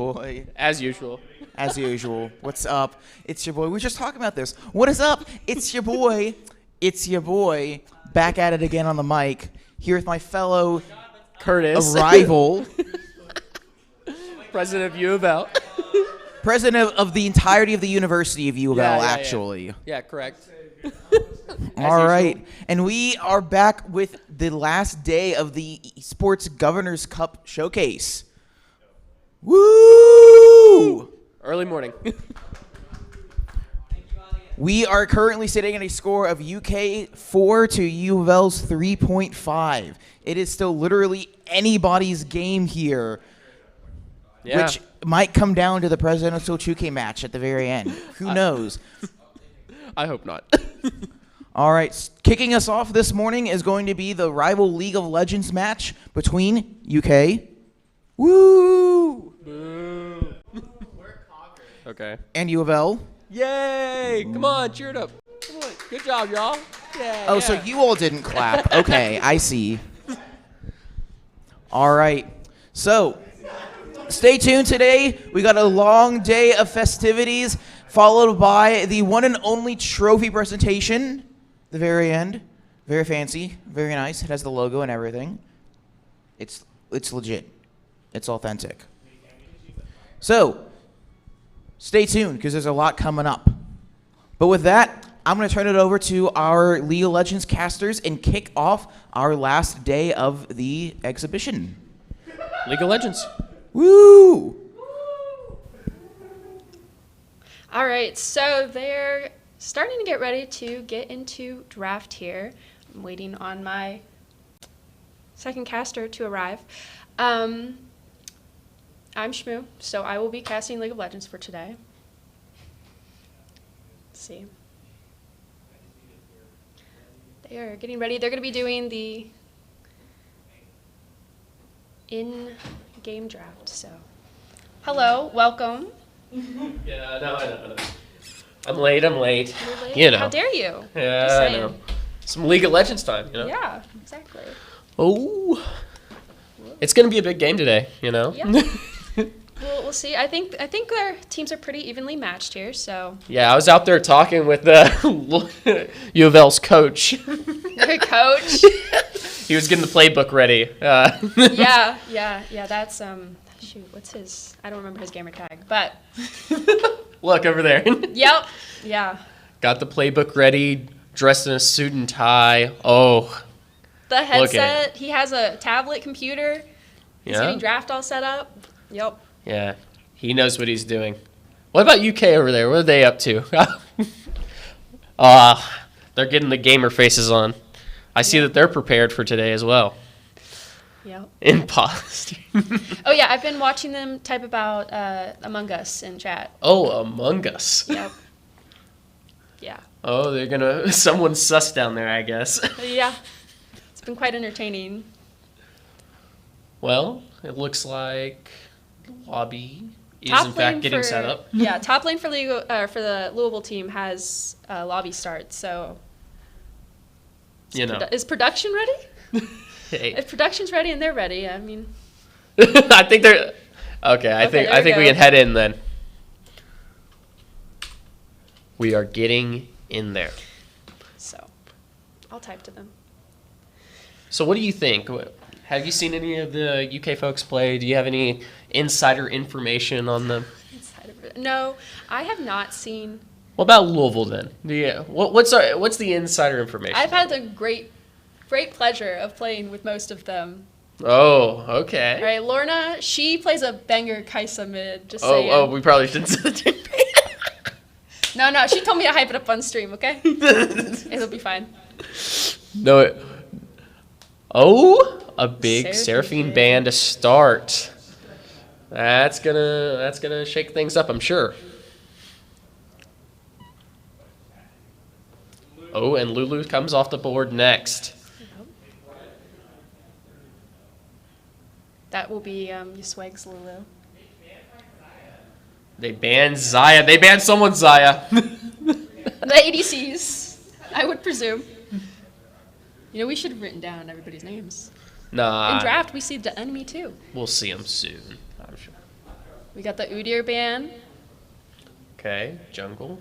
Boy, As usual. as usual. What's up? It's your boy. We were just talking about this. What is up? It's your boy. It's your boy. Back at it again on the mic. Here with my fellow Curtis. rival, President of U of L. president of the entirety of the University of U of L, actually. Yeah, correct. All right. And we are back with the last day of the Sports Governors Cup Showcase. Woo! Early morning. We are currently sitting at a score of UK 4 to U of L's 3.5. It is still literally anybody's game here, Yeah. which might come down to the presidential 2K match at the very end. Who knows? I hope not. All right, kicking us off this morning is going to be the rival League of Legends match between UK, woo, Boo. Okay. and U of L. Yay! Come on, cheer it up. Come on. Good job, y'all. Yeah. Oh, so you all didn't clap. Okay, I see. All right. So, stay tuned today. We got a long day of festivities, followed by the one and only trophy presentation. The very end. Very fancy. Very nice. It has the logo and everything. It's legit. It's authentic. So, stay tuned because there's a lot coming up. But with that, I'm going to turn it over to our League of Legends casters and kick off our last day of the exhibition. League of Legends. Woo! All right, so they're starting to get ready to get into draft here. I'm waiting on my second caster to arrive. I'm Shmoo, so I will be casting League of Legends for today. Let's see. They are getting ready. They're going to be doing the in-game draft, so. Hello, welcome. Yeah, I know. I'm late. You're late. You know. How dare you? Yeah, Just I saying. know. Some League of Legends time, you know? Yeah, exactly. Oh. It's going to be a big game today, you know? Yeah. We'll see. I think our teams are pretty evenly matched here, so. Yeah, I was out there talking with U of L's coach. Your coach. He was getting the playbook ready. Yeah. That's shoot. What's his? I don't remember his gamer tag, but. Look over there. Yep. Yeah. Got the playbook ready, dressed in a suit and tie. Oh, The Look at headset. He has a tablet computer. He's yeah, getting draft all set up. Yep. yeah. He knows what he's doing. What about UK over there? What are they up to? They're getting the gamer faces on. I see that they're prepared for today as well. Yep. Imposter. Oh yeah, I've been watching them type about Among Us in chat. Oh, Among Us. Yep. Yeah. Oh, they're gonna. Someone's sus down there, I guess. Yeah. It's been quite entertaining. Well, it looks like the lobby is Top in fact lane getting for- set up. Yeah, top lane for the Louisville team has lobby start. So You know. is production ready? Hey. If production's ready and they're ready, I mean, I think they're okay. I Okay, think there we we can go. head in then. We are getting in there. so I'll type to them. So, what do you think? Have you seen any of the UK folks play? Do you have any insider information on them? Inside of it. No, I have not seen. What about Louisville then? What's the insider information? I've had the great pleasure of playing with most of them. Oh, okay. All right, Lorna, she plays a banger Kaisa mid. Just saying. Oh, we probably shouldn't say that. No, she told me to hype it up on stream. Okay, it'll be fine. No. Oh, a big Seraphine Seraphine band to start. That's gonna shake things up, I'm sure. Oh, and Lulu comes off the board next. That will be Yusweg's Lulu. They banned Zaya. They banned someone's Zaya. The ADCs, I would presume. You know, we should have written down everybody's names. Nah. In draft, we see the enemy too. We'll see them soon, I'm sure. We got the Udyr ban. Okay, jungle.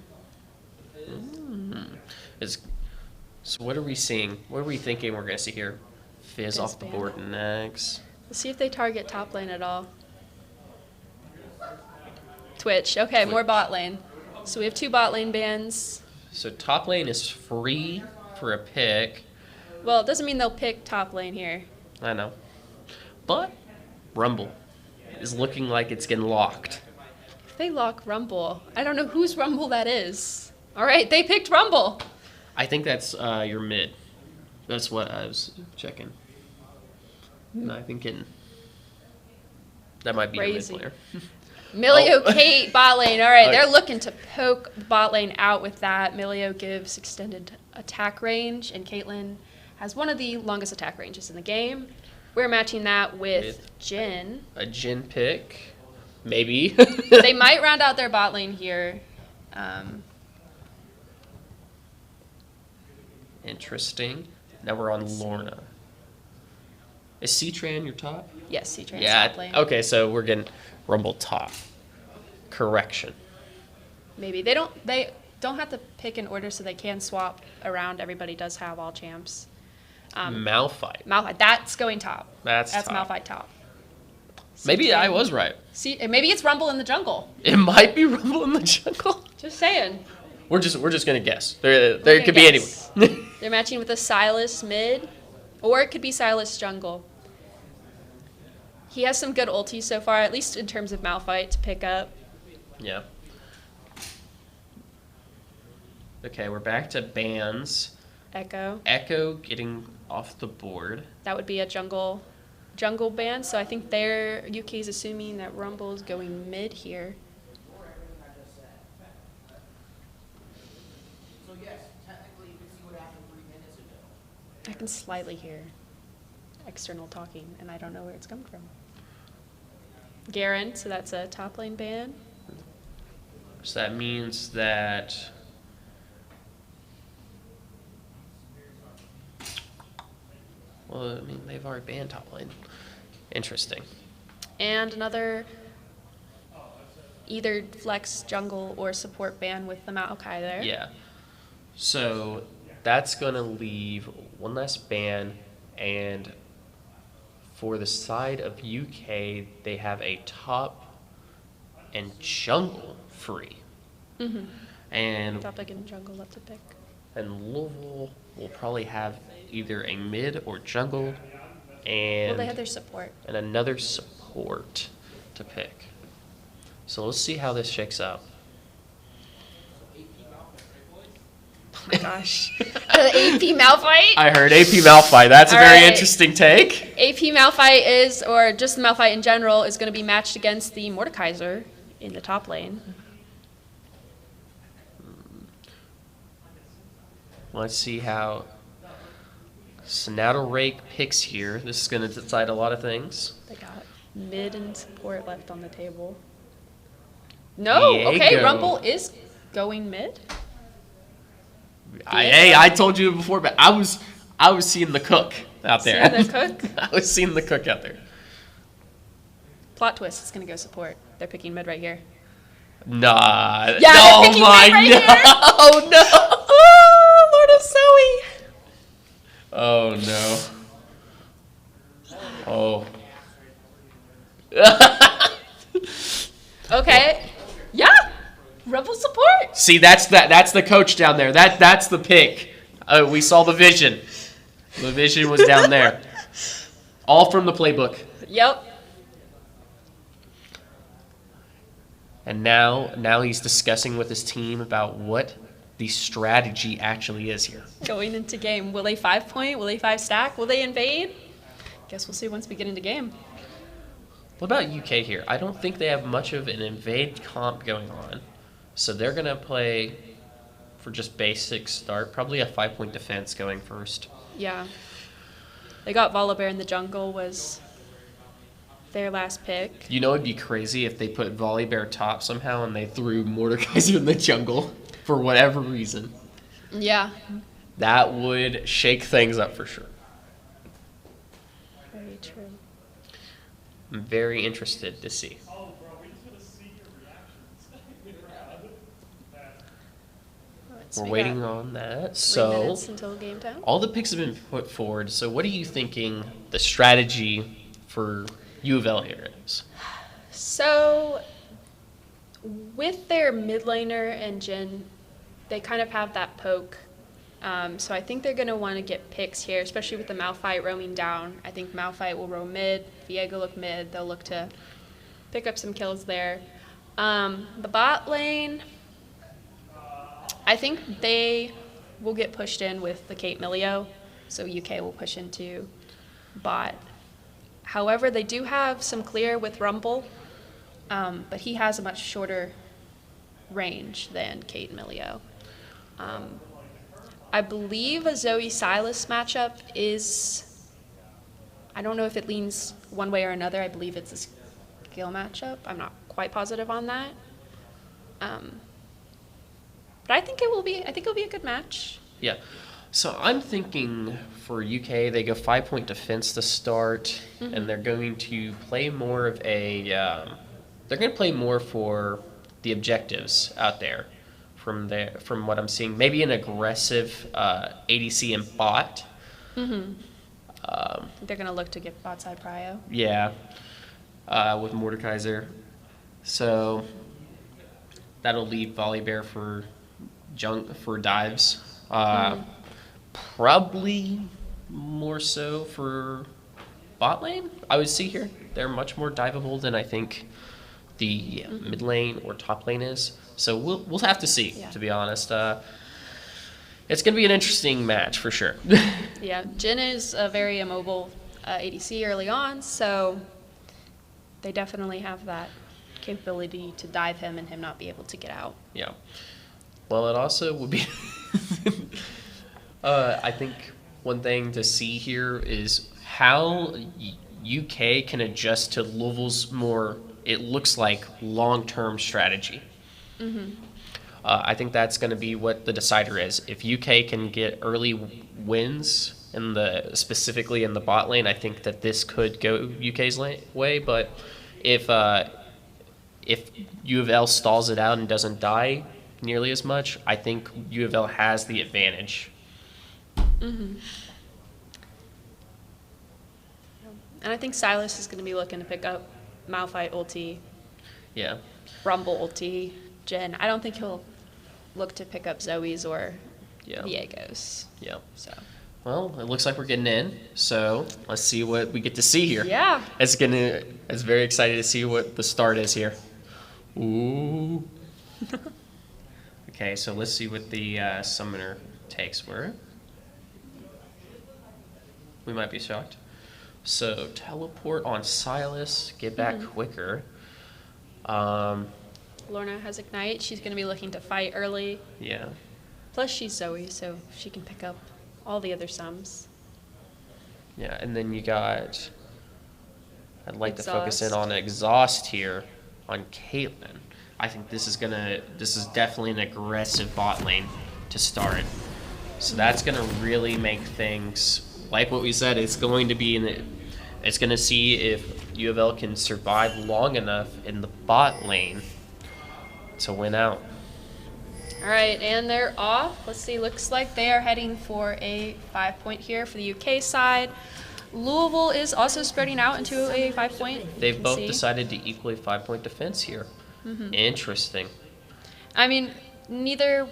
So what are we seeing? What are we thinking we're going to see here? Fizz Fizz off the ban. board next. Let's see if they target top lane at all. Twitch. Okay, more Twitch. bot lane. So we have 2 bot lane bans. So top lane is free for a pick. Well, it doesn't mean they'll pick top lane here. I know. But Rumble is looking like it's getting locked. If they lock Rumble, I don't know whose Rumble that is. All right, they picked Rumble. I think that's your mid. That's what I was checking. And I think that might be Crazy. your mid player. Milio, Oh. Kate, bot lane. All right, Okay. they're looking to poke the bot lane out with that. Milio gives extended attack range, and Caitlyn has one of the longest attack ranges in the game. We're matching that with Jhin. A Jhin pick, maybe. They might round out their bot lane here. Interesting. Now we're on Lorna. Is C-Tran your top? Yes, C-Train's Yeah. top lane. Okay, so we're getting Rumble top. Correction. Maybe they don't have to pick in order, so they can swap around. Everybody does have all champs. Malphite. Malphite, that's going top. That's That's top. Malphite top. Maybe C-Train. I was right. See, maybe it's Rumble in the jungle. It might be Rumble in the jungle. Just saying. We're just gonna guess. There We're could gonna be guess. anyone. They're matching with a Silas mid, or it could be Silas jungle. He has some good ultis so far, at least in terms of Malphite to pick up. Yeah. Okay, we're back to bans. Echo. Echo getting off the board. That would be a jungle ban. So I think their UK is assuming that Rumble is going mid here. So yes, technically you can see what happened 3 minutes ago. I can slightly hear external talking, and I don't know where it's coming from. Garen, so that's a top lane ban. So that means that well, I mean they've already banned top lane. Interesting. And another either flex jungle or support ban with the Maokai there. Yeah. So that's gonna leave one less ban, and for the side of UK, they have a top and jungle free. Mm-hmm. And Top lane and jungle left to pick. Louisville will probably have either a mid or jungle and Well, they have their support. and another support to pick. So let's see how this shakes out. Oh my gosh. The AP Malphite? I heard AP Malphite. That's a All very right. interesting take. AP Malphite is, or just Malphite in general, is going to be matched against the Mordekaiser in the top lane. Let's see how Snaddle Rake picks here. This is going to decide a lot of things. They got mid and support left on the table. No, okay, Diego. Rumble is going mid. Hey, I told you before, but I was seeing the cook out there. Seeing the cook? I was seeing the cook out there. Plot twist, it's going to go support. They're picking mid right here. Nah. Yeah, oh they're picking my mid right no. here. Oh no. Oh, Lord of Zoe. Oh no. Oh. Okay. Yeah. Rumble support. See, that's the coach down there. That's the pick. We saw the vision. The vision was down there. All from the playbook. Yep. And now he's discussing with his team about what the strategy actually is here. Going into game. Will they 5-point? Will they 5-stack? Will they invade? Guess we'll see once we get into game. What about UK here? I don't think they have much of an invade comp going on. So they're going to play for just basic start. Probably a 5-point defense going first. Yeah. They got Volibear in the jungle was their last pick. You know it'd be crazy if they put Volibear top somehow and they threw Mordekaiser in the jungle for whatever reason. Yeah. That would shake things up for sure. Very true. I'm very interested to see. So we're we waiting got on that. 3 So minutes until game time. all the picks have been put forward. So what are you thinking the strategy for U of L here is? So with their mid laner and Jin, they kind of have that poke. So I think they're going to want to get picks here, especially with the Malphite roaming down. I think Malphite will roam mid, Viego look mid. They'll look to pick up some kills there. The bot lane, I think they will get pushed in with the Kate Milio, so UK will push into bot. However, they do have some clear with Rumble, but he has a much shorter range than Kate Milio. I believe a Zoe Silas matchup is, I don't know if it leans one way or another. I believe it's a skill matchup. I'm not quite positive on that. But I think it'll be a good match. Yeah. So I'm thinking for UK, they go 5-point defense to start, and they're going to play more of a. They're going to play more for the objectives out there. From what I'm seeing, maybe an aggressive ADC and bot. They're going to look to get bot side prio. Yeah, with Mordekaiser. So that'll leave Volibear for dives. Probably more so for bot lane, I would see here. They're much more diveable than I think the mid lane or top lane is. So we'll have to see, to be honest. It's going to be an interesting match for sure. Yeah, Jin is a very immobile ADC early on, so they definitely have that capability to dive him and him not be able to get out. Yeah. Well, it also would be... I think one thing to see here is how UK can adjust to Louisville's more, it looks like, long-term strategy. I think that's going to be what the decider is. If UK can get early wins specifically in the bot lane, I think that this could go UK's way. But if U of L stalls it out and doesn't die nearly as much, I think U of L has the advantage. And I think Silas is going to be looking to pick up Malphite ulti, Yeah. Rumble ulti, Jin. I don't think he'll look to pick up Zoe's or Viego's. Yeah. So. Well, it looks like we're getting in, so let's see what we get to see here. Yeah. It's very excited to see what the start is here. Ooh. Okay, so let's see what the summoner takes were. We might be shocked. So teleport on Silas, get back quicker. Lorna has Ignite. She's going to be looking to fight early. Yeah. Plus, she's Zoe, so she can pick up all the other sums. Yeah, and then you got... I'd like to focus in Exhaust. on Exhaust here on Caitlyn. I think this is definitely an aggressive bot lane to start. So that's going to really make things... Like what we said, it's going to see if U of L can survive long enough in the bot lane to win out. All right, and they're off. Let's see, looks like they are heading for a 5-point here for the UK side. Louisville is also spreading out into a 5-point. They've both decided to equally 5-point defense here. Interesting. I mean, neither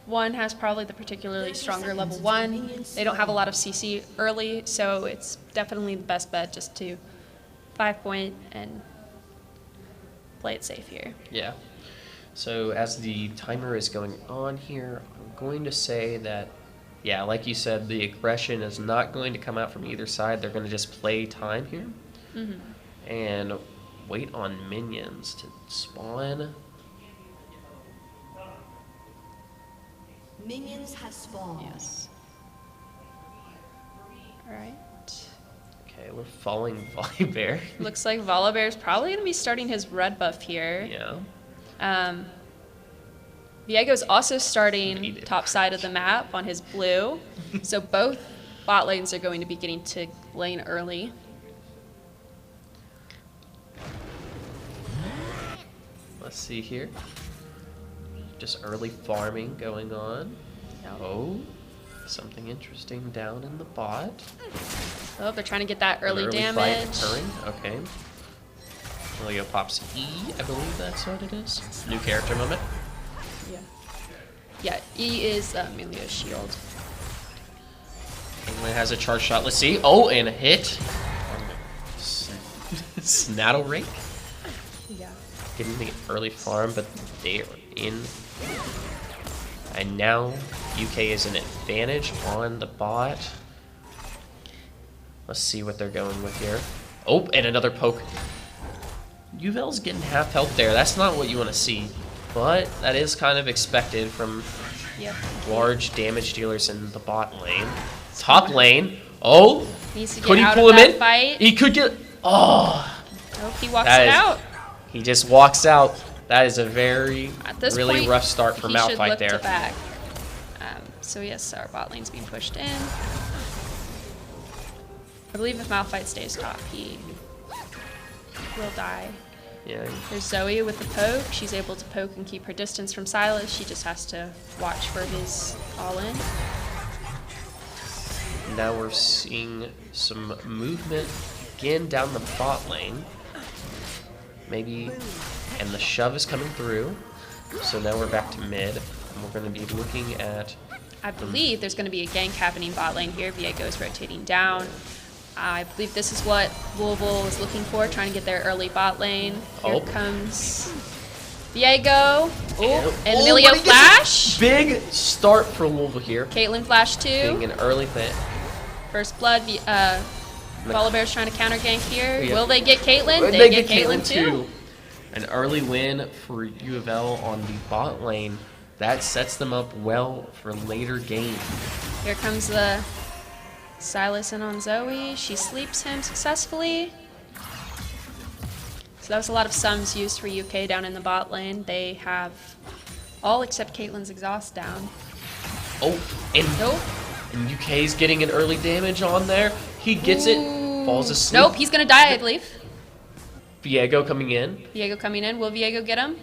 one has probably the particularly stronger level 1. They don't have a lot of CC early, so it's definitely the best bet just to 5-point and play it safe here. Yeah. So as the timer is going on here, I'm going to say that, yeah, like you said, the aggression is not going to come out from either side. They're going to just play time here and wait on minions to spawn. Minions have spawned. Yes. All right. Okay, we're following Volibear. Looks like Volibear is probably going to be starting his red buff here. Yeah. Viego's also starting Needed. top side of the map on his blue. So both bot lanes are going to be getting to lane early. Let's see here. Just early farming going on. Yep. Oh, something interesting down in the bot. Oh, they're trying to get that An early fight damage. occurring. Okay. Leo pops E, I believe that's what it is. New character moment. Yeah. Yeah, E is Amelia's shield. England has a charge shot. Let's see. Oh, and a hit. Snaddle Rake. Yeah. Getting the early farm, but they are in. And now UK is an advantage on the bot. Let's see what they're going with here. Oh, and another poke. Uvel's getting half health there. That's not what you want to see. But that is kind of expected from Yep. large damage dealers in the bot lane. Top lane. Oh, Needs to get could he out pull of him that in? fight. He could get. Oh, Oh, he walks That it is- out. he just walks out. That is a very, At this really point, rough start for he should Malphite look there. to back. So yes, our bot lane's being pushed in. I believe if Malphite stays top, he will die. Yeah, There's Zoe with the poke. She's able to poke and keep her distance from Silas. She just has to watch for his all-in. now we're seeing some movement again down the bot lane. Maybe, and the shove is coming through. So now we're back to mid, and we're going to be looking at. I believe there's going to be a gank happening bot lane here. Viego's rotating down. I believe this is what Louisville is looking for, trying to get their early bot lane. Here Oh. comes Viego. Oh, and Oh, Emilio but he gets a Flash. Big start for Louisville here. Caitlyn Flash Being too. an early hit. First blood. Volibear's trying to counter gank here. Yeah. Will they get Caitlyn? But They get Caitlyn too. An early win for U of L on the bot lane. That sets them up well for later game. Here comes the Silas in on Zoe. She sleeps him successfully. So that was a lot of sums used for UK down in the bot lane. They have all except Caitlyn's exhaust down. Oh, and, Nope. and UK's getting an early damage on there. He gets it, falls asleep. Nope, he's gonna die, I believe. Viego coming in. Viego coming in. Will Viego get him?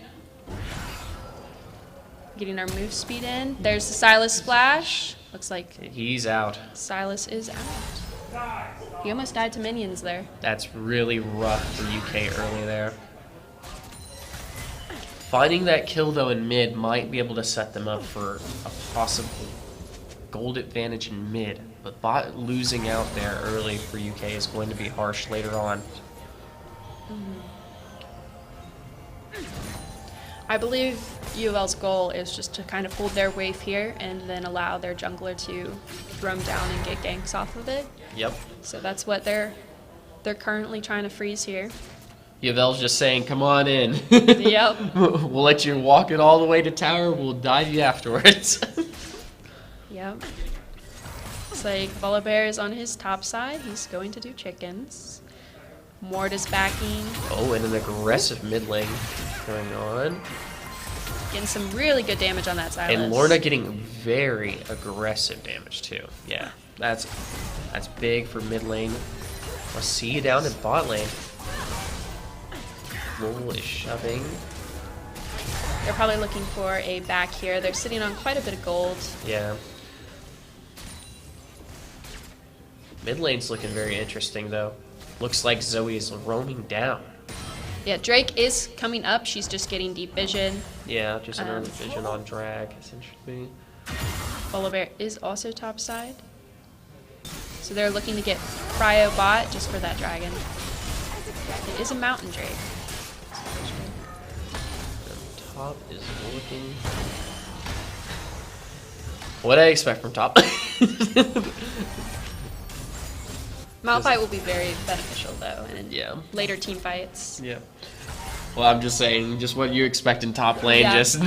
Getting our move speed in. There's the Silas splash. Looks like He's out. Silas is out. He almost died to minions there. That's really rough for UK early there. Finding that kill though in mid might be able to set them up for a possible gold advantage in mid. But bot losing out there early for UK is going to be harsh later on. I believe U of L's goal is just to kind of hold their wave here and then allow their jungler to roam down and get ganks off of it. Yep. So that's what they're currently trying to freeze here. Yavel's just saying, come on in. Yep. We'll let you walk it all the way to tower. We'll dive you afterwards. Yep. Looks like Volibear is on his top side. He's going to do chickens. Mort is backing. Oh, and an aggressive mid lane going on. Getting some really good damage on that Silas. And Lorna getting very aggressive damage too. Yeah, that's big for mid lane. Let's see you down in bot lane. Lowell is shoving. They're probably looking for a back here. They're sitting on quite a bit of gold. Yeah. Mid lane's looking very interesting though. Looks like Zoe is roaming down. Yeah, Drake is coming up. She's just getting deep vision. Yeah, just an early vision on drag, essentially. Volibear is also top side. So they're looking to get Cryo bot just for that dragon. It is a mountain drake. And top is looking. What I expect from top. Malphite will be very beneficial though in Yeah. later team fights. Yeah. Well, I'm just saying, just what you expect in top lane, Yeah. just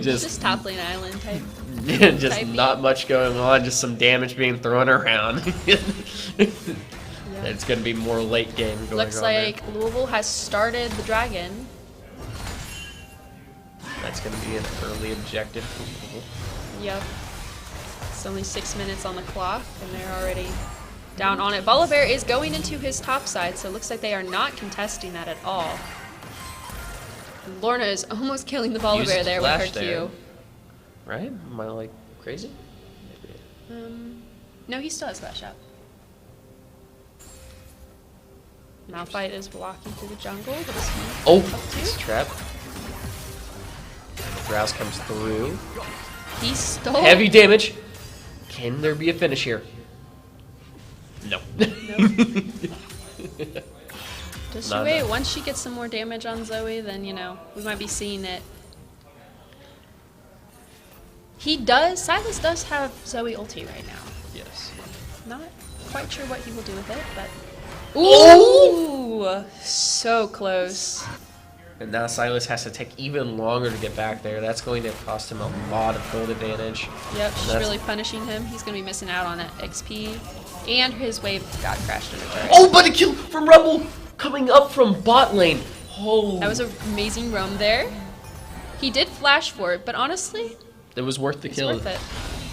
Just top lane island type. just type not much going on, just some damage being thrown around. Yeah. It's gonna be more late game going Looks on like Louisville has started the dragon. there. That's gonna be an early objective for Louisville. Yep. It's only 6 minutes on the clock and they're already down on it. Volibear is going into his top side, so it looks like they are not contesting that at all. Lorna is almost killing the Use Volibear there with her flash there. Q. Right? Am I like crazy? No, he still has Flash Out. Malphite is walking through the jungle. What is he Oh, up to? it's a trap. Rouse comes through. He stole. Heavy damage. Can there be a finish here? No. Just Not you wait. enough. Once she gets some more damage on Zoe, then, you know, we might be seeing it. Silas does have Zoe ulti right now. Yes. Not quite sure what he will do with it, but. Oh! Ooh! So close. And now Silas has to take even longer to get back there. That's going to cost him a lot of gold advantage. Yep, she's That's- really punishing him. He's going to be missing out on that XP. And his wave got crashed in the turret. Oh, but a kill from Rebel coming up from bot lane. Oh, That was an amazing roam there. He did flash for it, but honestly, it was worth the it's kill. worth it.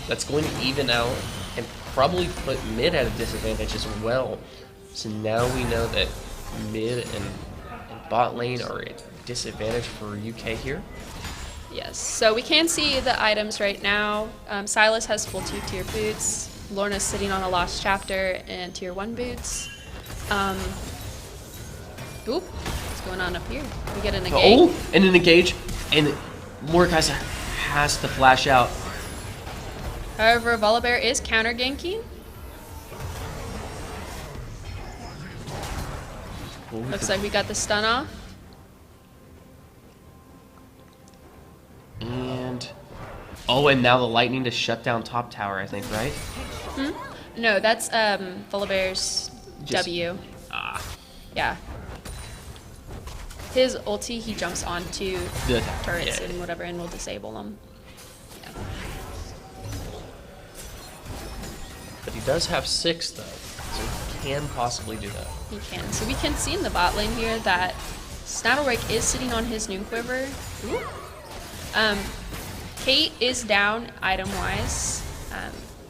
That's going to even out and probably put mid at a disadvantage as well. So now we know that mid and bot lane are at disadvantage for UK here. Yes, so we can see the items right now. Silas has full 2-tier boots. Lorna's sitting on a lost chapter and tier 1 boots. Oop, what's going on up here? We get an engage. Oh, and an engage, and Mordekaiser has to flash out. However, Volibear is counter ganking. Looks like we got the stun off. And oh, and now the lightning to shut down top tower, I think, right? No, that's Volibear's Just- W. Ah, Yeah. His ulti, he jumps onto the turrets yeah. and whatever, and will disable them. Yeah. But he does have 6 though, so he can possibly do that. He can. So we can see in the bot lane here that Snattlerake is sitting on his Noon Quiver. Kate is down item-wise,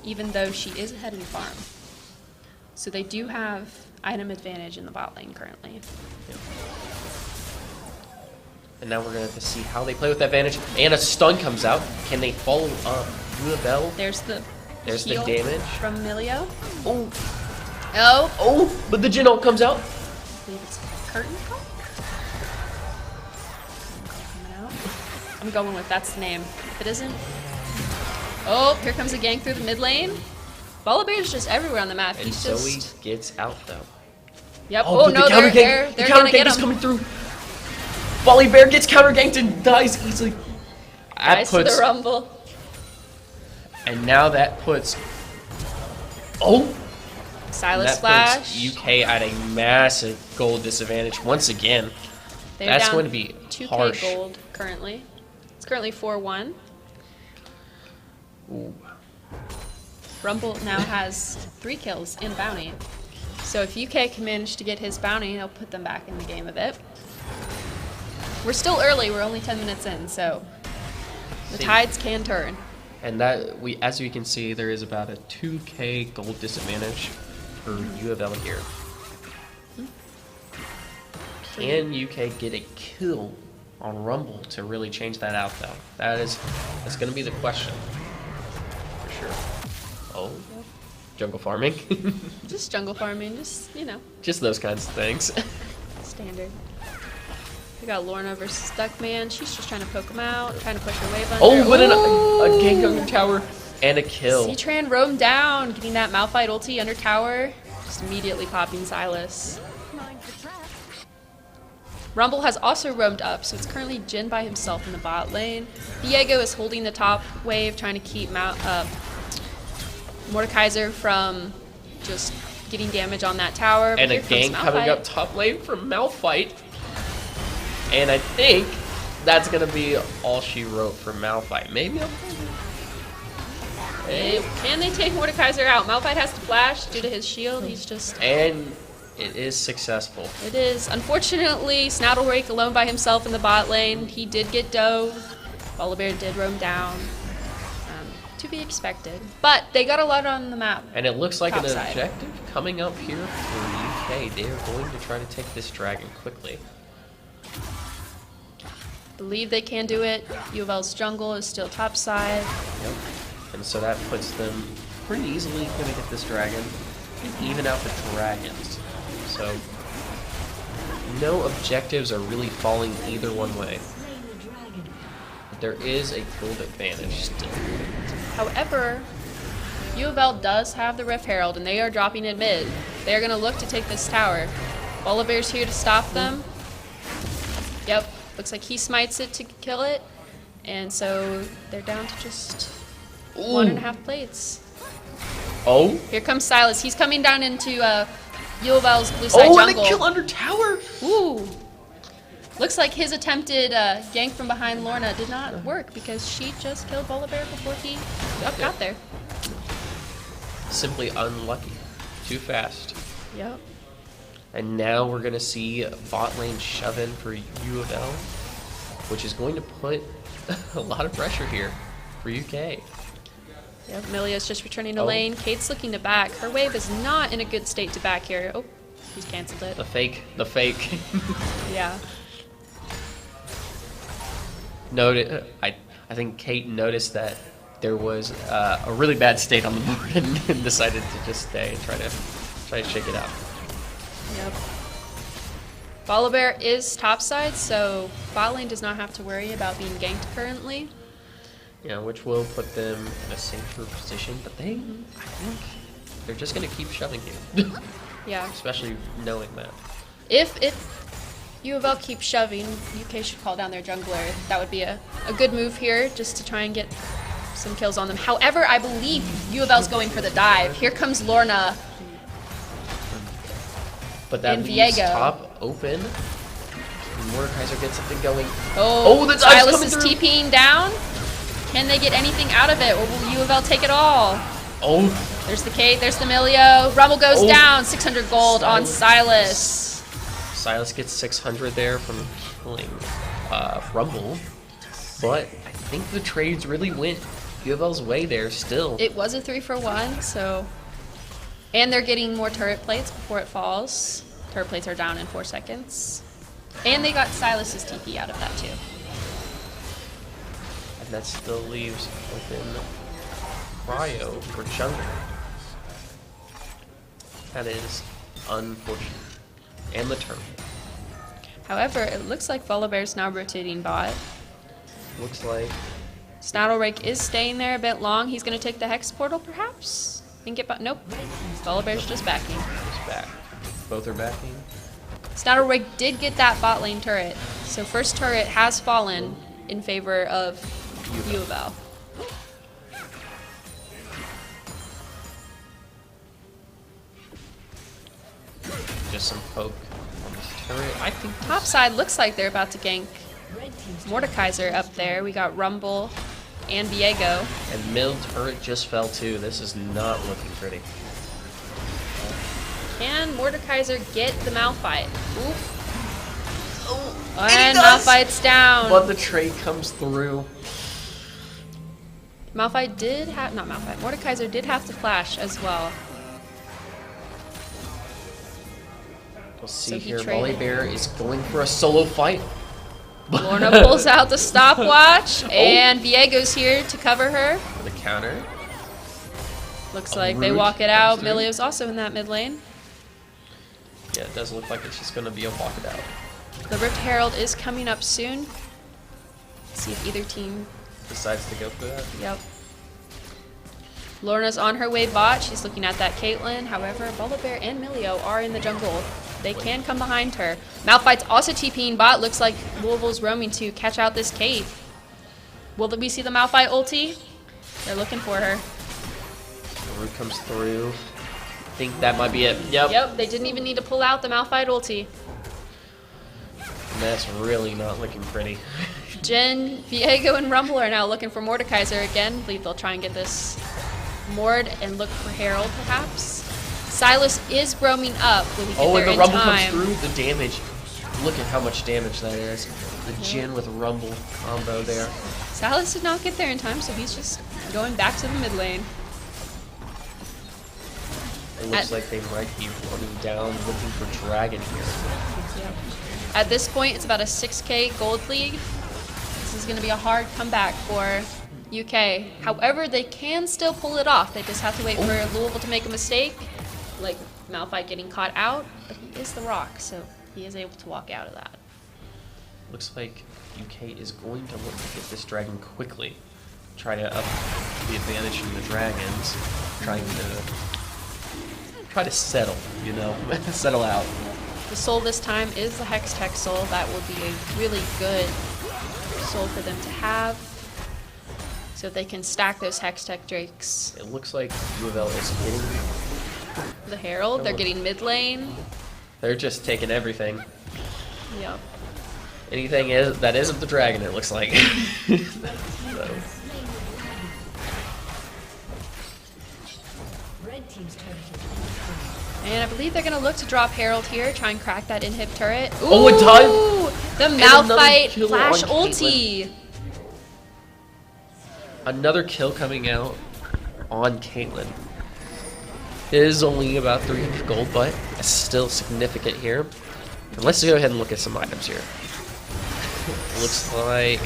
even though she is ahead in farm. So they do have item advantage in the bot lane currently. And now we're going to have to see how they play with that advantage. And a stun comes out. Can they follow up? Louisville. There's the The heal damage. from Milio. Oh, Oh, oh, but the Jin ult comes out. I believe it's Curtain Call? Coming out. I'm going with that's the name. If it isn't. Oh, here comes a gang through the mid lane. Volibear's just everywhere on the map. And He's Zoe just. gets out though. Yep. Oh, Oh, but no, the counter they're gank. The gonna counter get gank is him. coming through. Volibear gets counter ganked and dies easily. That Nice for puts, the rumble. and now that puts. Oh, Silas that Flash. puts UK at a massive gold disadvantage once again. They're That's down going to be 2k harsh. gold currently. It's currently 4-1. Ooh. Rumble now has 3 kills in bounty. So if UK can manage to get his bounty, he'll put them back in the game a bit. We're still early. We're only 10 minutes in, so the See. tides can turn. And that as you can see, there is about a 2k gold disadvantage for U of L here. Can UK get a kill on Rumble to really change that out though? That's going to be the question for sure. Oh, jungle farming, Just jungle farming, just, you know, just those kinds of things. standard. We got Lorna versus Duckman. She's just trying to poke him out, trying to push her wave under. Oh, but a Ooh! gank under tower and a kill. Ctran roamed down, getting that Malphite ulti under tower, just immediately popping Silas. Rumble has also roamed up, so it's currently Jin by himself in the bot lane. Diego is holding the top wave, trying to keep Mordekaiser from just getting damage on that tower. And But a here gank comes coming Malphite. up top lane from Malphite. And I think that's going to be all she wrote for Malphite. Maybe Can they take Mordekaiser out? Malphite has to flash due to his shield. He's just... And it is successful. It is. Unfortunately, Snattlerake alone by himself in the bot lane. He did get dove. Volibear did roam down. To be expected. But they got a lot on the map. And it looks like an Top side. objective coming up here for UK. They are going to try to take this dragon quickly. believe they can do it. U of L's jungle is still top side. Yep. And so that puts them pretty easily going to get this dragon. And even out the dragons. So no objectives are really falling either one way. But there is a gold advantage still. However, U of L does have the Rift Herald, and they are dropping it mid. They're going to look to take this tower. Volibear's here to stop them. Yep, looks like he smites it to kill it. And so they're down to just 1.5 plates. Oh. Here comes Silas. He's coming down into U of L's blue side Oh, jungle. and a kill under tower. Ooh. Looks like his attempted gank from behind Lorna did not work because she just killed Volibear before he got there. Simply unlucky. Too fast. Yep. And now we're going to see bot lane shove in for U of L, which is going to put a lot of pressure here for UK. Yep, Milia's just returning to lane. Kate's looking to back. Her wave is not in a good state to back here. Oh, he's canceled it. The fake. Yeah. I think Kate noticed that there was a really bad state on the board and decided to just stay and try to shake it out. Yep. Volibear is topside, so bot lane does not have to worry about being ganked currently. Yeah, which will put them in a safer position, but I think they're just going to keep shoving you. Yeah. Especially knowing that. If U of L keeps shoving, UK should call down their jungler. That would be a good move here, just to try and get some kills on them. However, I believe U of L's going for the dive. Here comes Lorna. But that And leaves Viego. top open. Mordekaiser gets something going. Oh, the dive's Silas coming is through. TPing down. Can they get anything out of it, or will U of L take it all? Oh, There's the Kate, there's the Milio. Rumble goes Oh. down. 600 gold on Silas. Silas gets 600 there from killing Rumble. But I think the trades really went U of L's way there still. It was a 3-for-1, so... And they're getting more turret plates before it falls. Turret plates are down in 4 seconds. And they got Silas's TP out of that too. And that still leaves open Cryo for jungle. That is unfortunate. And the turn. However, it looks like Volibear's now rotating bot. Looks like Snattlerake is staying there a bit long. He's going to take the Hex Portal, perhaps? And get back. Nope. Volibear's just backing. he's back. Both are backing. Snattlerake did get that bot lane turret. So first turret has fallen in favor of U of L. Just some poke on this turret. I think Top side looks like they're about to gank Mordekaiser up there. We got Rumble and Viego. And middle turret just fell too. This is not looking pretty. Can Mordekaiser get the Malphite? Oof. Oh, And Malphite's down. But the trade comes through. Malphite did have, not Malphite, Mordekaiser did have to flash as well. We'll see So he here. traded. Volibear is going for a solo fight. Lorna pulls out the stopwatch, and Viego's here to cover her. For the counter. Looks A like they root walk it out. comes through. Milio's also in that mid lane. Yeah, it does look like it's just going to be a walk it out. The Rift Herald is coming up soon. Let's see if either team. Decides to go for that. Yep. Lorna's on her way bot. She's looking at that Caitlyn. However, Volibear and Milio are in the jungle. They can come behind her. Malphite's also TPing bot. Looks like Louisville's roaming to catch out this Kate. Will we see the Malphite ulti? They're looking for her. The root comes through. I think that might be it. Yep. Yep, they didn't even need to pull out the Malphite ulti. And that's really not looking pretty. Jen, Viego, and Rumble are now looking for Mordekaiser again. I believe they'll try and get this Mord and look for Herald, perhaps. Silas is roaming up. Will he get Oh, there and the in Rumble time? comes through. The damage. Look at how much damage that is. The Jin with Rumble combo there. Silas did not get there in time, so he's just going back to the mid lane. It looks like they might be running down looking for Dragon here. At this point, it's about a 6k gold lead. This is going to be a hard comeback for UK. However, they can still pull it off. They just have to wait for Louisville to make a mistake, like Malphite getting caught out. But he is the Rock, so he is able to walk out of that. Looks like UK is going to look to get this dragon quickly. Try to up the advantage from the dragons. Try to settle, you know, settle out. The soul this time is the Hex Tech soul. That will be a really good soul for them to have, so they can stack those Hex Tech Drakes. It looks like Louisville is hitting The Herald, they're getting mid lane. They're just taking everything. Yep. Anything that isn't the dragon, it looks like. So. And I believe they're going to look to drop Herald here, try and crack that inhib turret. Ooh, Oh, in time! The And Malphite another kill flash on ulti. Another kill coming out on Caitlyn. It is only about 300 gold, but it's still significant here. And let's go ahead and look at some items here. Looks like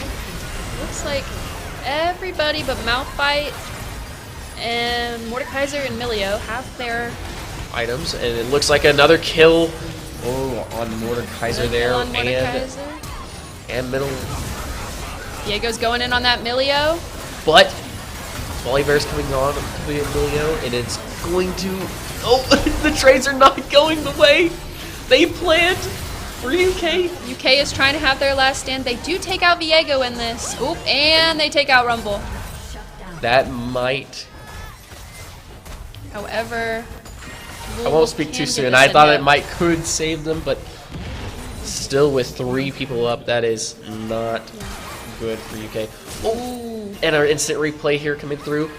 Everybody but Malphite and Mordekaiser and Milio have their items, and it looks like another kill on Mordekaiser there, on Mordekaiser. and middle. Diego's going in on that Milio. But Volibear's coming on to the Emilio, and it's going to. Oh, the trades are not going the way they planned for UK. UK is trying to have their last stand. They do take out Viego in this. Oop, and they take out Rumble. That might. However, I won't speak too soon. I thought it could save them, but still with 3 people up, that is not good for UK. Oh, and our instant replay here coming through.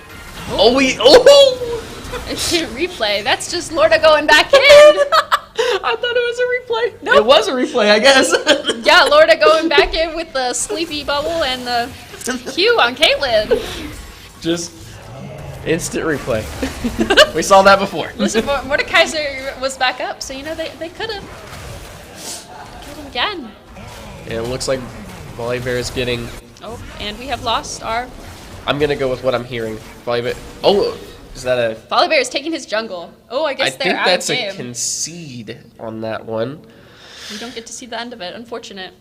Instant replay. That's just Lorda going back in. I thought it was a replay. Nope. It was a replay, I guess. Yeah, Lorda going back in with the sleepy bubble and the Q on Caitlyn. Just instant replay. We saw that before. Listen, Mordekaiser was back up, so you know they could have killed him again. And it looks like Volibear is getting. Oh, and we have lost our. I'm gonna go with what I'm hearing. Volibear. Oh, is that a? Volibear is taking his jungle. Oh, I guess they're out of game. I think that's a concede on that one. We don't get to see the end of it. Unfortunate.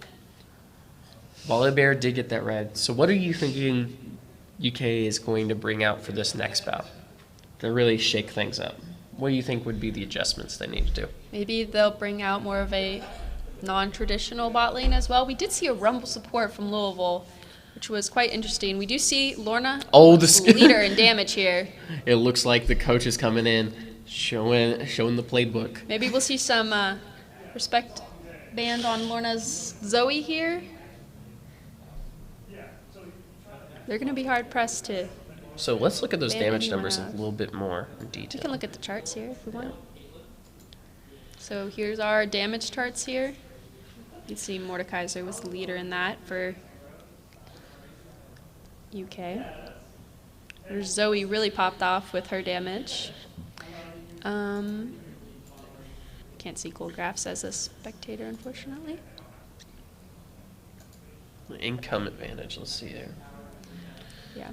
Volibear did get that red. So what are you thinking UK is going to bring out for this next bout to really shake things up? What do you think would be the adjustments they need to do? Maybe they'll bring out more of a non-traditional bot lane as well. We did see a Rumble support from Louisville, which was quite interesting. We do see Lorna, the leader in damage here. It looks like the coach is coming in, showing the playbook. Maybe we'll see some respect band on Lorna's Zoe here. They're going to be hard pressed to. So let's look at those ban damage anyone numbers out. a little bit more in We detail. can look at the charts here if we want. So here's our damage charts here. You see Mordekaiser was the leader in that for UK. There's Zoe really popped off with her damage. Can't see cool graphs as a spectator, unfortunately. Income advantage. Let's see there. Yeah.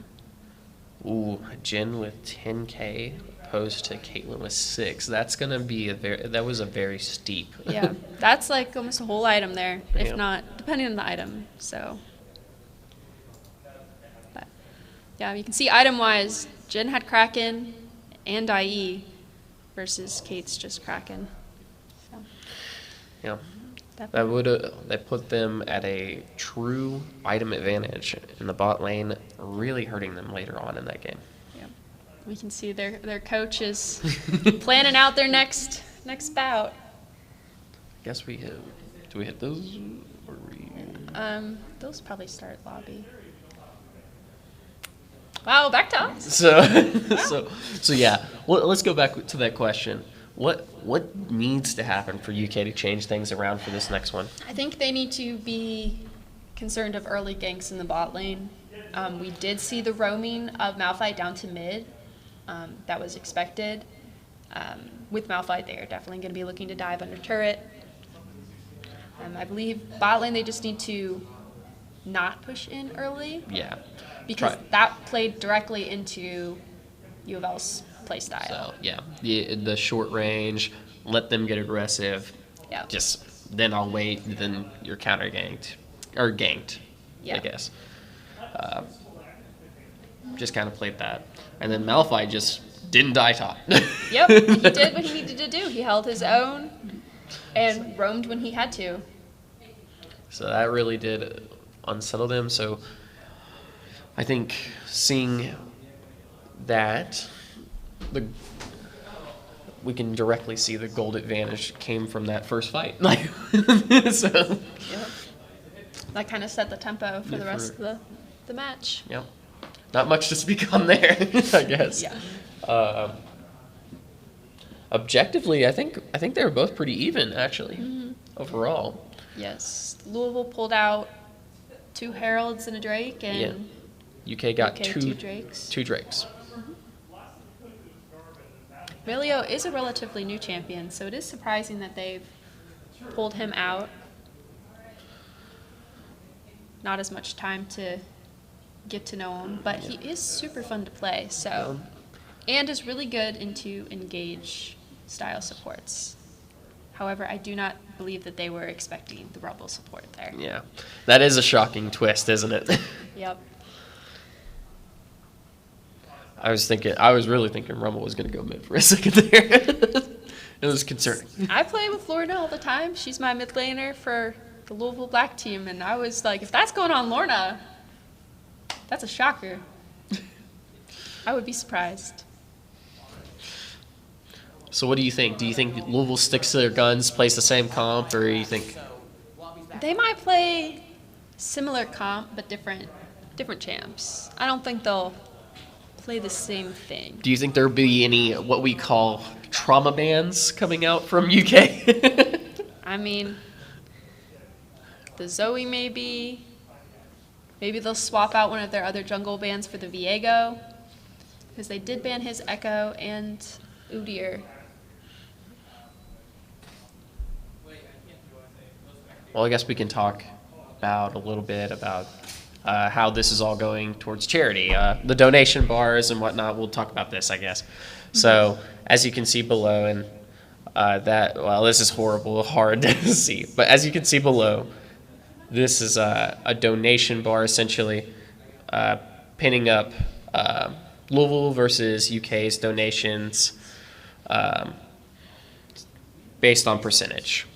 Ooh, Jin with 10K opposed to Caitlyn with 6. That's gonna be that was a very steep. Yeah, that's like almost a whole item there, if Yeah. not, depending on the item. So, but, yeah, you can see item-wise, Jin had Kraken and IE versus Kate's just Kraken. So, Yeah. definitely. That put them at a true item advantage in the bot lane, really hurting them later on in that game. Yeah. We can see their coach is planning out their next bout. Guess we hit. Do we hit those? Or we... Those probably start lobby. Wow, back to us. So yeah. Well, let's go back to that question. What needs to happen for UK to change things around for this next one? I think they need to be concerned of early ganks in the bot lane. We did see the roaming of Malphite down to mid. That was expected. With Malphite, they are definitely going to be looking to dive under turret. I believe bot lane, they just need to not push in early Yeah. because that played directly into U of L's play style. So, yeah. The short range, let them get aggressive. Yeah. Just, then I'll wait, then you're counter ganked. Or ganked, Yeah. I guess. Just kind of played that. And then Malphite just didn't die top. Yep, he did what he needed to do. He held his own and roamed when he had to. So that really did unsettle them. So I think seeing that, we can directly see the gold advantage came from that first fight. Like, so. Yep. That kind of set the tempo for the rest of the match. Yep. Not much to speak on there, I guess. Yeah. Objectively, I think they were both pretty even, actually, overall. Yes. Louisville pulled out 2 Heralds and a Drake, and UK got UK, 2 Drakes. 2 Drakes. Melio is a relatively new champion, so it is surprising that they've pulled him out. Not as much time to get to know him, but he is super fun to play, so. And is really good into engage style supports. However, I do not believe that they were expecting the Rumble support there. Yeah. That is a shocking twist, isn't it? Yep. I was really thinking Rumble was going to go mid for a second there. It was concerning. I play with Lorna all the time. She's my mid laner for the Louisville Black team, and I was like, if that's going on Lorna, that's a shocker. I would be surprised. So what do you think? Do you think Louisville sticks to their guns, plays the same comp, or do you think? They might play similar comp, but different champs. I don't think they'll play the same thing. Do you think there'll be any what we call trauma bans coming out from UK? I mean, the Zoe maybe. Maybe they'll swap out one of their other jungle bans for the Viego, because they did ban his Echo and Udyr. Well, I guess we can talk about a little bit about how this is all going towards charity. The donation bars and whatnot, we'll talk about this, I guess. So, as you can see below, and this is horrible, hard to see, but as you can see below, this is a donation bar, essentially, pinning up Louisville versus UK's donations based on percentage.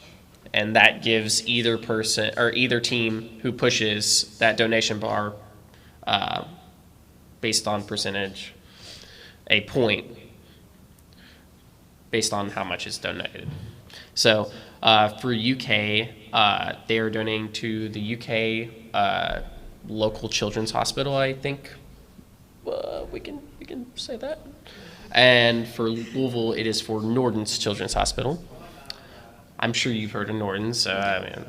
And that gives either person or either team who pushes that donation bar based on percentage a point based on how much is donated. So for UK, they are donating to the UK local children's hospital, I think. We can say that. And for Louisville, it is for Norton's Children's Hospital. I'm sure you've heard of Norton, so I mean,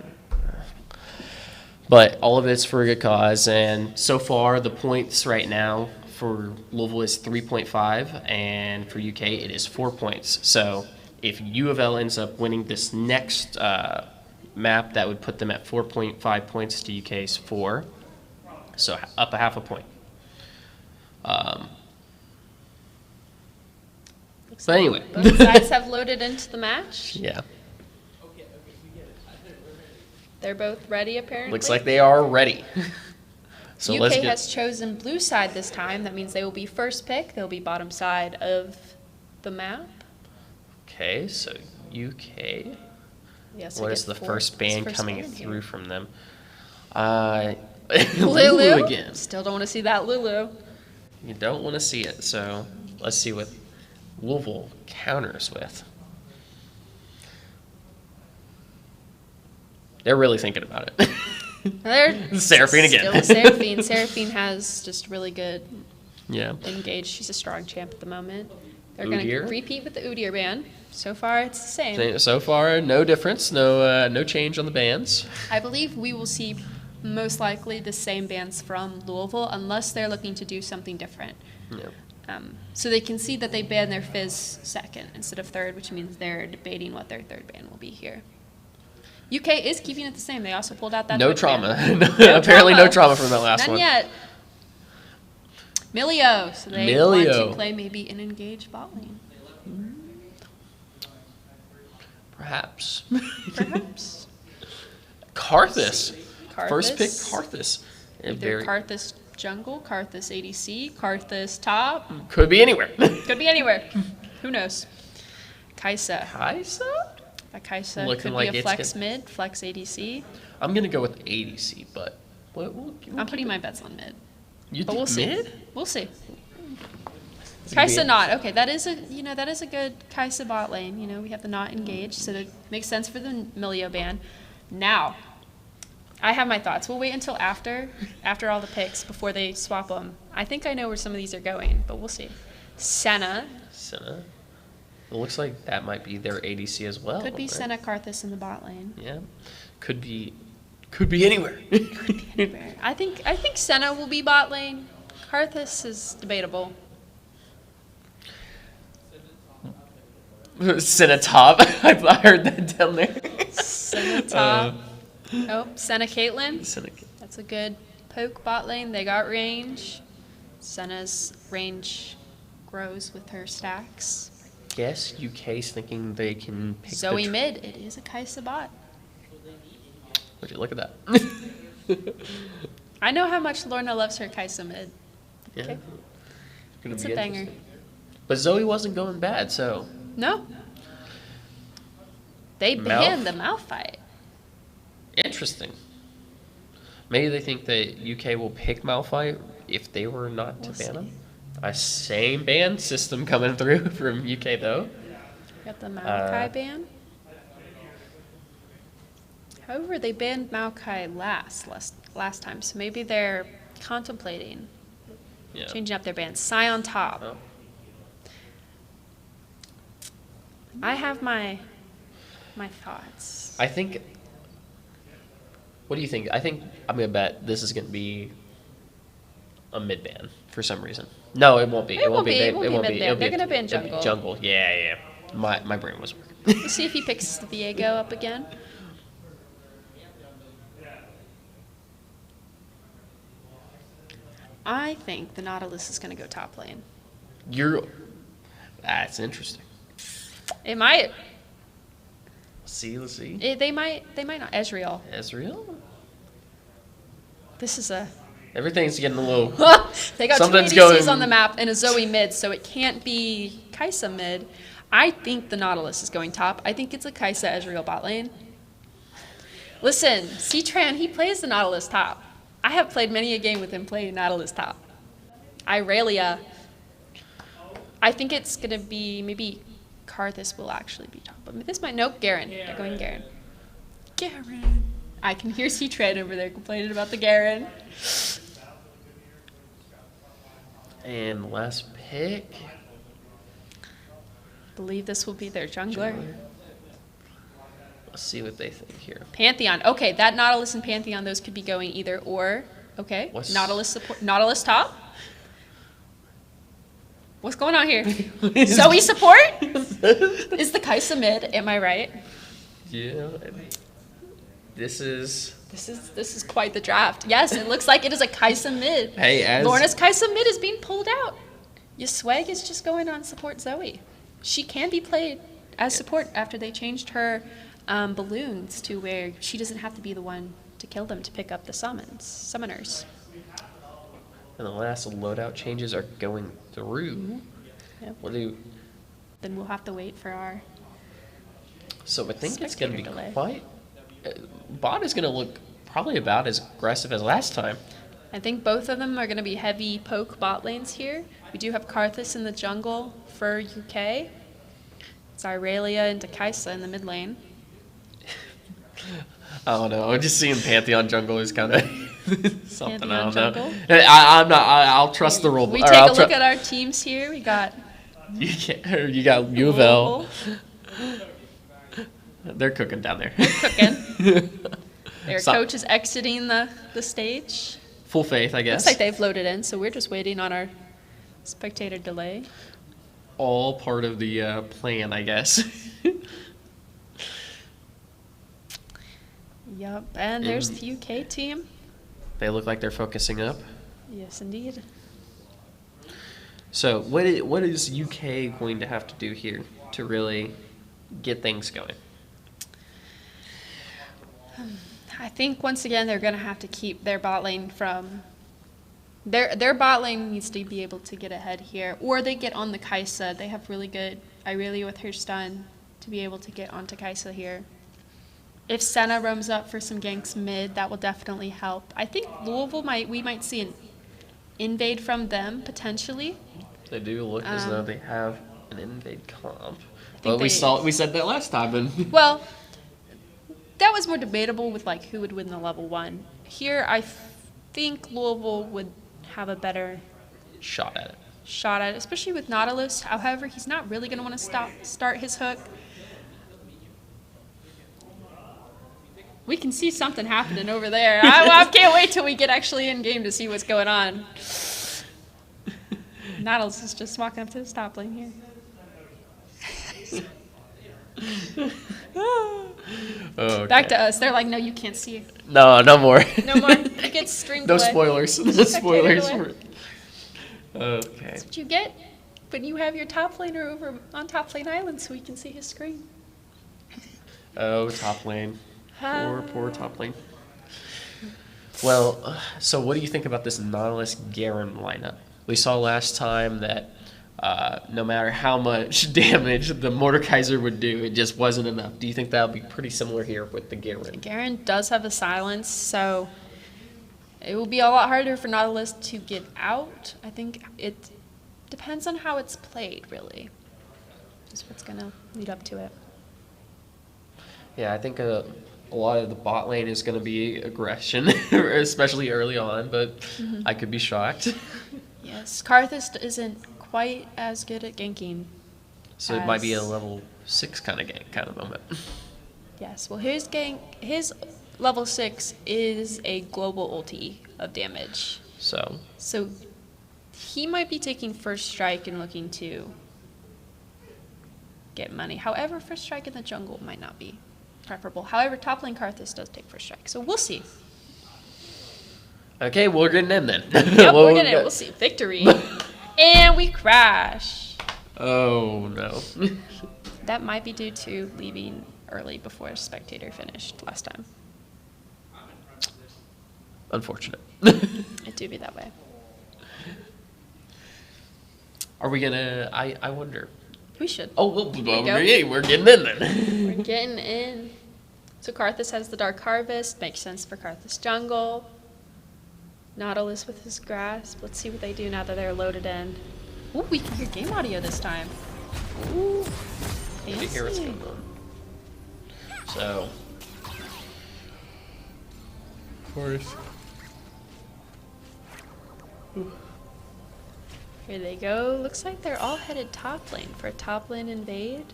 but all of it's for a good cause. And so far, the points right now for Louisville is 3.5, and for UK it is 4 points. So if U of L ends up winning this next map, that would put them at 4.5 points to UK's 4, so up a half a point. But anyway, Both sides have loaded into the match. yeah. They're both ready, apparently. Looks like they are ready. So UK let's get. has chosen blue side this time. That means they will be first pick. They'll be bottom side of the map. Okay, so UK. Yes. What is the first ban coming through from them? Lulu Lulu again. Still don't want to see that Lulu. You don't want to see it, so let's see what Louisville counters with. They're really thinking about it. They're Seraphine again. Still Seraphine. Seraphine has just really good Yeah. engage. She's a strong champ at the moment. They're Udyr? going to repeat with the Udyr ban. So far, it's the same. So far, no difference, no change on the bans. I believe we will see most likely the same bans from Louisville unless they're looking to do something different. Yeah. So they can see that they ban their Fizz second instead of third, which means they're debating what their third ban will be here. UK is keeping it the same. They also pulled out that No quick trauma. ban. Apparently no trauma from that last None one. yet. Milio. So they want to play maybe an engaged bot lane. Perhaps. Perhaps. Karthus. First pick Karthus. Karthus. And Either Karthus jungle, Karthus ADC, Karthus top. could be anywhere. Could be anywhere. Who knows? Kaisa. Kaisa? Kaisa Looking could like be a it's flex gonna- mid, flex ADC. I'm going to go with ADC, but we'll I'm putting my bets on mid. You But think we'll see. mid? We'll see. It's gonna be Kaisa a- not. Okay, that is a good Kaisa bot lane. You know, we have the not engaged, so that makes sense for the Milio ban. Now, I have my thoughts. We'll wait until after all the picks before they swap them. I think I know where some of these are going, but we'll see. Senna. Senna. It looks like that might be their ADC as well. Could be right? Senna Karthus in the bot lane. Yeah. Could be anywhere. Anywhere. I think Senna will be bot lane. Karthus is debatable. Senna top. I heard that down there. Senna top. Senna Caitlyn. Senna. That's a good poke bot lane. They got range. Senna's range grows with her stacks. Guess UK's thinking they can pick Zoe the mid. It is a Kaisa bot. Would you look at that? I know how much Lorna loves her Kaisa mid. Yeah. Okay. Gonna It's be a banger. interesting. But Zoe wasn't going bad, so No. They banned the Malphite. interesting. Maybe they think that UK will pick Malphite if they were not to We'll ban see. him. A same ban system coming through from UK though. Got the Maokai Uh, ban. However, they banned Maokai last time, so maybe they're contemplating Yeah. changing up their ban. Scion top. Oh. I have my thoughts. I think. What do you think? I think I'm gonna bet this is gonna be a mid ban for some reason. No, it won't be. It won't be. They- It won't be won't mid ban. It'll They're a- gonna ban it'll be jungle. Jungle. Yeah. My brain was working. Let's see if he picks Viego up again. I think the Nautilus is going to go top lane. That's interesting. It might. Let's see. They might not. Ezreal. Ezreal? This is a. Everything's getting a little. They got Something's two ADCs going- on the map and a Zoe mid, so it can't be Kaisa mid. I think the Nautilus is going top. I think it's a Kaisa Ezreal bot lane. Listen, Ctran, he plays the Nautilus top. I have played many a game with him playing Nautilus top. Irelia. I think it's going to be, maybe Karthus will actually be top. But this might, nope, Garen. They're going Garen. Garen. I can hear Ctran over there complaining about the Garen. And last pick. Believe this will be their jungler. Let's see what they think here. Pantheon. Okay, that Nautilus and Pantheon, those could be going either or. Okay. What's- Nautilus support. Nautilus top. What's going on here? Zoe support? Is the Kaisa mid? Am I right? Yeah. This is. This is quite the draft. Yes, it looks like it is a Kaisa mid. Hey, as Lorna's Kaisa mid is being pulled out. Yaswag is just going on support Zoe. She can be played as support after they changed her balloons to where she doesn't have to be the one to kill them to pick up the summoners. And the last loadout changes are going through. Yep. What do? Then we'll have to wait for our. So I think it's going to be Spectator delay. quite. Bot is going to look probably about as aggressive as last time. I think both of them are going to be heavy poke bot lanes here. We do have Karthus in the jungle for UK. It's Irelia and Kaisa in the mid lane. I don't know. Just seeing Pantheon jungle is kind of something. Pantheon I don't jungle? know. I'm not. I'll trust the rule. We or take I'll a look at our teams here. We got You got Louisville. They're cooking down there. cooking. Their So- coach is exiting the stage. Full faith, I guess. Looks like they've loaded in, so we're just waiting on our spectator delay. All part of the plan, I guess. Yup, and there's the UK team. They look like they're focusing up. Yes, indeed. So what is UK going to have to do here to really get things going? I think once again they're going to have to keep their bot lane from their bot lane needs to be able to get ahead here, or they get on the Kai'Sa. They have really good Irelia with her stun to be able to get onto Kai'Sa here. If Senna roams up for some ganks mid, that will definitely help. I think Louisville we might see an invade from them potentially. They do look as though they have an invade comp. think But we said that last time. And Well, that was more debatable with like who would win the level 1. Here, I think Louisville would have a better shot at it. shot at it, especially with Nautilus. However, he's not really going to want to start his hook. We can see something happening over there. I can't wait till we get actually in game to see what's going on. Nautilus is just walking up to the top lane here. Okay. Back to us. They're like, no, you can't see. No more. No more. You get streamed No away. spoilers. No Spectated spoilers. away. Okay. That's what you get when you have your top laner over on top lane island so we can see his screen. Oh, top lane. Poor top lane. Well, so what do you think about this Nautilus Garen lineup? We saw last time that no matter how much damage the Mordekaiser would do, it just wasn't enough. Do you think that'll be pretty similar here with the Garen? Garen does have a silence, so it will be a lot harder for Nautilus to get out. I think it depends on how it's played, really. Is what's going to lead up to it. Yeah, I think a lot of the bot lane is going to be aggression, especially early on, but I could be shocked. Yes, Karthus isn't quite as good at ganking. So it might be a level 6 kind of gank kind of moment. Yes, well his level 6 is a global ulti of damage. So He might be taking first strike and looking to get money. However, first strike in the jungle might not be preferable. However, top lane Karthus does take first strike, so we'll see. okay, we're getting in then. Yep, we're getting it. We'll see. Victory. And we crash. Oh no. That might be due to leaving early before spectator finished last time. Unfortunate. It do be that way. Are we gonna? I wonder. We should. Oh, well, go. hey, we're getting in then. We're getting in. So Karthus has the Dark Harvest. Makes sense for Karthus jungle. Nautilus with his grasp. Let's see what they do now that they're loaded in. Ooh, we can hear game audio this time. Ooh, You hear what's fancy. going on. So. Of course. Here they go. Looks like they're all headed top lane for a top lane invade.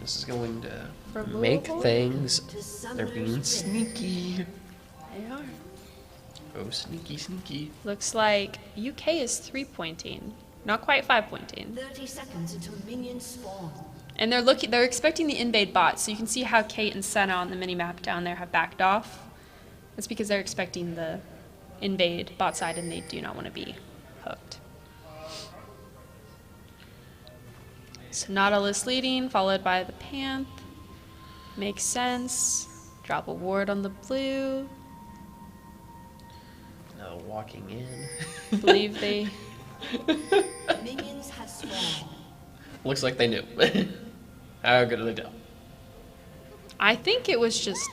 This is going to For make Louisville? things. They're being sneaky. They are. Oh, sneaky, sneaky. Looks like UK is 3-pointing. Not quite 5-pointing. 30 seconds until minions spawn. And they're expecting the invade bot, so you can see how Kate and Senna on the mini-map down there have backed off. That's because they're expecting the invade bot side and they do not want to be hooked. So Nautilus leading, followed by the Panth. Makes sense. Drop a ward on the blue. Now walking in. Believe they... Minions have spawned. Looks like they knew. How good are they tell? I think it was just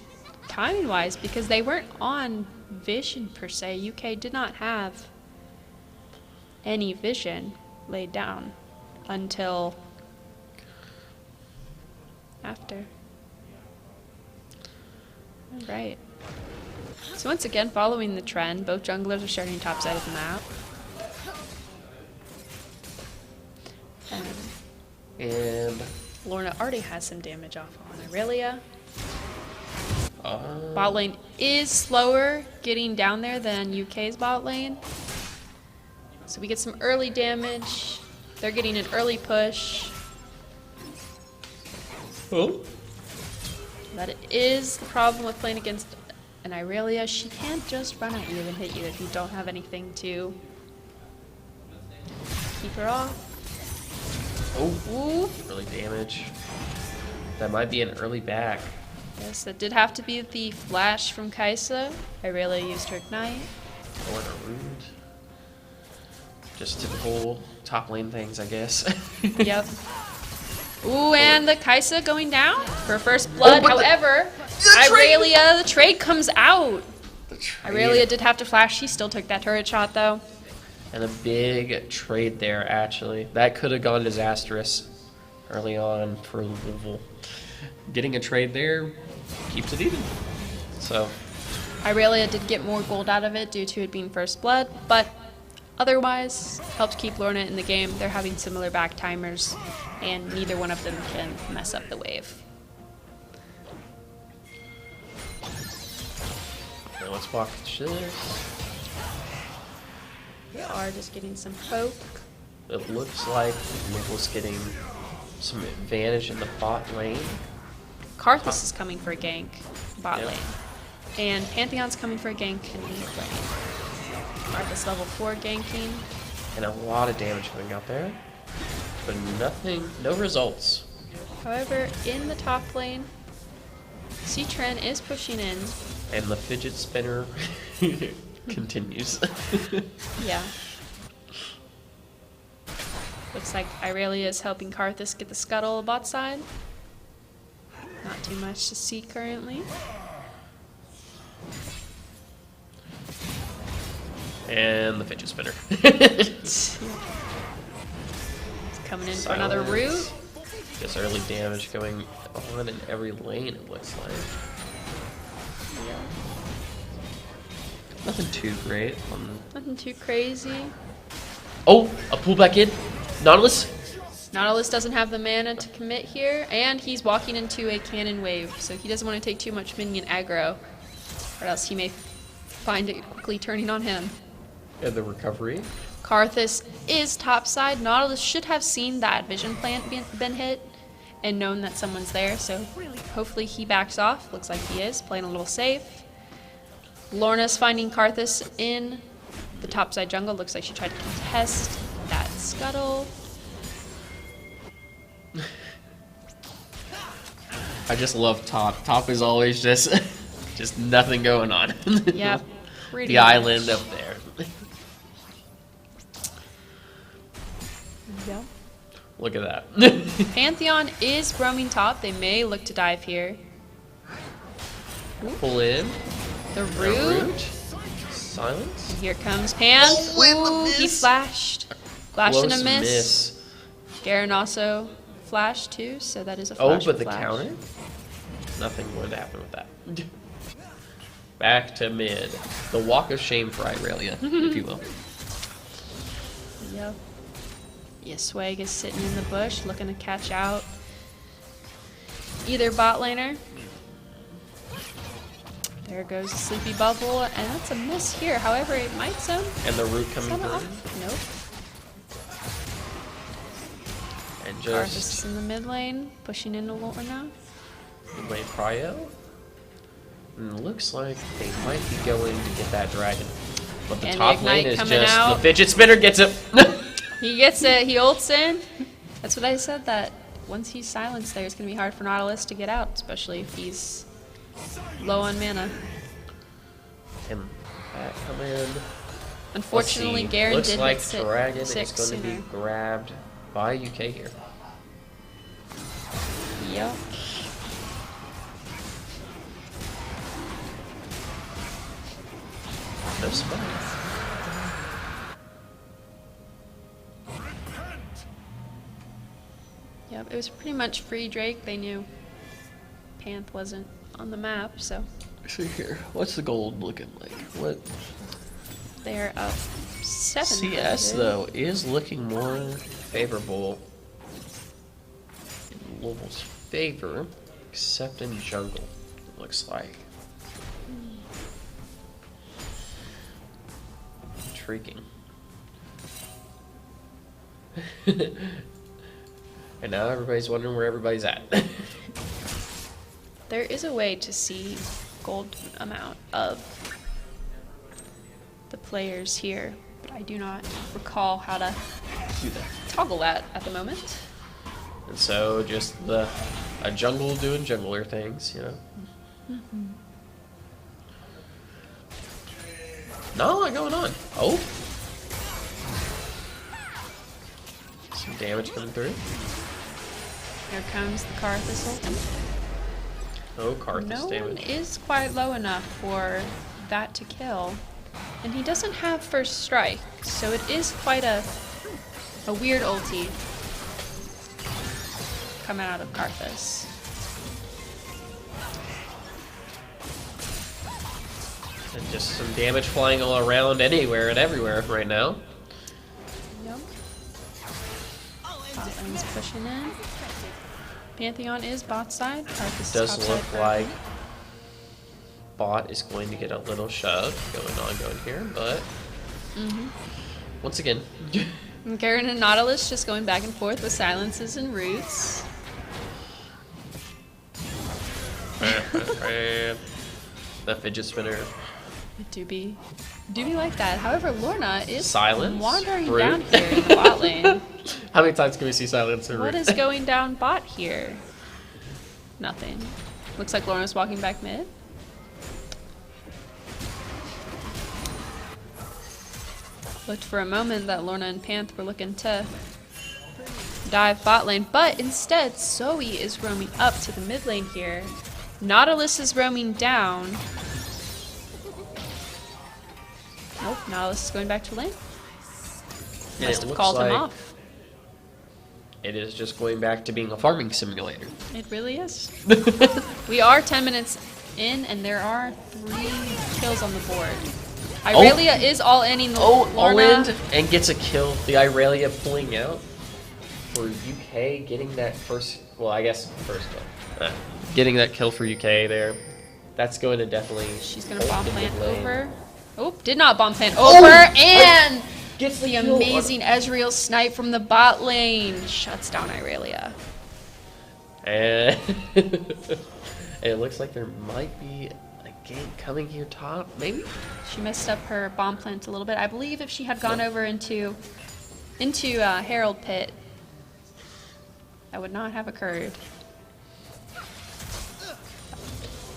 timing-wise because they weren't on vision per se. UK did not have any vision laid down until after. All right. So once again, following the trend, both junglers are starting top side of the map. And Lorna already has some damage off on Irelia. Bot lane is slower getting down there than UK's bot lane. So we get some early damage. They're getting an early push. oh, That is the problem with playing against an Irelia. She can't just run at you and hit you if you don't have anything to keep her off. Oh, early damage. That might be an early back. Yes, that did have to be the flash from Kaisa. Irelia used her Ignite. Or a rude. Just typical top lane things, I guess. Yep. Ooh, and the Kaisa going down for first blood. However, Irelia, the trade comes out. Irelia did have to flash. She still took that turret shot, though. And a big trade there, actually. That could have gone disastrous early on for Louisville. Getting a trade there keeps it even. So Irelia did get more gold out of it due to it being first blood, but otherwise helped keep Lorna in the game. They're having similar back timers, and neither one of them can mess up the wave. now let's watch this. They are just getting some poke. It looks like Louisville's getting some advantage in the bot lane. Karthus is coming for a gank, bot Yep. lane. And Pantheon's coming for a gank in mid lane. Karthus level 4 ganking. And a lot of damage going out there. But nothing, no results. However, in the top lane, Citran is pushing in. And the fidget spinner continues. Yeah. Looks like Irelia is helping Karthus get the scuttle bot side. Not too much to see currently. And the fidget spinner. It's coming in for another root. Silence. Just early damage going on in every lane, it looks like. Nothing too great. Nothing too crazy. Oh, a pullback in. Nautilus. Nautilus doesn't have the mana to commit here, and he's walking into a cannon wave, so he doesn't want to take too much minion aggro, or else he may find it quickly turning on him. And the recovery. Karthus is topside. Nautilus should have seen that vision plant been hit and known that someone's there, so hopefully he backs off. Looks like he is, playing a little safe. Lorna's finding Karthus in the topside jungle. Looks like she tried to contest that scuttle. I just love top. Top is always just nothing going on. Yeah, pretty The much. island up there. Yeah. Look at that. Pantheon is roaming top. They may look to dive here. Pull in. The The root. root. Silence. Here comes Pan. Ooh, he flashed. Flash and a Close miss. Garen also flashed too, so that is a Oh, flash. but the flash. counter? Nothing would happen with that. Back to mid. The walk of shame for Irelia, if you will. Yep. Yeah, Swag is sitting in the bush looking to catch out either bot laner. There goes the sleepy bubble, and that's a miss here. However, it might sound And the root coming sound through. off. Nope. And Karthus is just in the mid lane, pushing into Lorna. midway prio. And it looks like they might be going to get that dragon. But the And the top lane Ignite is coming just out. the fidget spinner gets it. He gets it. He ults in. That's what I said, that once he's silenced there, it's going to be hard for Nautilus to get out, especially if he's low on mana. And that come in. Unfortunately, Let's see. Garen Looks did like hit sit Dragon is six going to be sooner. grabbed by UK here. Yep. No spike. Yep, it was pretty much free Drake. They knew Panth wasn't on the map, so See here. What's the gold looking like? What? they're up 7. CS though is looking more favorable in Louisville's favor, except in jungle. It looks like. Intriguing. And now everybody's wondering where everybody's at. There is a way to see gold amount of the players here, but I do not recall how to Do that. toggle that at the moment. And so just a jungle doing jungler things, you know. Not a lot going on. Oh. Some damage coming through. Here comes the Karthus ulti. Oh, Karthus No one damage. is quite low enough for that to kill. And he doesn't have first strike, so it is quite a weird ulti coming out of Karthus. And just some damage flying all around anywhere and everywhere right now. Yep. Bot lane's pushing in. Pantheon is bot side. Karthus Does top look side like currently. bot is going to get a little shove going here, but once again, And Garen and Nautilus just going back and forth with silences and roots. the fidget spinner. It do be like that. However, Lorna is Silence, wandering root. down here in the bot lane. How many times can we see silence and What root? is going down bot here? Nothing. Looks like Lorna's walking back mid. Looked for a moment that Lorna and Panth were looking to dive bot lane, but instead Zoe is roaming up to the mid lane here. Nautilus is roaming down. Nope, Nautilus is going back to lane. And Must it have looks called him like off. it is just going back to being a farming simulator. It really is. We are 10 minutes in, and there are 3 kills on the board. Irelia is all in. Oh, all Lorna. in and gets a kill. The Irelia pulling out for UK, getting that first. Well, I guess first kill. Getting that kill for UK there. That's going to definitely. She's gonna bomb hold the plant mid lane. over. Oh, did not bomb plant over, and Gets the kill on- amazing Ezreal snipe from the bot lane shuts down Irelia. And it looks like there might be a gank coming here top, maybe? She messed up her bomb plant a little bit. I believe if she had gone over into Herald Pit, that would not have occurred.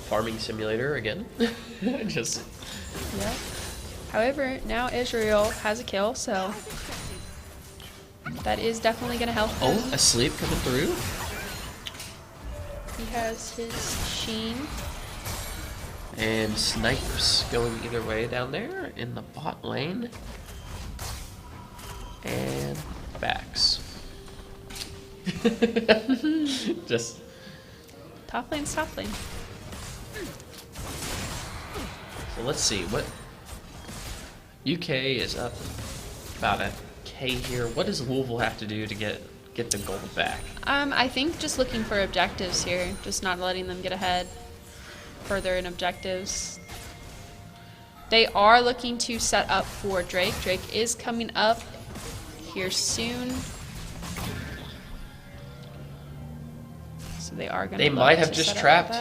Farming simulator again. Just Yep. However, now Israel has a kill, so that is definitely going to help him. oh, asleep coming through. He has his Sheen. And snipes going either way down there in the bot lane. And backs. Just Top lane's top lane. so let's see what UK is up about a K here. What does Louisville have to do to get the gold back? I think just looking for objectives here, just not letting them get ahead further in objectives. They are looking to set up for Drake. Drake is coming up here soon. So they are going to They might have just trapped.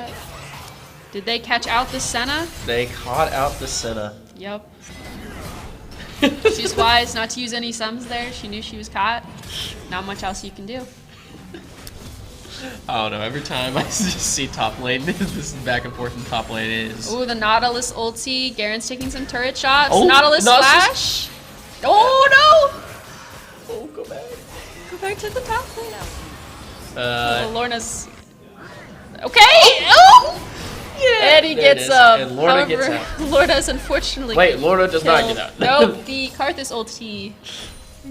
Did they catch out the Senna? They caught out the Senna. Yep. She's wise not to use any sums there. She knew she was caught. Not much else you can do. I don't know. Every time I just see top lane, this back and forth in top lane is. Ooh, the Nautilus ulti. Garen's taking some turret shots. Oh, Nautilus Nautilus- flash. Oh no! Oh, go back. Go back to the top lane. Uh, Lorna's. Okay! Oh! yeah. And he There it gets is. up. And Lorna However, gets out. Lorna's unfortunately. Wait, Lorna does not killed. get out. Nope, the Karthus ulti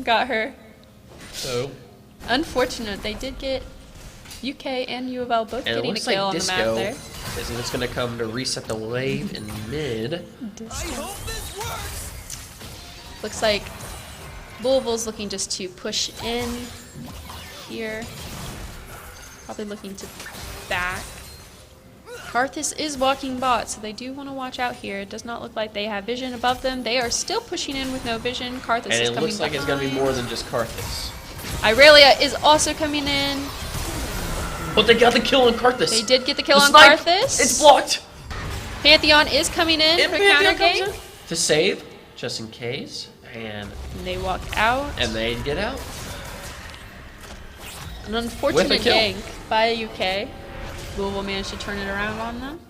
got her. So, Unfortunate. They did get UK and U of L both and it getting a looks kill like on the map there. Disco is just going to come to reset the wave in mid. Looks like Louisville's looking just to push in here. Probably looking to back. Karthus is walking bot, so they do want to watch out here. It does not look like they have vision above them. They are still pushing in with no vision. Karthus And is it coming looks like it's going to be behind. more than just Karthus. Irelia is also coming in. But they got the kill on Karthus. They did get the kill The on snipe! Karthus. It's blocked. Pantheon is coming in And for Pantheon counter comes game. in to save, just in case. And They walk out. they get out. An unfortunate With a kill. gank by UK. Louisville managed to turn it around on them.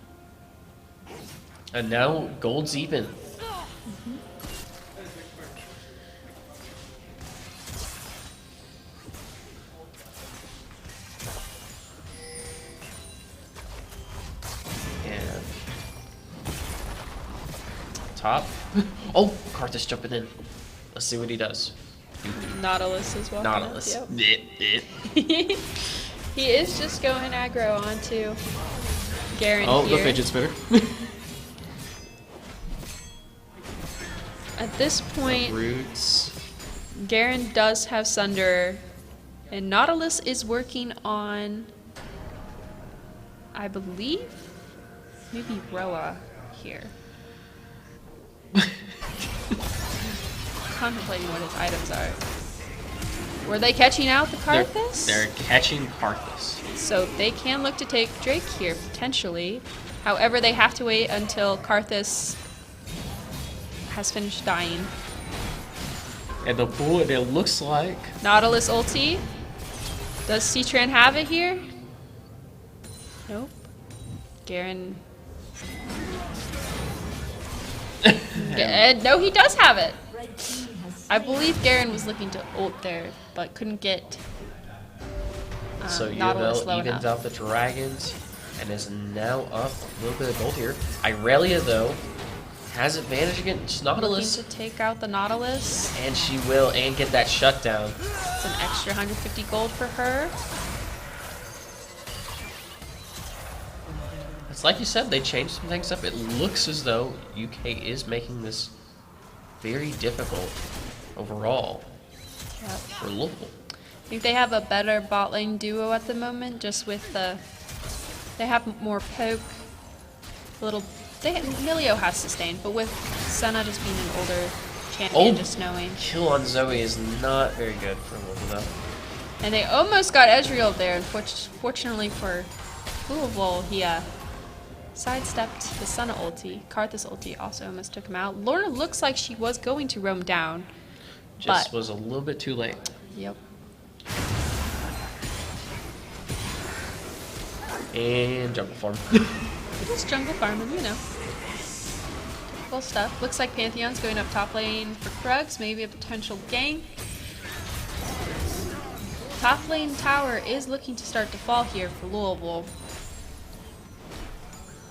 And now gold's even. And top. Oh, Karthus jumping in. Let's see what he does. Nautilus is walking Nautilus. up. It. Yep. He is just going aggro onto Garen Oh, here. the fidget spinner. At this point, Roots. Garen does have Sunder, and Nautilus is working on, I believe, maybe Roa here. Contemplating what his items are. Were they catching out the Karthus? They're catching Karthus. So they can look to take Drake here, potentially. However, they have to wait until Karthus has finished dying. And the bullet, it looks like. Nautilus ulti. Does Citran have it here? Nope. Garen. No, he does have it. Red team has I believe Garen was looking to ult there, but couldn't get So Nautilus Uville low evens enough. out the dragons and is now up a little bit of gold here. Irelia, though, has advantage against Looking Nautilus. to take out the Nautilus. And she will, and get that shutdown. It's an extra 150 gold for her. It's like you said, they changed some things up. It looks as though UK is making this very difficult overall Yep. for Louisville. I think they have a better bot lane duo at the moment, just with the. They have more poke. Milio has sustained, but with Senna just being an older champion, Oh. just knowing. Kill on Zoe is not very good for Louisville, though. And they almost got Ezreal there. Fortunately for Louisville, he sidestepped the Senna ulti. Karthus ulti also almost took him out. Lorna looks like she was going to roam down. Just But- was a little bit too late. Yep. And jungle farm. Just jungle farming, you know. Typical stuff. Looks like Pantheon's going up top lane for Krugs, maybe a potential gank. Top lane tower is looking to start to fall here for Louisville.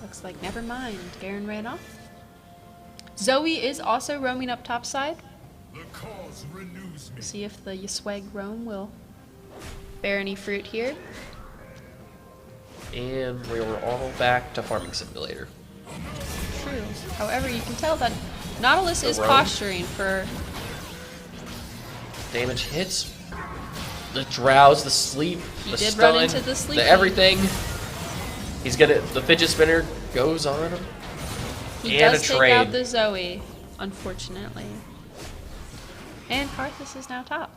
Looks like never mind. Garen ran off. Zoe is also roaming up top side. See if the Yasweg roam will bear any fruit here. And we were all back to Farming Simulator. True. However, you can tell that Nautilus The is roam. posturing for. Damage hits. The drowse, the sleep, He the did stun, run into the sleep. everything. He's gonna. The fidget spinner goes on him. He And does a take trade. out the Zoe, unfortunately. And Karthus is now top.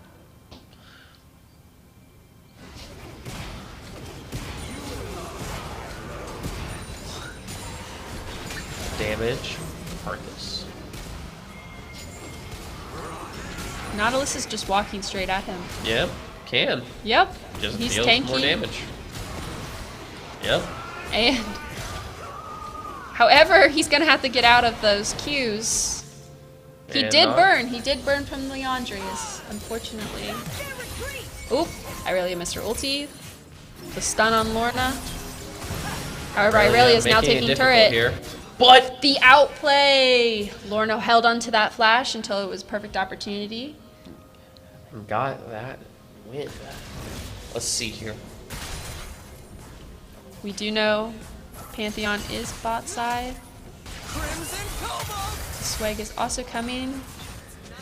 Damage. Karthus. Nautilus is just walking straight at him. Yep. Can. Yep. Just he's deals tanky. more damage. Yep. And however, he's gonna have to get out of those Qs. He And did not- burn. He did burn from Leandrius, unfortunately. Oop! Irelia missed her ulti. The stun on Lorna. However, Irelia is now making it taking difficult turret. here. But The outplay! Lorna held onto that flash until it was perfect opportunity. got that win. Let's see here. We do know Pantheon is bot side. Swag is also coming.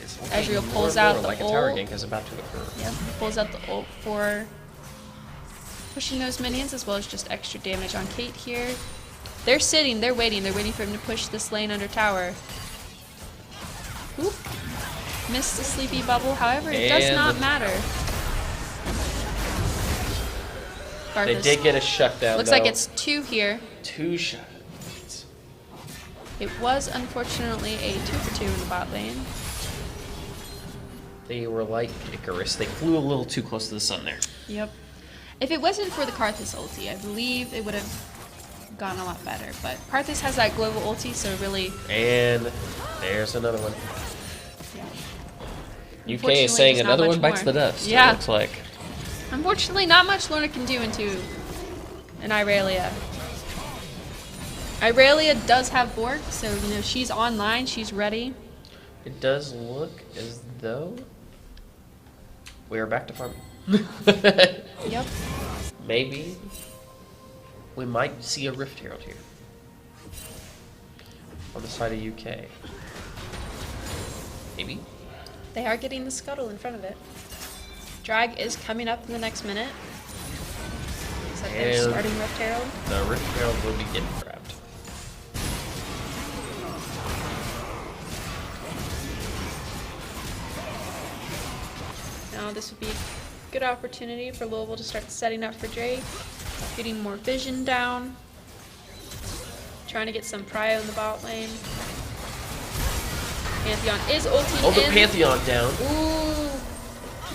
It's Ezreal looking pulls more and out more the like a tower ult. gank is about to occur. Yep, pulls out the ult for pushing those minions as well as just extra damage on Kate here. They're sitting, they're waiting for him to push this lane under tower. Oop. Missed the sleepy bubble, however, it does And not the- matter. They did get a shutdown. Looks though. like it's 2 here. 2 shutdowns. It was unfortunately a 2-for-2 in the bot lane. They were like Icarus. They flew a little too close to the sun there. Yep. If it wasn't for the Karthus ulti, I believe it would have gone a lot better. But Karthus has that global ulti, so really... And there's another one. UK Unfortunately, is saying there's not another much one bites more. the dust. Yeah. It looks like. Unfortunately, not much Lorna can do into an Irelia. Irelia does have Borg, so you know she's online, she's ready. It does look as though we are back to farming. Yep. Maybe we might see a Rift Herald here on the side of UK. Maybe. They are getting the scuttle in front of it. Drag is coming up in the next minute. Looks like they're And starting Rift Herald. the Rift Herald will be getting grabbed. Now this would be a good opportunity for Louisville to start setting up for Drake. Getting more vision down. Trying to get some prio in the bot lane. Pantheon is ulting Oh, the in. Pantheon down. Ooh.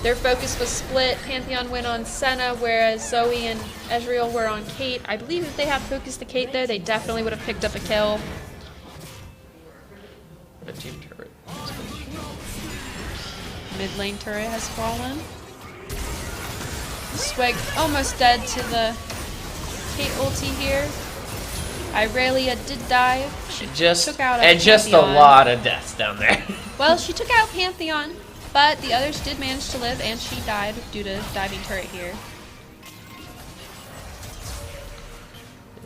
Their focus was split. Pantheon went on Senna, whereas Zoe and Ezreal were on Kate. I believe if they had focused the Kate there, they definitely would have picked up a kill. A team turret. Mid lane turret has fallen. Swag almost dead to the Kate ulti here. Irelia did die. She took out a And just a Pantheon. lot of deaths down there. Well, she took out Pantheon, but the others did manage to live, and she died due to diving turret here.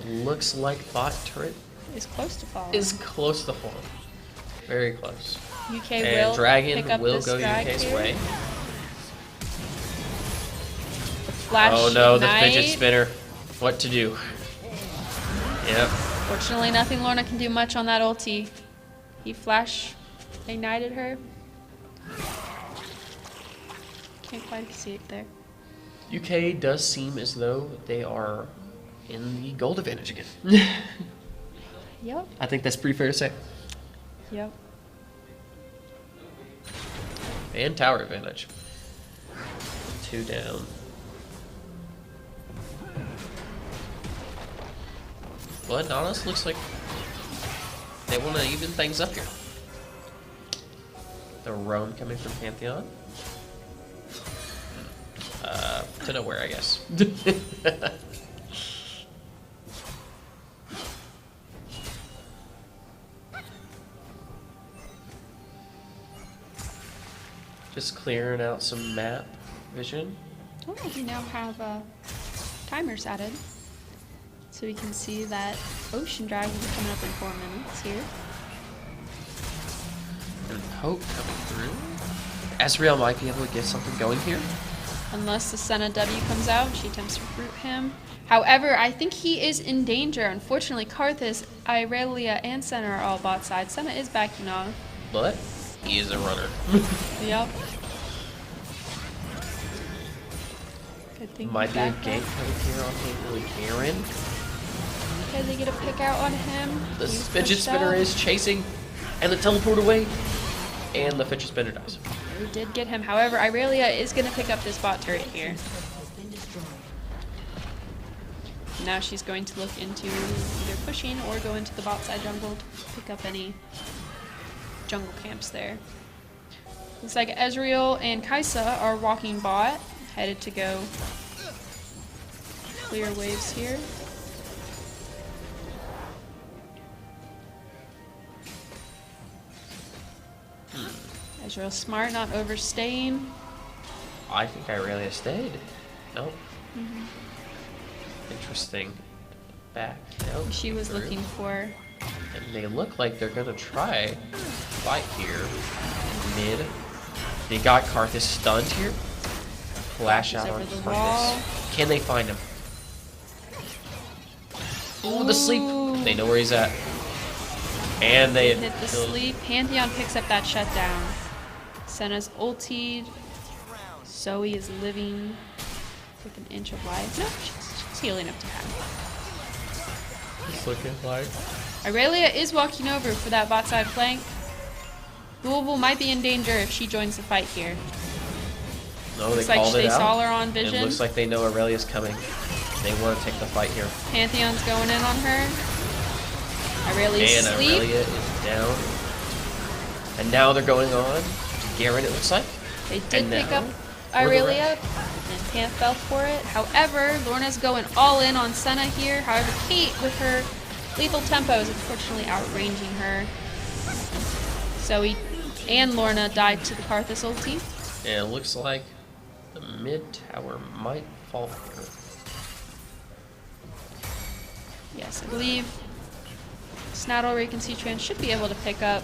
Looks like bot turret Is close to falling. is close to falling. Very close. UK And will Dragon pick up will this go drag UK's here. way. Flash Oh no, the ignite. fidget spinner. What to do? Yep. Fortunately, nothing Lorna can do much on that ulti. He flash ignited her. Can't quite see it there. UK does seem as though they are in the gold advantage again. Yep. I think that's pretty fair to say. Yep. And tower advantage. 2 down. But honest, looks like they want to even things up here. The roam coming from Pantheon. To nowhere, I guess. Just clearing out some map vision. Oh, we now have timers added. So we can see that Ocean Drag will be coming up in 4 minutes here. And Hope coming through. Ezreal might be able to get something going here. Unless the Senna W comes out and she attempts to root him. However, I think he is in danger. Unfortunately, Karthus, Irelia, and Senna are all bot side. Senna is backing off. But he is a runner. Yep. Good thing Might he be a backed gank off. coming here on Haley Karen. Okay, they get a pick out on him. The He was fidget pushed spinner out. is chasing, and the teleport away, and the fidget spinner dies. We did get him. However, Irelia is going to pick up this bot turret here. has been destroyed. Now she's going to look into either pushing or go into the bot side jungle to pick up any jungle camps there. Looks like Ezreal and Kaisa are walking bot, headed to go clear waves here. Ezreal smart, not overstaying. I think Irelia stayed. Nope. Interesting. Back. Nope. She was Through. looking for And they look like they're gonna try fight here. Mid. They got Karthus stunned here. Flash out over on the wall. Karthus. Can they find him? Oh, the sleep. Ooh. They know where he's at. And they hit the killed- sleep. Pantheon picks up that shutdown. Senna's ultied. Zoe is living with an inch of life. No, she's healing up to half. It's looking like. Irelia is walking over for that bot side flank. Louisville might be in danger if she joins the fight here. No, they Looks like called it they out. saw her on vision. It looks like they know Aurelia's coming. They want to take the fight here. Pantheon's going in on her. Aurelia's And asleep. Aurelia is down. And now they're going on to Garen, it looks like. They did And pick now, up for the Irelia, and Panth fell for it. However, Lorna's going all in on Senna here. However, Kate, with her lethal tempo, is unfortunately outranging her. Zoe and Lorna died to the Karthus ulti. And it looks like the mid tower might fall here. Yes, I believe Snaddle, and C-Trans should be able to pick up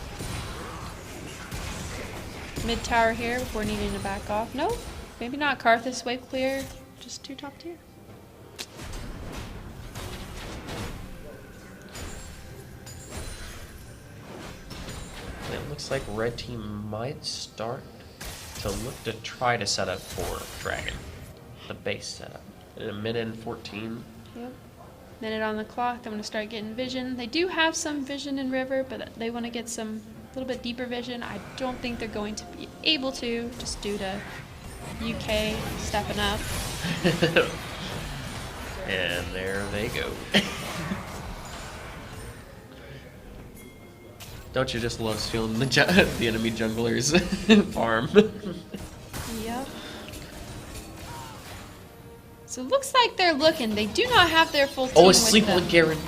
mid tower here before needing to back off. No, maybe not. Karthus wave clear, just 2 top tier. And it looks like red team might start to look to try to set up for Dragon. The base setup. In a minute and 14. Yep. Minute on the clock. They're going to start getting vision. They do have some vision in River, but they want to get some little bit deeper vision. I don't think they're going to be able to, just due to UK stepping up. And there they go. Don't you just love stealing the, the enemy jungler's farm? Yep. So it looks like they're looking. They do not have their full team Oh, with asleep them. on Garen.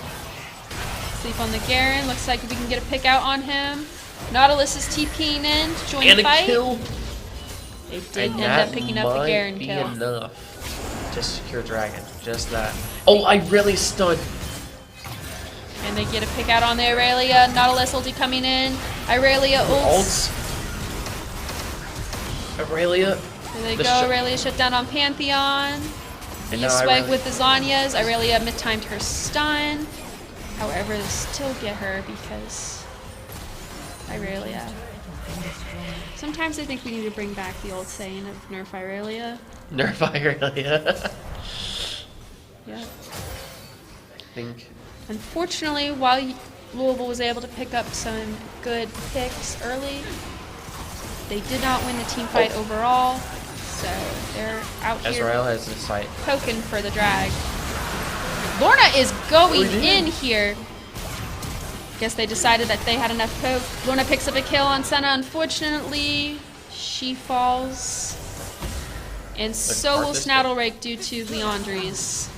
Sleep on the Garen. Looks like we can get a pick out on him. Nautilus is TPing in to join And the a fight. kill. They did And end up picking up the Garen be kill. enough to secure Dragon. Just that. Oh, I really stunned. And they get a pick out on the Aurelia. Nautilus ulti coming in. Aurelia ults. Aurelia. There they The go. sh- Aurelia shut down on Pantheon. And You now swag Aurelia- with the Zanyas. Aurelia mid-timed her stun. However, they still get her because Aurelia. Sometimes I think we need to bring back the old saying of nerf Aurelia. Nerf Aurelia. Yeah. I think. Unfortunately, while Louisville was able to pick up some good picks early, they did not win the team fight overall. So they're out here Azrael has the sight. poking for the drag. Lorna is going in here. Guess they decided that they had enough poke. Lorna picks up a kill on Senna. Unfortunately, she falls. And so will Karthus Snaddlerake due to Leandri's.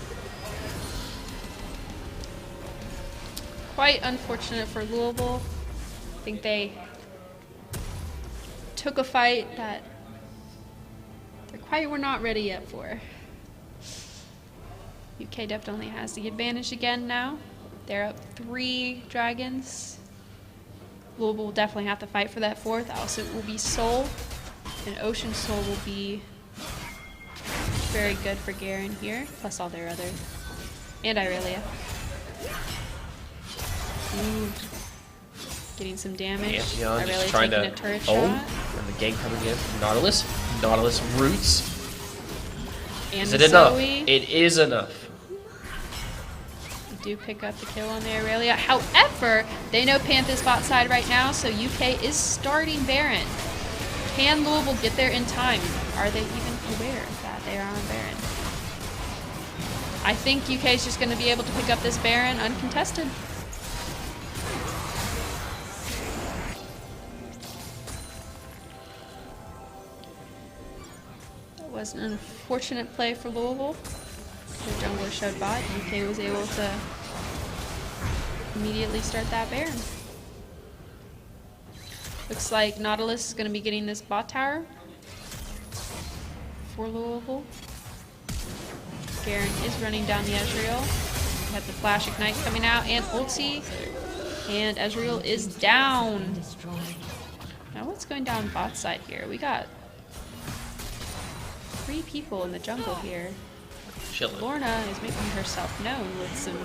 Quite unfortunate for Louisville. I think they took a fight that they quite were not ready yet for. UK definitely has the advantage again now. They're up 3 dragons. Louisville will definitely have to fight for that 4th. Also, it will be Soul. And Ocean Soul will be very good for Garen here, plus all their other. And Irelia. Ooh. Getting some damage. Pantheon Irelia just trying taking to. a turret Oh, shot. and the gang coming in. Nautilus. Nautilus roots. And Is it enough? Zoe. It is enough. Do pick up the kill on the Aurelia. However, they know Panthers bot side right now, so UK is starting Baron. Can Louisville get there in time? Are they even aware that they are on Baron? I think UK is just going to be able to pick up this Baron uncontested. That was an unfortunate play for Louisville. The jungler showed bot. UK was able to immediately start that Baron. Looks like Nautilus is going to be getting this bot tower for Louisville. Garen is running down the Ezreal. We have the Flash Ignite coming out and ulti. And Ezreal is down. Now what's going down bot side here? We got 3 people in the jungle here. Chilling. Lorna is making herself known with some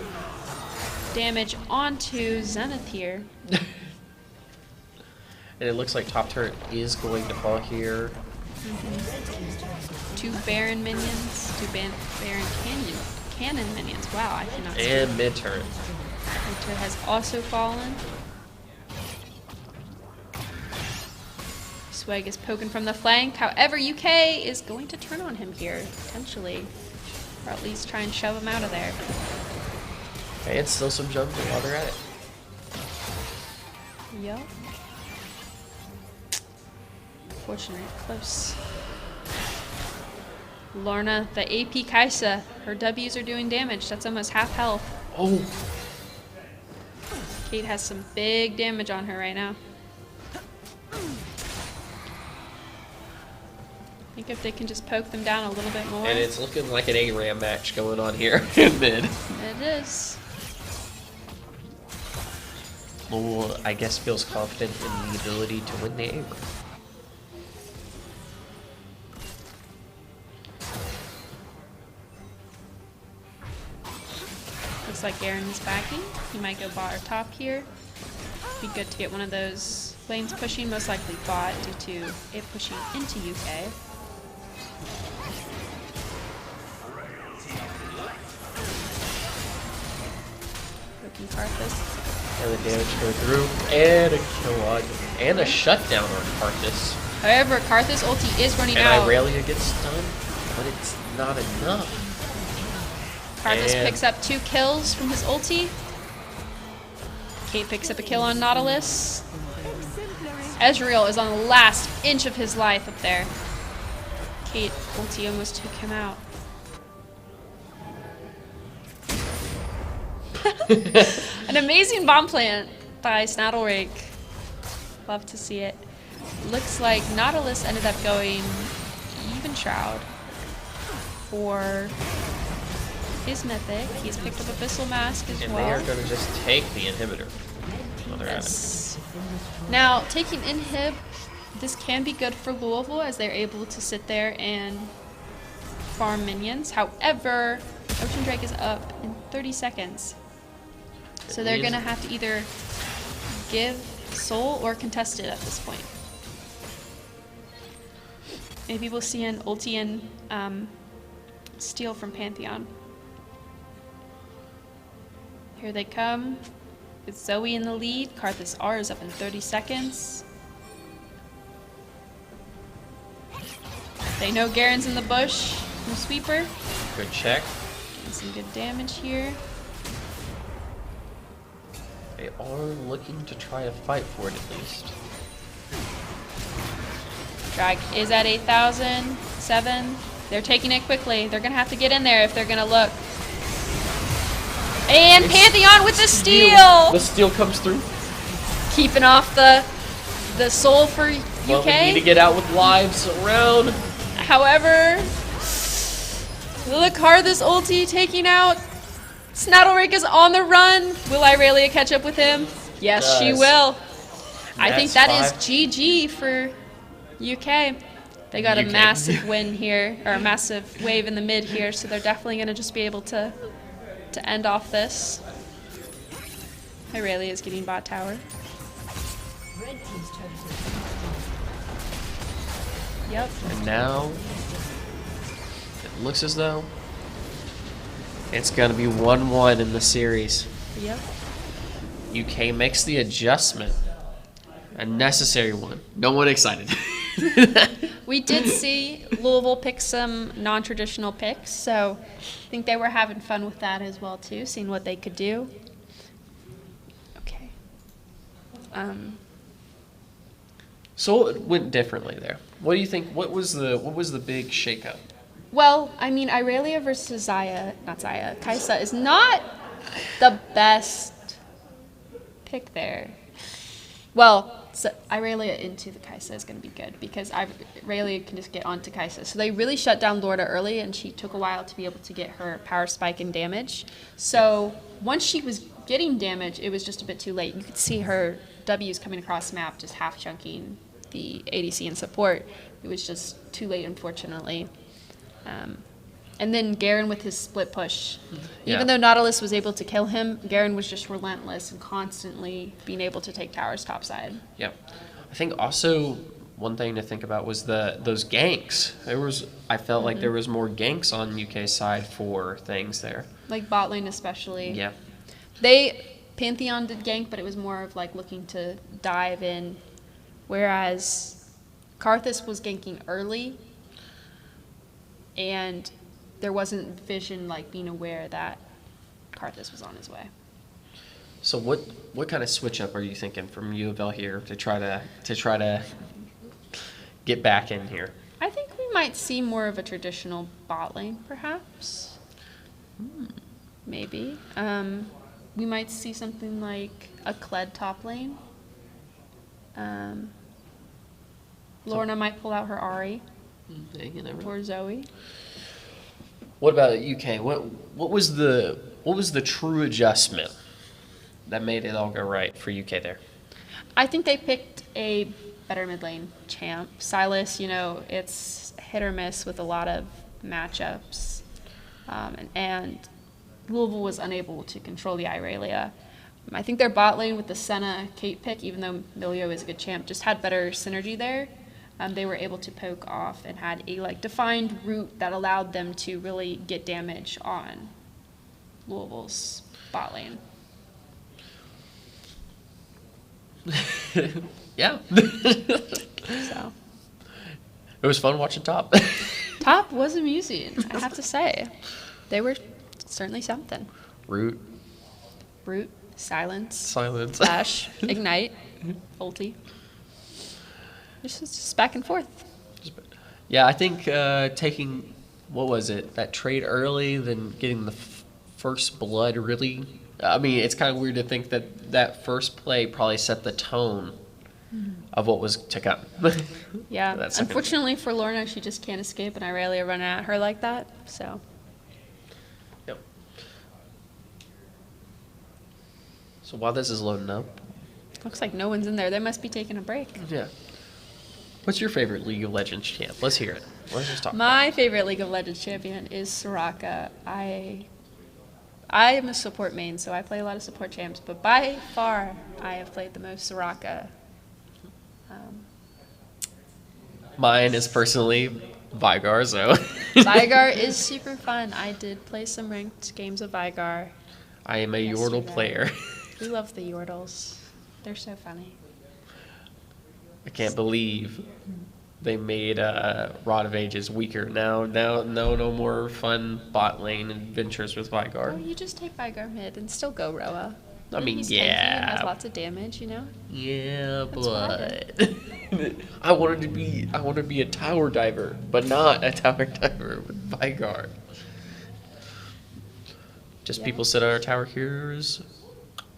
damage onto Zenith here. And it looks like top turret is going to fall here. 2 Baron minions, 2 Baron cannon minions. Wow, I cannot see. And mid turret. Hunter has also fallen. Swag is poking from the flank. However, UK is going to turn on him here, potentially. Or at least try and shove him out of there. And still some jumping while they're at it. Yup. Fortunate, close. Lorna, the AP Kaisa. Her W's are doing damage. That's almost half health. Oh, Kate has some big damage on her right now. I think if they can just poke them down a little bit more. and it's looking like an ARAM match going on here in mid. It is. Lowell, I guess, feels confident in the ability to win the ARAM. Looks like Garen is backing. He might go bot or top here. Be good to get one of those lanes pushing, most likely bot due to it pushing into UK. Poking Karthus. And the damage going through. And a kill on. And a shutdown on Karthus. However, Karthus ulti is running And out. Irelia gets stunned, but it's not enough. Karthus And- picks up 2 kills from his ulti. Kate picks up a kill on Nautilus. Ezreal is on the last inch of his life up there. Kate ulti almost took him out. An amazing bomb plant by Snattlerake. Love to see it. Looks like Nautilus ended up going even Shroud for his mythic. He's picked up Abyssal Mask as And well. they are going to just take the inhibitor. While they're at it. Yes. Now, taking inhib, this can be good for Louisville as they're able to sit there and farm minions. However, Ocean Drake is up in 30 seconds. So they're going to have to either give soul or contest it at this point. Maybe we'll see an ulti and steal from Pantheon. Here they come. With Zoe in the lead. Karthus R is up in 30 seconds. They know Garen's in the bush. No sweeper. Good check. Getting some good damage here. They are looking to try to fight for it at least. Drag is at 8,000. 7. They're taking it quickly. They're going to have to get in there if they're going to look. And It's Pantheon with the steal! The steal comes through. Keeping off the soul for Well, UK. we need to get out with lives around. However, the Karthus ulti taking out. Snattlerake is on the run. Will Irelia catch up with him? Yes, she Does. will. I think that That's is GG for UK. They got a UK. massive win here, or a massive wave in the mid here, so they're definitely going to just be able to end off this. Irelia is getting bot tower. Red team's turret has Yep. And now, it looks as though it's going to be 1-1 in the series. Yep. UK makes the adjustment. A necessary one. No one excited. We did see Louisville pick some non-traditional picks, so I think they were having fun with that as well too, seeing what they could do. Okay. So it went differently there. What do you think? What was the big shakeup? Well, I mean, Irelia versus Kaisa is not the best pick there. Well, so Irelia into the Kaisa is going to be good because Irelia can just get onto Kaisa. So they really shut down Lorda early, and she took a while to be able to get her power spike and damage. So once she was getting damage, it was just a bit too late. You could see her W's coming across the map, just half chunking the ADC and support. It was just too late, unfortunately. And then Garen with his split push. Yeah. Even though Nautilus was able to kill him, Garen was just relentless and constantly being able to take towers topside. Yep. I think also one thing to think about was those ganks. I felt like there was more ganks on UK's side for things there. Like bot lane especially. Yeah. Pantheon did gank, but it was more of like looking to dive in, whereas Karthus was ganking early, and there wasn't Vision like being aware that Karthus was on his way. So what kind of switch up are you thinking from U of L here to try to get back in here? I think we might see more of a traditional bot lane, perhaps. Maybe. We might see something like a Kled top lane. Lorna might pull out her Ahri or Zoe. What about UK? What was the true adjustment that made it all go right for UK there? I think they picked a better mid lane champ. Silas, it's hit or miss with a lot of matchups. And Louisville was unable to control the Irelia. I think their bot lane with the Senna Kate pick, even though Milio is a good champ, just had better synergy there. They were able to poke off and had a defined route that allowed them to really get damage on Louisville's bot lane. Yeah. So It was fun watching top. top was amusing, I have to say. They were certainly something. Root. Silence. Silence. Ignite. Ulti. Just back and forth. Yeah, I think taking, what was it, that trade early, then getting the first blood really, I mean, it's kind of weird to think that first play probably set the tone of what was to come. Yeah. That's Unfortunately for Lorna, she just can't escape, and Irelia run at her like that, so. Yep. So while this is loading up. Looks like no one's in there. They must be taking a break. Yeah. What's your favorite League of Legends champ? Let's hear it. Let's just talk. My favorite League of Legends champion is Soraka. I am a support main, so I play a lot of support champs, but by far, I have played the most Soraka. Mine is personally Vigar, so. Vigar is super fun. I did play some ranked games of Vigar. I am a Yordle yesterday. player. We love the Yordles. They're so funny. I can't believe they made Rod of Ages weaker. Now, no more fun bot lane adventures with Oh, Vigar. you just take Vigar mid and still go Roa. I mean, He's tanky and has yeah. lots of damage, Yeah, That's what I but I wanted to be a tower diver, but not a tower diver with Vigar. Just Yeah. people sit on our tower. Here's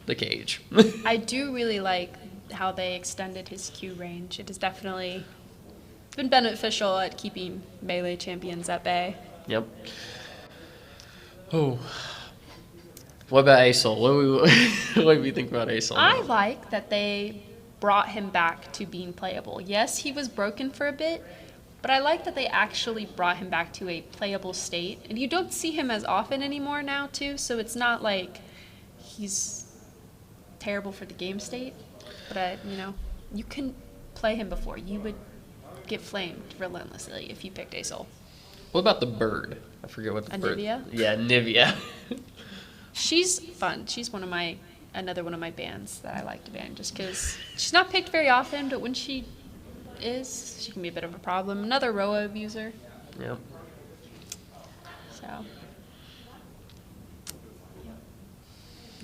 the cage. I do really like how they extended his Q range. It has definitely been beneficial at keeping melee champions at bay. Yep. Oh. What about Asol? What do we think about Asol? I like that they brought him back to being playable. Yes, he was broken for a bit, but I like that they actually brought him back to a playable state. And you don't see him as often anymore now, too, so it's not like he's terrible for the game state. But, you can play him before. You would get flamed relentlessly if you picked Asol. What about the bird? I forget what the bird. Nivea? Yeah, Nivea. She's fun. She's another one of my bands that I like to ban just because she's not picked very often, but when she is, she can be a bit of a problem. Another Roa abuser. Yep. So,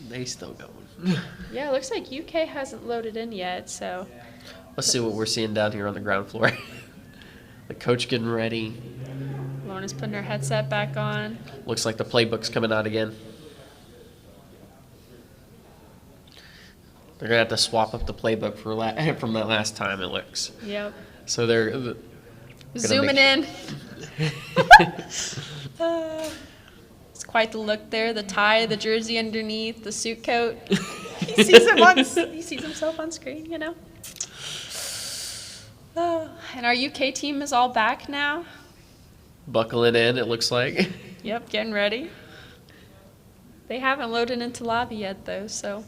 They still going. yeah, it looks like UK hasn't loaded in yet, so. Let's see what we're seeing down here on the ground floor. The coach getting ready. Lorna's putting her headset back on. Looks like the playbook's coming out again. They're gonna have to swap up the playbook from that last time. It looks. Yep. So they're Zooming in. It's quite the look there. The tie, the jersey underneath, the suit coat. He sees himself on screen, Oh, and our UK team is all back now. buckling in. It looks like. Yep, getting ready. They haven't loaded into lobby yet, though, so.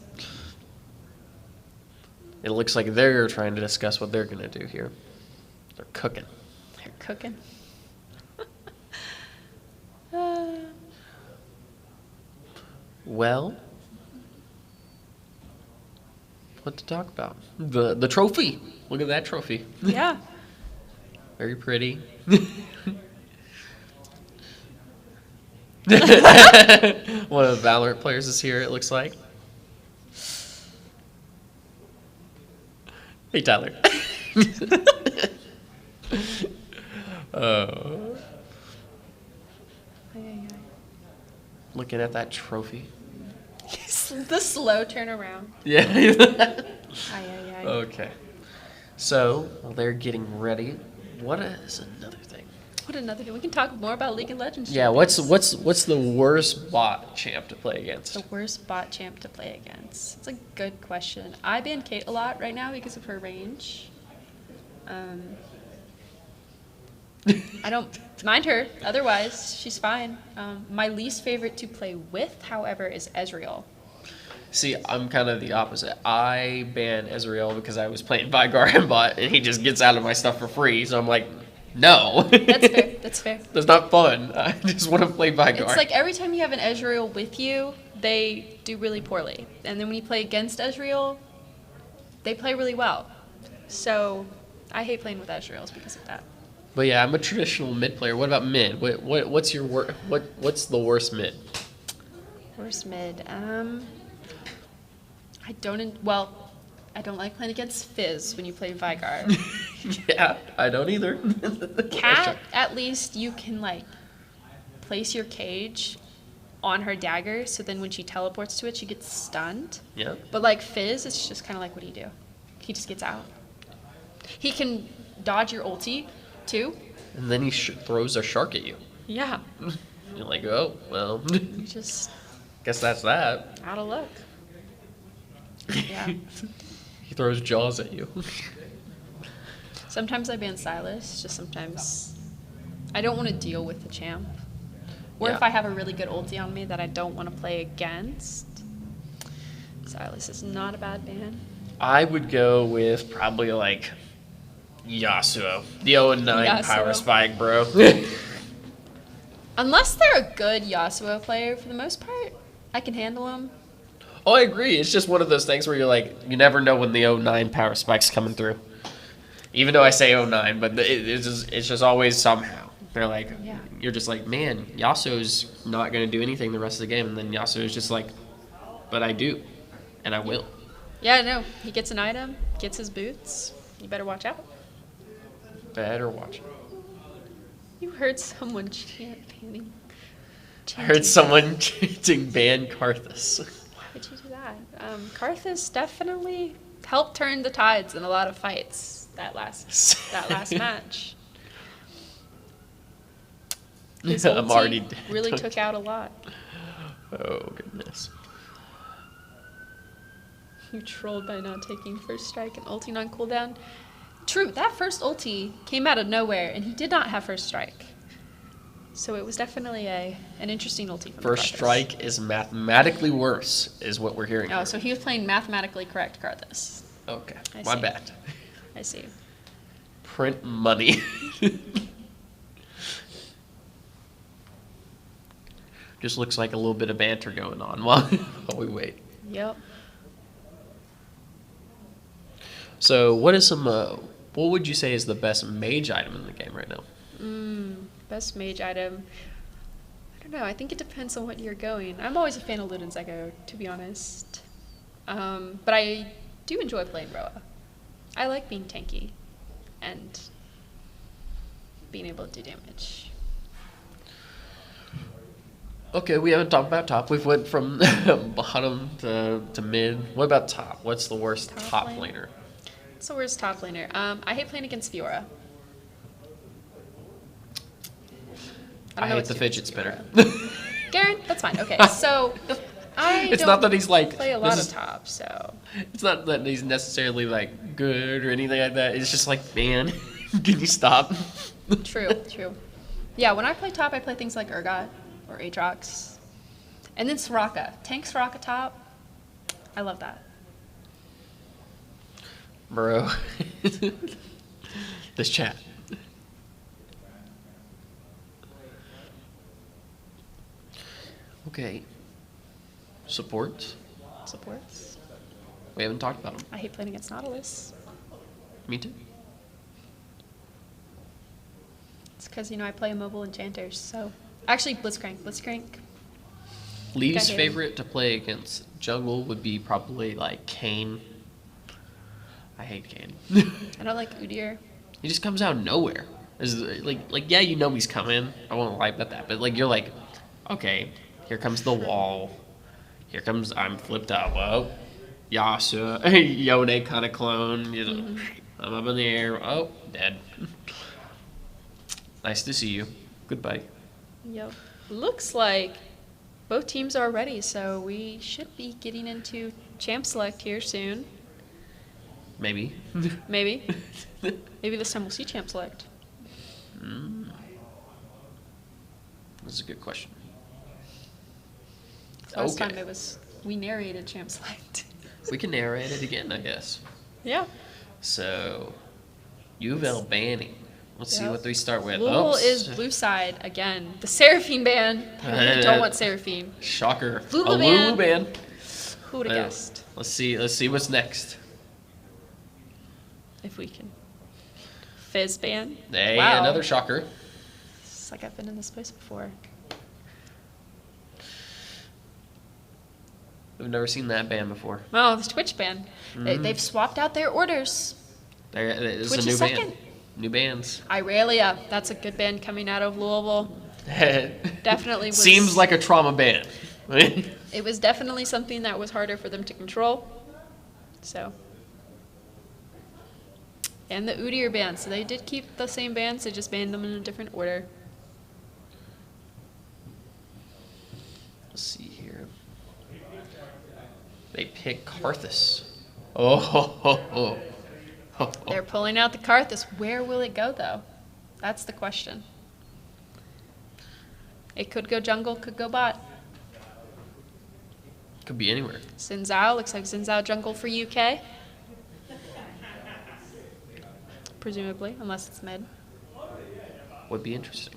It looks like they're trying to discuss what they're gonna do here. They're cooking. They're cooking. Well, what to talk about? The trophy. Look at that trophy. Yeah. Very pretty. One of the Valorant players is here, it looks like. Hey, Tyler. Looking at that trophy. The slow turnaround. Yeah. Ay, ay, ay. Okay. So, while they're getting ready, what is another thing? What another thing? We can talk more about League of Legends. Yeah, champions. what's the worst bot champ to play against? The worst bot champ to play against? It's a good question. I ban Kate a lot right now because of her range. I don't mind her. Otherwise, she's fine. My least favorite to play with, however, is Ezreal. See, I'm kind of the opposite. I ban Ezreal because I was playing Vygar and bot, and he just gets out of my stuff for free. So I'm like, no. That's fair. That's fair. That's not fun. I just want to play Vygar. It's like every time you have an Ezreal with you, they do really poorly. And then when you play against Ezreal, they play really well. So I hate playing with Ezreals because of that. But yeah, I'm a traditional mid player. What about mid? What's your what's the worst mid? Worst mid. I don't like playing against Fizz when you play Vygar. Yeah, I don't either. Cat, at least you can like place your cage on her dagger, so then when she teleports to it, she gets stunned. Yeah. But like Fizz, it's just kind of like, what do you do? He just gets out. He can dodge your ulti, too. And then he throws a shark at you. Yeah. You're like, oh, well, You just guess that's that. out of luck. Yeah. He throws jaws at you. Sometimes I ban Silas, just sometimes I don't want to deal with the champ. Or Yeah. if I have a really good ulti on me that I don't want to play against. Silas is not a bad ban. I would go with probably like Yasuo. The 0-9 Yasuo. power spike, bro. Unless they're a good Yasuo player, for the most part, I can handle them. Oh, I agree. It's just one of those things where you're like, you never know when the 0-9 power spike's coming through. Even though I say 0-9, but it's just always somehow. They're like, Yeah. you're just like, man, Yasuo's not going to do anything the rest of the game. And then Yasuo's just like, but I do. And I will. Yeah, no, he gets an item, gets his boots. You better watch out. Better watch it. You heard someone chanting. I heard someone chanting ban Karthus. Why would you do that? Karthus definitely helped turn the tides in a lot of fights that last match. His I'm ulti already really took out a lot. Oh, goodness. You trolled by not taking first strike and ulti on cooldown. True, that first ulti came out of nowhere, and he did not have first strike. So it was definitely an interesting ulti from First Karthus. strike is mathematically worse, is what we're hearing. Oh, here. so he was playing mathematically correct Karthus. Okay, I my see. bad. I see. Print money. Just looks like a little bit of banter going on while we wait. Yep. So, what is some? What would you say is the best mage item in the game right now? Best mage item. I don't know. I think it depends on what you're going. I'm always a fan of Luden's Echo, to be honest. But I do enjoy playing Roa. I like being tanky and being able to do damage. Okay, we haven't talked about top. We've went from bottom to mid. What about top? What's the worst top lane? laner? So where's top laner? I hate playing against Fiora. I don't know hate what the to do fidget against spinner. Fiora. Garen, that's fine. Okay, so I It's don't not that he's like play a lot this of is- top, so It's not that he's necessarily like good or anything like that. It's just like, man, can you stop? true. Yeah, when I play top, I play things like Urgot or Aatrox, and then Soraka. Tank Soraka top. I love that. Bro. This chat. Okay. Supports. Supports. We haven't talked about them. I hate playing against Nautilus. Me too. It's because, I play mobile enchanters, so... Actually, Blitzcrank. Blitzcrank. Least hate him. favorite to play against jungle would be probably like Kane. I hate Kane. I don't like Udyr. He just comes out of nowhere. Like yeah, he's coming. I won't lie about that, but like you're like, okay, here comes the wall. Here comes I'm flipped up. Whoa, Yasuo, Yone kind of clone. I'm up in the air. Oh, dead. Nice to see you. Goodbye. Yep. Looks like both teams are ready, so we should be getting into Champ Select here soon. Maybe. Maybe. Maybe this time we'll see Champ Select. This is a good question. Last time we narrated Champ Select. We can narrate it again, I guess. Yeah. So, Louisville banning. Let's see Yep. what we start with. Louisville Oops. is blue side again. The Seraphine ban. I don't want Seraphine. Shocker. Lulu a Lulu ban. Who would have guessed? Let's see what's next. If we can. Fizz ban. Hey, Wow. another shocker. It's like I've been in this place before. We've never seen that ban before. Oh, the Twitch ban. They've swapped out their orders. This Twitch is a is new second. ban. New bans. Irelia. That's a good ban coming out of Louisville. Definitely was. Seems like a trauma ban. It was definitely something that was harder for them to control. So. And the Udyr ban. So they did keep the same bans, they just banned them in a different order. Let's see here. They pick Karthus. Oh. They're pulling out the Karthus. Where will it go, though? That's the question. It could go jungle, could go bot. Could be anywhere. Xin Zhao, looks like Xin Zhao jungle for UK. Presumably, unless it's mid. Would be interesting.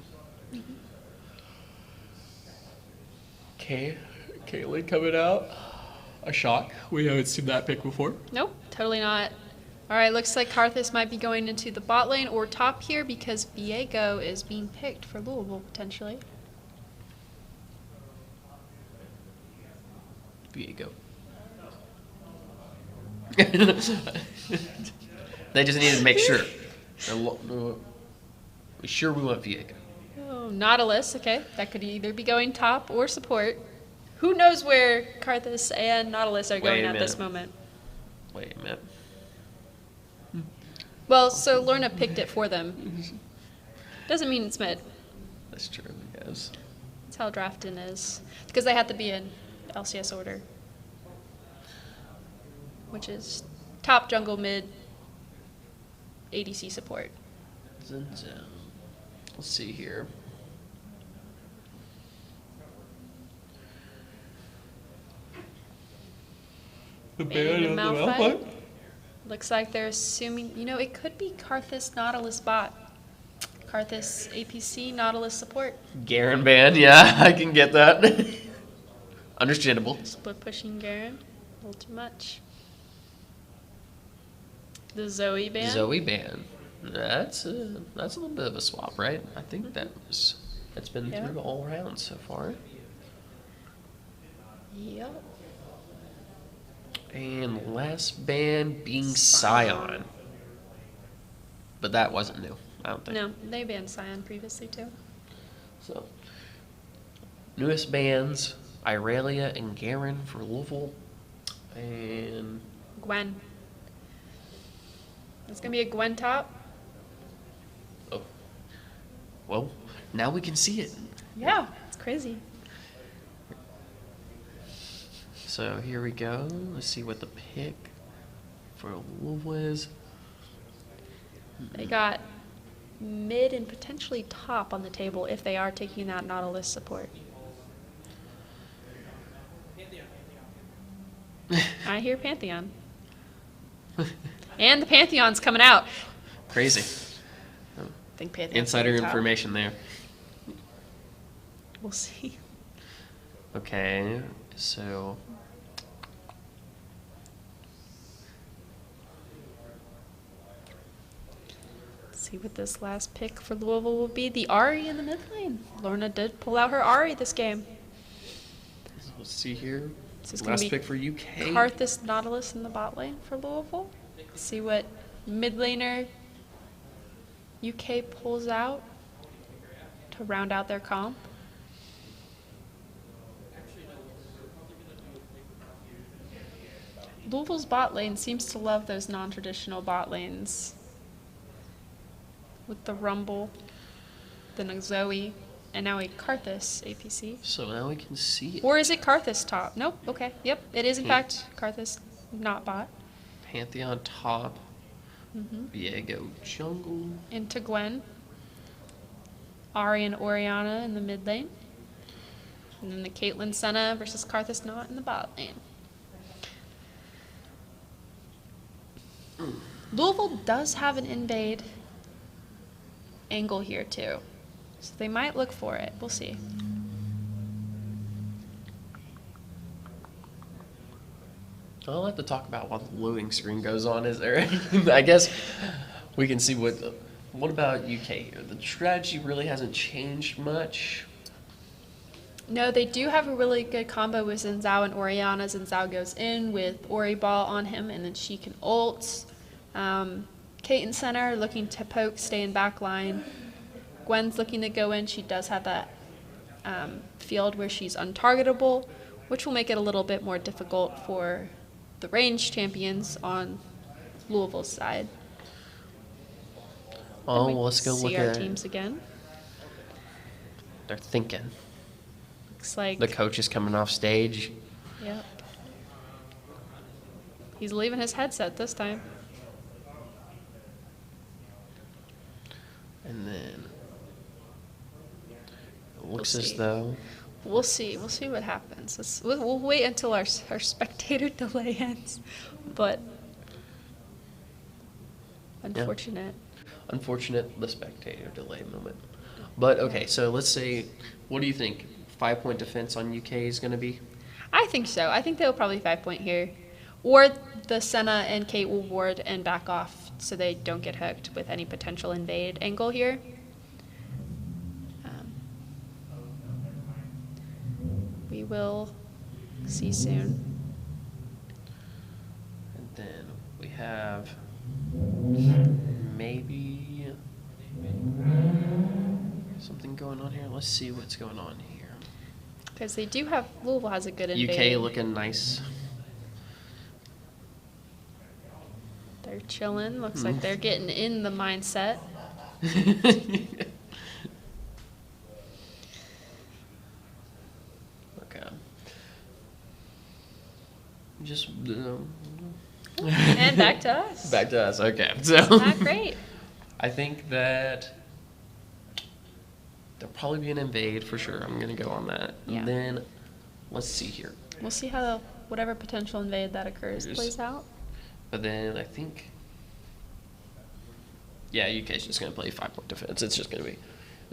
Okay, Caitlyn coming out. A shock. We haven't seen that pick before. Nope, totally not. All right, looks like Karthus might be going into the bot lane or top here because Viego is being picked for Louisville, potentially. Viego. They just needed to make sure. We sure we want Viego. Oh, Nautilus, okay. That could either be going top or support. Who knows where Karthus and Nautilus are going at this moment? Wait a minute. Well, so Lorna picked it for them. Doesn't mean it's mid. That's true, I guess. That's how drafting is. Because they have to be in LCS order. Which is top jungle, mid, ADC support. Let's see here. The And Malphite. Looks like they're assuming, it could be Karthus Nautilus bot. Karthus APC Nautilus support. Garen ban, yeah, I can get that. Understandable. Split pushing Garen. A little too much. The Zoe ban. Zoe ban. That's a little bit of a swap, right? I think that's been through all rounds so far. Yep. And last ban being Scion. But that wasn't new, I don't think. No, they banned Scion previously too. So, newest bans, Irelia and Garen for Louisville. And Gwen. It's gonna be a Gwen top. oh, well, now we can see it. Yeah, it's crazy. So here we go. Let's see what the pick for Louisville is. They got mid and potentially top on the table if they are taking that Nautilus support. I hear Pantheon. And the Pantheon's coming out. Crazy. I think Pantheon's Insider gonna be top. information there. We'll see. Okay, so Let's see what this last pick for Louisville will be. The Ari in the mid lane. Lorna did pull out her Ari this game. let's see here. This is gonna Last be pick for UK. Karthus Nautilus in the bot lane for Louisville. See what mid laner UK pulls out to round out their comp. Louisville's bot lane seems to love those non-traditional bot lanes with the Rumble, the Zoe, and now a Karthus APC. So now we can see it. Or is it Karthus top? Nope. Okay. Yep. It is in fact Karthus, not bot. Pantheon top. Mm-hmm. Viego jungle. Into Gwen. Ari and Oriana in the mid lane. And then the Caitlyn Senna versus Karthus not in the bot lane. Louisville does have an invade angle here too. So they might look for it. We'll see. I'll have to talk about while the loading screen goes on. Is there? I guess we can see what about UK here? The strategy really hasn't changed much. No, they do have a really good combo with Zinzao and Oriana. Zinzao goes in with Ori Ball on him, and then she can ult. Kate and Center looking to poke, stay in back line. Gwen's looking to go in. She does have that field where she's untargetable, which will make it a little bit more difficult for the range champions on Louisville's side. Oh, Then we well, let's go see look our at teams again. They're thinking. Looks like The coach is coming off stage. Yep. He's leaving his headset this time. And then it looks We'll as see. though We'll see. We'll see what happens. We'll wait until our spectator delay ends. But unfortunate. unfortunate the spectator delay moment. But okay, so let's say, what do you think? 5-point defense on UK is going to be? I think so. I think they'll probably 5-point here. Or the Senna and Kate will ward and back off so they don't get hooked with any potential invade angle here. We will see soon. And then we have maybe something going on here. Let's see what's going on here. Because they do have, Louisville has a good invade. UK looking nice. They're chilling. Looks like they're getting in the mindset. Okay. Just And back to us. back to us. Okay, so Not great. I think that there'll probably be an invade for sure. I'm gonna go on that. Yeah. And then let's see here. We'll see how whatever potential invade that occurs Here's- plays out. But then I think, yeah, UK's just gonna play 5-point defense. It's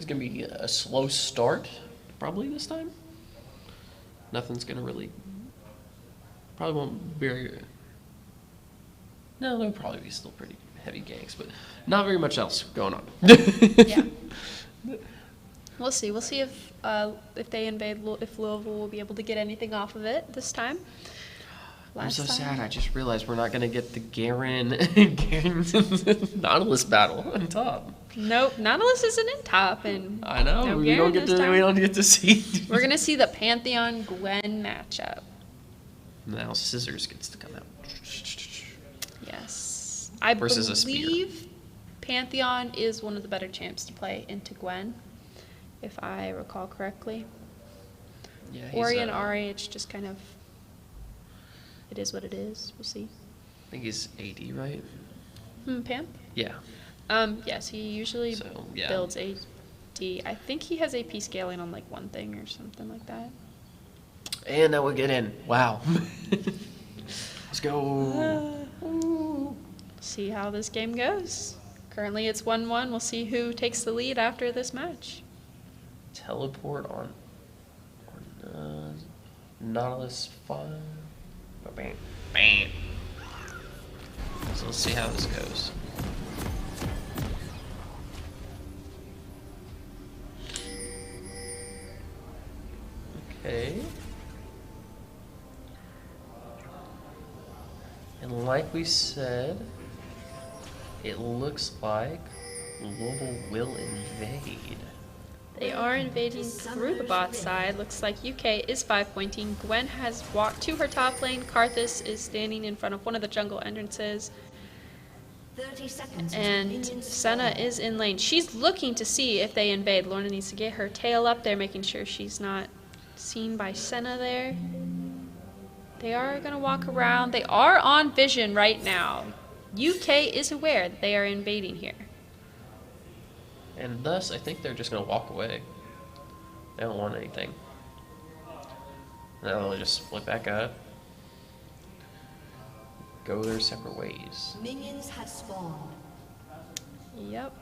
gonna be a slow start probably this time. Nothing's gonna really, probably won't be. No, there'll probably be still pretty heavy ganks, but not very much else going on. Yeah. We'll see. We'll see if they invade, if Louisville will be able to get anything off of it this time. I'm so Last sad. time- I just realized we're not gonna get the Garen Nautilus battle on top. Nope, Nautilus isn't in top, and I know no we Garen don't get this to time. we don't get to see. We're gonna see the Pantheon Gwen matchup. Now Scissors gets to come out. Yes, I Versus a spear. believe Pantheon is one of the better champs to play into Gwen, if I recall correctly. Yeah, Ori and Ari, it's just kind of, it is what it is. We'll see. I think he's 80, right? Pam? Yeah. Yes, he usually So, yeah. builds AD. I think he has AP scaling on like one thing or something like that. And now we get in. Wow. Let's go. See how this game goes. Currently it's 1-1. We'll see who takes the lead after this match. Teleport on Nautilus 5. Bam, bam. So let's see how this goes. Okay. And like we said, it looks like Louisville will invade. They are invading through the bot side. Looks like UK is 5-pointing. Gwen has walked to her top lane. Karthus is standing in front of one of the jungle entrances. 30 seconds. And Senna is in lane. She's looking to see if they invade. Lorna needs to get her tail up there, making sure she's not seen by Senna there. They are going to walk around. They are on vision right now. UK is aware that they are invading here. And thus, I think they're just going to walk away. They don't want anything. Now they'll just split back up. Go their separate ways. Minions have spawned. Yep.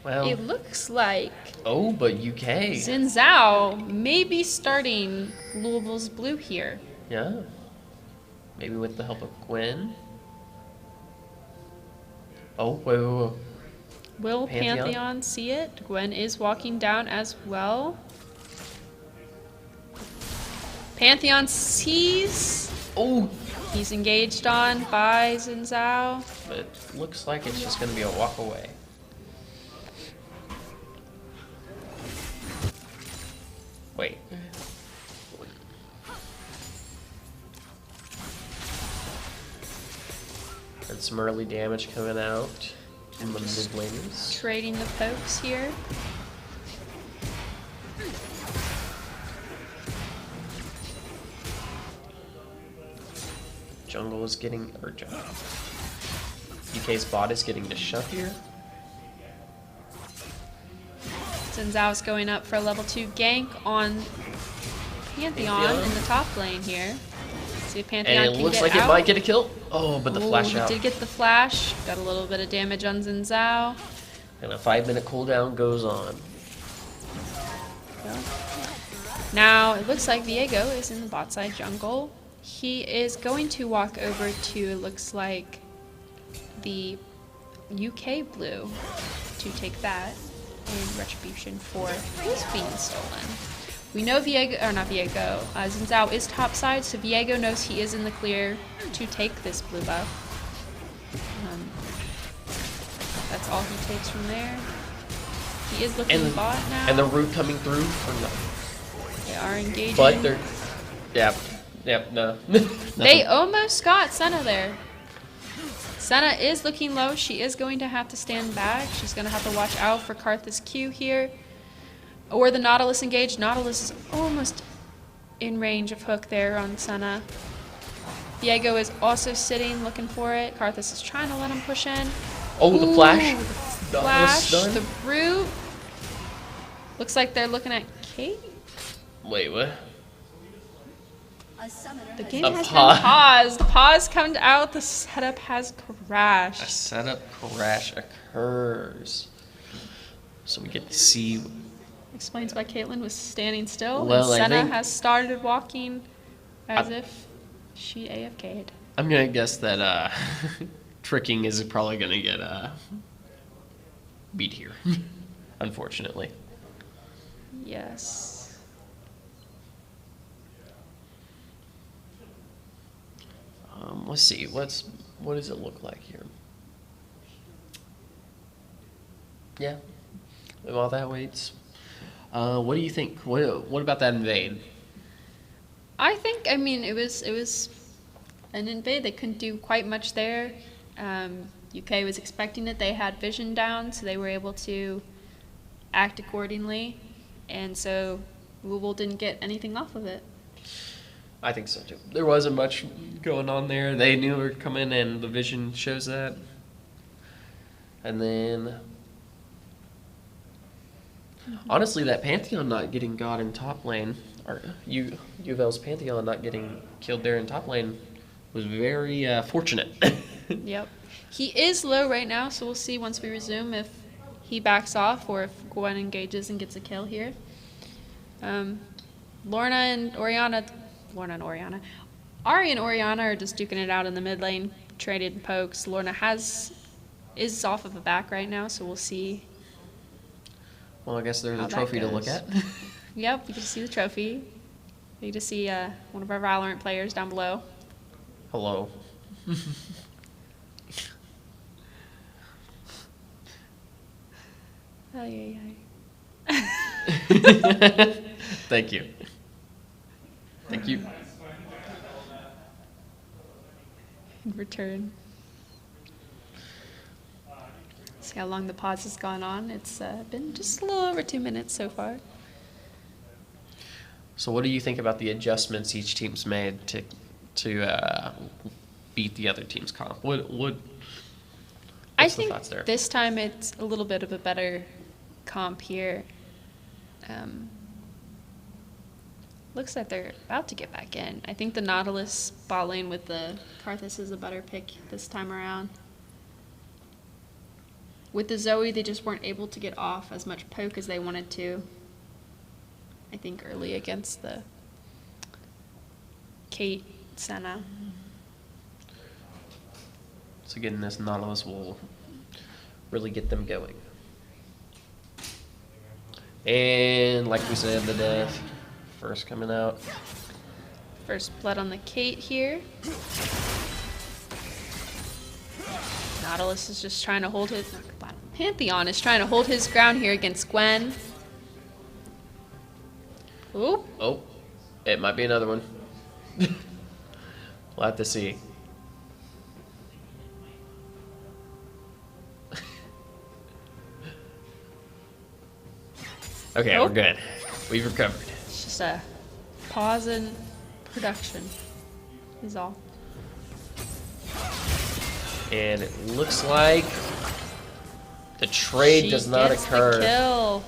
Well, It looks like oh, but UK. Xin Zhao may be starting Louisville's blue here. Yeah. Maybe with the help of Gwen. Oh, wait. Will Pantheon? Pantheon see it? Gwen is walking down as well. Pantheon sees. Oh, He's engaged on by Xin Zhao. but it looks like it's just going to be a walk away. Wait. And some early damage coming out from the mid laners. Trading the pokes here. Jungle is getting, or UK's bot is getting to shut here. Xin Zhao's going up for a level 2 gank on Pantheon in the top lane here. See if Pantheon And it can looks get like out. it might get a kill. Oh, but the flash Ooh, out. Did get the flash. Got a little bit of damage on Xin Zhao. And a 5-minute cooldown goes on. Now, it looks like Viego is in the bot side jungle. He is going to walk over to, it looks like, the UK blue to take that in retribution for his being stolen. We know Viego, or not Viego, Xin Zhao is topside, so Viego knows he is in the clear to take this blue buff. That's all he takes from there. He is looking bot now. And the root coming through or no? They are engaging. But they're, no. They almost got Senna there. Senna is looking low. She is going to have to stand back. She's going to have to watch out for Karthus Q here. Or the Nautilus engaged. Nautilus is almost in range of hook there on Senna. Viego is also sitting, looking for it. Karthus is trying to let him push in. Oh, the flash. The flash, the root. Looks like they're looking at Kate. Wait, what? A summoner The has game A has been pause. paused. Pause comes out. The setup has A crashed. setup crash occurs. So we get to see. Explains why Caitlyn was standing still. Well, I and Senna think- has started walking as if she AFK'd. I'm gonna guess that tricking is probably gonna get beat here, unfortunately. Yes. Let's see. What does it look like here? Yeah. While that waits, what do you think? What about that invade? I think, I mean, it was an invade. They couldn't do quite much there. UK was expecting it. They had vision down, so they were able to act accordingly. And so Louisville didn't get anything off of it. I think so too. There wasn't much going on there. They knew we were coming, and the vision shows that. And then, honestly, that Pantheon not getting got in top lane, or UVL's Pantheon not getting killed there in top lane, was very fortunate. Yep. He is low right now, so we'll see once we resume if he backs off or if Gwen engages and gets a kill here. Lorna and Oriana, Ari and Oriana are just duking it out in the mid lane, traded pokes. Lorna is off of a back right now, so we'll see. Well, I guess there's How a that trophy to look goes. at. Yep, we get to see the trophy. We get to see one of our Valorant players down below. Hello. Ay, Thank you. Thank you. in return. See how long the pause has gone on. It's been just a little over 2 minutes so far. So, what do you think about the adjustments each team's made to beat the other team's comp? I what's the think thoughts there? this time it's a little bit of a better comp here. Looks like they're about to get back in. I think the Nautilus bot lane with the Karthus is a better pick this time around. With the Zoe, they just weren't able to get off as much poke as they wanted to. I think early against the Kate, Senna. So, getting this Nautilus will really get them going. And, like we said, the death first coming out. First blood on the Kate here. Nautilus is just trying to hold his... Pantheon is trying to hold his ground here against Gwen. Ooh. Oh, it might be another one. We'll have to see. Okay, Nope. we're good. We've recovered. It's just a pause in production is all. And it looks like the trade She does not gets occur. The kill.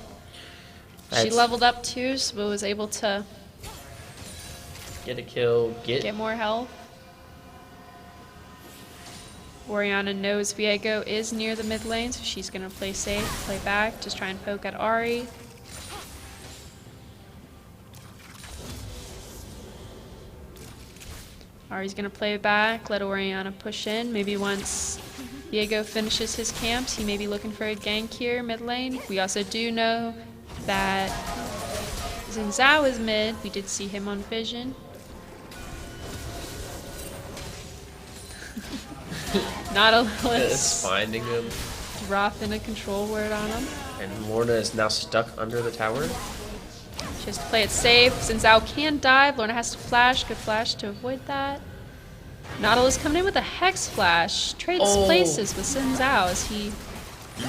She That's- leveled up too, so was able to Get a kill. get more health. Oriana knows Viego is near the mid lane, so she's going to play safe, play back, just try and poke at Ari. Ari's going to play back, let Oriana push in. Maybe once Viego finishes his camps, he may be looking for a gank here mid lane. We also do know that Xin Zhao is mid. We did see him on Vision. Nautilus It's finding him. dropping a control word on him. And Lorna is now stuck under the tower. She has to play it safe. Xin Zhao can dive. Lorna has to flash. Good flash to avoid that. Nautilus coming in with a Hex Flash. Trades Oh. places with Xin Zhao as he...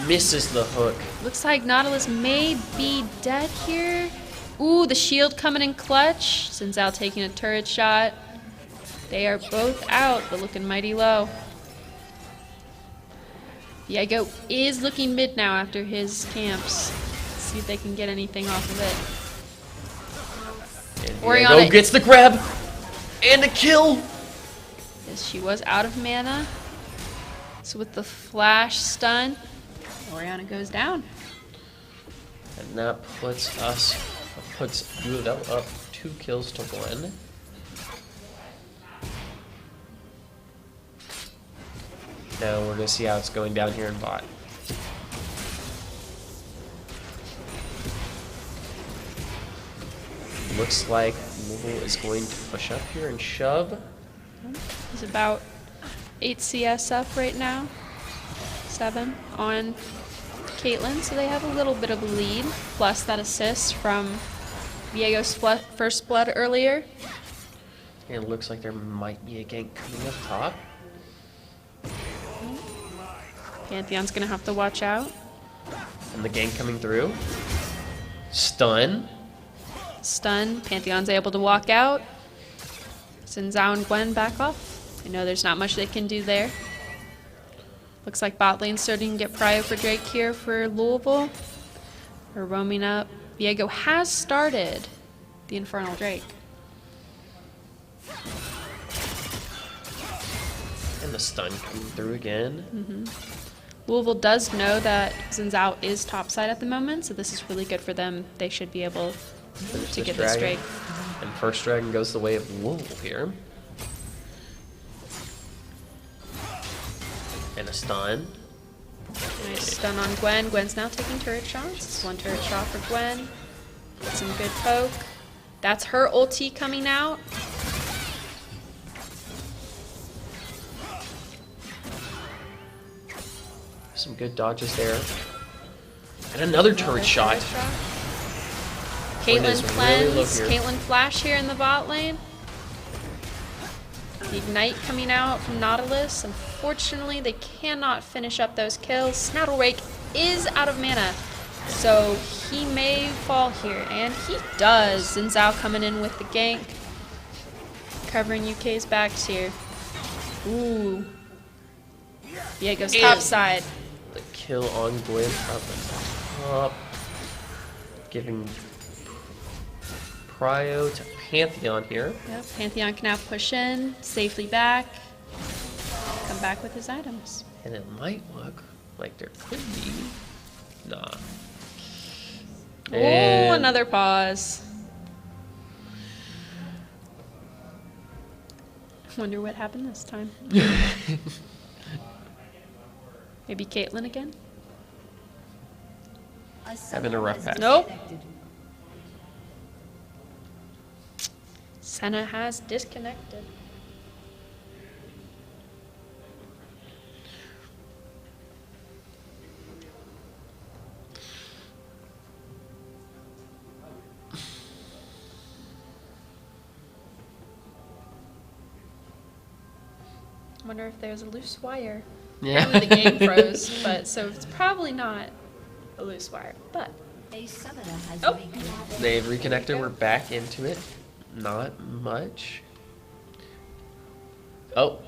Misses the hook. Looks like Nautilus may be dead here. Ooh, the shield coming in clutch. Xin Zhao taking a turret shot. They are both out, but looking mighty low. Viego is looking mid now after his camps. Let's see if they can get anything off of it. And Oriana- Diego gets the grab. And a kill. Yes, she was out of mana. So with the flash stun, Oriana goes down. And that puts Louisville up 2 kills to 1. Now we're gonna see how it's going down here in bot. Looks like Louisville is going to push up here and shove. He's about 8 CS up right now. 7 on Caitlyn, so they have a little bit of a lead. Plus that assist from Viego's first blood earlier. And it looks like there might be a gank coming up top. Pantheon's gonna have to watch out. And the gank coming through. Stun. Stun, Pantheon's able to walk out. Xin Zhao and Gwen back off. I know there's not much they can do there. Looks like bot lane's starting to get prio for Drake here for Louisville. We're roaming up. Viego has started the Infernal Drake. And the stun coming through again. Louisville does know that Xin Zhao is topside at the moment, so this is really good for them. They should be able Finish to get this dragon. straight. And first dragon goes the way of Louisville here. And a stun. Nice stun on Gwen. Gwen's now taking turret shots. It's one turret shot for Gwen. Get some good poke. That's her ulti coming out. Some good dodges there. And another turret shot. Gwen Caitlyn is really low cleanse. here. Caitlyn flash here in the bot lane. The Ignite coming out from Nautilus. Unfortunately, they cannot finish up those kills. Snattlerake is out of mana, so he may fall here, and he does. Xin Zhao coming in with the gank, covering UK's backs here. Ooh. Diego's And top side. The kill on Gwen from the top. Giving Prio to Pantheon here. Yep, Pantheon can now push in, safely back, come back with his items. And it might look like there could be. Nah. Oh, And another pause. Wonder what happened this time. Maybe Caitlyn again? Having a rough patch. Nope. Senna has disconnected. Wonder if there's a loose wire. Yeah. Apparently the game froze, but so it's probably not a loose wire. But A summoner has Oh. reconnected. They've reconnected. We're back into it. Not much. Oh,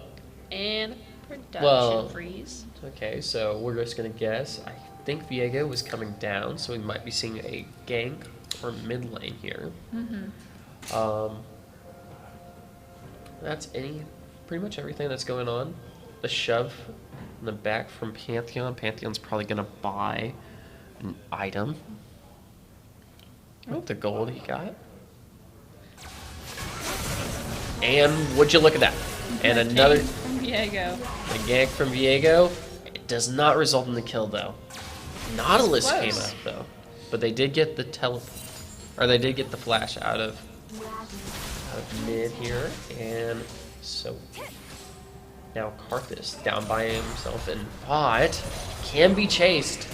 and production Well- freeze. okay. So we're just gonna guess. I think Viego was coming down, so we might be seeing a gank or mid lane here. That's pretty much everything that's going on. The shove in the back from Pantheon. Pantheon's probably gonna buy an item with the gold he got. And would you look at that? And another From Diego. a gank from Viego. It does not result in the kill though. Nautilus came Close. up though, but they did get the they did get the flash out of mid here, and so now Karthus down by himself and bot can be chased.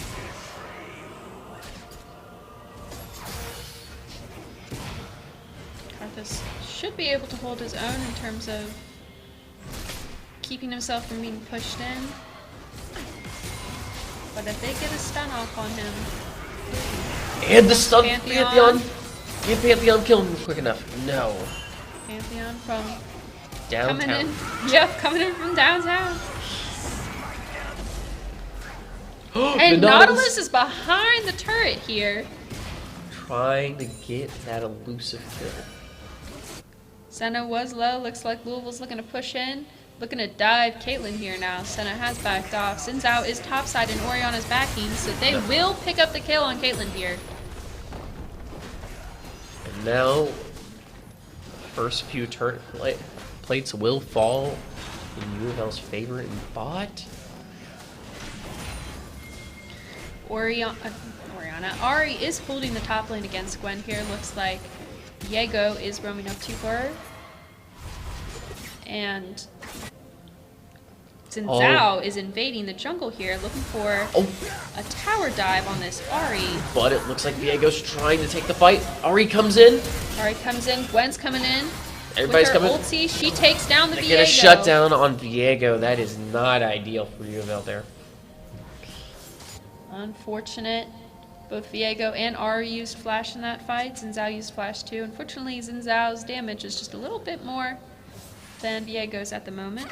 Karthus should be able to hold his own in terms of keeping himself from being pushed in. But if they get a stun off on him, And the stun Pantheon. Pantheon. Can Pantheon kill him quick enough? No. Pantheon from Downtown. coming in. Yep, coming in from downtown. And The Nautilus is behind the turret here. trying to get that elusive kill. Senna was low. Looks like Louisville's looking to push in. Looking to dive Caitlyn here now. Senna has backed off. Xin Zhao is topside and Oriana's backing, so they will pick up the kill on Caitlyn here. And now, first few turret plates will fall in UofL's favor in bot. Ari is holding the top lane against Gwen here. Looks like Diego is roaming up to her. And Xin Oh. Zhao is invading the jungle here, looking for Oh, a tower dive on this Ari. but it looks like Viego's trying to take the fight. Ari comes in. Ari comes in, Gwen's coming in. Everybody's With her coming. ulti, she takes down the They Viego. get a shutdown on Viego. That is not ideal for UofL there. Unfortunate. Both Viego and Ari used flash in that fight. Xin Zhao used flash too. Unfortunately, Xin Zhao's damage is just a little bit more than Viego's at the moment.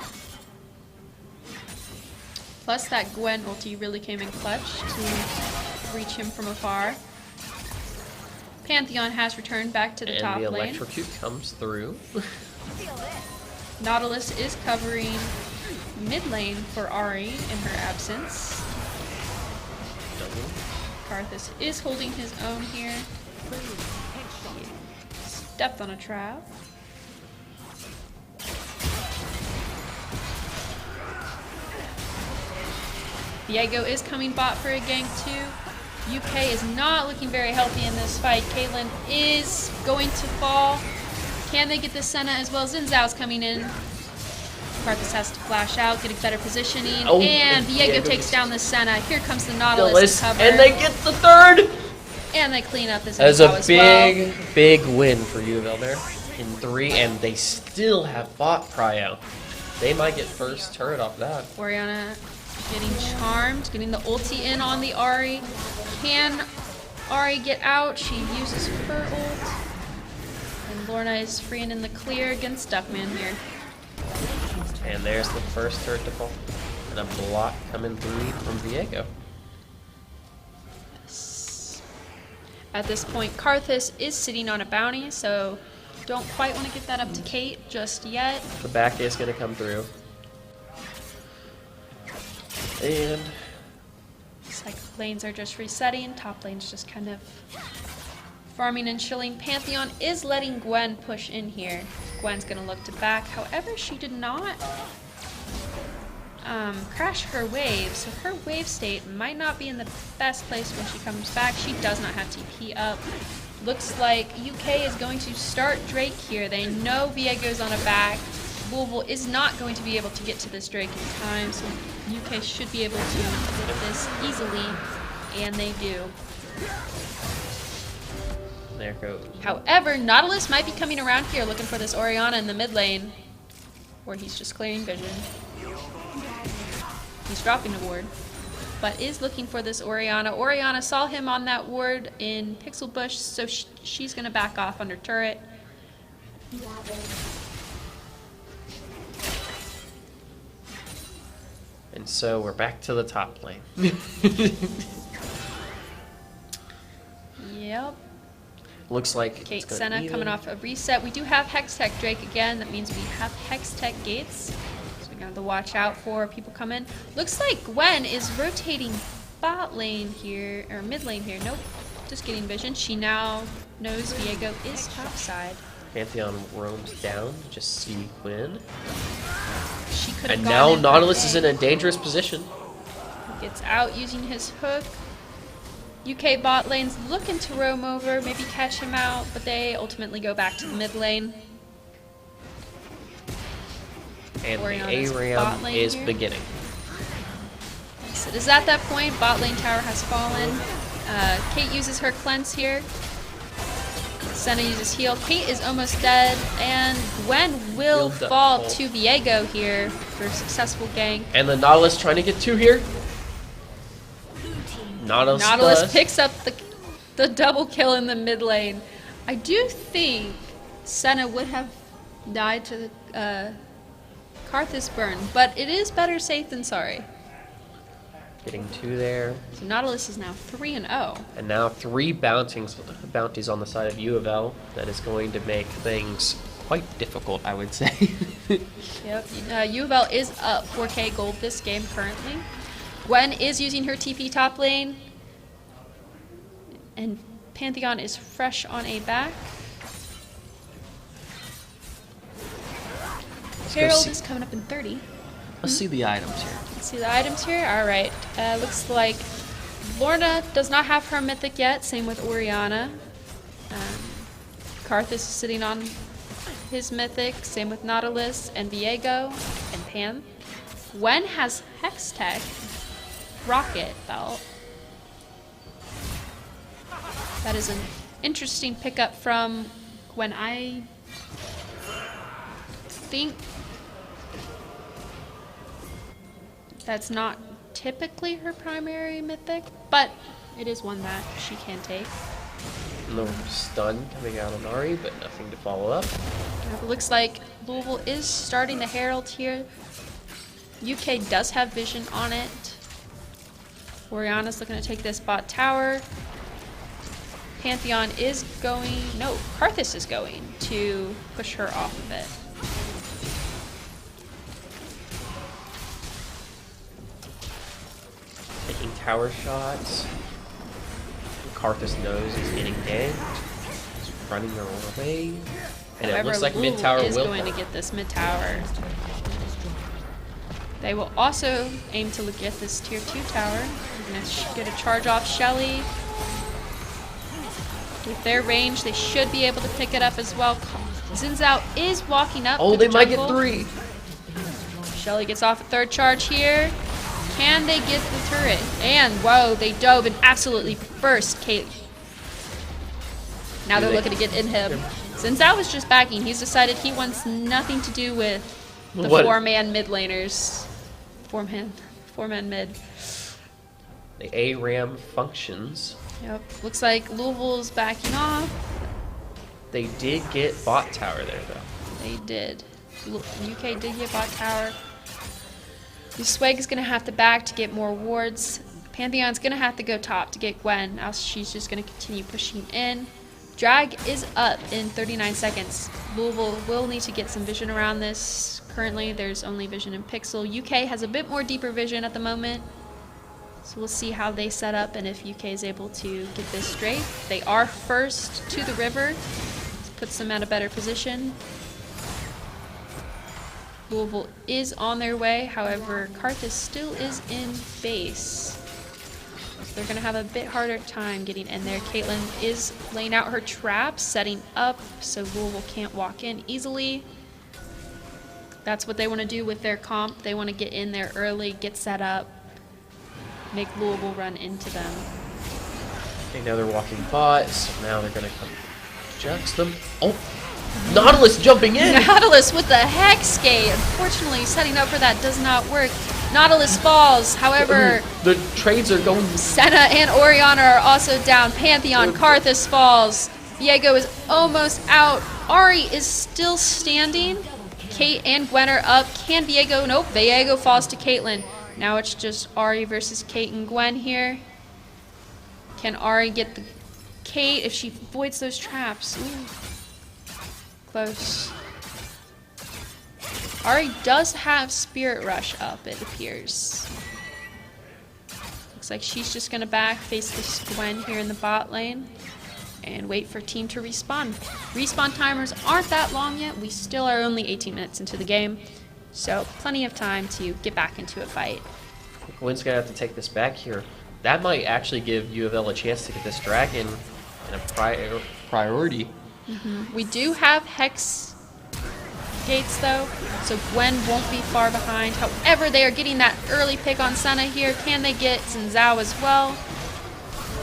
Plus that Gwen ulti really came in clutch to reach him from afar. Pantheon has returned back to the top And the lane. electrocute comes through. Nautilus is covering mid lane for Ari in her absence. Double. Karthus is holding his own here. Stepped on a trap. Viego is coming bot for a gank too. UK is not looking very healthy in this fight. Caitlyn is going to fall. Can they get the Senna as well? Xin Zhao's coming in. Karthus has to flash out, getting better positioning. Oh, and Viego Viego takes just- down the Senna. Here comes the Nautilus to cover. And they get the third! And they clean up this That is a as well. big win for Louisville there in 3, and they still have bot prio. They might get first turret off that. Oriana getting charmed, getting the ulti in on the Ari. Can Ari get out? She uses her ult. And Lorna is free and in the clear against Duckman here. And there's the first turret to fall. And a block coming through from Viego. At this point, Karthus is sitting on a bounty, so don't quite want to give that up to Kate just yet. The back is going to come through. And Looks like lanes are just resetting. Top lane's just kind of farming and chilling. Pantheon is letting Gwen push in here. Gwen's going to look to back. However, she did not crash her wave, so her wave state might not be in the best place when she comes back. She does not have TP up. Looks like UK is going to start Drake here. They know Viego's on a back. Louisville is not going to be able to get to this Drake in time, so UK should be able to get this easily, and they do. there goes. However, Nautilus might be coming around here looking for this Oriana in the mid lane, or he's just clearing vision. He's dropping a ward, but is looking for this Oriana. Oriana saw him on that ward in Pixel Bush, so she's going to back off under turret. And so we're back to the top lane. Yep. Looks like Kate it's gonna Senna even. coming off a reset. We do have Hextech Drake again. That means we have Hextech Gates. So we have to watch out for people come in. Looks like Gwen is rotating bot lane here, or mid lane here. Nope. Just getting vision. She now knows Viego is topside. Pantheon roams down to just see Gwen. She could have And gone now in for Nautilus is A. in a dangerous position. Gets out using his hook. UK bot lane's looking to roam over, maybe catch him out, but they ultimately go back to the mid lane. And Oriana's the bot ARAM lane is here. beginning. So it is at that point, bot lane tower has fallen. Kate uses her cleanse here. Senna uses heal. Kate is almost dead, and Gwen will Healed up. fall to Viego here for a successful gank. And the Nautilus trying to get two here. Nautilus does. Picks up the double kill in the mid lane. I do think Senna would have died to the Karthus burn, but it is better safe than sorry. Getting two there. So Nautilus is now 3-0. And now 3 bounties on the side of U of L. That is going to make things quite difficult, I would say. Yep. U of L is up 4K gold this game currently. Gwen is using her TP top lane. And Pantheon is fresh on a back. Let's go Herald see- is coming up in 30. Let's see the items here. Let's see the items here. All right. Looks like Lorna does not have her mythic yet. Same with Oriana. Karthus is sitting on his mythic. Same with Nautilus and Viego and Pam. Gwen has Hextech Rocket Belt. That is an interesting pickup from Gwen. I think that's not typically her primary mythic, but it is one that she can take. No stun coming out on Ari, but nothing to follow up. It looks like Louisville is starting the Herald here. UK does have vision on it. Oriana's looking to take this bot tower. Pantheon is going, no, Karthus is going to push her off of it. tower shots. Karthus knows he's getting ganked. He's running away. And it However, looks like Louisville mid tower is will going to fall. get this mid tower. They will also aim to get this tier 2 tower. They're going to get a charge off Shelly. With their range, they should be able to pick it up as well. Xin Zhao is walking up. Oh, to they the might get jungle. 3. Shelly gets off a third charge here. Can they get the turret? And whoa, they dove and absolutely burst Kate. Now they're looking to get in him. Since I was just backing, he's decided he wants nothing to do with the What? 4-man mid laners. 4-man mid. The ARAM functions. Yep. Looks like Louisville's backing off. They did get bot tower there, though. They did. UK did get bot tower. Swag is going to have to back to get more wards. Pantheon's going to have to go top to get Gwen, else she's just going to continue pushing in. Drag is up in 39 seconds. Louisville will need to get some vision around this. Currently, there's only vision in Pixel. UK has a bit more deeper vision at the moment. So we'll see how they set up and if UK is able to get this straight. They are first to the river. This puts them at a better position. Louisville is on their way, however, Karthus still is in base. So they're going to have a bit harder time getting in there. Caitlyn is laying out her traps, setting up so Louisville can't walk in easily. That's what they want to do with their comp. They want to get in there early, get set up, make Louisville run into them. They know they're walking bot, so now they're going to come jux them. Oh! Nautilus jumping in! Nautilus with the Hexgate. Unfortunately, setting up for that does not work. Nautilus falls, however, The trades are going. Senna and Oriana are also down. Pantheon, Karthus falls. Viego is almost out. Ari is still standing. Kate and Gwen are up. Can Viego? Nope, Viego falls to Caitlyn. Now it's just Ari versus Kate and Gwen here. Can Ari get the Kate if she avoids those traps? Ooh. Close. Ari does have Spirit Rush up, it appears. Looks like she's just gonna back, face this Gwen here in the bot lane, and wait for team to respawn. Respawn timers aren't that long yet. We still are only 18 minutes into the game, so plenty of time to get back into a fight. Gwen's going to have to take this back here. That might actually give U of L a chance to get this dragon in a priority. We do have Hex gates though, so Gwen won't be far behind. However, they are getting that early pick on Senna here. Can they get Xin Zhao as well?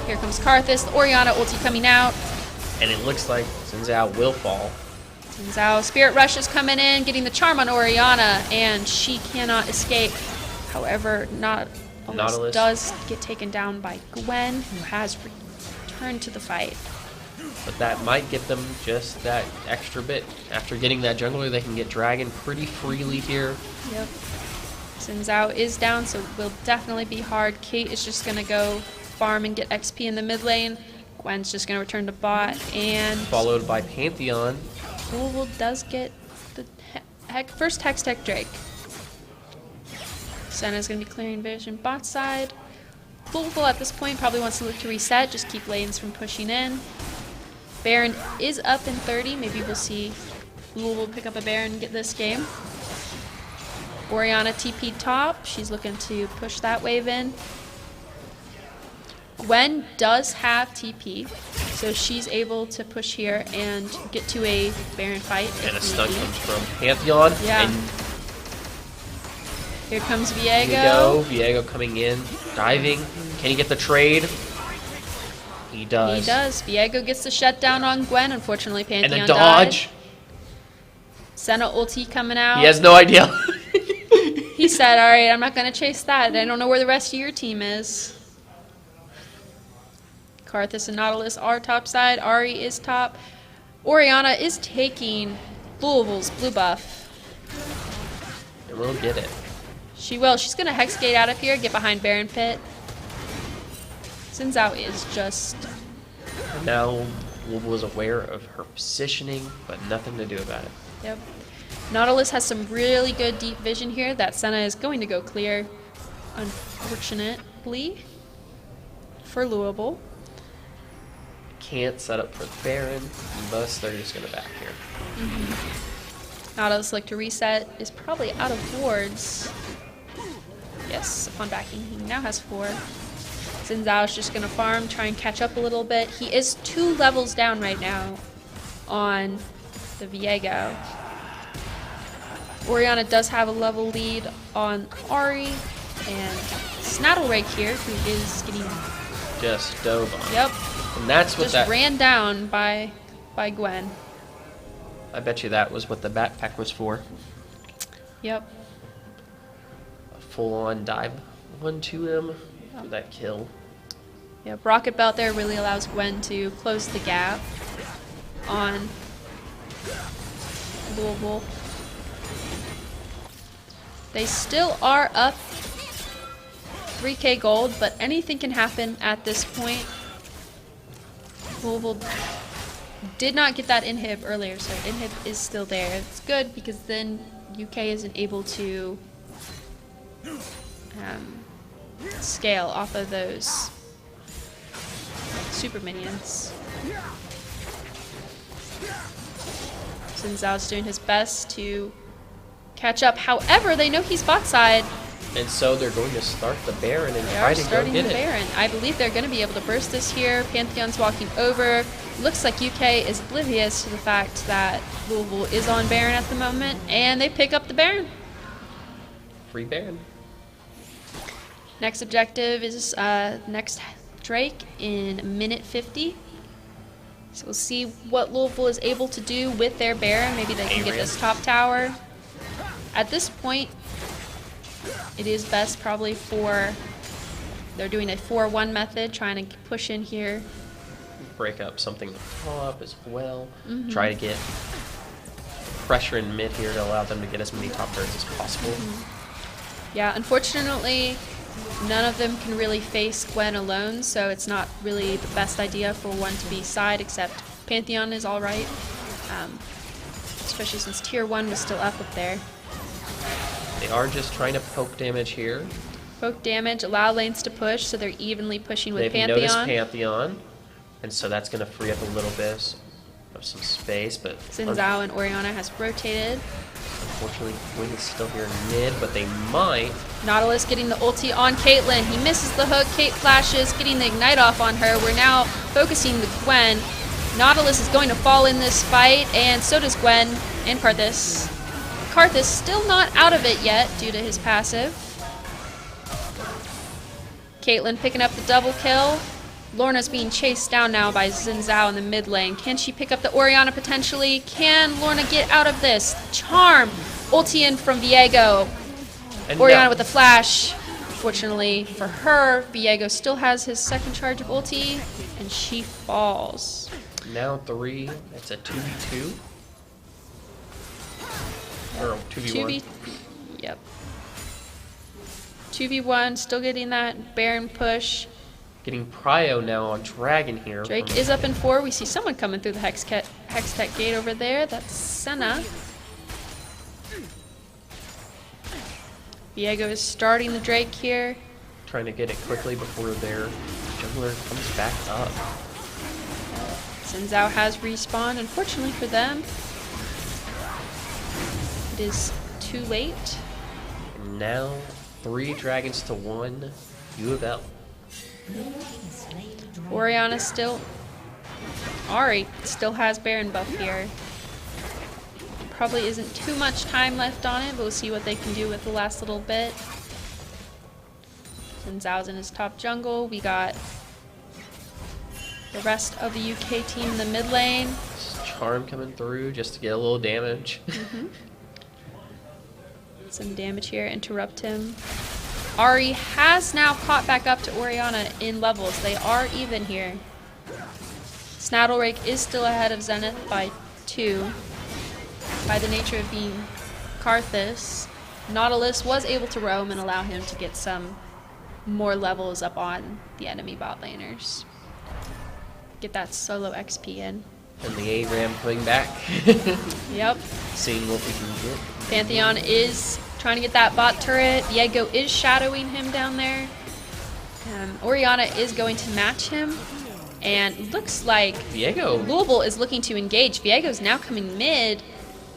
Here comes Karthus, the Oriana ulti coming out. And it looks like Xin Zhao will fall. Xin Zhao, Spirit Rush is coming in, getting the charm on Oriana, and she cannot escape. However, Nautilus does get taken down by Gwen, who has returned to the fight. But that might get them just that extra bit. After getting that jungler, they can get dragon pretty freely here. Yep. Xin Zhao is down, so it will definitely be hard. Kate is just going to go farm and get XP in the mid lane. Gwen's just going to return to bot, and Followed by Pantheon. Louisville does get the first Hex Tech Drake. Senna's going to be clearing vision bot side. Louisville at this point probably wants to look to reset, just keep lanes from pushing in. Baron is up in 30. Maybe we'll see Louisville pick up a Baron and get this game. Oriana TP top. She's looking to push that wave in. Gwen does have TP, so she's able to push here and get to a Baron fight. And a if stun need be. comes from Pantheon. Yeah. And Here comes Viego. Viego coming in, diving. Can he get the trade? He does. He does. Viego gets the shutdown on Gwen. Unfortunately, And Pantheon a dodge. died. Senna ulti coming out. He has no idea. He said, all right, I'm not going to chase that. I don't know where the rest of your team is. Karthus and Nautilus are top side. Ari is top. Oriana is taking Louisville's blue buff. And we'll get it. She will. She's going to Hexgate out of here, get behind Baron Pit. Xin Zhao is just... Now Louisville is aware of her positioning, but nothing to do about it. Yep. Nautilus has some really good deep vision here. That Senna is going to go clear, unfortunately. for Louisville. Can't set up for the Baron, thus they're just going to back here. Nautilus look to reset, is probably out of wards. Yes, upon backing, he now has 4. Xin Zhao is just going to farm, try and catch up a little bit. He is 2 levels down right now on the Viego. Orianna does have a level lead on Ari, and Snattlerake here, who is getting Just dove on. Yep. And that's what just ran down by Gwen. I bet you that was what the backpack was for. Yep. A full-on dive one to him for that kill. Yep. Rocket Belt there really allows Gwen to close the gap on Louisville. They still are up 3k gold, but anything can happen at this point. Louisville did not get that inhib earlier, so inhib is still there. It's good because then UK isn't able to scale off of those super minions. Xin Zhao's doing his best to catch up. However, they know he's bot side. And so they're going to start the Baron and They try are to go starting get the it. Baron. I believe they're going to be able to burst this here. Pantheon's walking over. Looks like UK is oblivious to the fact that Louisville is on Baron at the moment, and they pick up the Baron. Free Baron. Next objective is next Drake in minute 50. So we'll see what Louisville is able to do with their Baron. Maybe they can get this top tower. At this point, it is best probably for, they're doing a 4-1 method, trying to push in here. Break up something to top as well. Try to get pressure in mid here to allow them to get as many top turrets as possible. Yeah, unfortunately, none of them can really face Gwen alone, so it's not really the best idea for one to be side, except Pantheon is alright. Especially since tier 1 was still up there. They are just trying to poke damage here. Poke damage, allow lanes to push, so they're evenly pushing with They've noticed Pantheon. Pantheon, and so that's going to free up a little bit of some space, but Xin Zhao and Orianna has rotated. unfortunately Quinn is still here in mid, but they might. Nautilus getting the ulti on Caitlyn. He misses the hook. Kate flashes, getting the ignite off on her. We're now focusing with Gwen. Nautilus is going to fall in this fight, and so does Gwen and Karthus. Karthus still not out of it yet due to his passive. Caitlyn picking up the double kill. Lorna's being chased down now by Xin Zhao in the mid lane. Can she pick up the Orianna potentially? Can Lorna get out of this? Charm! Ulti in from Viego. And Orianna now- with a flash. Fortunately for her, Viego still has his second charge of ulti, and she falls. Now 3. It's a 2v2. Or 2v1. Yep. 2v1, still getting that Baron push. Getting Prio now on Dragon here. Drake is up in 4. We see someone coming through the Hextech gate over there. That's Senna. Viego is starting the Drake here. Trying to get it quickly before their jungler comes back up. Xin Zhao has respawned. Unfortunately for them, it is too late. And now 3 dragons to 1 U of L. Orianna still... Ari still has Baron buff here. Probably isn't too much time left on it, but we'll see what they can do with the last little bit. Xin Zhao's in his top jungle. We got the rest of the UK team in the mid lane. Charm coming through just to get a little damage. Some damage here, interrupt him. Ari has now caught back up to Orianna in levels. They are even here. Snattlerake is still ahead of Zenith by 2. By the nature of being Karthus, Nautilus was able to roam and allow him to get some more levels up on the enemy bot laners. Get that solo XP in. And the ARAM coming back. Yep. Seeing what we can get. Pantheon is trying to get that bot turret. Viego is shadowing him down there. Oriana is going to match him. And looks like Viego. Louisville is looking to engage. Viego's now coming mid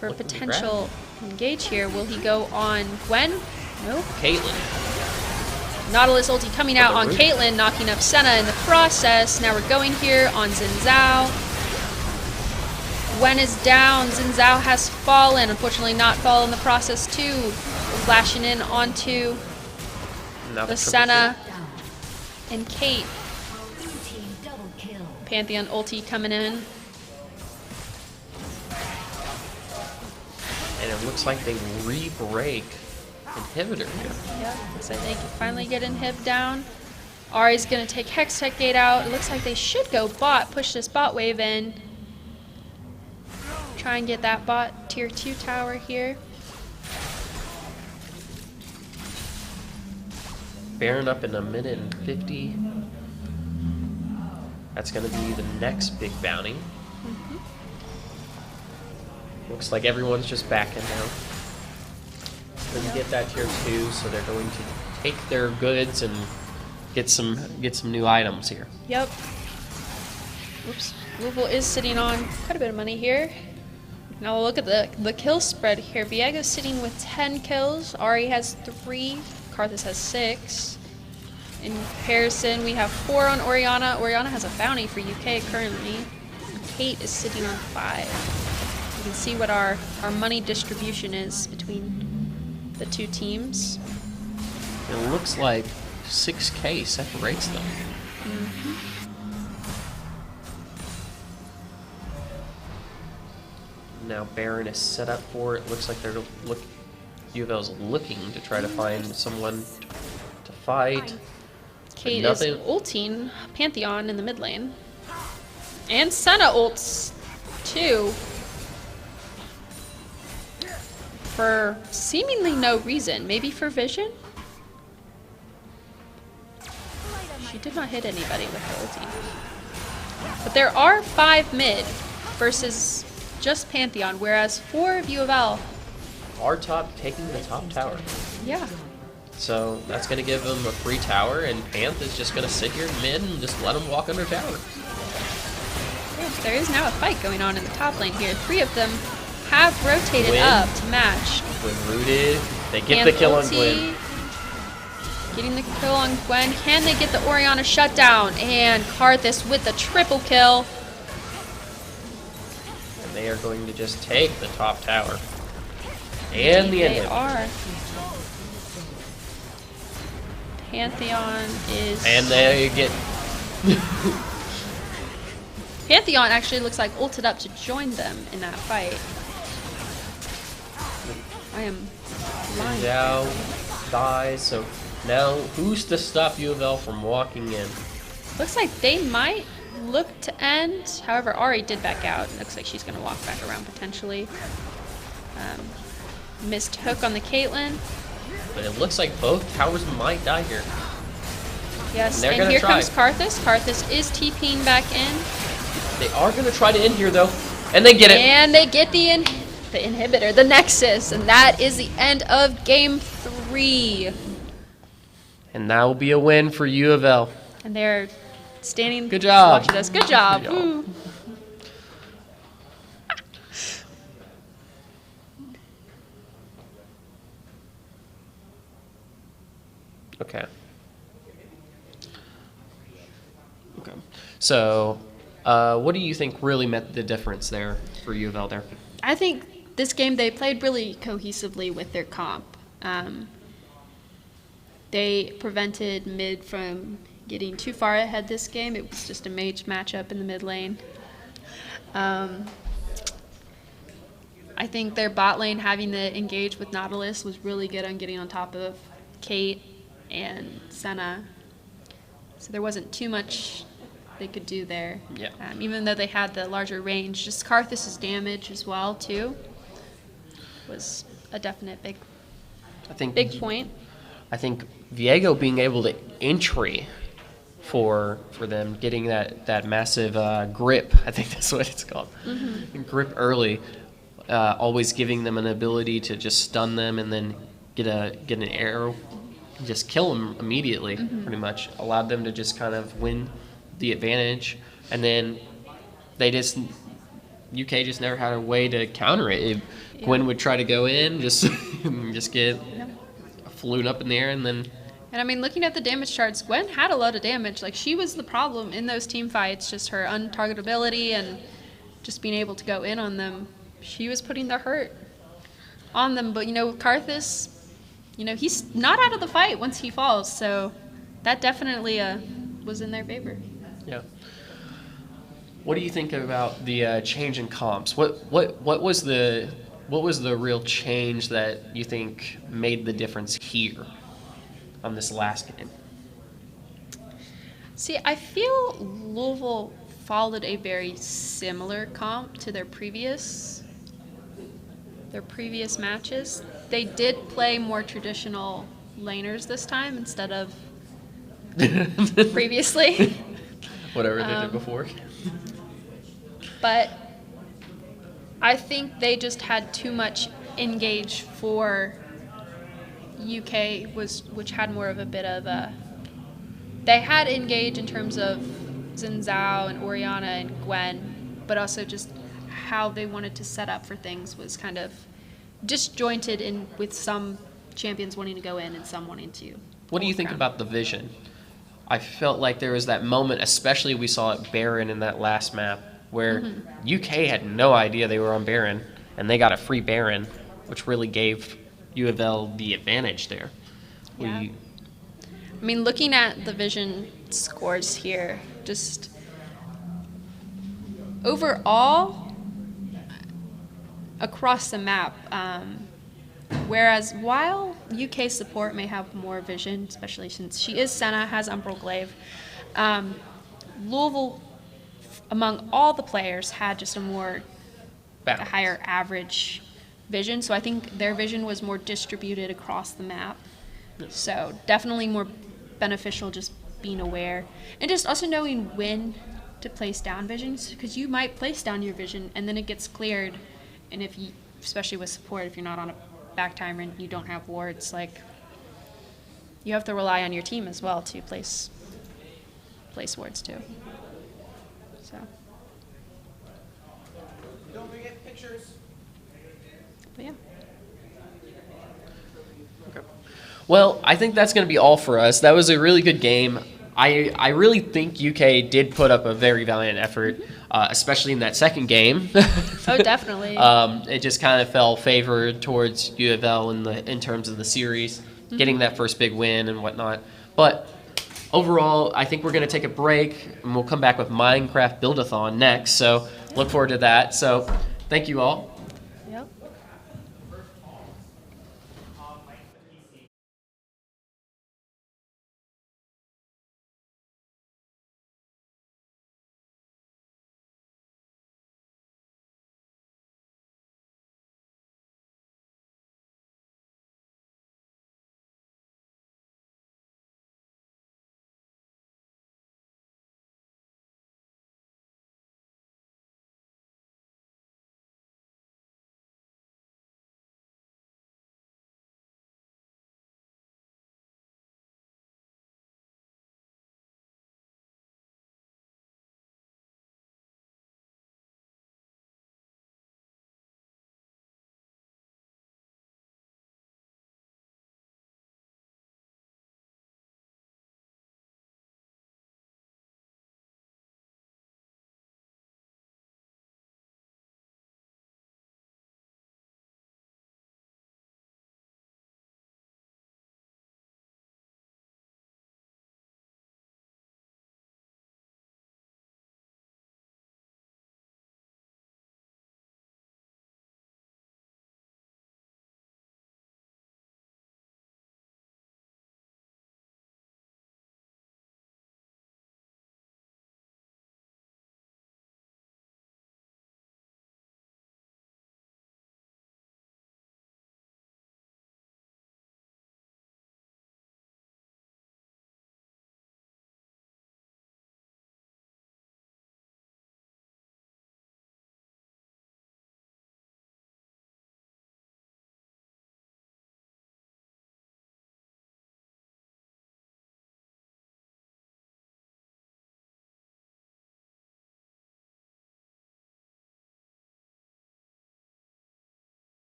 for a Looking to potential engage here. Will he go on Gwen? Nope. Caitlyn. Nautilus ulti coming out on root. Caitlyn, knocking up Senna in the process. Now we're going here on Xin Zhao. Gwen is down. Xin Zhao has fallen. Unfortunately, not fall in the process too. Flashing in onto Now the triple Senna and Kate. Blue team double kill. Pantheon ulti coming in. kill. And it looks like they re-break inhibitor here. Yep, looks like they can finally get inhib down. Ari's gonna take Hextech Gate out. It looks like they should go bot, push this bot wave in. Try and get that bot tier 2 tower here. Baron up in a minute and 50. That's going to be the next big bounty. Looks like everyone's just backing now. Couldn't get that tier 2, so they're going to take their goods and get some new items here. Yep. Oops. Louisville is sitting on quite a bit of money here. Now look at the kill spread here. Viego's sitting with 10 kills. Ari has 3. Karthus has 6. In comparison, we have 4 on Oriana. Oriana has a bounty for UK currently. And Kate is sitting on 5. You can see what our money distribution is between the two teams. It looks like 6K separates them. Now Baron is set up for it. Looks like they're UofL's looking to try to find someone to fight. Kate is nothing- ulting Pantheon in the mid lane. And Senna ults too. For seemingly no reason. Maybe for vision? She did not hit anybody with her ulti. But there are 5 mid versus just Pantheon, whereas 4 of UofL. Our top taking the top tower. Yeah. So that's going to give them a free tower, and Panth is just going to sit here mid and just let them walk under tower. Yeah, there is now a fight going on in the top lane here. 3 of them have rotated Gwen. up to match. When rooted, they get And the kill on ulti, Gwen. Getting the kill on Gwen. Can they get the Oriana shutdown? And Karthus with the triple kill. And they are going to just take the top tower. And the They end. are. Pantheon is... And they get... Pantheon actually looks like ulted up to join them in that fight. I am lying. Zhao dies, so now who's to stop UofL from walking in? Looks like they might look to end. However, Ari did back out. Looks like she's going to walk back around potentially. Missed hook on the Caitlyn. But it looks like both towers might die here. Yes, They're and gonna here try. comes Karthus. Karthus is TPing back in. They are going to try to end here, though. And they get it. And they get the inhibitor, the Nexus. And that is the end of game 3. And that will be a win for UofL. And they're standing Good job. watching us. Good job. Good job. Woo. Okay. Okay. So, what do you think really meant the difference there for UofL there? I think this game they played really cohesively with their comp. They prevented mid from getting too far ahead this game. It was just a mage matchup in the mid lane. I think their bot lane having to engage with Nautilus was really good on getting on top of Kate and Senna. So there wasn't too much they could do there. Yeah. Even though they had the larger range, just Karthus' damage as well too was a definite big point. I think Viego being able to entry for them, getting that massive grip, I think that's what it's called, grip early, always giving them an ability to just stun them and then get an arrow just kill them immediately, pretty much. Allowed them to just kind of win the advantage. And then they just, UK just never had a way to counter it. Gwen would try to go in, just just get flown up in the air, and then And I mean, looking at the damage charts, Gwen had a lot of damage. Like, she was the problem in those team fights, just her untargetability and just being able to go in on them. She was putting the hurt on them. But, Karthus, he's not out of the fight once he falls. So that definitely was in their favor. yeah. What do you think about the change in comps? What was the real change that you think made the difference here on this last game? See, I feel Louisville followed a very similar comp to their previous matches. They did play more traditional laners this time instead of previously. Whatever they did before. But I think they just had too much engage for UK, which had more of a bit of a... They had engage in terms of Xin Zhao and Oriana and Gwen, but also just how they wanted to set up for things was kind of disjointed in with some champions wanting to go in and some wanting to... What do you think about the vision? I felt like there was that moment, especially we saw at Baron in that last map, where UK had no idea they were on Baron, and they got a free Baron, which really gave U of L the advantage there. Yeah. I mean, looking at the vision scores here, just overall, across the map, whereas while UK support may have more vision, especially since she is Senna, has Umbral Glaive, Louisville, among all the players, had just a higher average vision. So I think their vision was more distributed across the map. So definitely more beneficial just being aware. And just also knowing when to place down visions, because you might place down your vision and then it gets cleared. And if you, especially with support, if you're not on a back timer and you don't have wards, like, you have to rely on your team as well to place wards too. So. Don't forget pictures. But yeah. Well, I think that's going to be all for us. That was a really good game. I really think UK did put up a very valiant effort, especially in that second game. Oh, definitely. It just kind of fell favor towards U of L in terms of the series, getting that first big win and whatnot. But overall, I think we're going to take a break, and we'll come back with Minecraft Build-a-thon next. So look forward to that. So thank you all.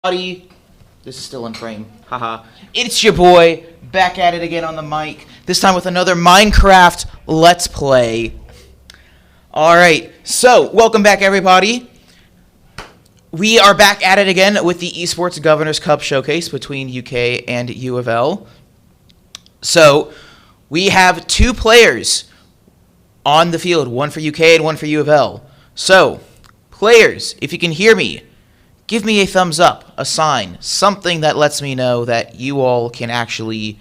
Buddy, this is still in frame. Haha. It's your boy, back at it again on the mic. This time with another Minecraft Let's Play. Alright, so welcome back everybody. We are back at it again with the Esports Governors Cup Showcase between UK and U of L. So, we have two players on the field, one for UK and one for U of L. So, players, if you can hear me, give me a thumbs up, a sign, something that lets me know that you all can actually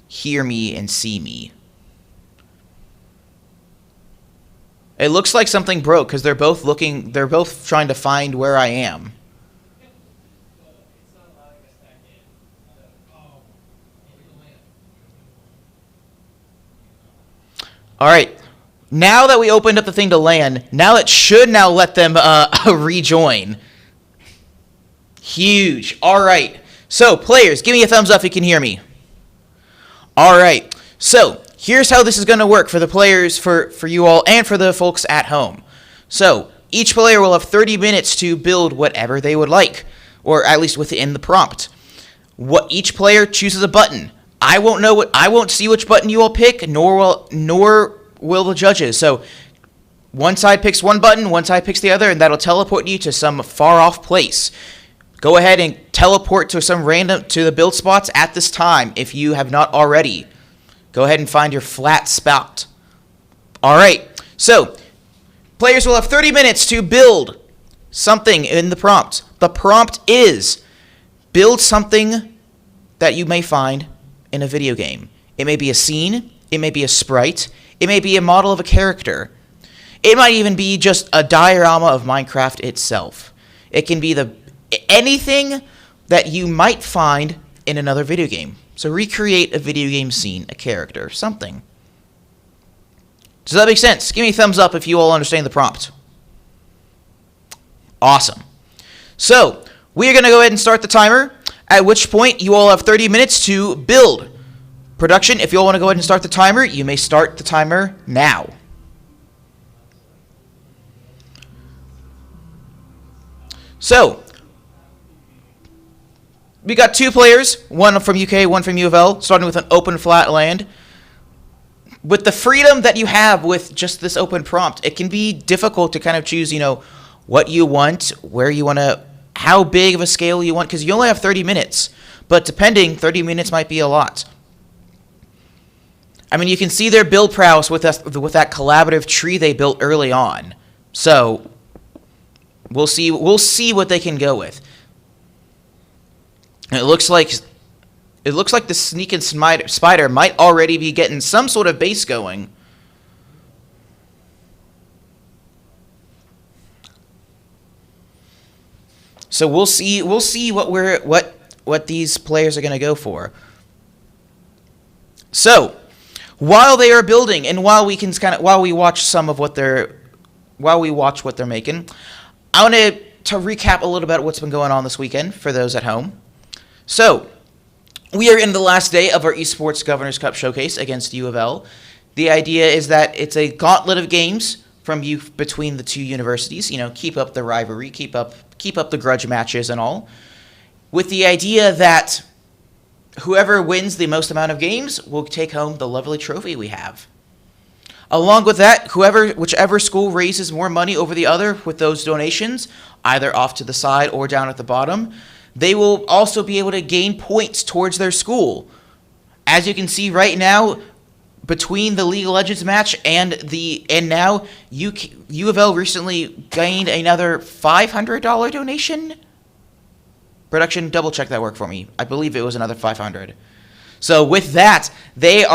hear me and see me. It looks like something broke because they're both trying to find where I am. Alright, now that we opened up the thing to land, now it should now let them rejoin. Huge. Alright, so players, give me a thumbs up if you can hear me. Alright, so here's how this is going to work for the players, for you all, and for the folks at home. So, each player will have 30 minutes to build whatever they would like, or at least within the prompt. Each player chooses a button. I won't see which button you all pick, nor will the judges. So, one side picks one button, one side picks the other, and that'll teleport you to some far-off place. Go ahead and teleport to the build spots at this time if you have not already. Go ahead and find your flat spot. Alright, so players will have 30 minutes to build something in the prompt. The prompt is build something that you may find in a video game. It may be a scene, it may be a sprite, it may be a model of a character. It might even be just a diorama of Minecraft itself. It can be anything that you might find in another video game. So recreate a video game scene, a character, something. Does that make sense? Give me a thumbs up if you all understand the prompt. Awesome. So, we are going to go ahead and start the timer, at which point you all have 30 minutes to build. Production, if you all want to go ahead and start the timer, you may start the timer now. So, we got two players, one from UK, one from U of L, starting with an open flat land. With the freedom that you have with just this open prompt, it can be difficult to kind of choose, what you want, where you want to, how big of a scale you want, because you only have 30 minutes. But depending, 30 minutes might be a lot. I mean, you can see their build prowess with that collaborative tree they built early on. So, we'll see what they can go with. It looks like the sneaking spider might already be getting some sort of base going. So we'll see what these players are going to go for. So, while they are building and while we watch what they're making, I want to recap a little bit what's been going on this weekend for those at home. So, we are in the last day of our Esports Governors Cup Showcase against U of L. The idea is that it's a gauntlet of games between the two universities. Keep up the rivalry, keep up the grudge matches and all. With the idea that whoever wins the most amount of games will take home the lovely trophy we have. Along with that, whichever school raises more money over the other with those donations, either off to the side or down at the bottom, they will also be able to gain points towards their school. As you can see right now, between the League of Legends match and now, U of L recently gained another $500 donation. Production, double check that work for me. I believe it was another $500. So with that, they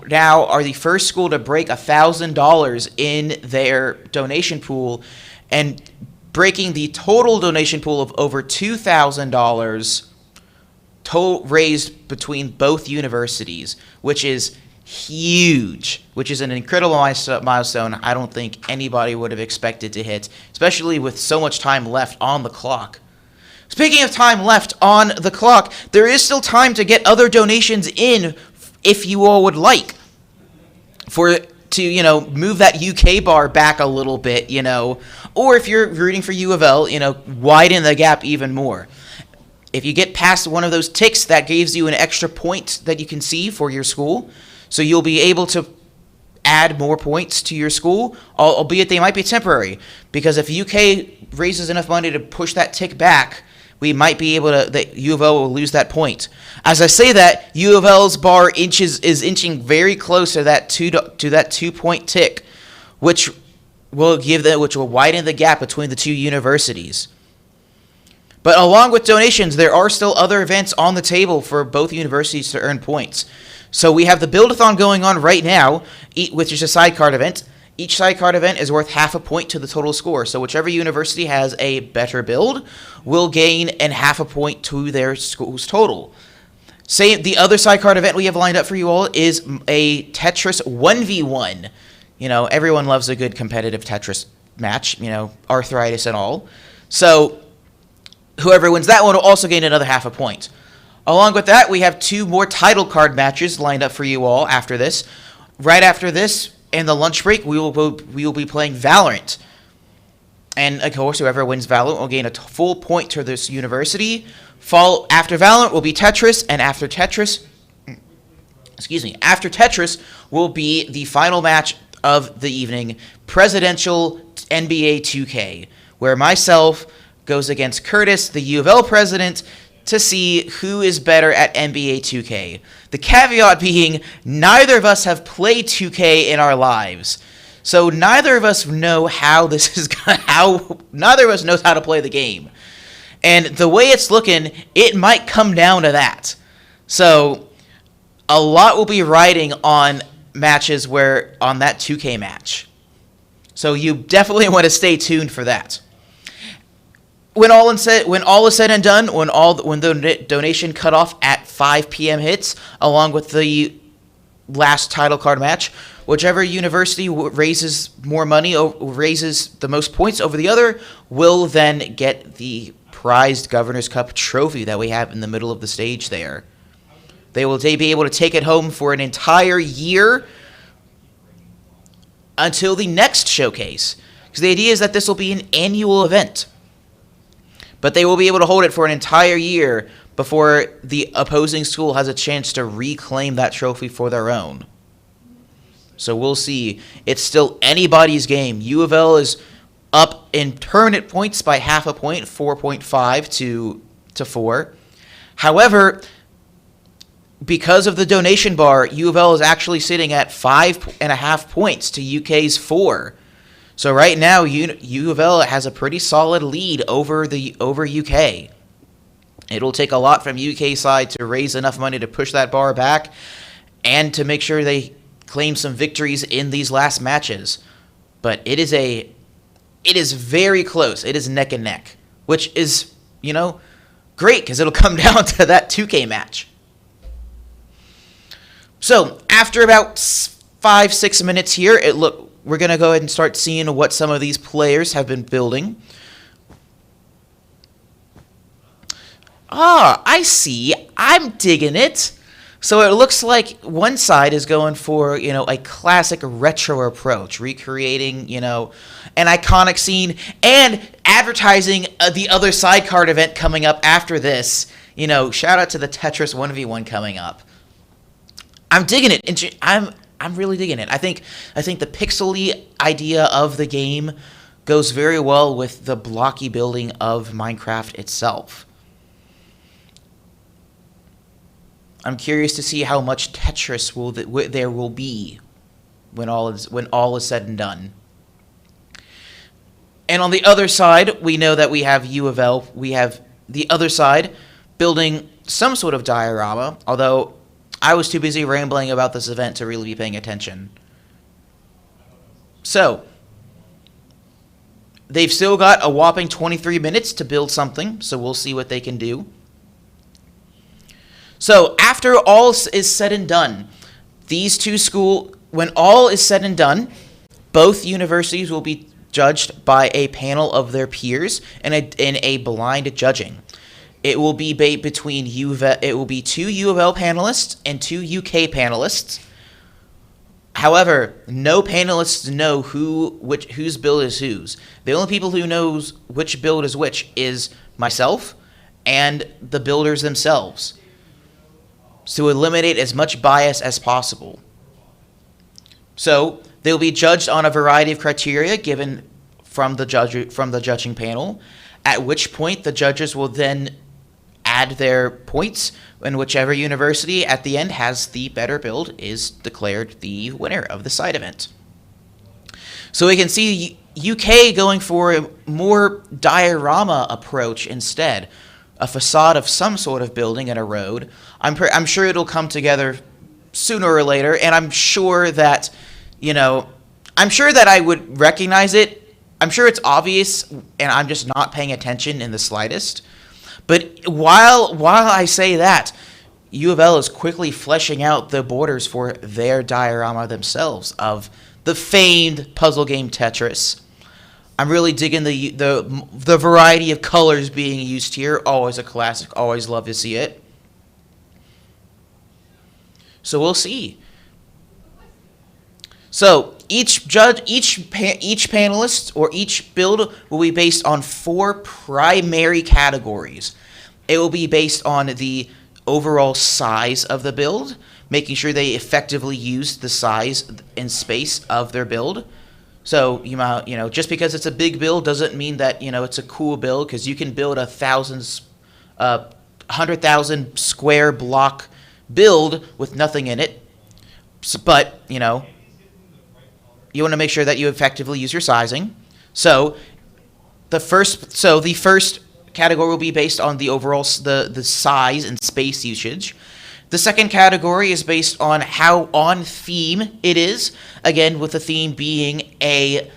now are the first school to break $1,000 in their donation pool, and breaking the total donation pool of over $2,000 raised between both universities, which is huge, which is an incredible milestone I don't think anybody would have expected to hit, especially with so much time left on the clock. Speaking of time left on the clock, there is still time to get other donations in if you all would like to move that UK bar back a little bit, or if you're rooting for U of L, widen the gap even more. If you get past one of those ticks, that gives you an extra point that you can see for your school. So you'll be able to add more points to your school, albeit they might be temporary. Because if UK raises enough money to push that tick back, we might be able to, that U of L will lose that point. As I say that, U of L's bar is inching very close to that 2-point tick, which will widen the gap between the two universities. But along with donations, there are still other events on the table for both universities to earn points. So we have the Build-a-thon going on right now, which is a sidecar event. Each sidecar event is worth half a point to the total score. So whichever university has a better build will gain half a point to their school's total. The other sidecar event we have lined up for you all is a Tetris 1v1. Everyone loves a good competitive Tetris match, arthritis and all. So whoever wins that one will also gain another half a point. Along with that, we have 2 more title card matches lined up for you all after this. Right after this, in the lunch break, we will be playing Valorant. And, of course, whoever wins Valorant will gain a full point to this university. After Valorant will be Tetris, and after Tetris will be the final match of the evening, Presidential NBA 2K, where myself goes against Curtis, the U of L president, to see who is better at NBA 2K. The caveat being, neither of us have played 2K in our lives. So neither of us know neither of us knows how to play the game. And the way it's looking, it might come down to that. So a lot will be riding on matches on that 2K match. So you definitely want to stay tuned for that. When all is said and done, when the donation cutoff at 5 p.m. hits, along with the last title card match, whichever university raises more money, raises the most points over the other, will then get the prized Governor's Cup trophy that we have in the middle of the stage there. They will be able to take it home for an entire year until the next showcase. Because the idea is that this will be an annual event. But they will be able to hold it for an entire year before the opposing school has a chance to reclaim that trophy for their own. So we'll see. It's still anybody's game. U of L is up in tournament points by half a point, 4.5 to 4. However, because of the donation bar, U of L is actually sitting at 5.5 points to UK's 4. So right now, U of L has a pretty solid lead over UK. It'll take a lot from UK side to raise enough money to push that bar back and to make sure they claim some victories in these last matches. But it is very close. It is neck and neck, which is, great because it'll come down to that 2K match. So after about 5-6 minutes here, we're going to go ahead and start seeing what some of these players have been building. I see. I'm digging it. So it looks like one side is going for, a classic retro approach, recreating, an iconic scene and advertising the other sidecard event coming up after this. Shout out to the Tetris 1v1 coming up. I'm digging it. I'm really digging it. I think the pixely idea of the game goes very well with the blocky building of Minecraft itself. I'm curious to see how much Tetris there will be when all is said and done. And on the other side, we know that we have U of L. We have the other side building some sort of diorama, although I was too busy rambling about this event to really be paying attention. So, they've still got a whopping 23 minutes to build something, so we'll see what they can do. So, after all is said and done, when all is said and done, both universities will be judged by a panel of their peers in a blind judging. It will be between it will be 2 U of L panelists and 2 UK panelists. However, no panelists know whose build is whose. The only people who knows which build is which is myself and the builders themselves, to eliminate as much bias as possible. So they'll be judged on a variety of criteria given from the judging panel, at which point the judges will then add their points, and whichever university at the end has the better build is declared the winner of the side event. So we can see UK going for a more diorama approach instead, a facade of some sort of building and a road. I'm sure it'll come together sooner or later, and I'm sure that, I'm sure that I would recognize it. I'm sure it's obvious, and I'm just not paying attention in the slightest. But while I say that, U of L is quickly fleshing out the borders for their diorama themselves of the famed puzzle game Tetris. I'm really digging the variety of colors being used here. Always a classic. Always love to see it. So we'll see. So each panelist or each build will be based on 4 primary categories. It will be based on the overall size of the build, making sure they effectively use the size and space of their build. So just because it's a big build doesn't mean that it's a cool build, because you can build 100,000 square block build with nothing in it. But you want to make sure that you effectively use your sizing. So the first category will be based on the overall the size and space usage. The second category is based on how on theme it is, again with the theme being a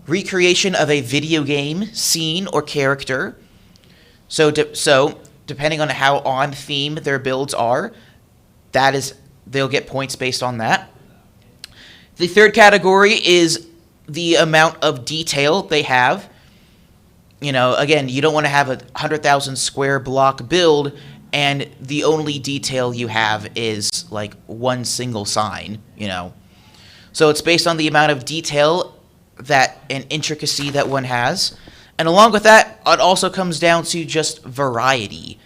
recreation of a video game scene or character. So depending on how on theme their builds are, they'll get points based on that. The third category is the amount of detail they have. Again, you don't want to have 100,000 square block build and the only detail you have is like one single sign, So it's based on the amount of detail and intricacy that one has. And along with that, it also comes down to just variety.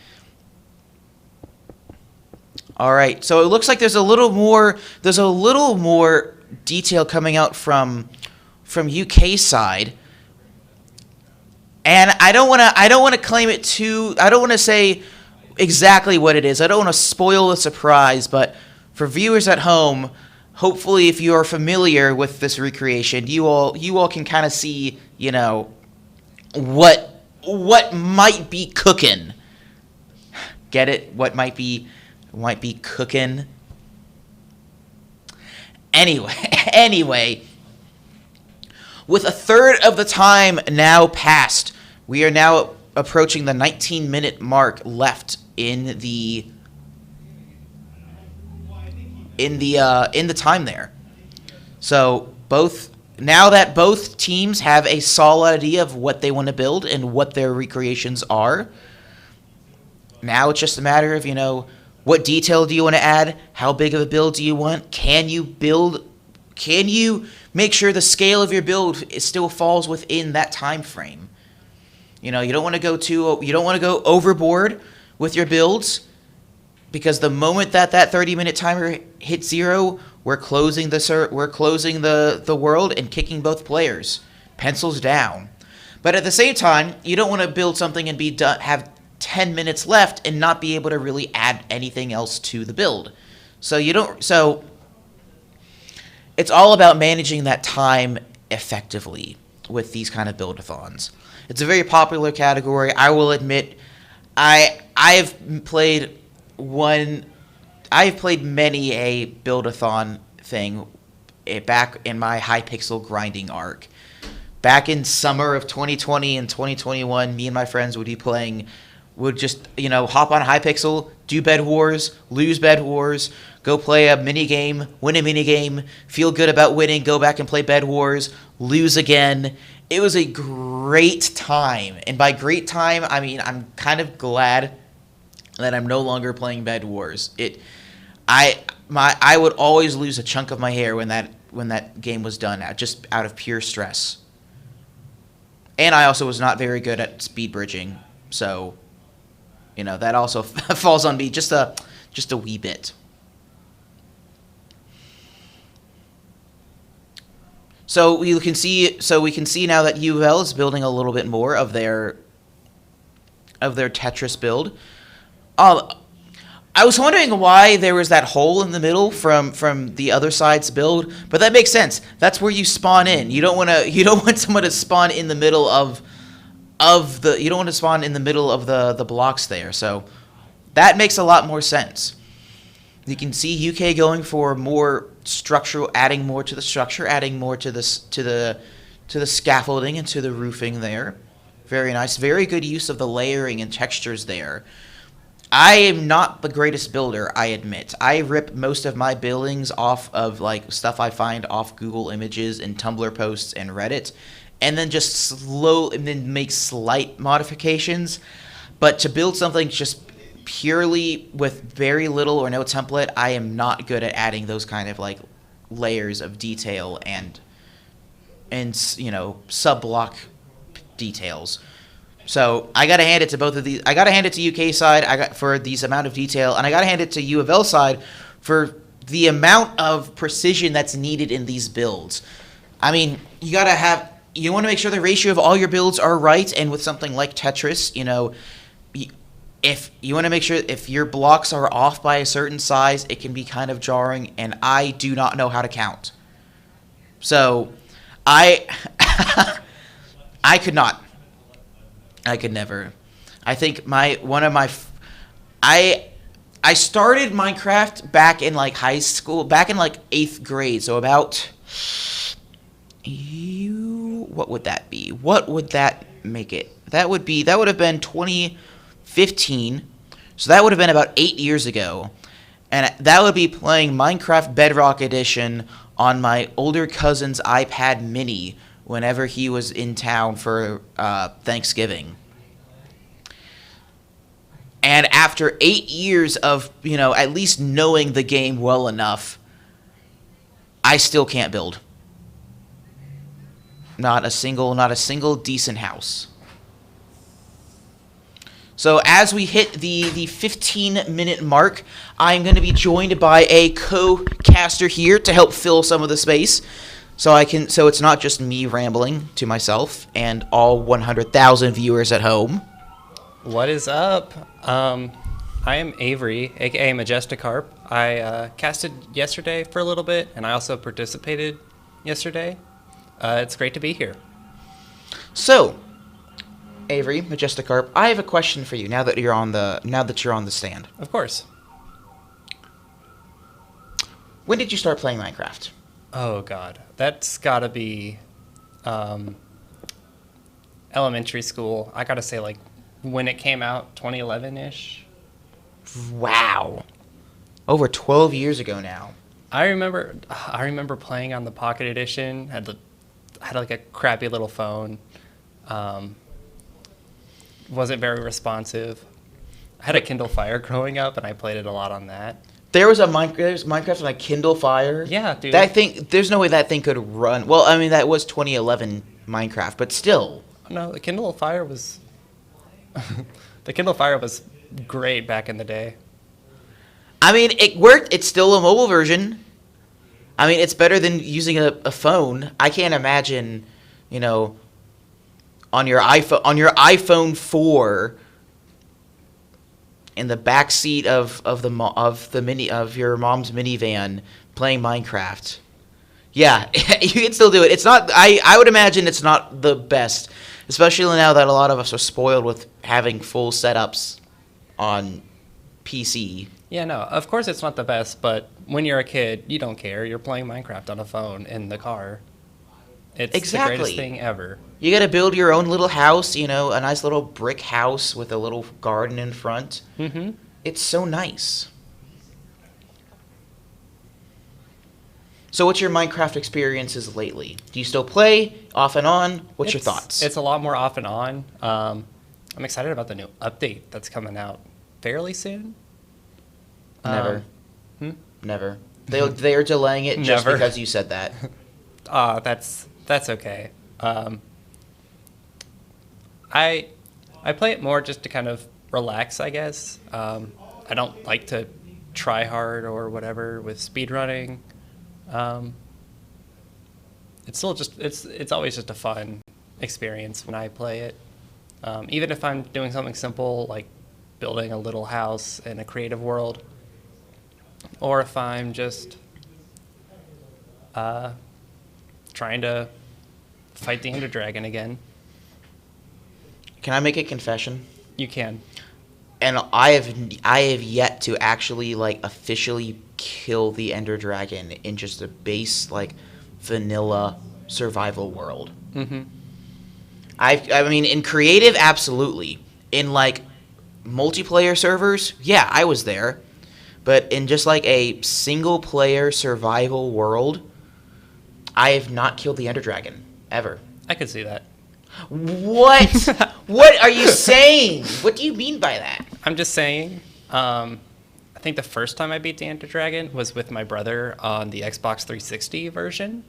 All right, so it looks like there's a little more detail coming out from UK side. And I don't want to claim it too. I don't want to say exactly what it is. I don't want to spoil the surprise, but for viewers at home, hopefully if you are familiar with this recreation, you all can kind of see, what might be cooking. Get it? What might be cooking? Anyway, with a third of the time now passed, we are now approaching the 19-minute mark left in the time there. So now that both teams have a solid idea of what they want to build and what their recreations are, now it's just a matter of, what detail do you want to add? How big of a build do you want? Can you make sure the scale of your build still falls within that time frame? You don't want to go overboard with your builds, because the moment that 30-minute timer hits 0, we're closing the world and kicking both players. Pencils down. But at the same time, you don't want to build something and have 10 minutes left and not be able to really add anything else to the build. So it's all about managing that time effectively with these kind of build-a-thons. It's a very popular category. I will admit, I've played many a build-a-thon thing back in my Hypixel grinding arc. Back in summer of 2020 and 2021, me and my friends would just hop on Hypixel, do Bed Wars, lose Bed Wars, go play a mini game, win a mini game, feel good about winning, go back and play Bed Wars, lose again. It was a great time, and by great time, I mean I'm kind of glad that I'm no longer playing Bed Wars. I would always lose a chunk of my hair when that game was done, just out of pure stress. And I also was not very good at speed bridging, so that also falls on me just a wee bit. So we can see now that U of L is building a little bit more of their Tetris build. I was wondering why there was that hole in the middle from the other side's build, but that makes sense. That's where you spawn in. You don't want someone to spawn in the middle of the blocks there. So that makes a lot more sense. You can see UK going for more structural, adding more to the structure, adding more to the scaffolding and to the roofing there. Very nice. Very good use of the layering and textures there. I am not the greatest builder, I admit. I rip most of my buildings off of like stuff I find off Google Images and Tumblr posts and Reddit, and then make slight modifications. But to build something just purely with very little or no template, I am not good at adding those kind of like layers of detail and sub-block details. So I gotta hand it to both of these. I gotta hand it to UK side for these amount of detail, and I gotta hand it to U of L side for the amount of precision that's needed in these builds. I mean, you want to make sure the ratio of all your builds are right, and with something like Tetris, if you want to make sure if your blocks are off by a certain size, it can be kind of jarring, and I do not know how to count. So I could not. I could never. I think I started Minecraft back in like high school, back in like 8th grade. So about what would that be? What would that make it? That would have been 2015. So that would have been about 8 years ago. And that would be playing Minecraft Bedrock Edition on my older cousin's iPad mini whenever he was in town for Thanksgiving. And after 8 years of, at least knowing the game well enough, I still can't build. Not a single decent house. So as we hit the 15-minute mark, I'm going to be joined by a co-caster here to help fill some of the space. So it's not just me rambling to myself and all 100,000 viewers at home. What is up? I am Avery, aka Majesticarp. I casted yesterday for a little bit, and I also participated yesterday. It's great to be here. So, Avery, Majesticarp, I have a question for you now that you're on the stand. Of course. When did you start playing Minecraft? Oh God, that's gotta be elementary school. I gotta say, like, when it came out, 2011-ish. Wow. Over 12 years ago now. I remember playing on the Pocket Edition. Had like a crappy little phone. Wasn't very responsive. I had a Kindle Fire growing up, and I played it a lot on that. There's Minecraft on a Kindle Fire. Yeah, dude. That thing, there's no way that thing could run. Well, I mean, that was 2011 Minecraft, but still. No, the Kindle Fire was... the Kindle Fire was great back in the day. I mean, it worked. It's still a mobile version. I mean, it's better than using a phone. I can't imagine, on your iPhone 4 in the back seat of your mom's minivan playing Minecraft. Yeah, you can still do it. It's not. I would imagine it's not the best, especially now that a lot of us are spoiled with having full setups on PC. Yeah, no, of course it's not the best, but when you're a kid, you don't care. You're playing Minecraft on a phone in the car. It's exactly the greatest thing ever. You got to build your own little house, a nice little brick house with a little garden in front. Mm-hmm. It's so nice. So what's your Minecraft experiences lately? Do you still play off and on? What's your thoughts? It's a lot more off and on. I'm excited about the new update that's coming out fairly soon. Never. Never. They are delaying it just Never. because you said that. That's okay. I play it more just to kind of relax, I guess. I don't like to try hard or whatever with speedrunning. It's still just it's always just a fun experience when I play it. Even if I'm doing something simple like building a little house in a creative world, or if I'm just trying to fight the Ender Dragon again. Can I make a confession? You can. And I have yet to actually like officially kill the Ender Dragon in just a base like vanilla survival world. Mm-hmm. I mean, in creative, absolutely. In like multiplayer servers, yeah, I was there. But in just like a single player survival world, I have not killed the Ender Dragon ever. I could see that. What? What are you saying? What do you mean by that? I'm just saying. I think the first time I beat the Ender Dragon was with my brother on the Xbox 360 version.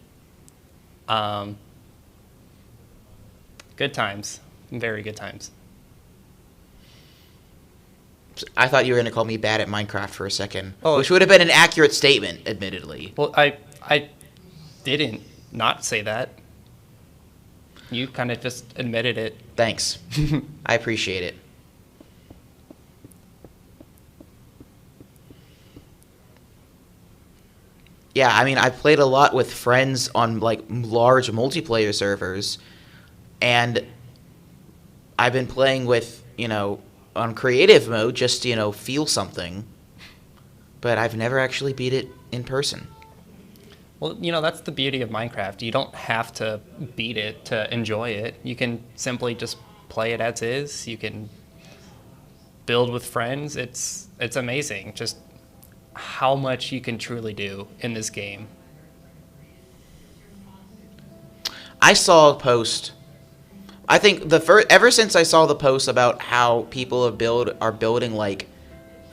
Good times. Very good times. I thought you were going to call me bad at Minecraft for a second, Oh. which would have been an accurate statement, admittedly. Well, I didn't not say that. You kind of just admitted it. Thanks. I appreciate it. Yeah, I mean, I played a lot with friends on like large multiplayer servers, and I've been playing with, on creative mode just to, feel something, but I've never actually beat it in person. Well, that's the beauty of Minecraft. You don't have to beat it to enjoy it. You can simply just play it as is. You can build with friends. It's amazing just how much you can truly do in this game. I saw a post. I think ever since I saw the post about how people are building like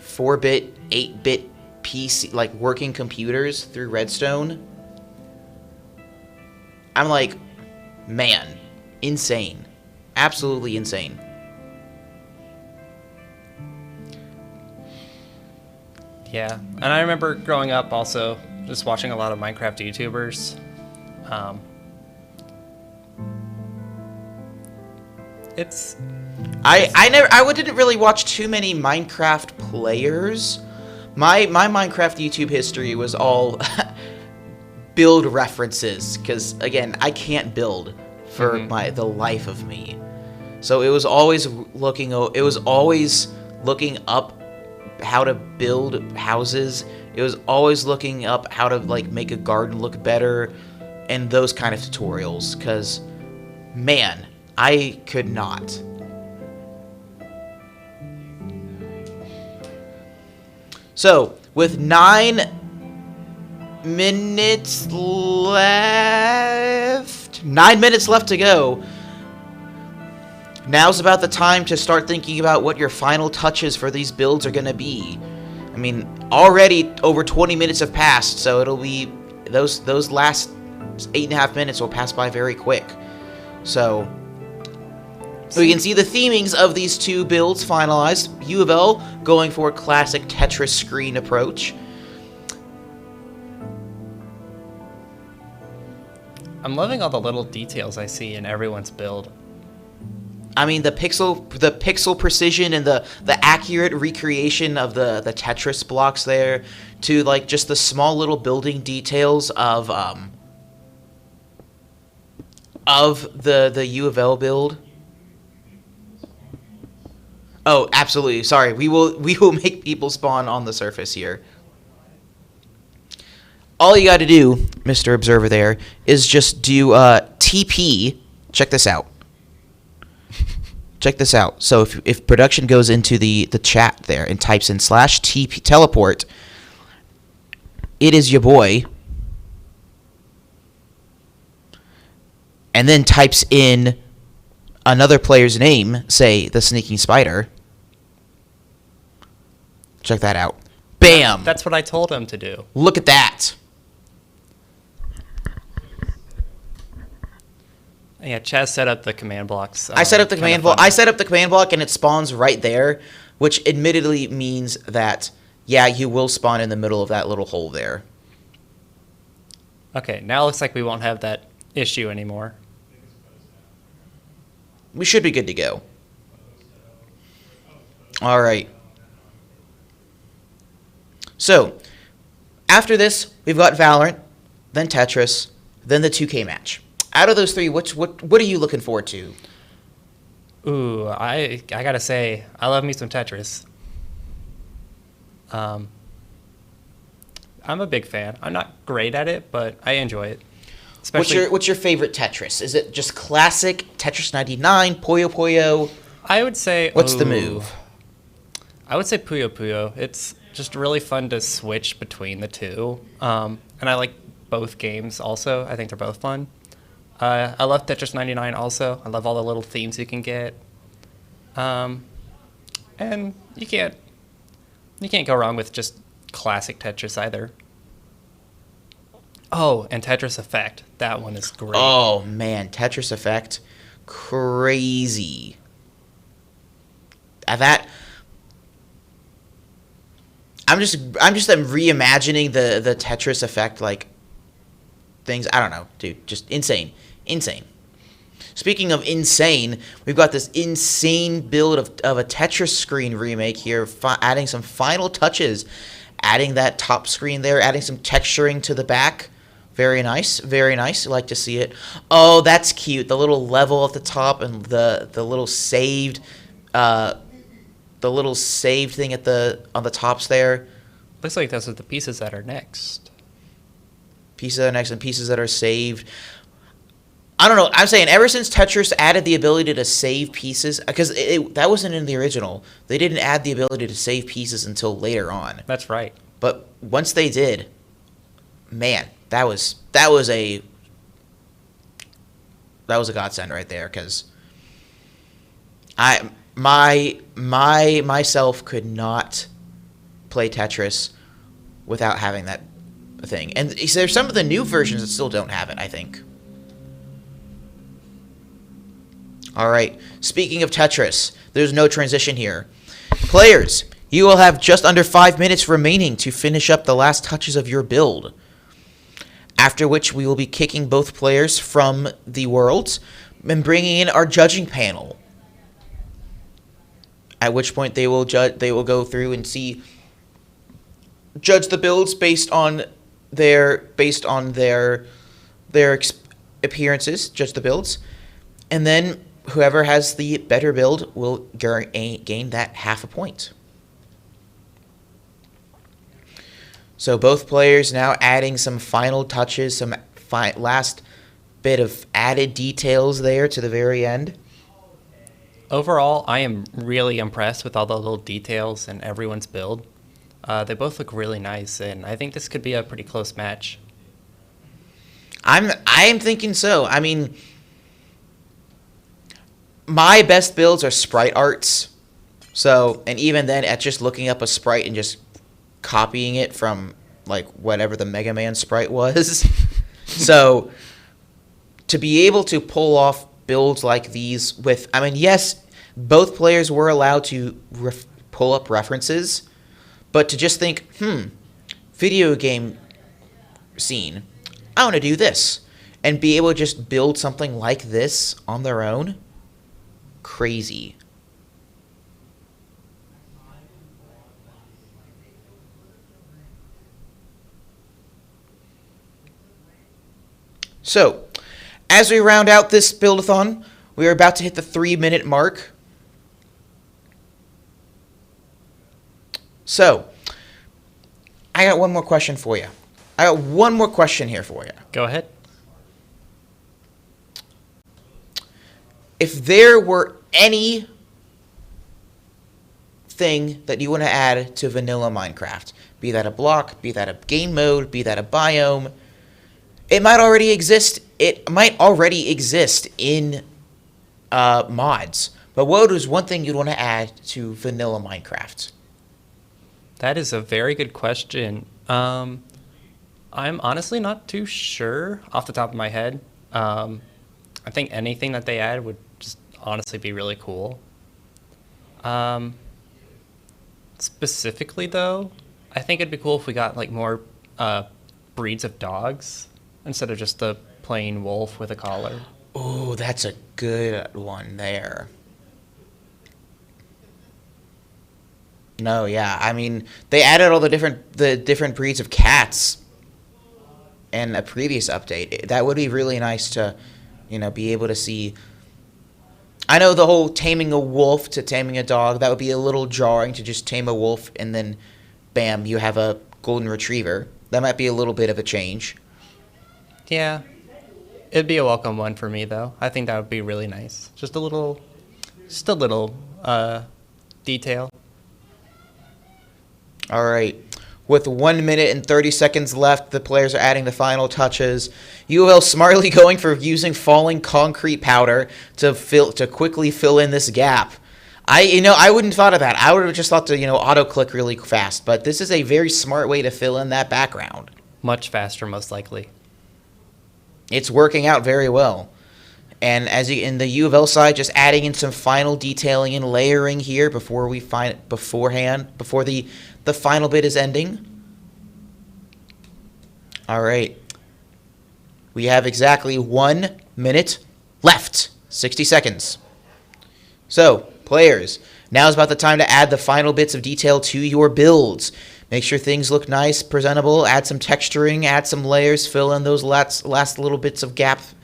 4-bit, 8-bit PC like working computers through Redstone, I'm like, man, insane. Absolutely insane. Yeah, and I remember growing up also just watching a lot of Minecraft YouTubers. I didn't really watch too many Minecraft players. My Minecraft YouTube history was all build references, because again, I can't build for the life of me. So it was always looking up how to build houses. It was always looking up how to like make a garden look better and those kind of tutorials, because man, I could not. So, with 9 minutes left... 9 minutes left to go. Now's about the time to start thinking about what your final touches for these builds are going to be. I mean, already over 20 minutes have passed, so it'll be... Those last 8.5 minutes will pass by very quick. So... we can see the themings of these two builds finalized. U of L going for a classic Tetris screen approach. I'm loving all the little details I see in everyone's build. I mean, the pixel precision and the accurate recreation of the Tetris blocks there, to like just the small little building details of the U of L build. Oh, absolutely. Sorry. We will make people spawn on the surface here. All you got to do, Mr. Observer there, is just do TP. Check this out. Check this out. So if production goes into the chat there and types in /TP teleport, it is your boy. And then types in another player's name, say the Sneaking Spider. Check that out. Bam! That's what I told him to do. Look at that. Yeah, Chaz set up the command blocks. I set up the kinda command block. funny. I set up the command block, and it spawns right there, which admittedly means that yeah, you will spawn in the middle of that little hole there. Okay, now it looks like we won't have that issue anymore. We should be good to go. All right. So, after this, we've got Valorant, then Tetris, then the 2K match. Out of those three, what are you looking forward to? Ooh, I gotta say, I love me some Tetris. I'm a big fan. I'm not great at it, but I enjoy it. Especially, What's your favorite Tetris? Is it just classic Tetris 99, Puyo Puyo? I would say. What's the move? I would say Puyo Puyo. It's just really fun to switch between the two. And I like both games also. I think they're both fun. I love Tetris 99 also. I love all the little themes you can get. And you can't go wrong with just classic Tetris either. Oh, and Tetris Effect. That one is great. Oh man, Tetris Effect, crazy. That I'm reimagining the Tetris Effect like things. I don't know, dude. Just insane. Speaking of insane, we've got this insane build of a Tetris screen remake here, adding some final touches, adding that top screen there, adding some texturing to the back. Very nice, very nice. I like to see it. Oh, that's cute. The little level at the top and the little saved thing on the tops there. Looks like those are the pieces that are next. Pieces that are next and pieces that are saved. I don't know. I'm saying ever since Tetris added the ability to save pieces, because that wasn't in the original. They didn't add the ability to save pieces until later on. That's right. But once they did, man, that was a godsend right there. Because myself could not play Tetris without having that thing. And there's some of the new versions that still don't have it, I think. All right. Speaking of Tetris, there's no transition here. Players, you will have just under 5 minutes remaining to finish up the last touches of your build. After which we will be kicking both players from the worlds and bringing in our judging panel. At which point they will go through and judge the builds based on their appearances, judge the builds, and then whoever has the better build will gain that half a point. So both players now adding some final touches, some last bit of added details there to the very end. Overall, I am really impressed with all the little details in everyone's build. They both look really nice, and I think this could be a pretty close match. I am thinking so. I mean, my best builds are sprite arts. So, and even then, at just looking up a sprite and just copying it from like whatever the Mega Man sprite was. So, to be able to pull off builds like these with, I mean, yes, both players were allowed to pull up references, but to just think, video game scene, I want to do this, and be able to just build something like this on their own, crazy. So, as we round out this build-a-thon, we are about to hit the 3-minute mark. So, I got one more question for you. I got one more question here for you. Go ahead. If there were any thing that you want to add to vanilla Minecraft, be that a block, be that a game mode, be that a biome, it might already exist. It might already exist in mods. But what is one thing you'd want to add to vanilla Minecraft? That is a very good question. I'm honestly not too sure off the top of my head. I think anything that they add would just honestly be really cool. Specifically, though, I think it'd be cool if we got like more breeds of dogs instead of just the plain wolf with a collar. Ooh, that's a good one there. No, yeah. I mean, they added all the different breeds of cats in a previous update. That would be really nice to, be able to see. I know the whole taming a wolf to taming a dog, that would be a little jarring to just tame a wolf and then bam, you have a golden retriever. That might be a little bit of a change. Yeah. It'd be a welcome one for me, though. I think that would be really nice. Just a little detail. All right. With 1 minute and 30 seconds left, the players are adding the final touches. U of L smartly going for using falling concrete powder to quickly fill in this gap. I wouldn't have thought of that. I would have just thought to, auto click really fast. But this is a very smart way to fill in that background. Much faster, most likely. It's working out very well. And in the U of L side, just adding in some final detailing and layering here before the final bit is ending. All right. We have exactly 1 minute left. 60 seconds. So, players, now is about the time to add the final bits of detail to your builds. Make sure things look nice, presentable, add some texturing, add some layers, fill in those last little bits of gaps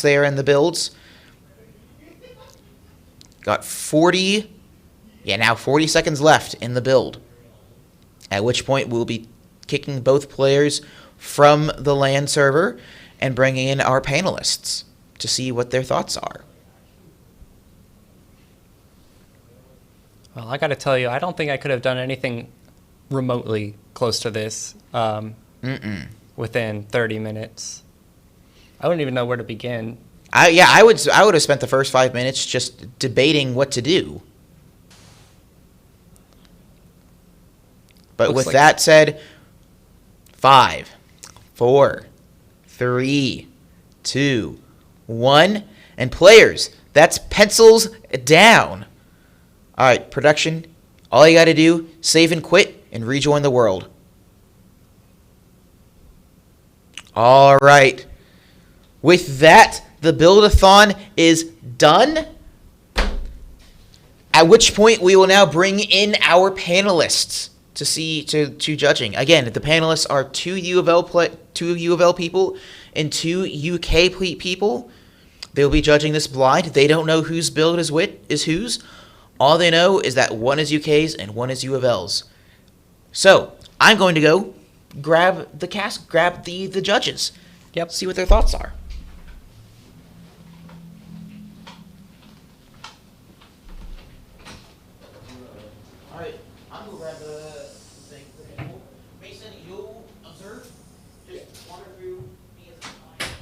there in the builds. Got 40 seconds left in the build. At which point we'll be kicking both players from the LAN server and bringing in our panelists to see what their thoughts are. Well, I got to tell you, I don't think I could have done anything remotely close to this within 30 minutes. I wouldn't even know where to begin. I would have spent the first 5 minutes just debating what to do. But Looks with like that said, 5, 4, 3, 2, 1, and players, that's pencils down. All right, production, all you got to do, save and quit and rejoin the world. All right. With that, the build-a-thon is done. At which point we will now bring in our panelists to judging. Again, the panelists are two U of L people and 2 UK people. They'll be judging this blind. They don't know whose build is whose. All they know is that one is UK's and one is U of L's. So I'm going to go grab the judges. Yep. See what their thoughts are. All right, I'm gonna grab the thing. Mason, you'll observe. Just wander through me as a client.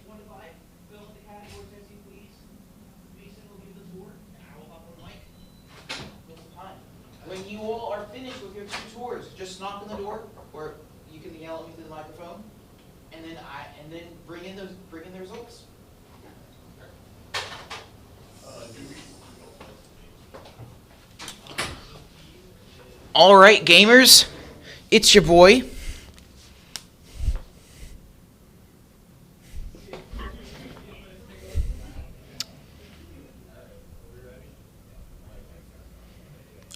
1 to 5, fill out the categories as you please. Mason will give the tour, and I will hop on the mic. Fill some time. When you all are finished with your 2 tours, just knock on the door, or you can yell at me through the microphone, and then bring in the results. All right, gamers, it's your boy.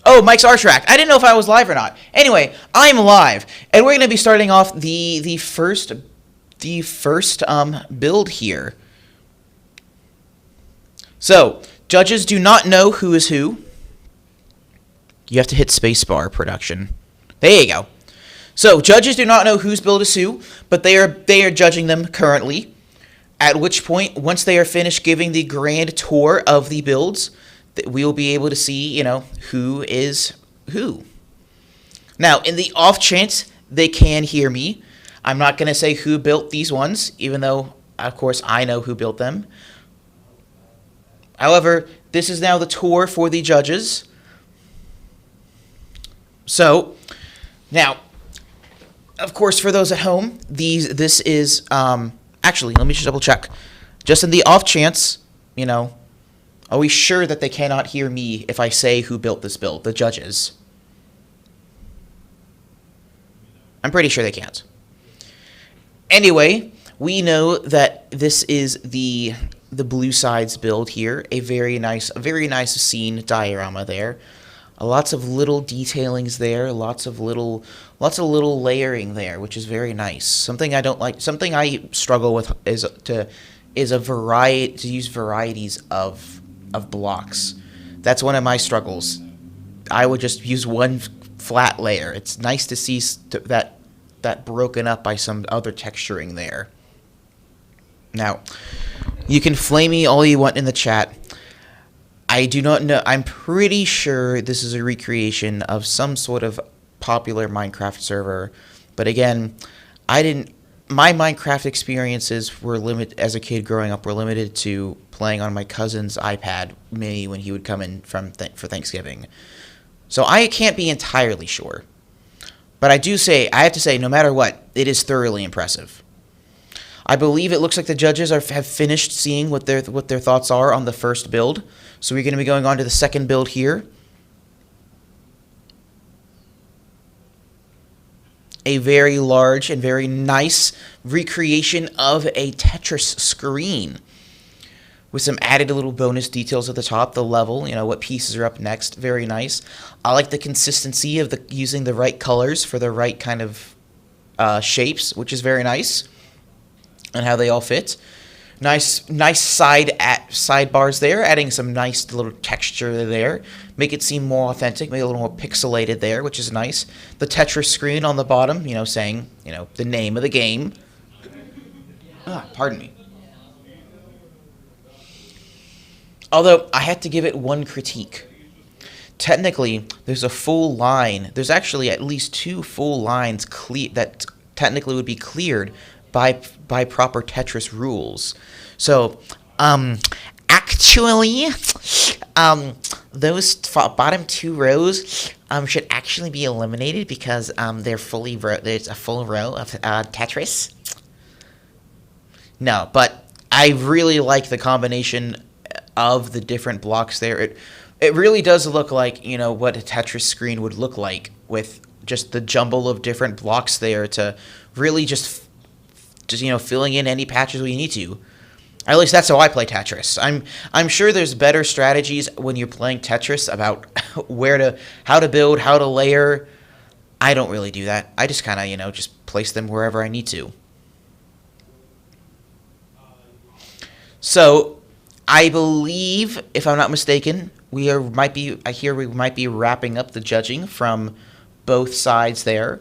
Oh, Mike's R-Track. I didn't know if I was live or not. Anyway, I'm live, and we're going to be starting off the first build here. So, judges do not know who is who. You have to hit spacebar, production. There you go. So, judges do not know whose build is who, but they are judging them currently. At which point, once they are finished giving the grand tour of the builds, we will be able to see, who is who. Now, in the off chance they can hear me, I'm not going to say who built these ones, even though, of course, I know who built them. However, this is now the tour for the judges. So, now, of course, for those at home, this is, actually, let me just double check. Just in the off chance, are we sure that they cannot hear me if I say who built this build, the judges? I'm pretty sure they can't. Anyway, we know that this is the blue sides build here. A very nice scene diorama there. Lots of little detailings there. Lots of little layering there, which is very nice. Something I don't like. Something I struggle with is to use varieties of blocks. That's one of my struggles. I would just use one flat layer. It's nice to see that broken up by some other texturing there. Now, you can flame me all you want in the chat. I do not know. I'm pretty sure this is a recreation of some sort of popular Minecraft server. But again, my Minecraft experiences were limited as a kid growing up. Were limited to playing on my cousin's iPad mini when he would come in for Thanksgiving. So I can't be entirely sure. But I have to say, no matter what, it is thoroughly impressive. I believe it looks like the judges have finished seeing what their thoughts are on the first build. So we're going to be going on to the second build here. A very large and very nice recreation of a Tetris screen with some added little bonus details at the top, the level, what pieces are up next. Very nice. I like the consistency of using the right colors for the right kind of shapes, which is very nice, and how they all fit. Nice sidebars there, adding some nice little texture there. Make it seem more authentic, make it a little more pixelated there, which is nice. The Tetris screen on the bottom, saying, the name of the game. Pardon me. Although, I had to give it one critique. Technically, there's a full line. There's actually at least 2 full lines that technically would be cleared by proper Tetris rules. So, actually, those bottom 2 rows should actually be eliminated because there's a full row of Tetris. No, but I really like the combination of the different blocks there. It really does look like, what a Tetris screen would look like with just the jumble of different blocks there to really just filling in any patches we need to. At least that's how I play Tetris. I'm sure there's better strategies when you're playing Tetris about how to build, how to layer. I don't really do that. I just kind of, just place them wherever I need to. So, I believe, if I'm not mistaken, we might be wrapping up the judging from both sides there.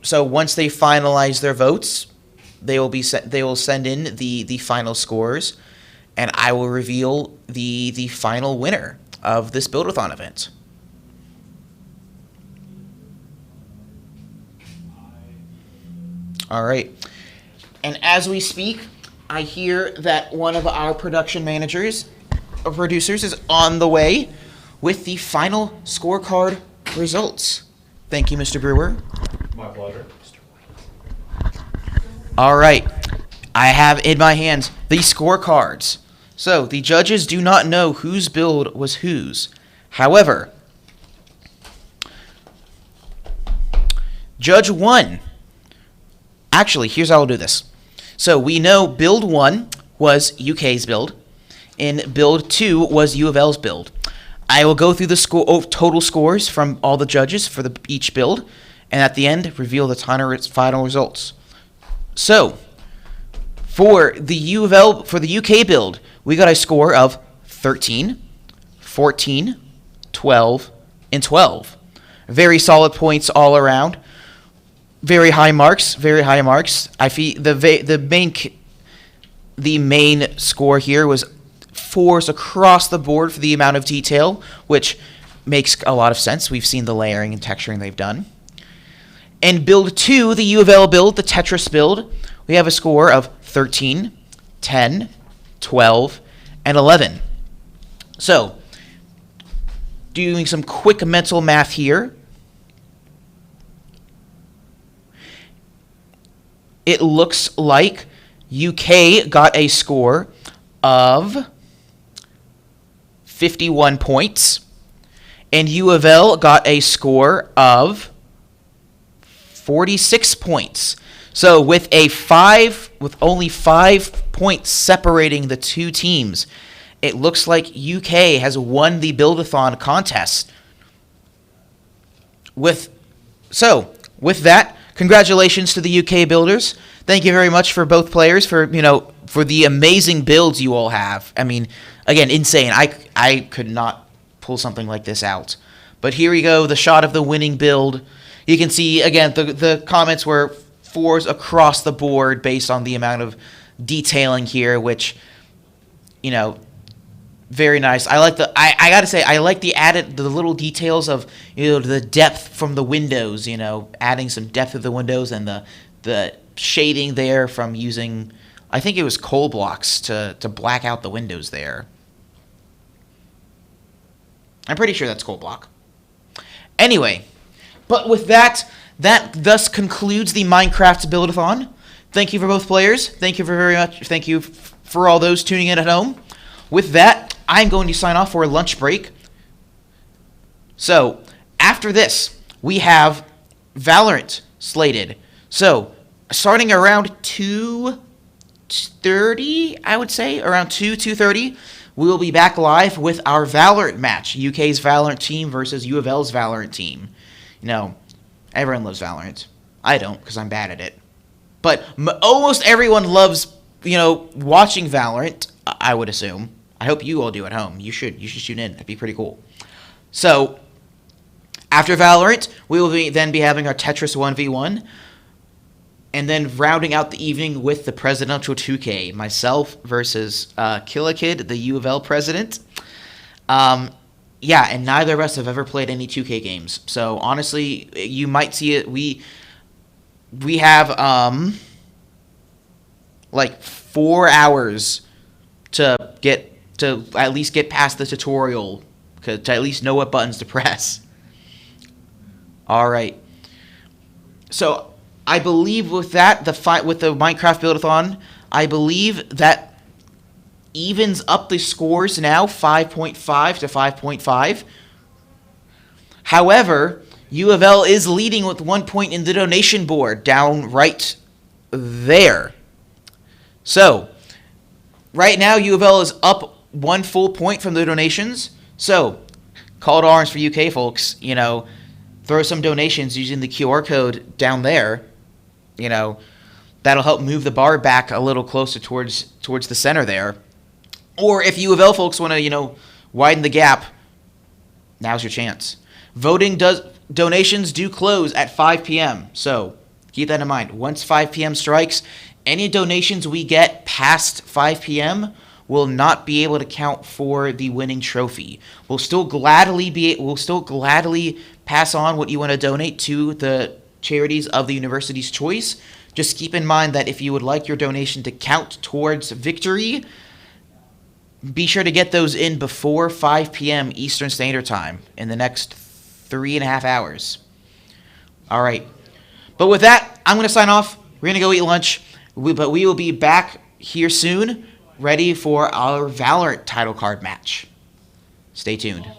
So once they finalize their votes, they will send in the final scores, and I will reveal the final winner of this Build-A-thon event. All right. And as we speak, I hear that one of our production managers or producers is on the way with the final scorecard results. Thank you, Mr. Brewer. My pleasure. All right. I have in my hands the scorecards. So the judges do not know whose build was whose. However, Judge 1. Actually, here's how I'll do this. So we know build 1 was UK's build, and build 2 was U of L's build. I will go through the total scores from all the judges for each build, and at the end, reveal the final results. So, for the U of L, for the UK build, we got a score of 13, 14, 12, and 12. Very solid points all around. Very high marks. Very high marks. I feel the main score here was 4s across the board for the amount of detail, which makes a lot of sense. We've seen the layering and texturing they've done. And build 2, the U of L build, the Tetris build, we have a score of 13, 10, 12, and 11. So, doing some quick mental math here. It looks like UK got a score of 51 points, and U of L got a score of 46 points. So with only 5 points separating the two teams, it looks like UK has won the Build-a-thon contest. With that, congratulations to the UK builders. Thank you very much for both players for the amazing builds you all have. I mean, again, insane. I could not pull something like this out. But here we go, the shot of the winning build. You can see, again, the comments were 4s across the board based on the amount of detailing here, which, very nice. I like I gotta say, I like the little details of, the depth from the windows, adding some depth of the windows and the shading there from using, I think it was coal blocks to black out the windows there. I'm pretty sure that's coal block. Anyway, but with that thus concludes the Minecraft Build-a-thon. Thank you for both players. Thank you very much. Thank you for all those tuning in at home. With that, I'm going to sign off for a lunch break. So, after this, we have Valorant slated. So, starting around 2:30, I would say, around 2:30, we will be back live with our Valorant match. UK's Valorant team versus U of L's Valorant team. Everyone loves Valorant. I don't, because I'm bad at it. But almost everyone loves, watching Valorant, I would assume. I hope you all do at home. You should tune in. That'd be pretty cool. So, after Valorant, we will then be having our Tetris 1v1. And then rounding out the evening with the Presidential 2K. Myself versus Killakid, the U of L president. And neither of us have ever played any 2K games. So, honestly, you might see it. We have, 4 hours to at least get past the tutorial, to at least know what buttons to press. All right. So, I believe with that, with the Minecraft Build-a-thon, I believe that evens up the scores now, 5.5 to 5.5. However, U of L is leading with 1 point in the donation board, down right there. So, right now, U of L is up 1 full point from the donations. So, call to arms for UK folks, throw some donations using the QR code down there. That'll help move the bar back a little closer towards the center there. Or if U of L folks want to, widen the gap, now's your chance. Donations do close at 5 p.m. So keep that in mind. Once 5 p.m. strikes, any donations we get past 5 p.m. will not be able to count for the winning trophy. We'll still gladly pass on what you want to donate to the charities of the university's choice. Just keep in mind that if you would like your donation to count towards victory, be sure to get those in before 5 p.m. Eastern Standard Time in the next 3.5 hours. All right. But with that, I'm going to sign off. We're going to go eat lunch. But we will be back here soon, ready for our Valorant title card match. Stay tuned.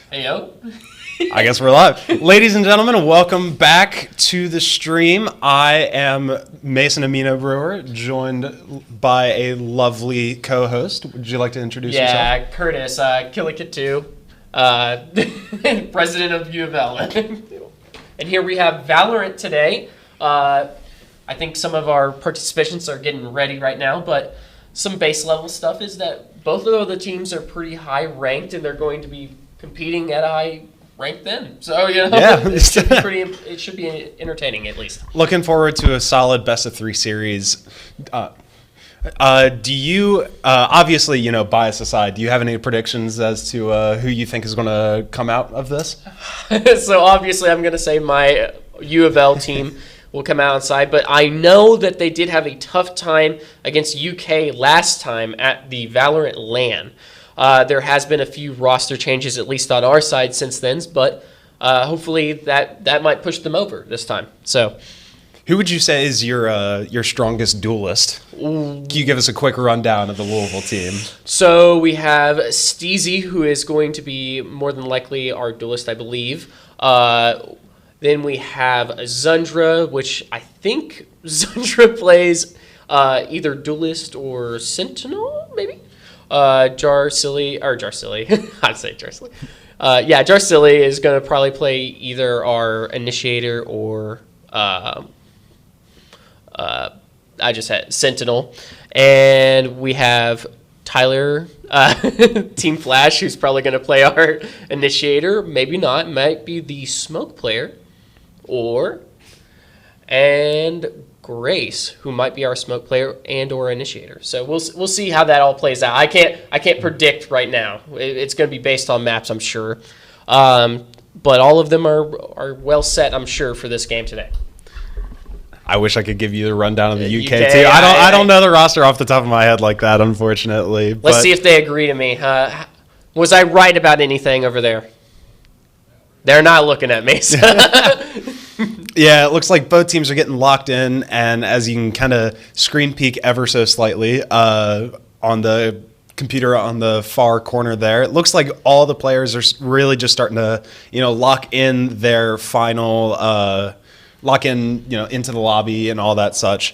Hey, yo. I guess we're live. Ladies and gentlemen, welcome back to the stream. I am Mason Amino Brewer, joined by a lovely co-host. Would you like to introduce yourself? Yeah, Curtis, Killikit2, president of U of L. And here we have Valorant today. I think some of our participants are getting ready right now, but some base level stuff is that both of the teams are pretty high ranked, and they're going to be competing at a high rank then. So, you know, Yeah. it should be entertaining at least. Looking forward to a solid best-of-3 series. Do you, obviously, you know, bias aside, do you have any predictions as to who you think is going to come out of this? So obviously I'm going to say my U of L team will come out on side, but I know that they did have a tough time against UK last time at the Valorant LAN. There has been a few roster changes, at least on our side since then, but hopefully that might push them over this time. So, Who would you say is your strongest duelist? Can you give us a quick rundown of the Louisville team? so we have Steezy, who is going to be more than likely our duelist, I believe. Then we have Zundra, which I think Zundra plays either duelist or sentinel, maybe. Jarsilly. I'd say Jarsilly. Yeah, Jarsilly is going to probably play either our initiator or I just had sentinel. And we have Tyler, Team Flash, who's probably going to play our initiator. Maybe not. Might be the smoke player. And Grace, who might be our smoke player and or initiator. So we'll see how that all plays out. I can't predict right now. It's going to be based on maps, I'm sure. But all of them are well set, I'm sure, for this game today. I wish I could give you the rundown of the UK, UK, too. I don't know the roster off the top of my head like that, unfortunately. Let's see if they agree to me. Was I right about anything over there? They're not looking at me. So. Yeah, it looks like both teams are getting locked in, and as you can kind of screen peek ever so slightly on the computer on the far corner there, it looks like all the players are really just starting to, you know, lock in their final, into the lobby and all that such.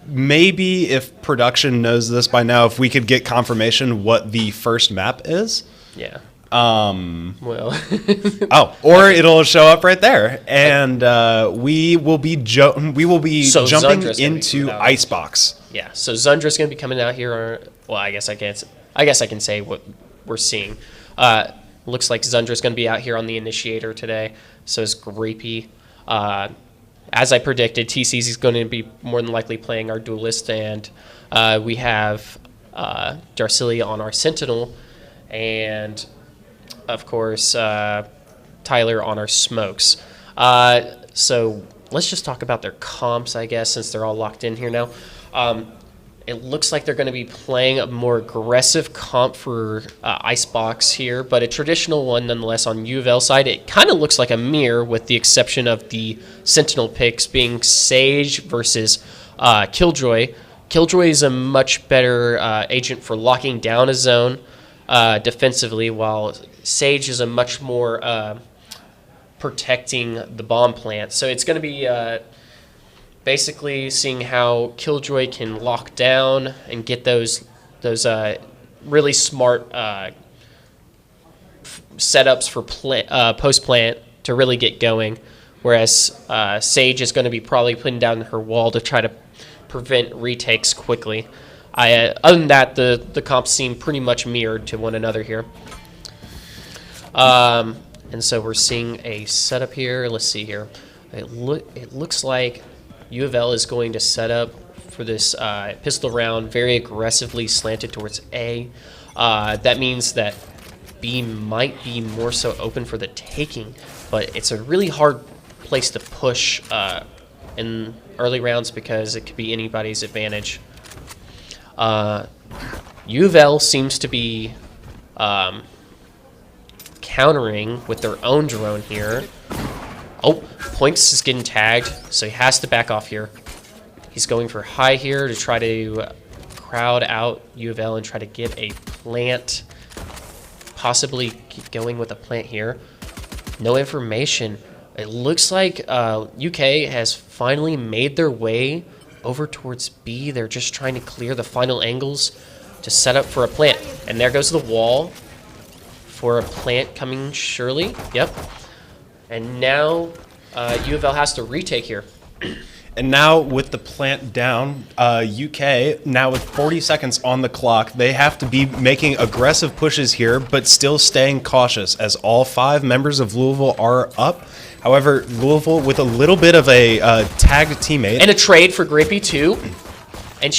Maybe if production knows this by now, if we could get confirmation what the first map is. Yeah. Or it'll show up right there, and we will be jumping into Icebox. Yeah, so Zundra's going to be coming out here. I guess I can say what we're seeing. Looks like Zundra's going to be out here on the initiator today. So is Grapey. As I predicted, TC's is going to be more than likely playing our duelist, and we have Darcilia on our sentinel, and of course, Tyler on our smokes. So let's just talk about their comps, I guess, since they're all locked in here now. It looks like they're going to be playing a more aggressive comp for Icebox here, but a traditional one nonetheless on U of L side. It kind of looks like a mirror with the exception of the Sentinel picks being Sage versus Killjoy. Killjoy is a much better agent for locking down a zone defensively, while Sage is a much more protecting the bomb plant. So it's going to be basically seeing how Killjoy can lock down and get those really smart setups for post plant to really get going. Whereas Sage is going to be probably putting down her wall to try to prevent retakes quickly. Other than that, the comps seem pretty much mirrored to one another here. And so we're seeing a setup here. Let's see here. It looks like U of L is going to set up for this pistol round very aggressively slanted towards A. That means that B might be more so open for the taking, but it's a really hard place to push in early rounds because it could be anybody's advantage. U of L seems to be countering with their own drone here. Oh, Points is getting tagged, so he has to back off here. He's going for high here to try to crowd out U of L and try to get a plant. possibly keep going with a plant here. No information. It looks like UK has finally made their way over towards B. They're just trying to clear the final angles to set up for a plant. And there goes the wall for a plant coming surely. Yep. And now U of L has to retake here. And now with the plant down, UK, now with 40 seconds on the clock, they have to be making aggressive pushes here, but still staying cautious as all 5 members of Louisville are up. However, Louisville with a little bit of a tagged teammate. And a trade for Grapey too. And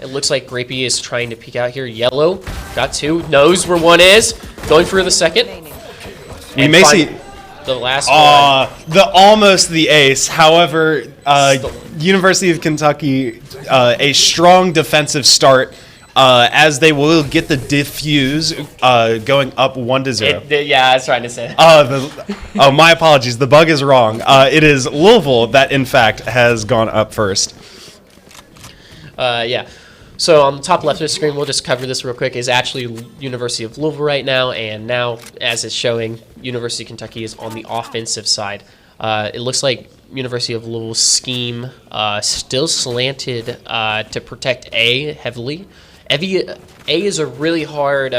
it looks like Grapey is trying to peek out here. Yellow, got 2, knows where 1 is, going for the second. We may see the last one. Almost the ace. However, University of Kentucky, a strong defensive start as they will get the diffuse going up 1-0. Yeah, I was trying to say that. My apologies. The bug is wrong. It is Louisville that, in fact, has gone up first. Yeah. So on the top left of the screen, we'll just cover this real quick, is actually University of Louisville right now. And now, as it's showing, University of Kentucky is on the offensive side. It looks like University of Louisville's scheme still slanted to protect A heavily. A is a really hard,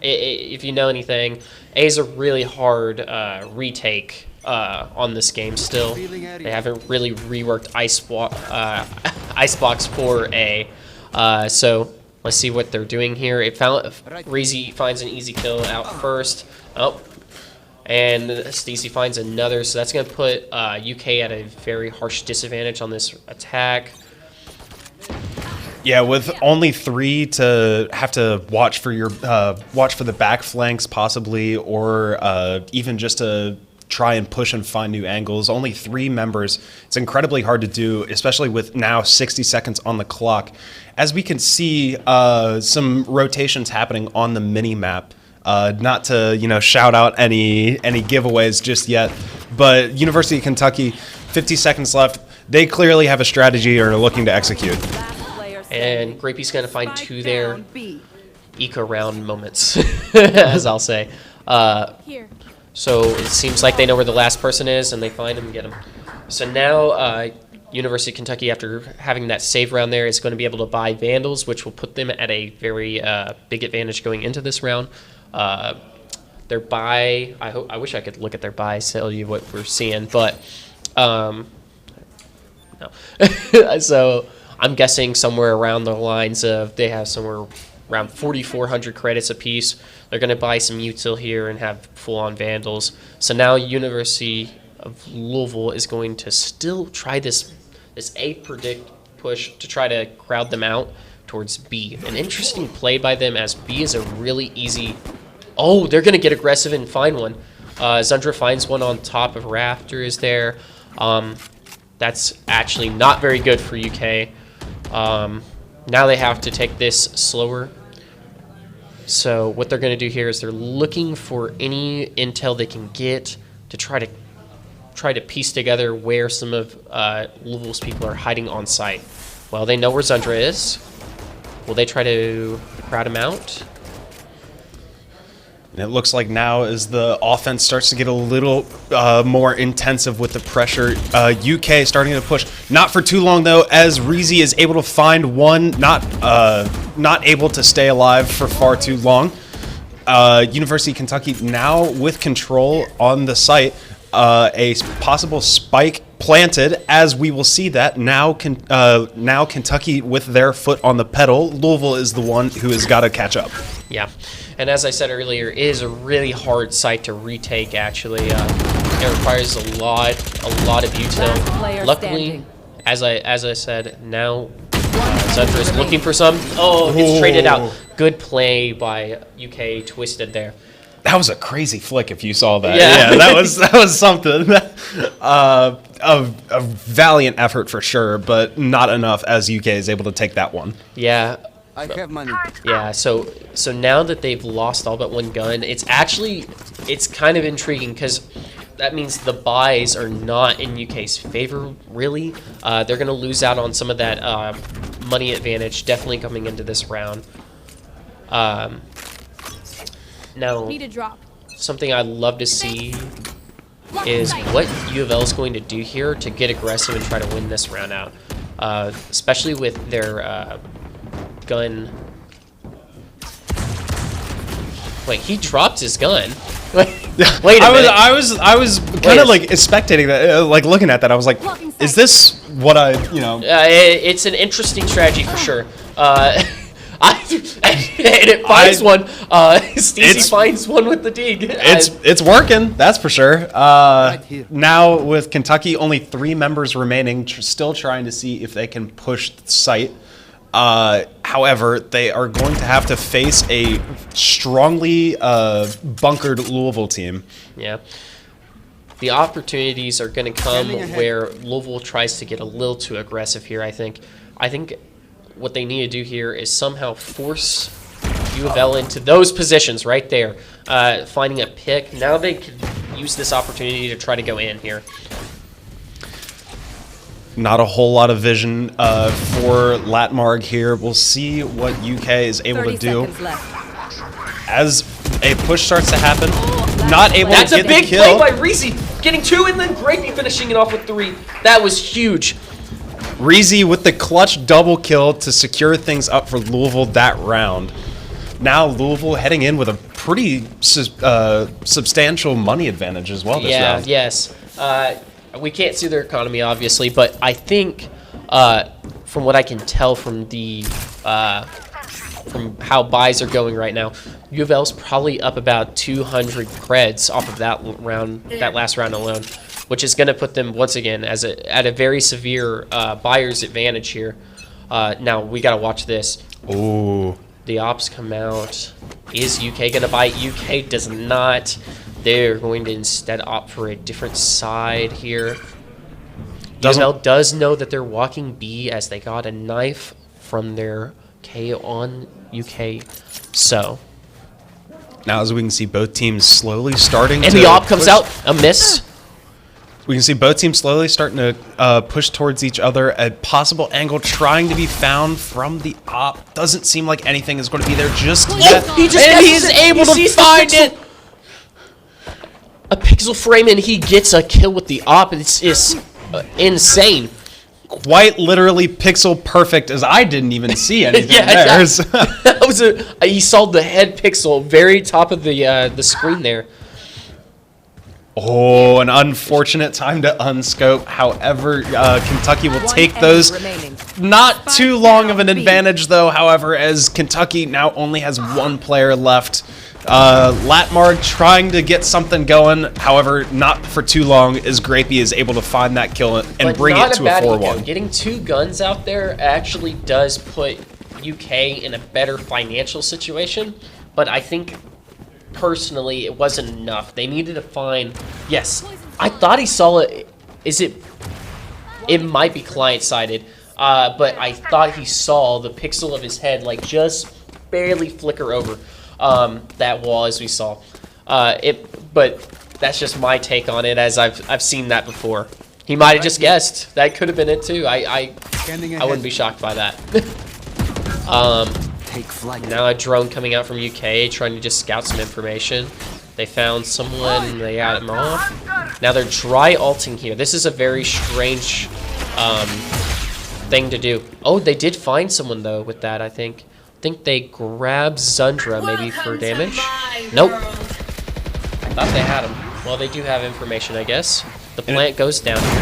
if you know anything, A is a really hard retake on this game still. They haven't really reworked Icebox for A. So let's see what they're doing here. Reezy finds an easy kill out first. Oh, and Stacy finds another. So that's going to put UK at a very harsh disadvantage on this attack. Yeah, with only 3 to have to watch for the back flanks possibly, or even just to try and push and find new angles. Only 3 members. It's incredibly hard to do, especially with now 60 seconds on the clock. As we can see, some rotations happening on the mini map. Not to shout out any giveaways just yet, but University of Kentucky, 50 seconds left. They clearly have a strategy or are looking to execute. And Grapey's going to find 2 there. Eco round moments, as I'll say. So it seems like they know where the last person is, and they find him and get him. So now University of Kentucky, after having that save round there, is going to be able to buy Vandals, which will put them at a very big advantage going into this round. Their buy, I wish I could look at their buy, tell you what we're seeing, but no. So I'm guessing somewhere around the lines of they have somewhere around 4,400 credits apiece. They're going to buy some util here and have full-on Vandals. So now University of Louisville is going to still try this A predict push to try to crowd them out towards B. An interesting play by them, as B is a really easy... Oh, they're going to get aggressive and find one. Zundra finds one on top of rafters there. That's actually not very good for UK. Now they have to take this slower. So what they're going to do here is they're looking for any intel they can get to try to piece together where some of Louisville's people are hiding on site. Well, they know where Zundra is. Will they try to crowd him out? And it looks like now as the offense starts to get a little more intensive with the pressure, UK starting to push. Not for too long, though, as Reezy is able to find one, not able to stay alive for far too long. University of Kentucky now with control on the site. A possible spike planted, as we will see that. Now Kentucky with their foot on the pedal. Louisville is the one who has got to catch up. Yeah. And as I said earlier, it is a really hard site to retake, actually. It requires a lot of util. Luckily, as I said, now Zundra is looking for some. Oh, it's traded out. Good play by UK, twisted there. That was a crazy flick if you saw that. Yeah, that was something. A valiant effort for sure, but not enough as UK is able to take that one. Yeah. I have money. Yeah, so now that they've lost all but one gun, it's kind of intriguing because that means the buys are not in UK's favor, really. They're going to lose out on some of that money advantage, definitely coming into this round. Now, Need a drop. something I'd love to see is what U of L is going to do here to get aggressive and try to win this round out. Especially with their gun. Wait, he dropped his gun. Wait a minute. I was kind of like spectating that, like looking at that. I was like, is this what I, you know? It's an interesting strategy for sure. And it finds one. Steezy finds one with the dig. It's working, that's for sure. Now with Kentucky, only 3 members remaining, still trying to see if they can push the site. However, they are going to have to face a strongly bunkered Louisville team. Yeah. The opportunities are going to come where Louisville tries to get a little too aggressive here, I think. I think what they need to do here is somehow force U of L into those positions right there. Finding a pick. Now they can use this opportunity to try to go in here. Not a whole lot of vision for Latmarg here. We'll see what UK is able to do. As a push starts to happen, not able to get the kill. That's a big play by Reezy, getting 2 and then Grapey finishing it off with 3. That was huge. Reezy with the clutch double kill to secure things up for Louisville that round. Now Louisville heading in with a pretty substantial money advantage as well this round. Yes. We can't see their economy, obviously, but I think from what I can tell from the from how buys are going right now, U of L's probably up about 200 creds off of that round, that last round alone, which is going to put them once again as at a very severe buyer's advantage here. Now we got to watch this. Ooh. The ops come out. Is UK going to buy? UK does not. They're going to instead opt for a different side here. U of L does know that they're walking B as they got a knife from their K on UK. So now as we can see both teams slowly starting and to the op comes push. out, a miss. We can see both teams slowly starting to push towards each other. A possible angle trying to be found from the op. Doesn't seem like anything is going to be there just yet. He's able to find it. A pixel frame and he gets a kill with the op. It's insane. Quite literally pixel perfect, as I didn't even see anything there. That was he saw the head pixel very top of the screen there. Oh, an unfortunate time to unscope. However, Kentucky will take those. Not too long of an advantage, though, however, as Kentucky now only has 1 player left. Latmarg trying to get something going, however, not for too long, as Grapey is able to find that kill and bring it to a 4-1. Getting 2 guns out there actually does put UK in a better financial situation, but I think personally it wasn't enough. They needed to find. Yes, I thought he saw it. It might be client-sided, but I thought he saw the pixel of his head like just barely flicker over that wall as we saw. But that's just my take on it, as I've seen that before. He might have just guessed. That could have been it too. I wouldn't be shocked by that. Take flight. Now a drone coming out from UK trying to just scout some information. They found someone, they got him off. Now they're dry alting here. This is a very strange thing to do. Oh, they did find someone though with that, I think. I think they grabbed Zundra maybe for damage. Nope. I thought they had him. Well, they do have information, I guess. The plant goes down here.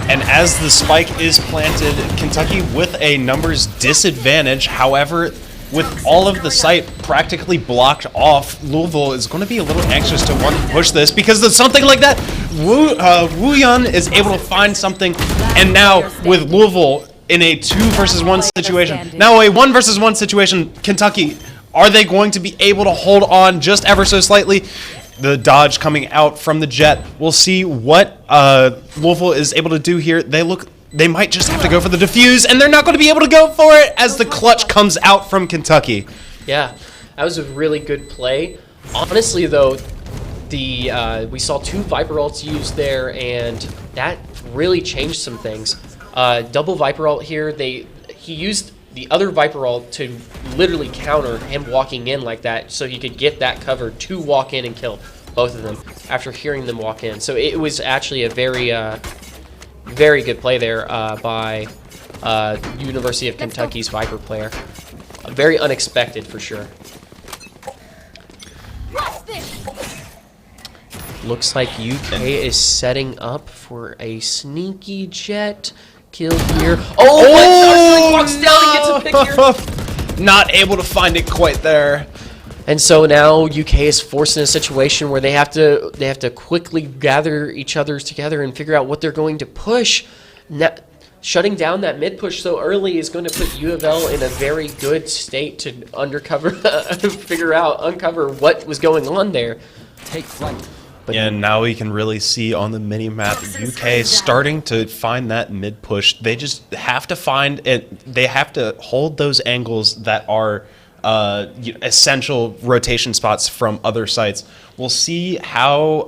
And as the spike is planted, Kentucky with a numbers disadvantage. However, with all of the site practically blocked off, Louisville is going to be a little anxious to want to push this, because of something like that, Wu Yun is able to find something, and now with Louisville in a 2 versus 1 situation, now a 1 versus 1 situation, Kentucky, are they going to be able to hold on just ever so slightly? The dodge coming out from the jet. We'll see what Louisville is able to do here. They might just have to go for the defuse, and they're not going to be able to go for it as the clutch comes out from Kentucky. Yeah, that was a really good play. Honestly, though, we saw 2 Viper ults used there, and that really changed some things. Double Viper ult here. He used the other Viper ult to literally counter him walking in like that, so he could get that cover to walk in and kill both of them after hearing them walk in. So it was actually a very, very good play there by University of Kentucky's Viper player. Very unexpected for sure. Looks like UK is setting up for a sneaky jet kill here. Oh, walks down and gets a pick here. Not able to find it quite there. And so now UK is forced in a situation where they have to quickly gather each other together and figure out what they're going to push. Now, shutting down that mid push so early is going to put U of L in a very good state to uncover what was going on there. Take flight. But And now we can really see on the mini map UK starting to find that mid push. They just have to find it. They have to hold those angles that are essential rotation spots from other sites. We'll see how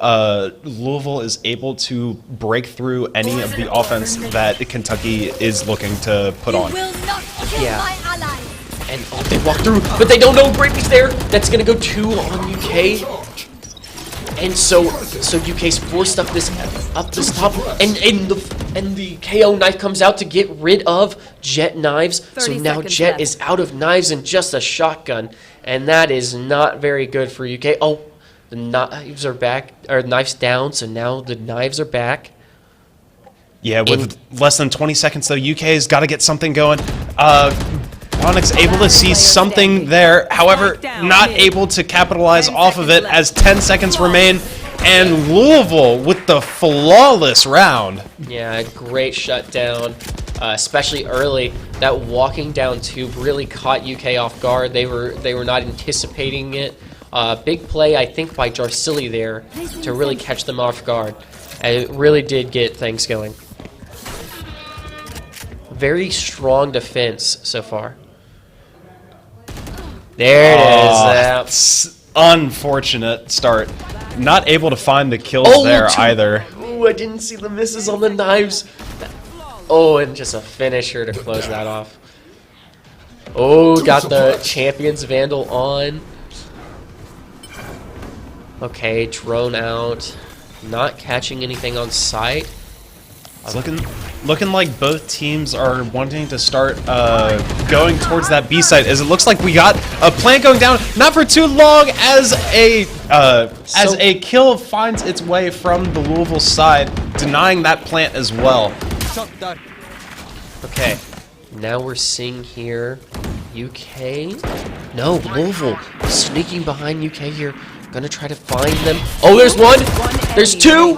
Louisville is able to break through any of the offense that Kentucky is looking to put on. Yeah. And they walk through, but they don't know Brady's there. That's gonna go 2 on UK. And so UK's forced up this top, and the KO knife comes out to get rid of Jet knives. So now Jet left. is out of knives and just a shotgun, and that is not very good for UK. Oh, the knives are back, or knives down. So now the knives are back. Yeah, with less than 20 seconds though, UK's got to get something going. Onyx able to see something there, however, not able to capitalize off of it as 10 seconds remain, and Louisville with the flawless round. Yeah, great shutdown, especially early. That walking down tube really caught UK off guard. They were not anticipating it. Big play, I think, by Jarsilli there to really catch them off guard. And it really did get things going. Very strong defense so far. There it is. It's unfortunate start. Not able to find the kills there either. Oh, I didn't see the misses on the knives. Oh, and just a finisher to close that off. Oh, got the Champions Vandal on. Okay, drone out. Not catching anything on sight. It's looking like both teams are wanting to start going towards that B site, as it looks like we got a plant going down. Not for too long, as a kill finds its way from the Louisville side, denying that plant as well. Okay, now we're seeing here UK. No, Louisville sneaking behind UK here. Gonna try to find them. Oh, there's one. There's 2.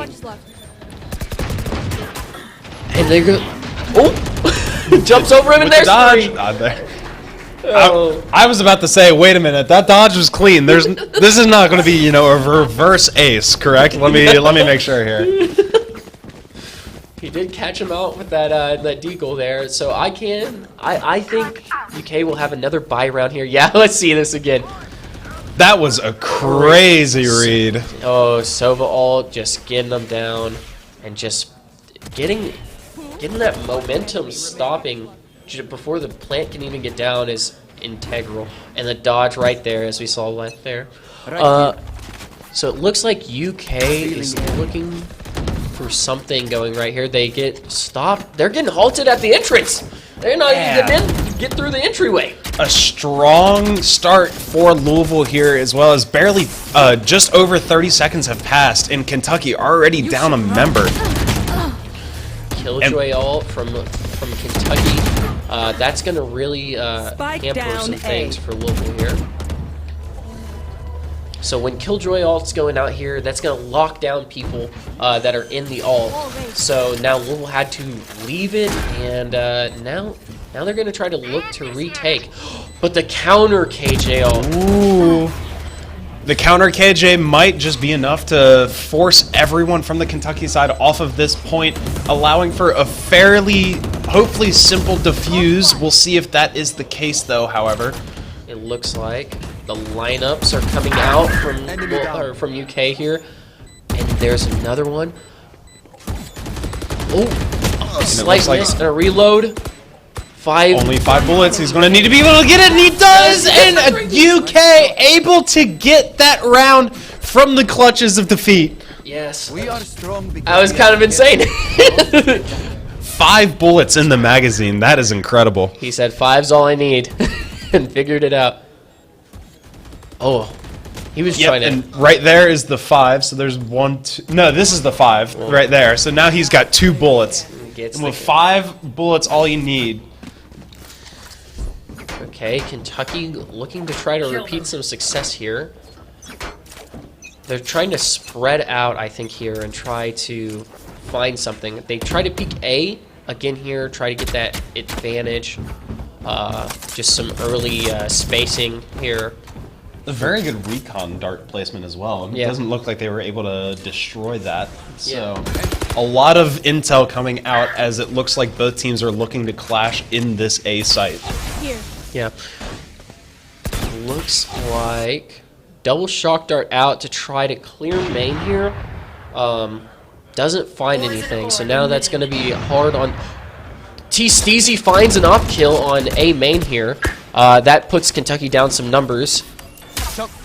And they go. Oh! Jumps over him and there's 3. Oh. I was about to say, wait a minute, that dodge was clean. This is not going to be, a reverse ace, correct? Let me make sure here. He did catch him out with that deagle there, so I think UK will have another buy round here. Yeah, let's see this again. That was a crazy read. Oh, Sova ult just getting them down and just getting that momentum stopping before the plant can even get down is integral. And the dodge right there, as we saw left there. So it looks like UK is looking for something going right here. They get stopped. They're getting halted at the entrance. They're not even getting in, get through the entryway. A strong start for Louisville here, as well as barely just over 30 seconds have passed, and Kentucky already down a member. Killjoy ult from Kentucky. That's going to really hamper some things for Louisville here. So when Killjoy ult's going out here, that's going to lock down people that are in the ult. So now Louisville had to leave it, and now they're going to try to look to retake. But the counter KJ ult. Ooh. The counter KJ might just be enough to force everyone from the Kentucky side off of this point, allowing for a fairly, hopefully simple defuse. We'll see if that is the case, though, however. It looks like the lineups are coming out from UK here. And there's another one. Oh, a slight miss and a reload. 5. Only 5 bullets. He's going to need to be able to get it, and he does! And UK able to get that round from the clutches of defeat. Yes. We are strong because That was we kind are of insane. 5 bullets in the magazine. That is incredible. He said 5's all I need and figured it out. Oh, he was Yep, trying to. and right there is the 5. So there's 1, 2. No, this is the 5 right there. So now he's got 2 bullets. Gets And with the- 5 bullets, all you need. Okay, Kentucky looking to try to repeat some success here. They're trying to spread out, I think, here and try to find something. They try to peek A again here, try to get that advantage. Just some early spacing here. A very good recon dart placement as well. It Yeah. doesn't look like they were able to destroy that. So a lot of intel coming out as it looks like both teams are looking to clash in this A site. Yeah. Looks like double shock dart out to try to clear main here. Doesn't find anything, so now that's going to be hard on... Steezy finds an off kill on A main here. That puts Kentucky down some numbers.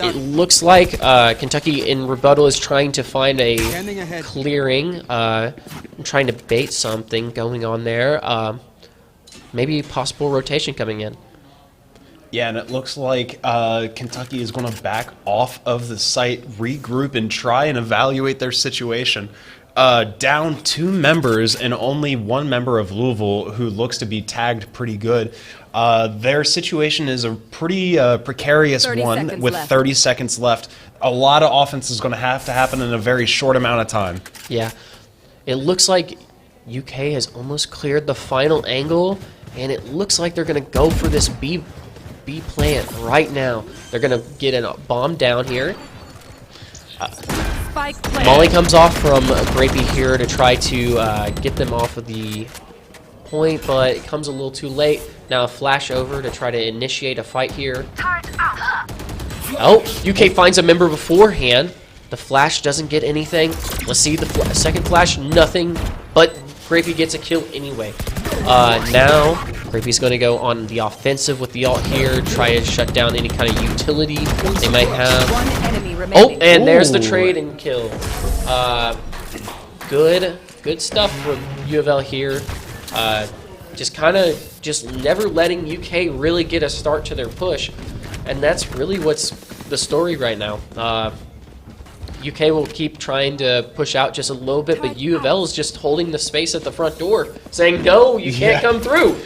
It looks like Kentucky in rebuttal is trying to find a clearing, trying to bait something going on there. Maybe possible rotation coming in. Yeah, and it looks like Kentucky is going to back off of the site, regroup, and try and evaluate their situation. Down 2 members and only 1 member of Louisville who looks to be tagged pretty good. Their situation is a pretty precarious 30 one seconds with left. 30 seconds left. A lot of offense is going to have to happen in a very short amount of time. Yeah. It looks like UK has almost cleared the final angle, and it looks like they're going to go for this B plant right now. They're going to get a bomb down here. Spike plant. Molly comes off from Grapey here to try to get them off of the point, but it comes a little too late. Now a flash over to try to initiate a fight here. Oh, UK finds a member beforehand. The flash doesn't get anything. Let's see the second flash, nothing, but Grapey gets a kill anyway. Now Grapey's going to go on the offensive with the ult here, try to shut down any kind of utility they might have. One enemy Oh, remaining. and there's the Ooh. trade and kill. Good stuff from U of L here. Just never letting UK really get a start to their push, and that's really what's the story right now. UK will keep trying to push out just a little bit, but U of L is just holding the space at the front door, saying, no, you can't come through.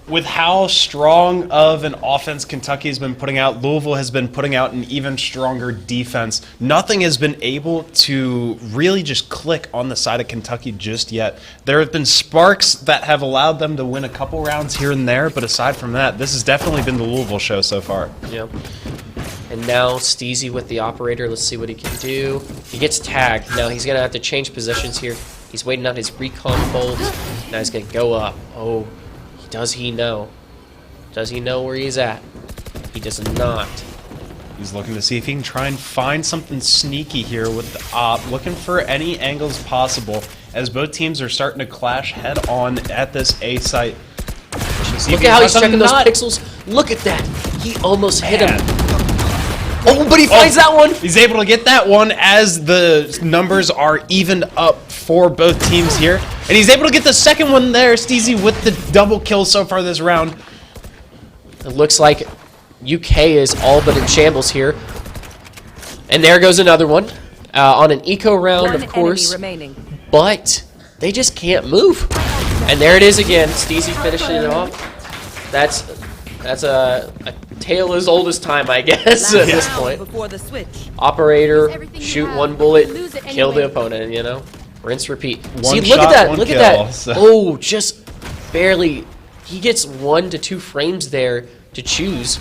With how strong of an offense Kentucky has been putting out, Louisville has been putting out an even stronger defense. Nothing has been able to really just click on the side of Kentucky just yet. There have been sparks that have allowed them to win a couple rounds here and there, but aside from that, this has definitely been the Louisville show so far. Yeah. And now Steezy with the operator. Let's see what he can do. He gets tagged. Now he's going to have to change positions here. He's waiting on his recon bolt. Now he's going to go up. Oh, does he know? Does he know where he's at? He does not. He's looking to see if he can try and find something sneaky here with the op, looking for any angles possible as both teams are starting to clash head on at this A site. Look at how he's checking those pixels. Look at that. He almost hit him. Oh, but he finds that one. He's able to get that one as the numbers are evened up for both teams here. And he's able to get the second one there, Steezy, with the double kill so far this round. It looks like UK is all but in shambles here. And there goes another one. On an eco round, One of course. enemy remaining. But they just can't move. And there it is again. Steezy finishing it off. That's a tale as old as time, I guess, at this point. Before the switch. Operator, Everything you shoot have, one bullet, lose it kill the anyway. opponent, you know? Rinse, repeat. One See, look shot, at that, one look kill, at that. so- Oh, just barely. He gets 1 to 2 frames there to choose.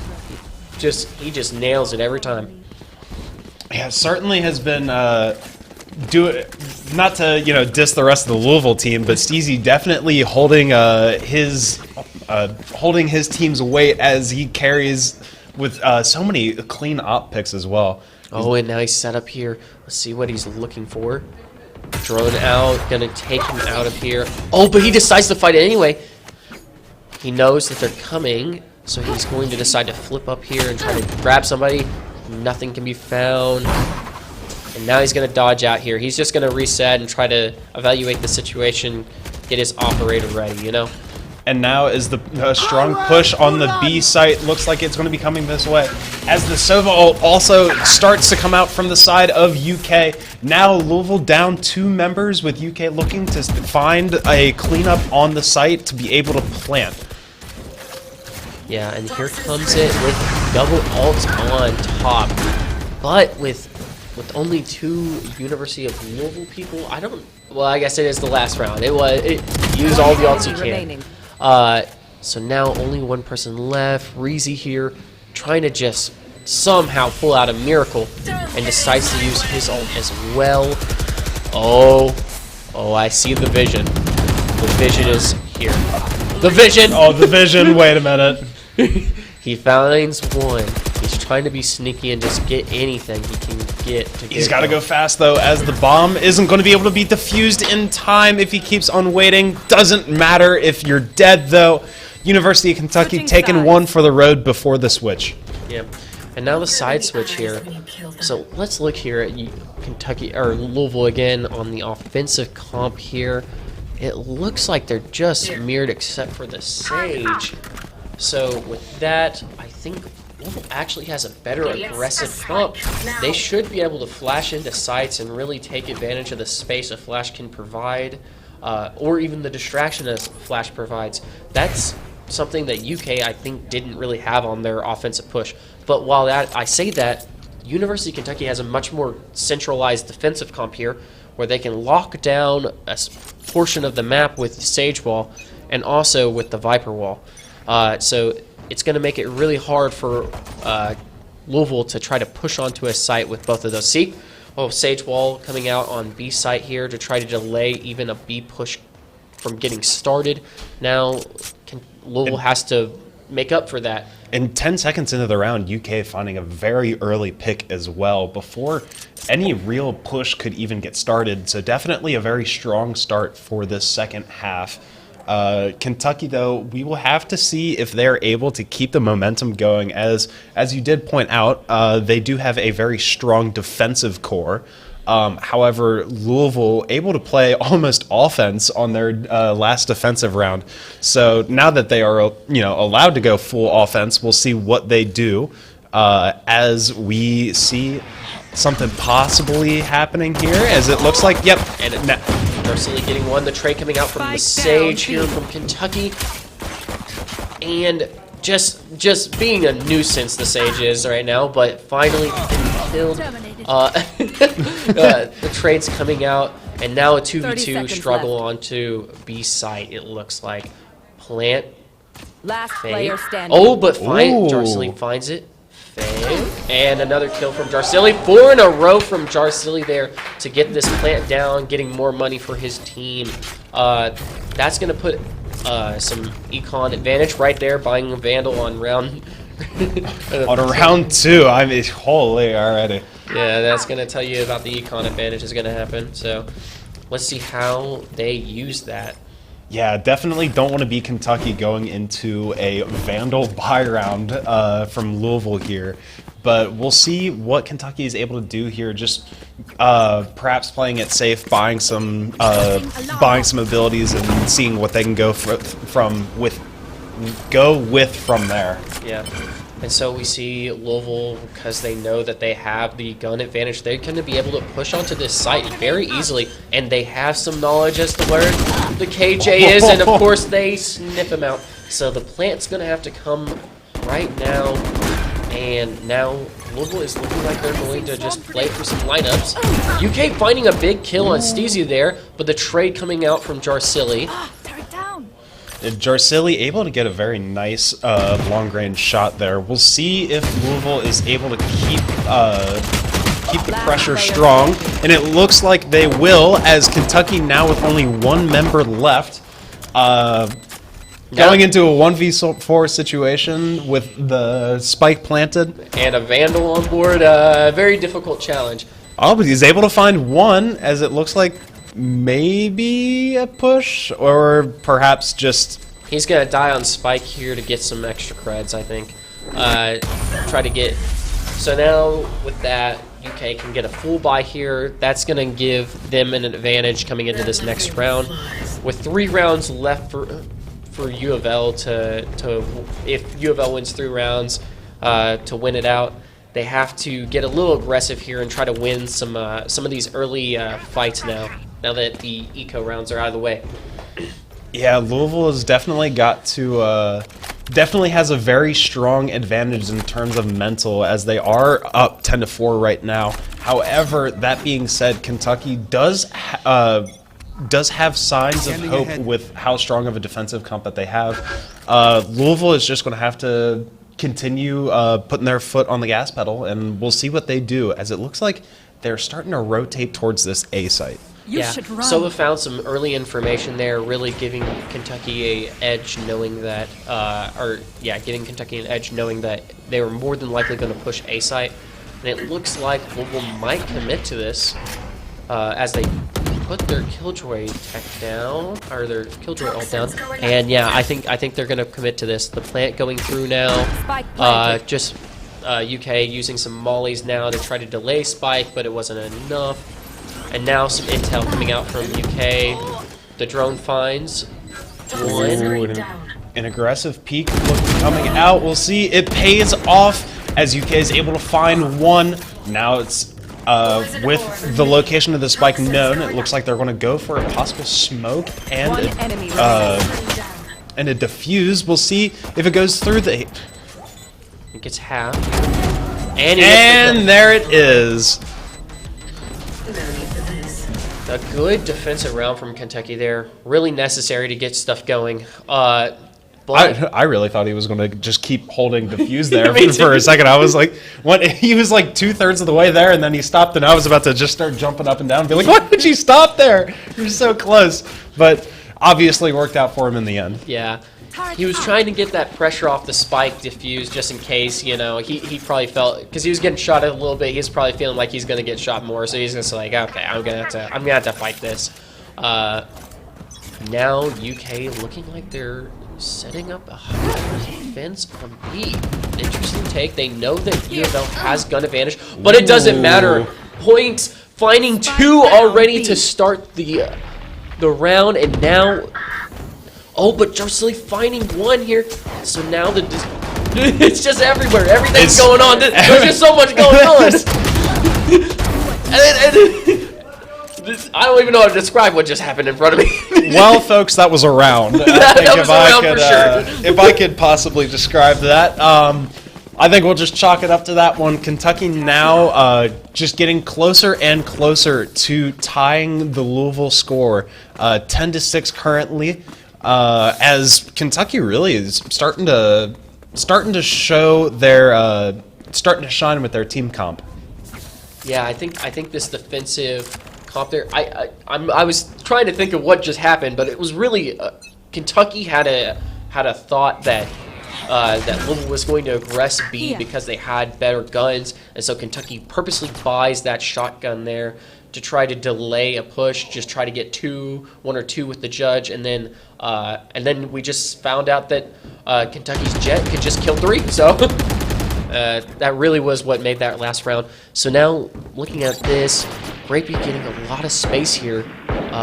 He just nails it every time. Yeah, certainly has been not to diss the rest of the Louisville team, but Steezy definitely holding his team's weight as he carries with so many clean op picks as well. Oh, and now he's set up here. Let's see what he's looking for. Drone out, gonna take him out of here. Oh, but he decides to fight it anyway. He knows that they're coming, so he's going to decide to flip up here and try to grab somebody. Nothing can be found. And now he's going to dodge out here. He's just going to reset and try to evaluate the situation, get his operator ready, you know? And now is the strong push on the B site. Looks like it's going to be coming this way. As the Sova ult also starts to come out from the side of UK. Now Louisville down 2 members, with UK looking to find a cleanup on the site to be able to plant. Yeah, and here comes it with double ults on top. But with only 2 University of Louisville people, well, I guess it is the last round. It use all the ults you can. So now only 1 person left. Reezy here, trying to just somehow pull out a miracle, and decides to use his ult as well. Oh, I see the vision. The vision is here. The vision! Oh, the vision, wait a minute. He finds one. He's trying to be sneaky and just get anything he can get. He's got to go fast, though, as the bomb isn't going to be able to be defused in time if he keeps on waiting. Doesn't matter if you're dead, though. University of Kentucky taking one for the road before the switch. Yeah. And now the side switch here. So let's look here at Kentucky or Louisville again on the offensive comp here. It looks like they're just mirrored except for the Sage. So with that, I think Louisville actually has a better aggressive comp. They should be able to flash into sites and really take advantage of the space a flash can provide, or even the distraction a flash provides. That's something that UK, I think, didn't really have on their offensive push. But while I say that, University of Kentucky has a much more centralized defensive comp here, where they can lock down a portion of the map with the Sage Wall and also with the Viper Wall. So it's going to make it really hard for Louisville to try to push onto a site with both of those. See? Oh, Sage Wall coming out on B site here to try to delay even a B push from getting started. Now Louisville has to make up for that. And 10 seconds into the round, UK finding a very early pick as well before any real push could even get started. So definitely a very strong start for this second half. Kentucky, though, we will have to see if they're able to keep the momentum going. As you did point out, they do have a very strong defensive core. However, Louisville able to play almost offense on their last defensive round. So now that they are, allowed to go full offense, we'll see what they do. As we see something possibly happening here, as it looks like, yep. And Darcilly getting one. The trade coming out from the Sage here from Kentucky, and just being a nuisance the Sage is right now, but finally getting killed. The trade's coming out, and now a 2v2 struggle onto B site. It looks like plant. Last Fade. player standing. Oh, but Darcilly finds it. Fade. And another kill from Darcilly. 4 in a row from Darcilly there to get this plant down, getting more money for his team. That's going to put some econ advantage right there, buying a Vandal on round... on round 2, I mean, holy already. Yeah, that's going to tell you about the econ advantage is going to happen. So let's see how they use that. Yeah, definitely don't want to be Kentucky going into a Vandal buy round from Louisville here. But we'll see what Kentucky is able to do here. Just perhaps playing it safe, buying some abilities, and seeing what they can go from there. Yeah. And so we see Louisville, because they know that they have the gun advantage, they're going to be able to push onto this site very easily. And they have some knowledge as to where the KJ is, and of course they sniff him out. So the plant's going to have to come right now. And now Louisville is looking like they're going to just play for some lineups. UK finding a big kill on Steezy there, but the trade coming out from Darcilly. Darcilly able to get a very nice long-range shot there. We'll see if Louisville is able to keep the pressure strong, and it looks like they will, as Kentucky now with only 1 member left, going into a 1v4 situation with the spike planted. And a Vandal on board, very difficult challenge. Oh, but he's able to find one, as it looks like maybe a push, or perhaps just He's going to die on Spike here to get some extra creds, I think. Try to get... So now, with that, UK can get a full buy here. That's going to give them an advantage coming into this next round. With 3 rounds left for U of L to if U of L wins 3 rounds to win it out, they have to get a little aggressive here and try to win some of these early fights now that the eco rounds are out of the way. Yeah, Louisville has definitely got to definitely has a very strong advantage in terms of mental, as they are up 10-4 right now. However, that being said, Kentucky does have signs of hope with how strong of a defensive comp that they have. Louisville is just going to have to continue putting their foot on the gas pedal, and we'll see what they do, as it looks like they're starting to rotate towards this A site. Sova found some early information there, really giving Kentucky an edge, knowing that, giving Kentucky an edge, knowing that they were more than likely going to push A site, and it looks like Louisville might commit to this as they put their Killjoy tech down, or their Killjoy ult down, and yeah, I think they're going to commit to this. The plant going through now, UK using some mollies now to try to delay Spike, but it wasn't enough. And now some intel coming out from UK. The drone finds one. Ooh, an aggressive peek coming out. We'll see. It pays off as UK is able to find one. Now it's with the location of the spike known. It looks like they're going to go for a possible smoke and a defuse. We'll see if it goes through the. It gets half. And there it is. A good defensive round from Kentucky there. Really necessary to get stuff going. But I really thought he was going to just keep holding defuse there for a second. I was like, what? He was like 2/3 of the way there, and then he stopped, and I was about to just start jumping up and down and be like, why did you stop there? You're so close. But obviously worked out for him in the end. Yeah. He was trying to get that pressure off the spike diffuse just in case, you know, he probably felt, because he was getting shot at a little bit, he's probably feeling like he's going to get shot more, so he's just like, okay, I'm going to have to fight this. Now UK looking like they're setting up a high defense on B. Interesting take. They know that U of L has gun advantage, but it doesn't matter. Points finding 2 already to start the round, and now... Oh, but Jocelyn finding 1 here. So now it's just everywhere. Everything's going on. There's just so much going on. I don't even know how to describe what just happened in front of me. Well, folks, that was a round. That was a round for sure. If I could possibly describe that. I think we'll just chalk it up to that one. Kentucky now just getting closer and closer to tying the Louisville score. 10-6 currently. As Kentucky really is starting to show their starting to shine with their team comp. Yeah, I think this defensive comp there. I was trying to think of what just happened, but it was really Kentucky had a thought that Louisville was going to aggress B because they had better guns, and so Kentucky purposely buys that shotgun there to try to delay a push, just try to get 1 or 2 with the judge, and then we just found out that Kentucky's jet could just kill 3. So that really was what made that last round. So now looking at this, Grapey getting a lot of space here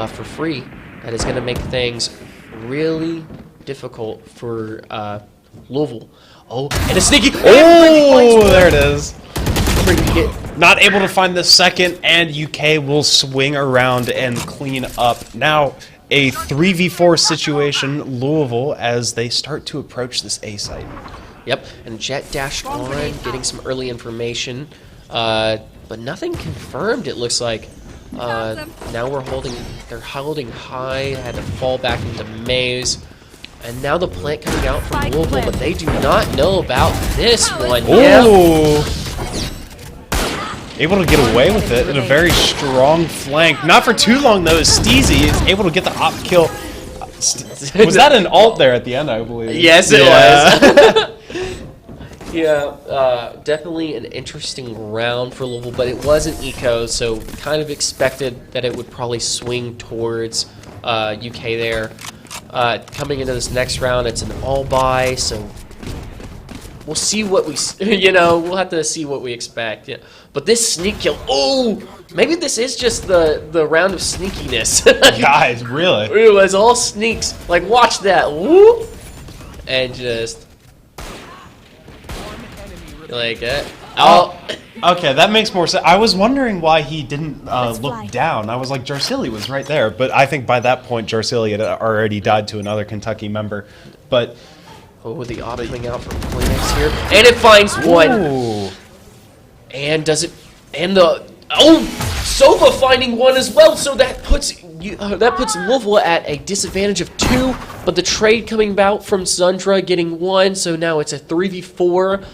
for free. That is going to make things really difficult for Louisville. Oh, and a sneaky. Oh, there it is. Not able to find the second, and UK will swing around and clean up. Now, a 3v4 situation, Louisville, as they start to approach this A site. Yep, and Jet dashed on, getting some early information, but nothing confirmed, it looks like. Now they're holding high, had to fall back into maze. And now the plant coming out from Louisville, but they do not know about this one. Oh! Able to get away with it in a very strong flank. Not for too long, though, as Steezy is able to get the op kill. Was that an ult there at the end, I believe? Yes, it was. Yeah, definitely an interesting round for Louisville, but it wasn't eco, so kind of expected that it would probably swing towards UK there. coming into this next round, it's an all-buy, so we'll see what we, we'll have to see what we expect. Yeah. But this sneak kill, oh, maybe this is just the round of sneakiness. Guys, really? It was all sneaks. Like, watch that, whoop, and just like it. Oh. Okay, that makes more sense. I was wondering why he didn't look down. I was like, Jarsili was right there, but I think by that point, Jarsili had already died to another Kentucky member. But oh, the auto coming out from Kleenex here, and it finds one. ooh. And does it? And Sova finding one as well. So that puts Louisville at a disadvantage of 2. But the trade coming out from Zundra getting 1, so now it's a 3v4.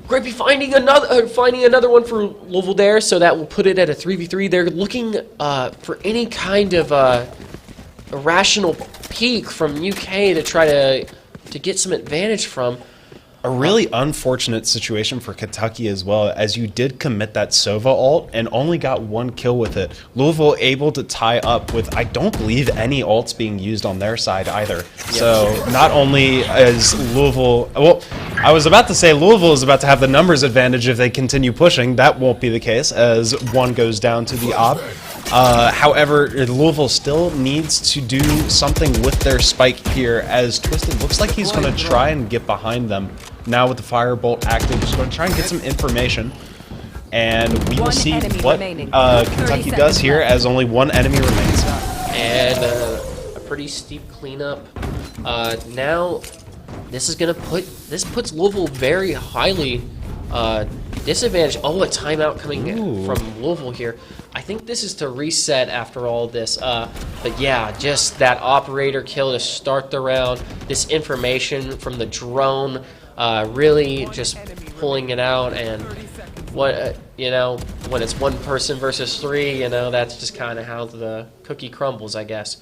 Grapey finding another one for Louisville there, so that will put it at a 3v3. They're looking for any kind of irrational peak from UK to try to get some advantage from. A really unfortunate situation for Kentucky as well, as you did commit that Sova ult and only got 1 kill with it. Louisville able to tie up with, I don't believe, any ults being used on their side either. So not only is Louisville, well, I was about to say Louisville is about to have the numbers advantage if they continue pushing. That won't be the case as 1 goes down to the op. However, Louisville still needs to do something with their spike here, as Twisted looks like he's going to try and get behind them. Now with the Firebolt active, just going to try and get some information. And we will see what Kentucky does here, as only 1 enemy remains. And a pretty steep cleanup. Now, this puts Louisville very highly disadvantaged. Oh, a timeout coming from Louisville here. I think this is to reset after all this. But yeah, just that operator kill to start the round. This information from the drone, really just pulling it out. And what when it's 1 person versus 3, that's just kind of how the cookie crumbles, I guess.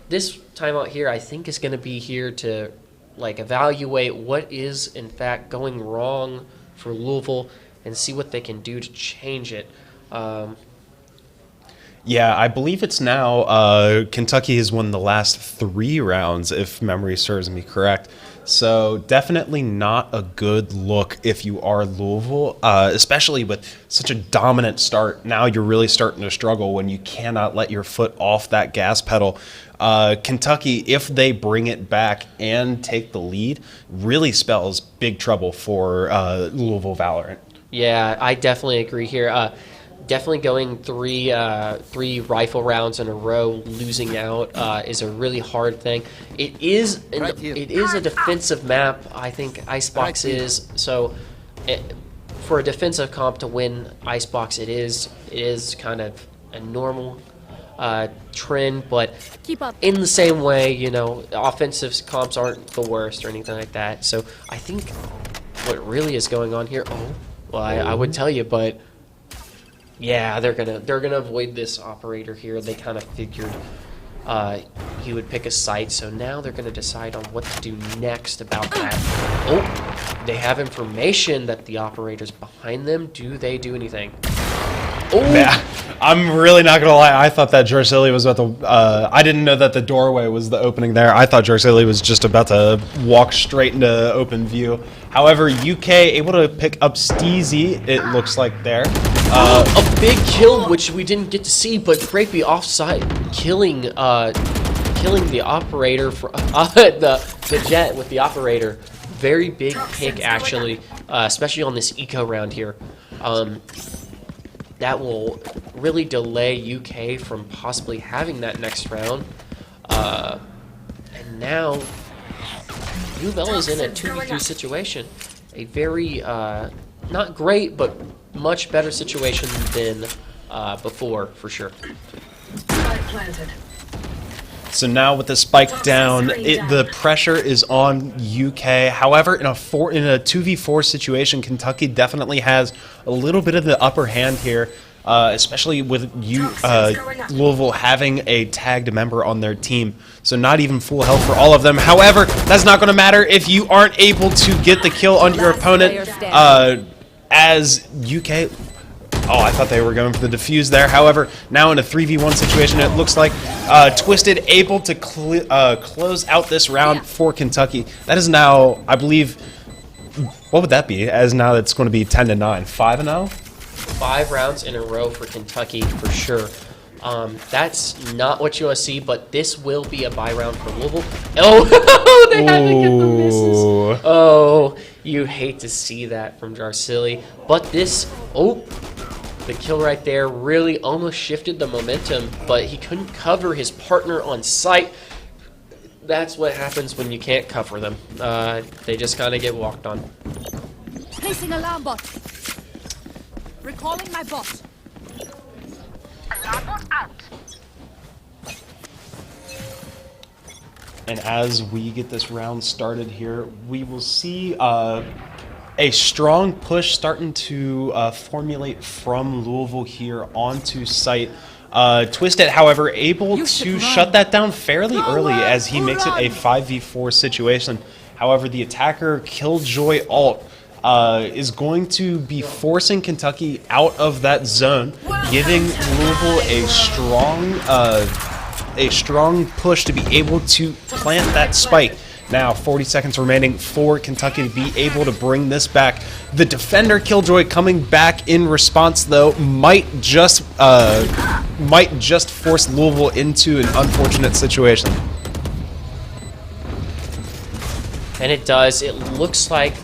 This timeout here, I think, is going to be here to evaluate what is in fact going wrong for Louisville and see what they can do to change it. Yeah, I believe it's now Kentucky has won the last 3 rounds, if memory serves me correct. So definitely not a good look if you are Louisville, especially with such a dominant start. Now you're really starting to struggle when you cannot let your foot off that gas pedal. Kentucky, if they bring it back and take the lead, really spells big trouble for Louisville Valorant. Yeah, I definitely agree here. Definitely going 3 rifle rounds in a row, losing out is a really hard thing. It is a defensive map. I think Icebox is so. For a defensive comp to win Icebox, it is kind of a normal trend, but in the same way, offensive comps aren't the worst or anything like that. So I think what really is going on here. Oh, well, I would tell you, but. Yeah, they're gonna avoid this operator here. They kind of figured he would pick a site, so now they're gonna decide on what to do next about that. Oh, they have information that the operator's behind them. Do they do anything? Oh, yeah, I'm really not gonna lie. I thought that Jarsili was about to. I didn't know that the doorway was the opening there. I thought Jarsili was just about to walk straight into open view. However, UK able to pick up Steezy. It looks like there. A big kill, which we didn't get to see, but Grapey offside, killing the operator for the jet with the operator. Very big pick, actually, especially on this eco round here. That will really delay UK from possibly having that next round. And now, Louisville is in a 2v3 situation. A very, not great, but much better situation than before, for sure. So now with the spike down, the pressure is on UK. However, in a 2v4 situation, Kentucky definitely has a little bit of the upper hand here, especially with Louisville having a tagged member on their team. So not even full health for all of them. However, that's not going to matter if you aren't able to get the kill on your opponent, as UK Oh, I thought they were going for the defuse there. However, now in a 3v1 situation, it looks like Twisted able to close out this round for Kentucky. That is now, I believe, what would that be? As now it's going to be 10-9, 5-0. 5 rounds in a row for Kentucky for sure. That's not what you want to see, but this will be a bye round for Louisville. Oh, they had to get the misses. Oh, you hate to see that from Jarsili. But this, the kill right there really almost shifted the momentum, but he couldn't cover his partner on site. That's what happens when you can't cover them. They just kind of get walked on. Placing alarm bot. Recalling my bot. Alarm bot out. And as we get this round started here, we will see a strong push starting to formulate from Louisville here onto site. Twisted, however, able to shut that down fairly early as he makes it a 5v4 situation. However, the attacker Killjoy Alt is going to be forcing Kentucky out of that zone, giving Louisville a strong push to be able to plant that spike. Now, 40 seconds remaining for Kentucky to be able to bring this back. The defender Killjoy coming back in response, though, might just force Louisville into an unfortunate situation. And it does. It looks like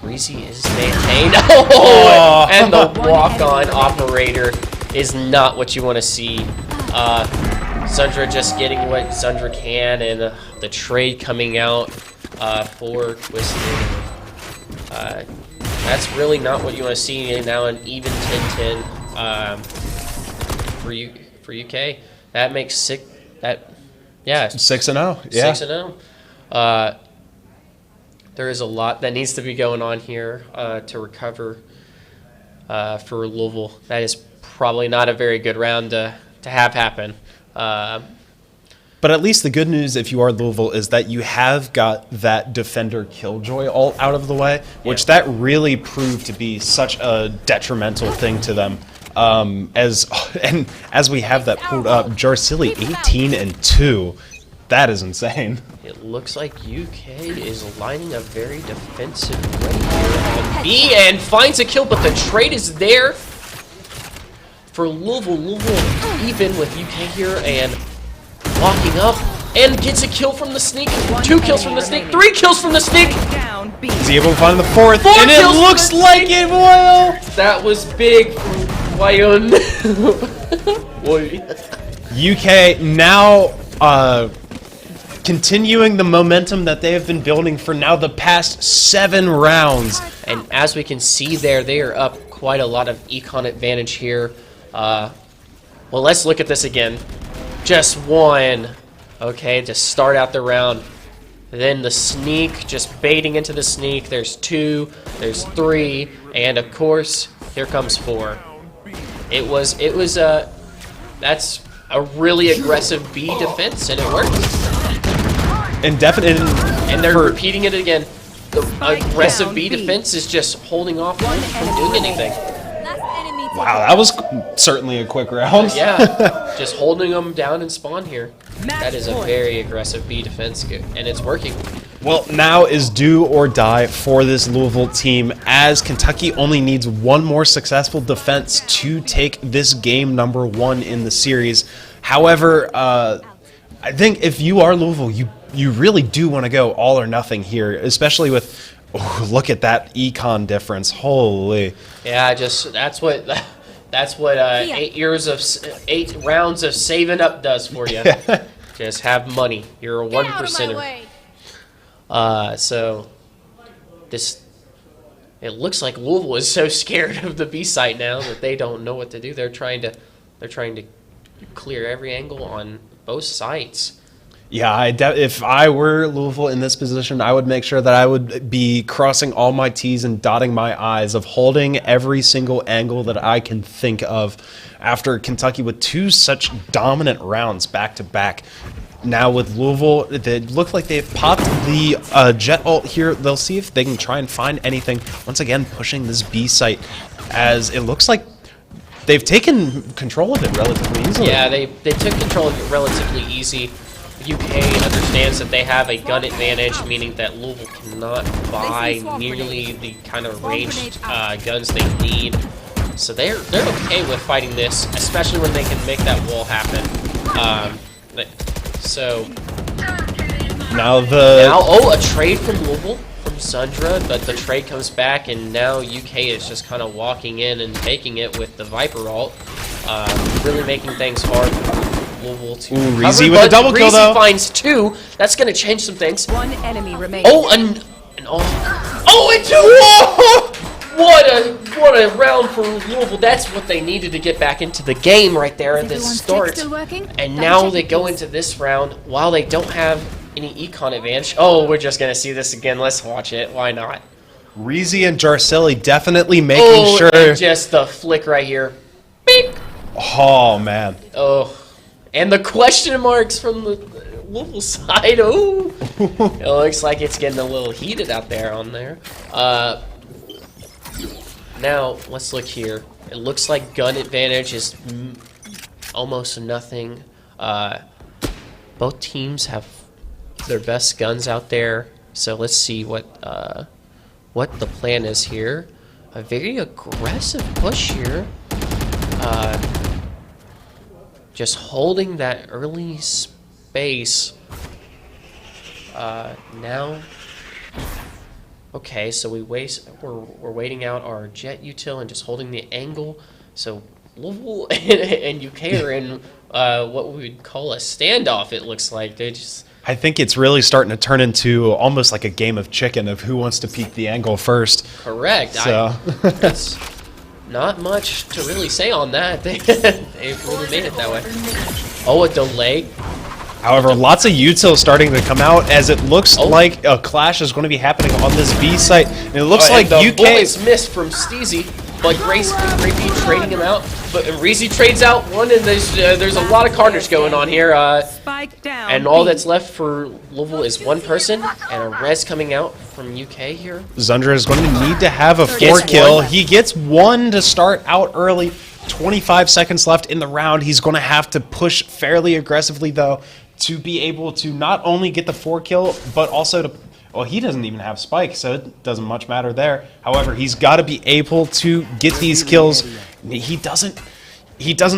Reezy is maintained. Oh, and the walk-on operator is not what you want to see. Sundra just getting what Sundra can, and the trade coming out for Twisted. That's really not what you want to see. And now an even 10-10 for UK. That makes 6-0. Yeah. 6-0. There is a lot that needs to be going on here to recover for Louisville. That is probably not a very good round to have happen. But at least the good news, if you are Louisville, is that you have got that defender Killjoy all out of the way, which that really proved to be such a detrimental thing to them. As we have that pulled up, Jarsili 18-2. That is insane. It looks like UK is lining a very defensive way here on B and finds a kill, but the trade is there for Louisville. Louisville even with UK here and locking up and gets a kill from the sneak. 2 kills from the sneak. 3 kills from the sneak. Is he able to find the 4th? 4 and it looks like it will. That was big from Wyon. UK now continuing the momentum that they have been building for now the past 7 rounds. And as we can see there, they are up quite a lot of econ advantage here. Well, let's look at this again. Just 1, okay, to start out the round. Then the sneak, just baiting into the sneak. There's 2, there's 3, and of course, here comes 4. That's a really aggressive B defense, and it worked. And definitely, and they're repeating it again. The aggressive B defense is just holding off from doing anything. Wow, that was certainly a quick round. Yeah, just holding them down and spawn here. That is a very aggressive B defense, and it's working. Well, now is do or die for this Louisville team, as Kentucky only needs 1 more successful defense to take this game number 1 in the series. However, I think if you are Louisville, you really do want to go all or nothing here, especially with, look at that econ difference. Holy. Yeah, that's what 8 rounds of saving up does for you. Just have money. You're a 1%er. So it looks like Louisville is so scared of the B site now that they don't know what to do. They're trying to clear every angle on both sites. Yeah, if I were Louisville in this position, I would make sure that I would be crossing all my T's and dotting my I's, of holding every single angle that I can think of after Kentucky with 2 such dominant rounds back to back. Now with Louisville, they look like they've popped the jet ult here. They'll see if they can try and find anything. Once again, pushing this B site, as it looks like they've taken control of it relatively easily. Yeah, they took control of it relatively easy. UK understands that they have a gun advantage, meaning that Louisville cannot buy nearly the kind of ranged guns they need. So they're okay with fighting this, especially when they can make that wall happen. So Now a trade from Louisville from Sundra, but the trade comes back, and now UK is just kind of walking in and taking it with the Viper ult, really making things hard for Louisville to cover. Reezy with a double kill, though. Reezy finds 2. That's going to change some things. One enemy remaining. Oh, and 2! Whoa! What a round for Louisville. That's what they needed to get back into the game right there at the start. And now they go into this round while they don't have any econ advantage. Oh, we're just going to see this again. Let's watch it. Why not? Reezy and Jarcelli definitely making sure. And just the flick right here. Beep. Oh, man. Oh. And the question marks from the Louisville side. Oh. It looks like it's getting a little heated out there on there. Now, let's look here. It looks like gun advantage is almost nothing. Both teams have their best guns out there. So let's see what the plan is here. A very aggressive push here. Just holding that early space. Now, okay, so we're waiting out our jet util and just holding the angle. So Louisville and UK are in what we would call a standoff. It looks like they just. I think it's really starting to turn into almost like a game of chicken of who wants to peek the angle first. Correct. So. That's not much to really say on that. They've really made it that way. Oh, a delay. However, lots of util starting to come out as it looks like a clash is going to be happening on this B site. And it looks like the UK bullets missed from Steezy, but Grace trading him out. But Reezy trades out one, and there's a lot of carnage going on here. Spike down. And all that's left for Louisville is one person and a res coming out from UK here. Zundra is going to need to have a 4-kill. He gets 1 to start out early. 25 seconds left in the round. He's going to have to push fairly aggressively, though, to be able to not only get the 4-kill, but also to... Well, he doesn't even have Spike, so it doesn't much matter there. However, he's got to be able to get these kills. He doesn't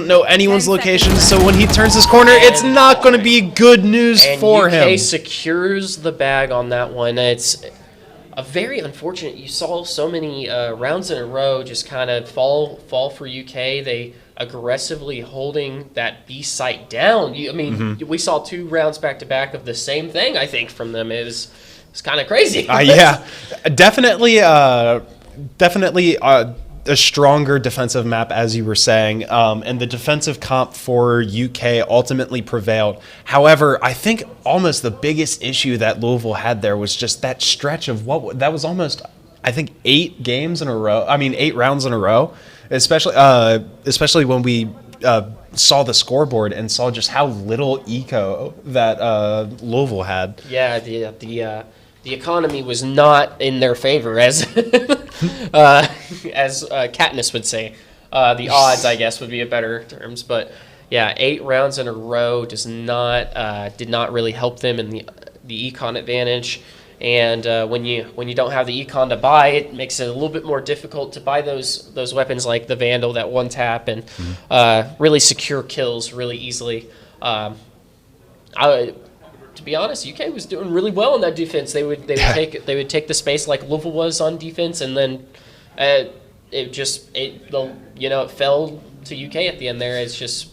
know anyone's location, so when he turns his corner, it's not going to be good news for him. UK secures the bag on that one. It's a very unfortunate. You saw so many rounds in a row just kind of fall for UK. They aggressively holding that B site down. We saw 2 rounds back to back of the same thing. I think from them it's kind of crazy. Yeah, definitely a stronger defensive map, as you were saying, and the defensive comp for UK ultimately prevailed. However, I think almost the biggest issue that Louisville had there was just that stretch of that was almost, I think, 8 games in a row. I mean, 8 rounds in a row, especially when we saw the scoreboard and saw just how little eco that Louisville had. Yeah, the economy was not in their favor, as Katniss would say. The odds, I guess, would be a better terms. But yeah, 8 rounds in a row did not really help them in the econ advantage. And when you don't have the econ to buy, it makes it a little bit more difficult to buy those weapons like the Vandal, that one tap, and really secure kills really easily. To be honest, UK was doing really well in that defense. They would take the space like Louisville was on defense, and then it fell to UK at the end there. It's just,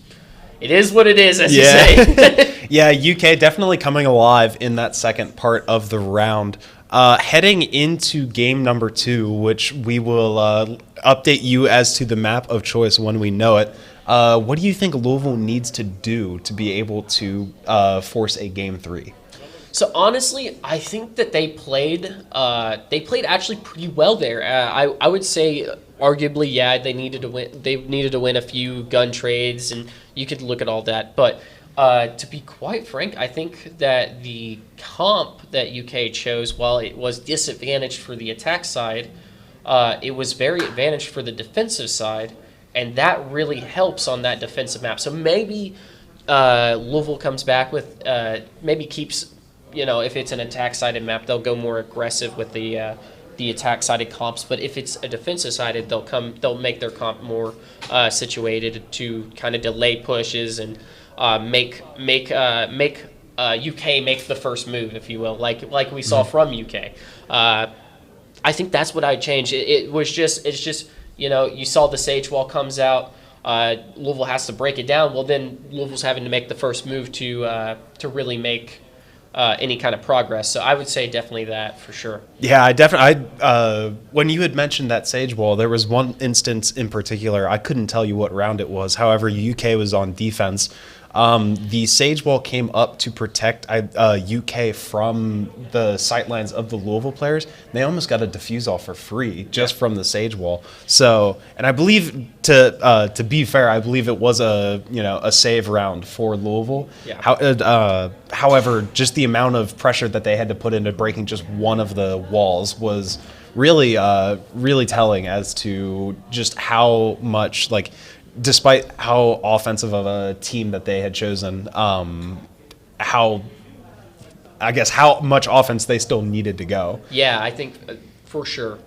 it is what it is, as you say. Yeah, UK definitely coming alive in that second part of the round. Heading into game number 2, which we will update you as to the map of choice when we know it. What do you think Louisville needs to do to be able to force a game 3? So honestly, I think that they played actually pretty well there. I would say arguably, yeah, they needed to win. They needed to win a few gun trades, and you could look at all that. But to be quite frank, I think that the comp that UK chose, while it was disadvantaged for the attack side, it was very advantaged for the defensive side. and that really helps on that defensive map. So maybe Louisville comes back with maybe keeps, if it's an attack-sided map, they'll go more aggressive with the attack-sided comps. But if it's a defensive-sided, they'll make their comp more situated to kind of delay pushes and make UK make the first move, if you will, like we saw from UK. I think that's what I'd change. It's just you saw the Sage Wall comes out. Louisville has to break it down. Well, then Louisville's having to make the first move to really make any kind of progress. So I would say definitely that for sure. Yeah, when you had mentioned that Sage Wall, there was one instance in particular. I couldn't tell you what round it was. However, UK was on defense. The Sage Wall came up to protect UK from the sightlines of the Louisville players. They almost got a defuse off for free just from the Sage Wall. So, and I believe to be fair, I believe it was a save round for Louisville. Yeah. However, just the amount of pressure that they had to put into breaking just one of the walls was really really telling as to just how much despite how offensive of a team that they had chosen, how much offense they still needed to go. Yeah, I think for sure.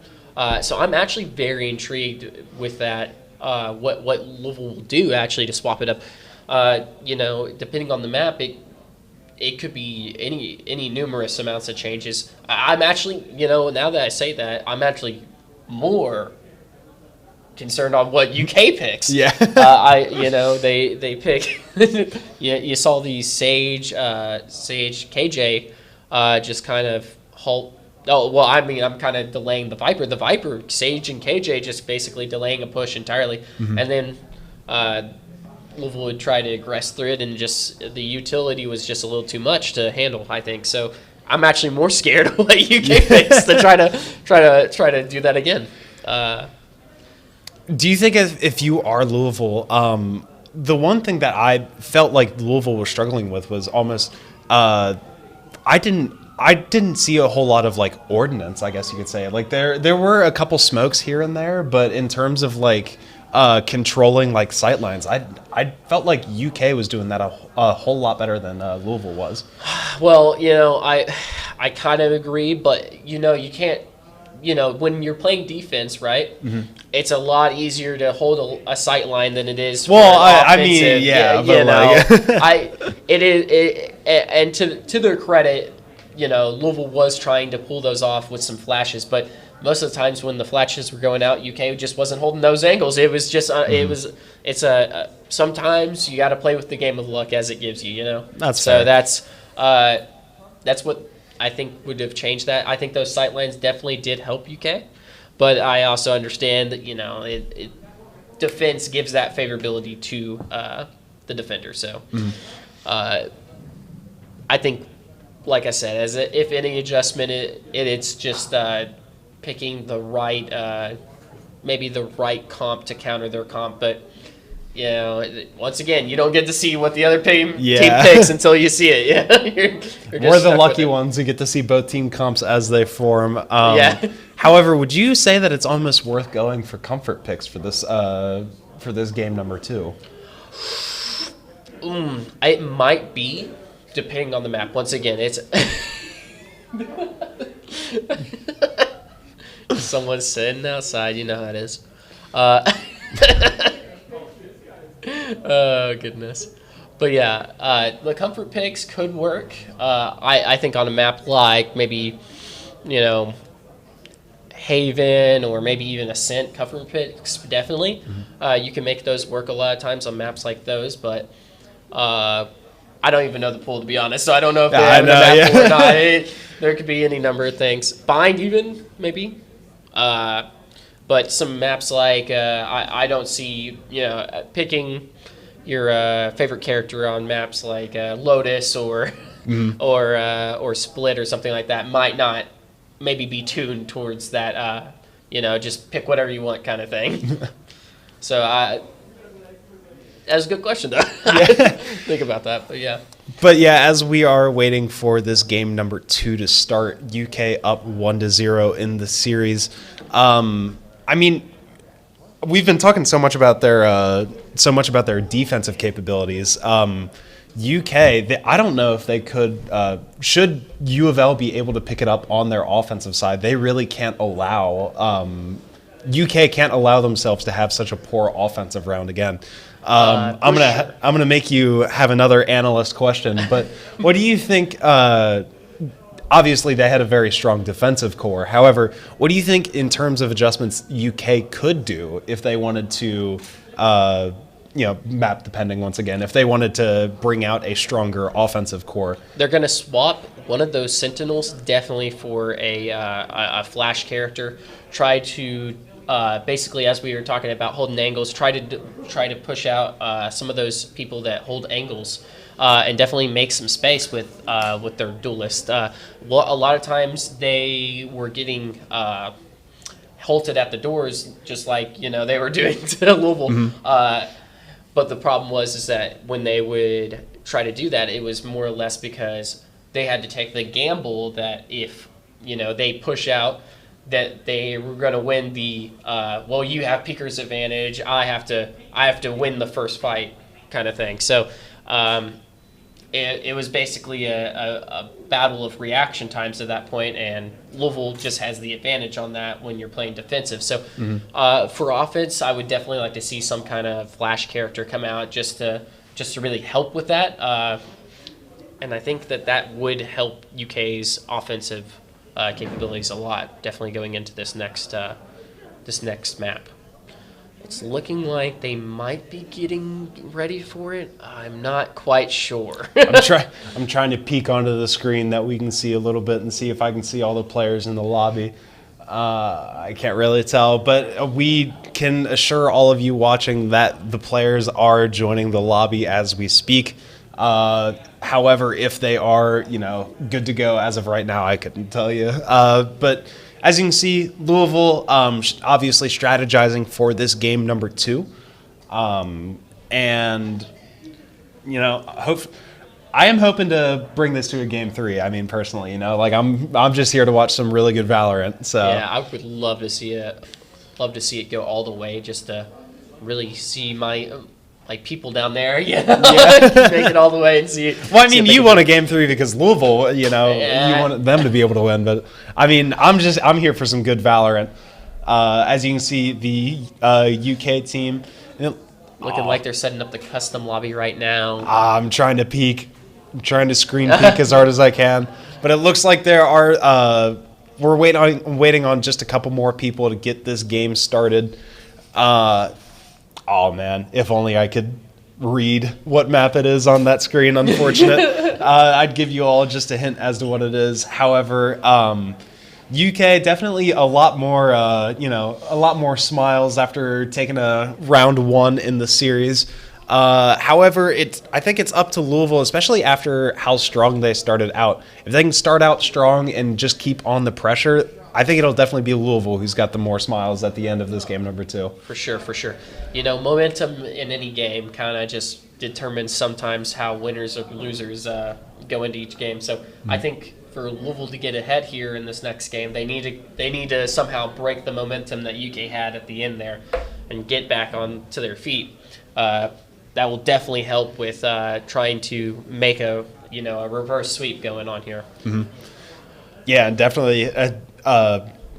So I'm actually very intrigued with that. What Louisville will do actually to swap it up. Depending on the map, it could be any numerous amounts of changes. I'm actually, now that I say that, I'm actually more concerned on what UK picks. Yeah. They pick. You saw the Sage KJ just kind of halt. Oh well, I mean, I'm kind of delaying the Viper. The Viper, Sage and KJ just basically delaying a push entirely, and then Louisville would try to aggress through it, and just the utility was just a little too much to handle, I think. So I'm actually more scared of what UK picks to try to do that again. Do you think if you are Louisville, the one thing that I felt like Louisville was struggling with was almost I didn't see a whole lot of ordnance, I guess you could say. There were a couple smokes here and there, but in terms of controlling sightlines, I felt like UK was doing that a whole lot better than Louisville was. Well, I kind of agree, but you can't. When you're playing defense, right? Mm-hmm. It's a lot easier to hold a sight line than it is. Well, I mean, yeah, and to their credit, Louisville was trying to pull those off with some flashes, but most of the times when the flashes were going out, UK just wasn't holding those angles. It was just, sometimes you got to play with the game of luck as it gives you, That's fair. So that's what I think would have changed that. I think those sightlines definitely did help UK, but I also understand that defense gives that favorability to the defender. So I think, like I said, if any adjustment, it's just picking the right maybe the right comp to counter their comp, but. Once again, you don't get to see what the other team picks until you see it. Yeah, we're the lucky ones who get to see both team comps as they form. Yeah. However, would you say that it's almost worth going for comfort picks for this game number 2? It might be, depending on the map. Once again, it's someone's sitting outside. You know how it is. Oh, goodness. But yeah, the comfort picks could work. I think on a map like maybe, Haven or maybe even Ascent, comfort picks, definitely. You can make those work a lot of times on maps like those, but I don't even know the pool, to be honest, so I don't know if they have a map pool or not. There could be any number of things. Bind even, maybe. But some maps like I don't see picking your favorite character on maps like Lotus or Split or something like that might not maybe be tuned towards that just pick whatever you want kind of thing. So that's a good question though. Think about that, but yeah. But yeah, as we are waiting for this game number 2 to start, UK up 1-0 in the series. I mean, we've been talking so much about their defensive capabilities. UK, I don't know if they could. Should U of L be able to pick it up on their offensive side? They really can't allow. UK can't allow themselves to have such a poor offensive round again. I'm gonna make you have another analyst question, but what do you think? Obviously, they had a very strong defensive core. However, what do you think in terms of adjustments UK could do if they wanted to, map depending once again, if they wanted to bring out a stronger offensive core? They're going to swap one of those Sentinels definitely for a flash character. Try to basically, as we were talking about holding angles, try to push out some of those people that hold angles. And definitely make some space with their duelist. A lot of times they were getting halted at the doors, just like they were doing to Louisville. Mm-hmm. But the problem is that when they would try to do that, it was more or less because they had to take the gamble that if they push out, that they were going to win the you have Peaker's advantage. I have to win the first fight kind of thing. So. It was basically a battle of reaction times at that point, and Louisville just has the advantage on that when you're playing defensive. So for offense, I would definitely like to see some kind of flash character come out just to really help with that. And I think that would help UK's offensive capabilities a lot, definitely going into this next map. It's looking like they might be getting ready for it. I'm not quite sure. I'm trying to peek onto the screen that we can see a little bit and see if I can see all the players in the lobby. I can't really tell, but we can assure all of you watching that the players are joining the lobby as we speak. However, if they are, good to go as of right now, I couldn't tell you. But as you can see, Louisville obviously strategizing for this game number 2. And, I am hoping to bring this to a game 3. I mean, personally, I'm just here to watch some really good Valorant. So yeah, I would love to see it. Love to see it go all the way, just to really see my people down there. Make it all the way and see. Well, I mean, you won a game 3 because Louisville. You wanted them to be able to win, but I mean, I'm here for some good Valorant. As you can see, the UK team looking like they're setting up the custom lobby right now. I'm trying to peek. I'm trying to screen peek as hard as I can, but it looks like there are. We're waiting on just a couple more people to get this game started. Oh man, if only I could read what map it is on that screen. Unfortunate. I'd give you all just a hint as to what it is. However, UK definitely a lot more smiles after taking a round 1 in the series. However, I think it's up to Louisville, especially after how strong they started out. If they can start out strong and just keep on the pressure, I think it'll definitely be Louisville who's got the more smiles at the end of this game number 2. For sure. Momentum in any game kind of just determines sometimes how winners or losers go into each game. So I think for Louisville to get ahead here in this next game, they need to somehow break the momentum that UK had at the end there and get back on to their feet. That will definitely help with trying to make a reverse sweep going on here. Mm-hmm. Yeah, definitely.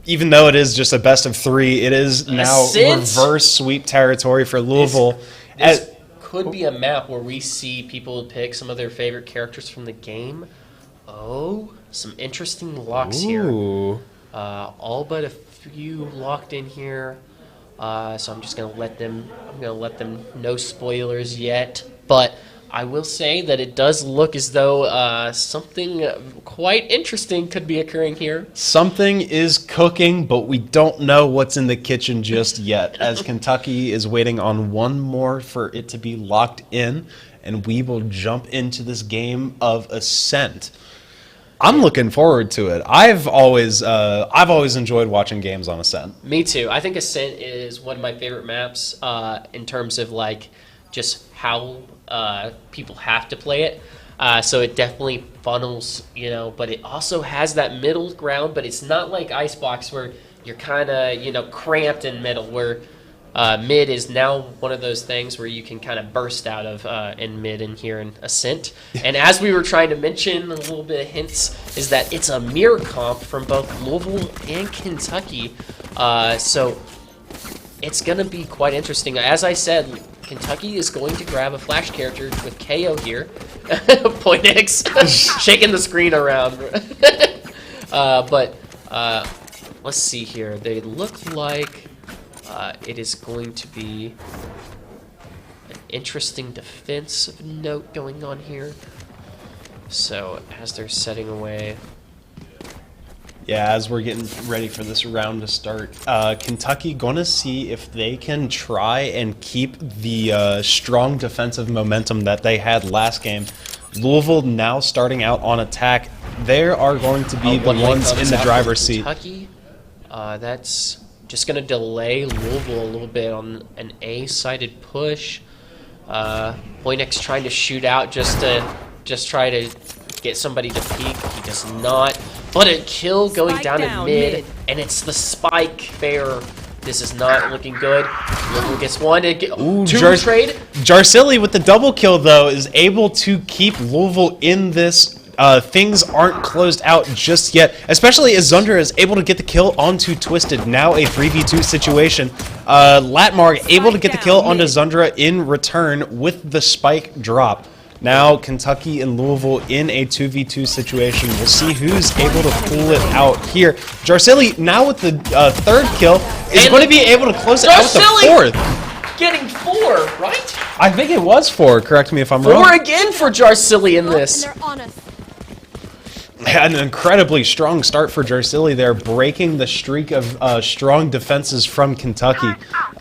Even though it is just a best of 3, it is now reverse sweep territory for Louisville. This could be a map where we see people pick some of their favorite characters from the game. Oh, some interesting locks here. All but a few locked in here. So I'm just gonna let them. No spoilers yet, but I will say that it does look as though something quite interesting could be occurring here. Something is cooking, but we don't know what's in the kitchen just yet, as Kentucky is waiting on one more for it to be locked in, and we will jump into this game of Ascent. I'm looking forward to it. I've always enjoyed watching games on Ascent. Me too. I think Ascent is one of my favorite maps in terms of just how people have to play it. So it definitely funnels, but it also has that middle ground, but it's not like Icebox where you're kind of, cramped in middle, where Mid is now one of those things where you can kind of burst out of in mid and here in Ascent. And as we were trying to mention, a little bit of hints, is that it's a mirror comp from both Louisville and Kentucky. So it's going to be quite interesting. As I said, Kentucky is going to grab a flash character with KO here. Point X shaking the screen around. But let's see here. They look like it is going to be an interesting defensive note going on here. So as they're setting away. Yeah, as we're getting ready for this round to start, Kentucky going to see if they can try and keep the strong defensive momentum that they had last game. Louisville now starting out on attack. They are going to be the ones in the driver's seat. Kentucky, that's just going to delay Louisville a little bit on an A-sided push. Point X trying to shoot out just try to get somebody to peek. He does not. But a kill going down in mid, and it's the spike there. This is not looking good. Louisville gets one. Two trade. Jarsilli with the double kill, though, is able to keep Louisville in this. Things aren't closed out just yet, especially as Zundra is able to get the kill onto Twisted. Now a 3v2 situation. Latmar able to get the kill onto Zundra in return with the spike drop. Now Kentucky and Louisville in a 2v2 situation. We'll see who's able to pull it out here. Jarsilli now with the third kill is going to be able to close it out with the fourth. Getting 4, right? I think it was 4. Correct me if I'm wrong. 4 again for Jarsilli in this. An incredibly strong start for Jarsilli there, breaking the streak of strong defenses from Kentucky.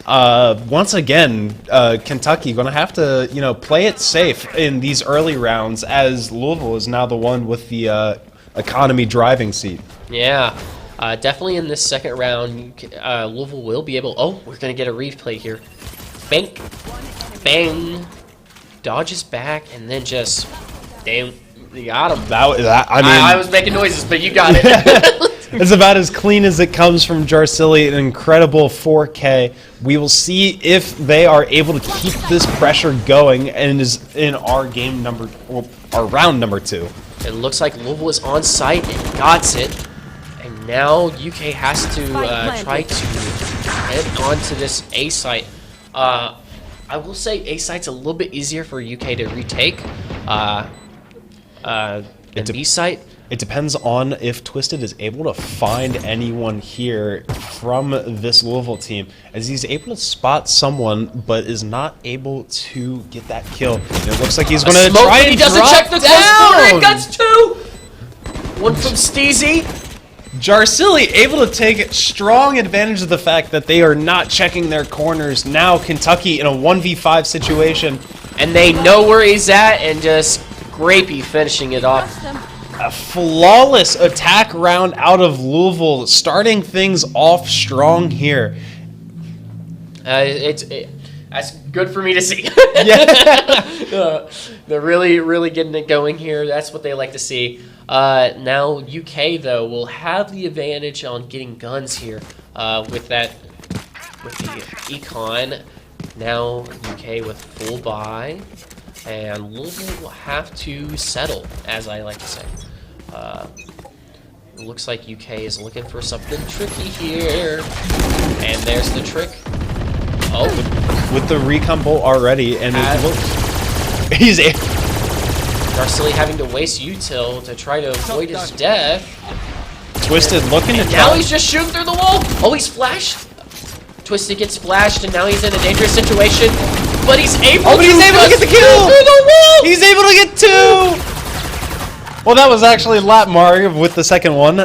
Once again, Kentucky going to have to, play it safe in these early rounds, as Louisville is now the one with the economy driving seat. Yeah, definitely in this second round, Louisville will be able. Oh, we're gonna get a replay here. Bank, bang, dodges back, and then just damn. You got him. I was making noises, but you got it. It's about as clean as it comes from Jarsilli. An incredible 4K. We will see if they are able to keep this pressure going and is in our our round number 2. It looks like Louisville is on site and got it. And now UK has to try to head onto this A site. I will say A site's a little bit easier for UK to retake. The B site. It depends on if Twisted is able to find anyone here from this Louisville team, as he's able to spot someone, but is not able to get that kill. And it looks like he's going to try and he doesn't check the close corner. That's 2. One from Steezy. Jarsilli able to take strong advantage of the fact that they are not checking their corners. Now Kentucky in a 1v5 situation. And they know where he's at, and just Grapey finishing it off. A flawless attack round out of Louisville, starting things off strong here. That's good for me to see. Yeah. They're really getting it going here. That's what they like to see. Now UK though will have the advantage on getting guns here with the econ. Now UK with full buy. And Louisville will have to settle, as I like to say. It looks like UK is looking for something tricky here. And there's the trick. Oh. With the recon bolt already, and it looks... He's... Jarsilli having to waste util to try to avoid his death. Twisted looking to now he's just shooting through the wall. Oh, he's flashed. Twisted gets splashed, and now he's in a dangerous situation. But he's able to get the kill! Through the wall! He's able to get 2! Well, that was actually Latmar with the second one.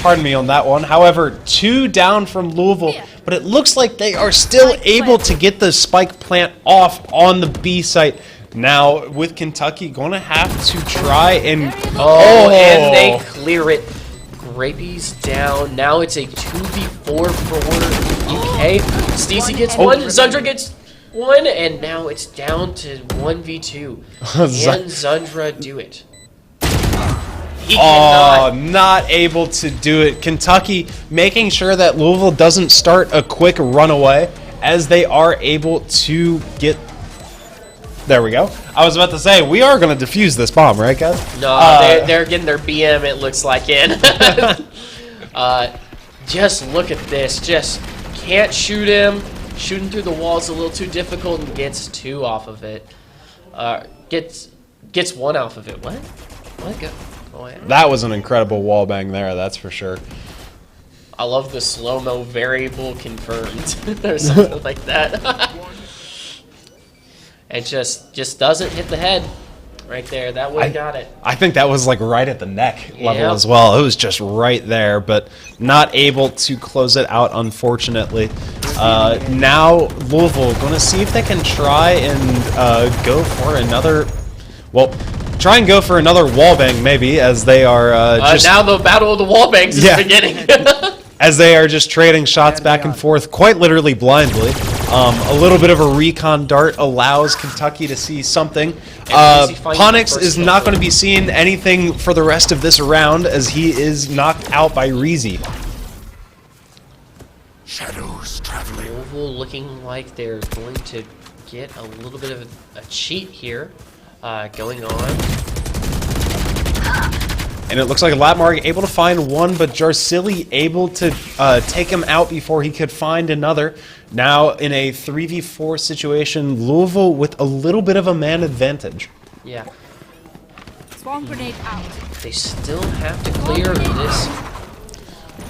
Pardon me on that one. However, 2 down from Louisville. But it looks like they are still able to get the spike plant off on the B site. Now, with Kentucky, going to have to try and... Oh, and they clear it. Grapey's down. Now it's a 2v4 for UK. Steezy gets 1. Zundra gets 1. And now it's down to 1v2. Can Zundra do it? He cannot. Not able to do it. Kentucky making sure that Louisville doesn't start a quick runaway, as they are able to get... There we go. I was about to say, we are going to defuse this bomb, right, guys? No, they're getting their BM, it looks like, in. Just look at this. Just can't shoot him. Shooting through the wall is a little too difficult and gets 2 off of it. Gets 1 off of it. What? What? Go. Oh, yeah. That was an incredible wall bang there, that's for sure. I love the slow-mo variable confirmed or something like that. It just doesn't hit the head right there. That would have got it. I think that was like right at the neck level Yep. as well. It was just right there, but not able to close it out, unfortunately. Now Louisville going to see if they can try and go for another. Well, try and go for another wall bang maybe, as they are just now the battle of the wall bangs is beginning. as they are just trading shots back and forth, quite literally blindly. A little bit of a recon dart allows Kentucky to see something. Ponix is not going to be seeing anything for the rest of this round, as he is knocked out by Reezy. Shadows traveling. Louisville looking like they're going to get a little bit of a cheat here going on. And it looks like Latmar able to find one, but Jarsilli able to take him out before he could find another. Now in a 3v4 situation, Louisville with a little bit of a man advantage. Yeah. Swarm grenade out. They still have to clear this.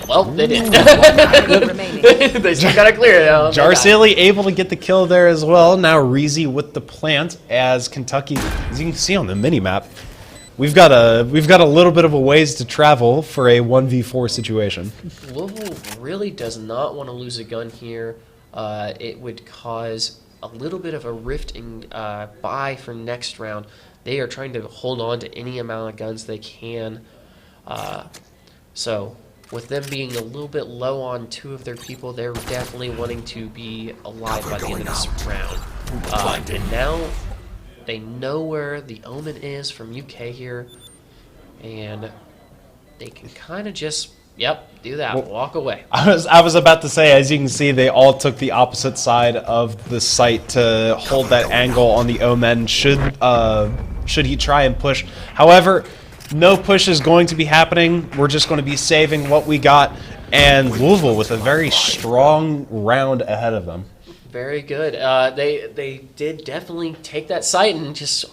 Well, they did. Enemy remaining. They still gotta clear it. Jarsilli able to get the kill there as well. Now Reezy with the plant, as Kentucky, as you can see on the mini-map, we've got a little bit of a ways to travel for a 1v4 situation. Louisville really does not want to lose a gun here. It would cause a little bit of a rift in buy for next round. They are trying to hold on to any amount of guns they can. So with them being a little bit low on 2 of their people, they're definitely wanting to be alive by the end of this round. And now they know where the Omen is from UK here, and they can kind of just, do that, walk away. I was about to say, as you can see, they all took the opposite side of the site to hold that angle on the Omen should he try and push. However, no push is going to be happening. We're just going to be saving what we got, and Louisville with a very strong round ahead of them. Very good. They did definitely take that site and just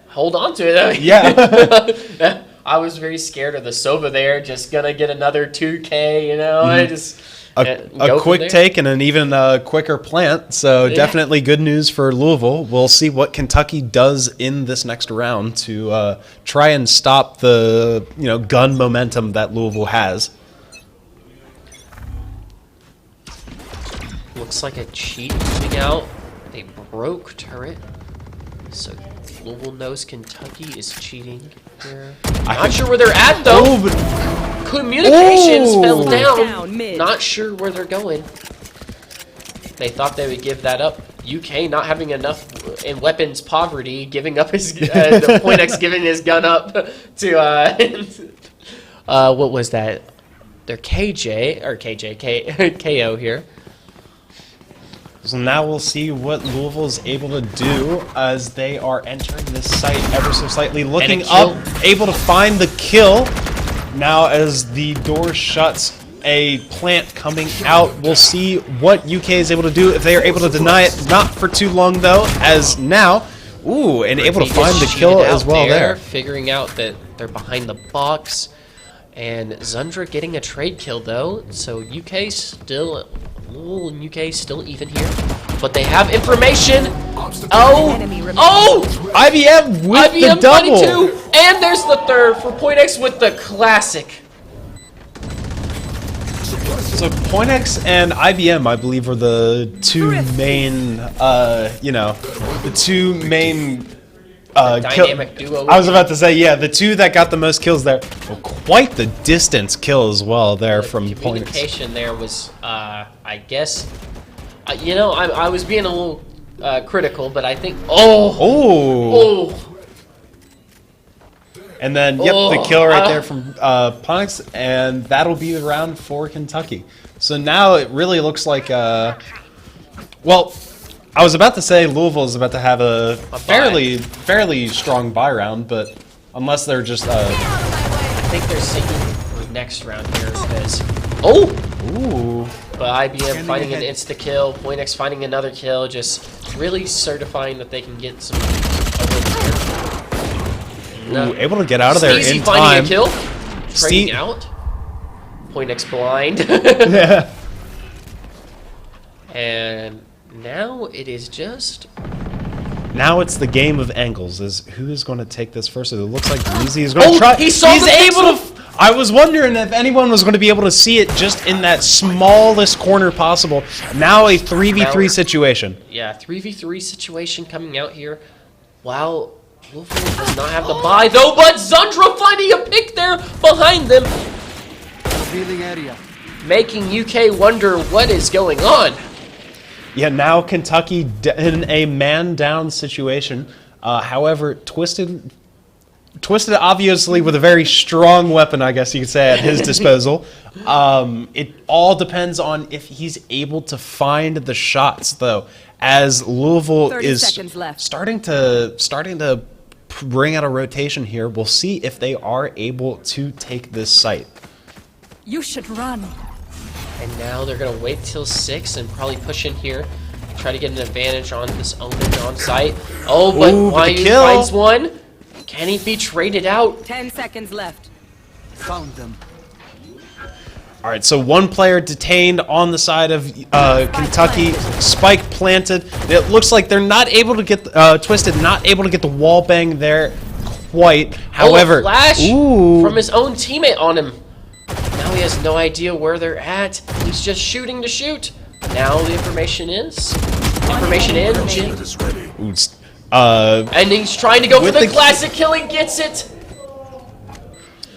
hold on to it. Yeah. I was very scared of the Sova there, just gonna get another 2K, you know. I just a quick take and an even quicker plant. So definitely good news for Louisville. We'll see what Kentucky does in this next round to try and stop the gun momentum that Louisville has. Looks like a cheat coming out. They broke turret. So Louisville knows Kentucky is cheating here. Not sure where they're at though. Oh, but Communications fell down. Down mid. Not sure where they're going. They thought they would give that up. UK not having enough in weapons poverty, giving up his the Point X giving his gun up to what was that? Their KO here. So now we'll see what Louisville is able to do as they are entering this site ever so slightly. Looking up, able to find the kill. Now as the door shuts, a plant coming out. We'll see what UK is able to do if they are able to deny it. Not for too long though, as now, and able to find the kill as well there. Figuring out that they're behind the box. And Zundra getting a trade kill though, so UK still even here, but they have information. IBM with the double, 22, and there's the third for Point X with the classic. So Point X and IBM, I believe, were the two main, the two main. Dynamic duo. I was about to say, the two that got the most kills there. Well, quite the distance kill as well there from Point X. Communication there was, I guess, I was being a little critical, but I think, and then, the kill right there from Ponix, and that'll be the round for Kentucky. So now it really looks like Well, I was about to say Louisville is about to have a bye. fairly strong bye round, but unless they're just I think they're seeking for next round here because but IBM finding an insta kill, PointX finding another kill, just really certifying that they can get some able to get out of there Steezy in finding time. a kill, trading Ste- out. PointX blind. Yeah. And now it is just Now it's the game of angles. Is who is going to take this first? It looks like Breezy is going to try. He saw He's the able to. I was wondering if anyone was going to be able to see it just in that smallest corner possible. Now a 3v3 situation. Yeah, 3v3 situation coming out here. Wow, Louisville does not have the buy though, but Zundra finding a pick there behind them. Revealing area. Making UK wonder what is going on. Yeah, now Kentucky in a man-down situation. However, Twisted obviously with a very strong weapon, I guess you could say, at his disposal. It all depends on if he's able to find the shots, though, as Louisville 30 is seconds left. starting to bring out a rotation here. We'll see if they are able to take this site. You should run. And now they're going to wait till 6 and probably push in here. Try to get an advantage on this omen on site. Oh, but Ooh, but the Wyu kill. finds one. Can he be traded out? 10 seconds left. Found them. All right, so one player detained on the side of Kentucky. Spike planted. It looks like they're not able to get Twisted, not able to get the wall bang there quite. However, a flash ooh, from his own teammate on him. Now he has no idea where they're at. He's just shooting to shoot. Now the information is engine. It is ready. ooh, And he's trying to go for With the the- classic kill and gets it.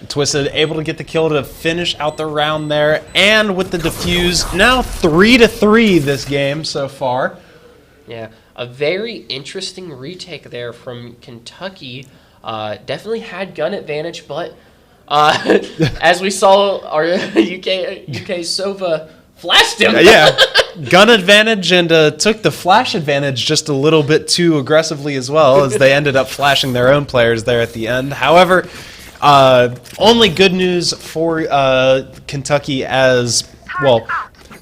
Twisted able to get the kill to finish out the round there, and with the defuse, now 3-3 this game so far. Yeah, a very interesting retake there from Kentucky. Definitely had gun advantage, but as we saw, our UK Sova flashed him. Yeah, gun advantage and took the flash advantage just a little bit too aggressively as well, as they ended up flashing their own players there at the end. However, only good news for Kentucky as, well,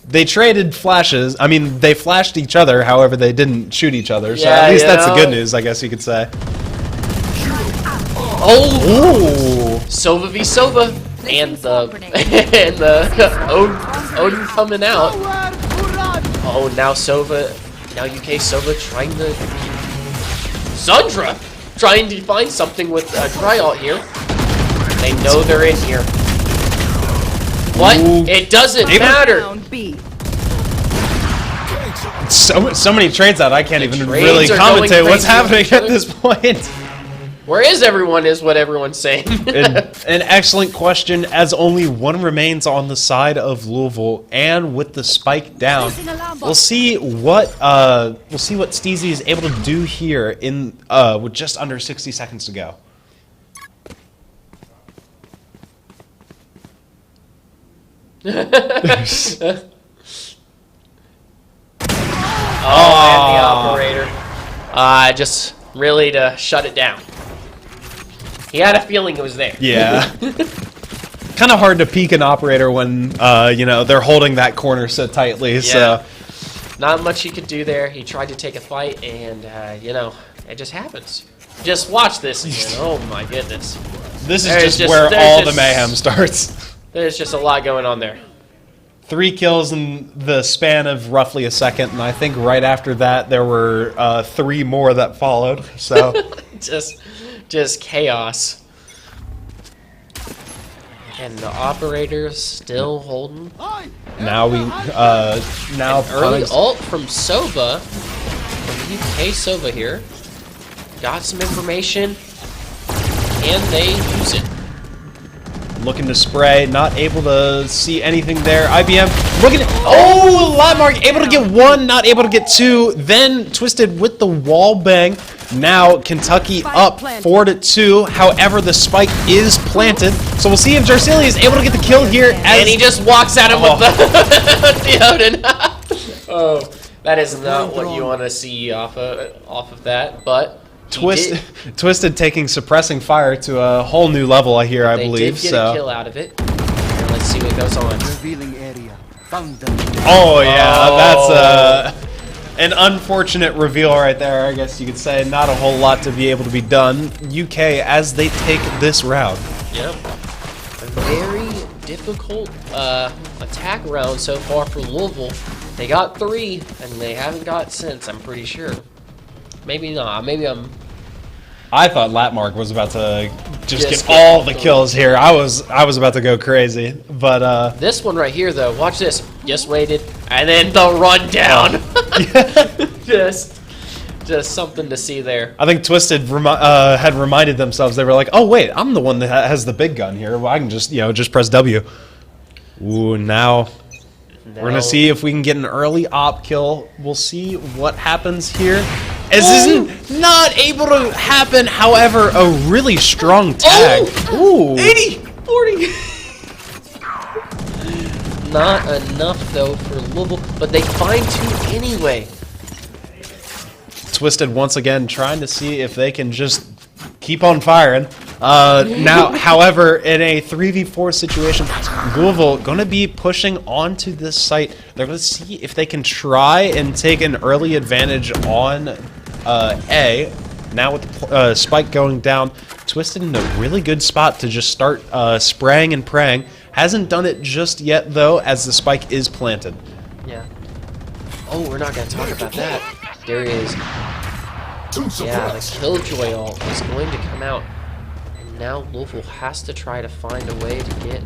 they traded flashes. I mean, they flashed each other, however, they didn't shoot each other. So Yeah, at least you that's the know. good news, I guess you could say. Oh, Ooh. Sova v Sova, and the Odin coming out. Oh, now Sova, now UK Sova trying to Zundra trying to find something with Dryalt here. They know they're in here. What? Ooh. It doesn't matter. Round B. So many trades out, I can't even trades really are going commentate what's crazy happening with each at other. this point. Where is everyone? Is what everyone's saying. An excellent question, as only one remains on the side of Louisville, and with the spike down, we'll see what Steezy is able to do here in with just under 60 seconds to go. Oh, and the operator. Just really to shut it down. He had a feeling it was there. Yeah. Kind of hard to peek an operator when they're holding that corner so tightly. Yeah. So Not much he could do there. He tried to take a fight, and it just happens. Just watch this again. Oh my goodness. this is There's just where there's all the just- mayhem starts. There's just a lot going on there. 3 kills in the span of roughly a second, and I think right after that there were 3 more that followed. So Just chaos. And the operator's still holding. now Early Punix- ult from Sova, from UK Sova here. Got some information. Can they use it? looking to spray, not able to see anything there. IBM looking at, Landmark able to get 1, not able to get 2, then Twisted with the wall bang. Now Kentucky up 4-2. However, the spike is planted, so we'll see if Jarcili is able to get the kill here. And he just walks at him with the Odin. Oh, That is not what you want to see off of that, but Twisted taking suppressing fire to a whole new level. I believe. They did get a kill out of it. And let's see what goes on. Revealing area. Found them. Oh yeah, that's an unfortunate reveal right there. I guess you could say not a whole lot to be able to be done. UK as they take this round. Yep. A very difficult attack round so far for Louisville. They got 3, and they haven't got since, I'm pretty sure. Maybe not. Maybe I thought Latmark was about to just Just get get all off the the- kills here. I was about to go crazy, but This one right here, though, watch this. Just waited, and then the rundown. Just something to see there. I think Twisted had reminded themselves. They were like, "Oh wait, I'm the one that has the big gun here. Well, I can just press W." Ooh, now we're gonna see if we can get an early op kill. We'll see what happens here. As this is not able to happen, however, a really strong tag. Ooh. 80, 40. Not enough, though, for Louisville, but they find 2 anyway. Twisted once again trying to see if they can just keep on firing. Now, however, in a 3v4 situation, Louisville going to be pushing onto this site. They're going to see if they can try and take an early advantage on A. Now with the spike going down, Twisted in a really good spot to just start spraying and praying. Hasn't done it just yet, though, as the spike is planted. Yeah. Oh, we're not going to talk about that. There is... Yeah, the Killjoy ult is going to come out. And now Louisville has to try to find a way to get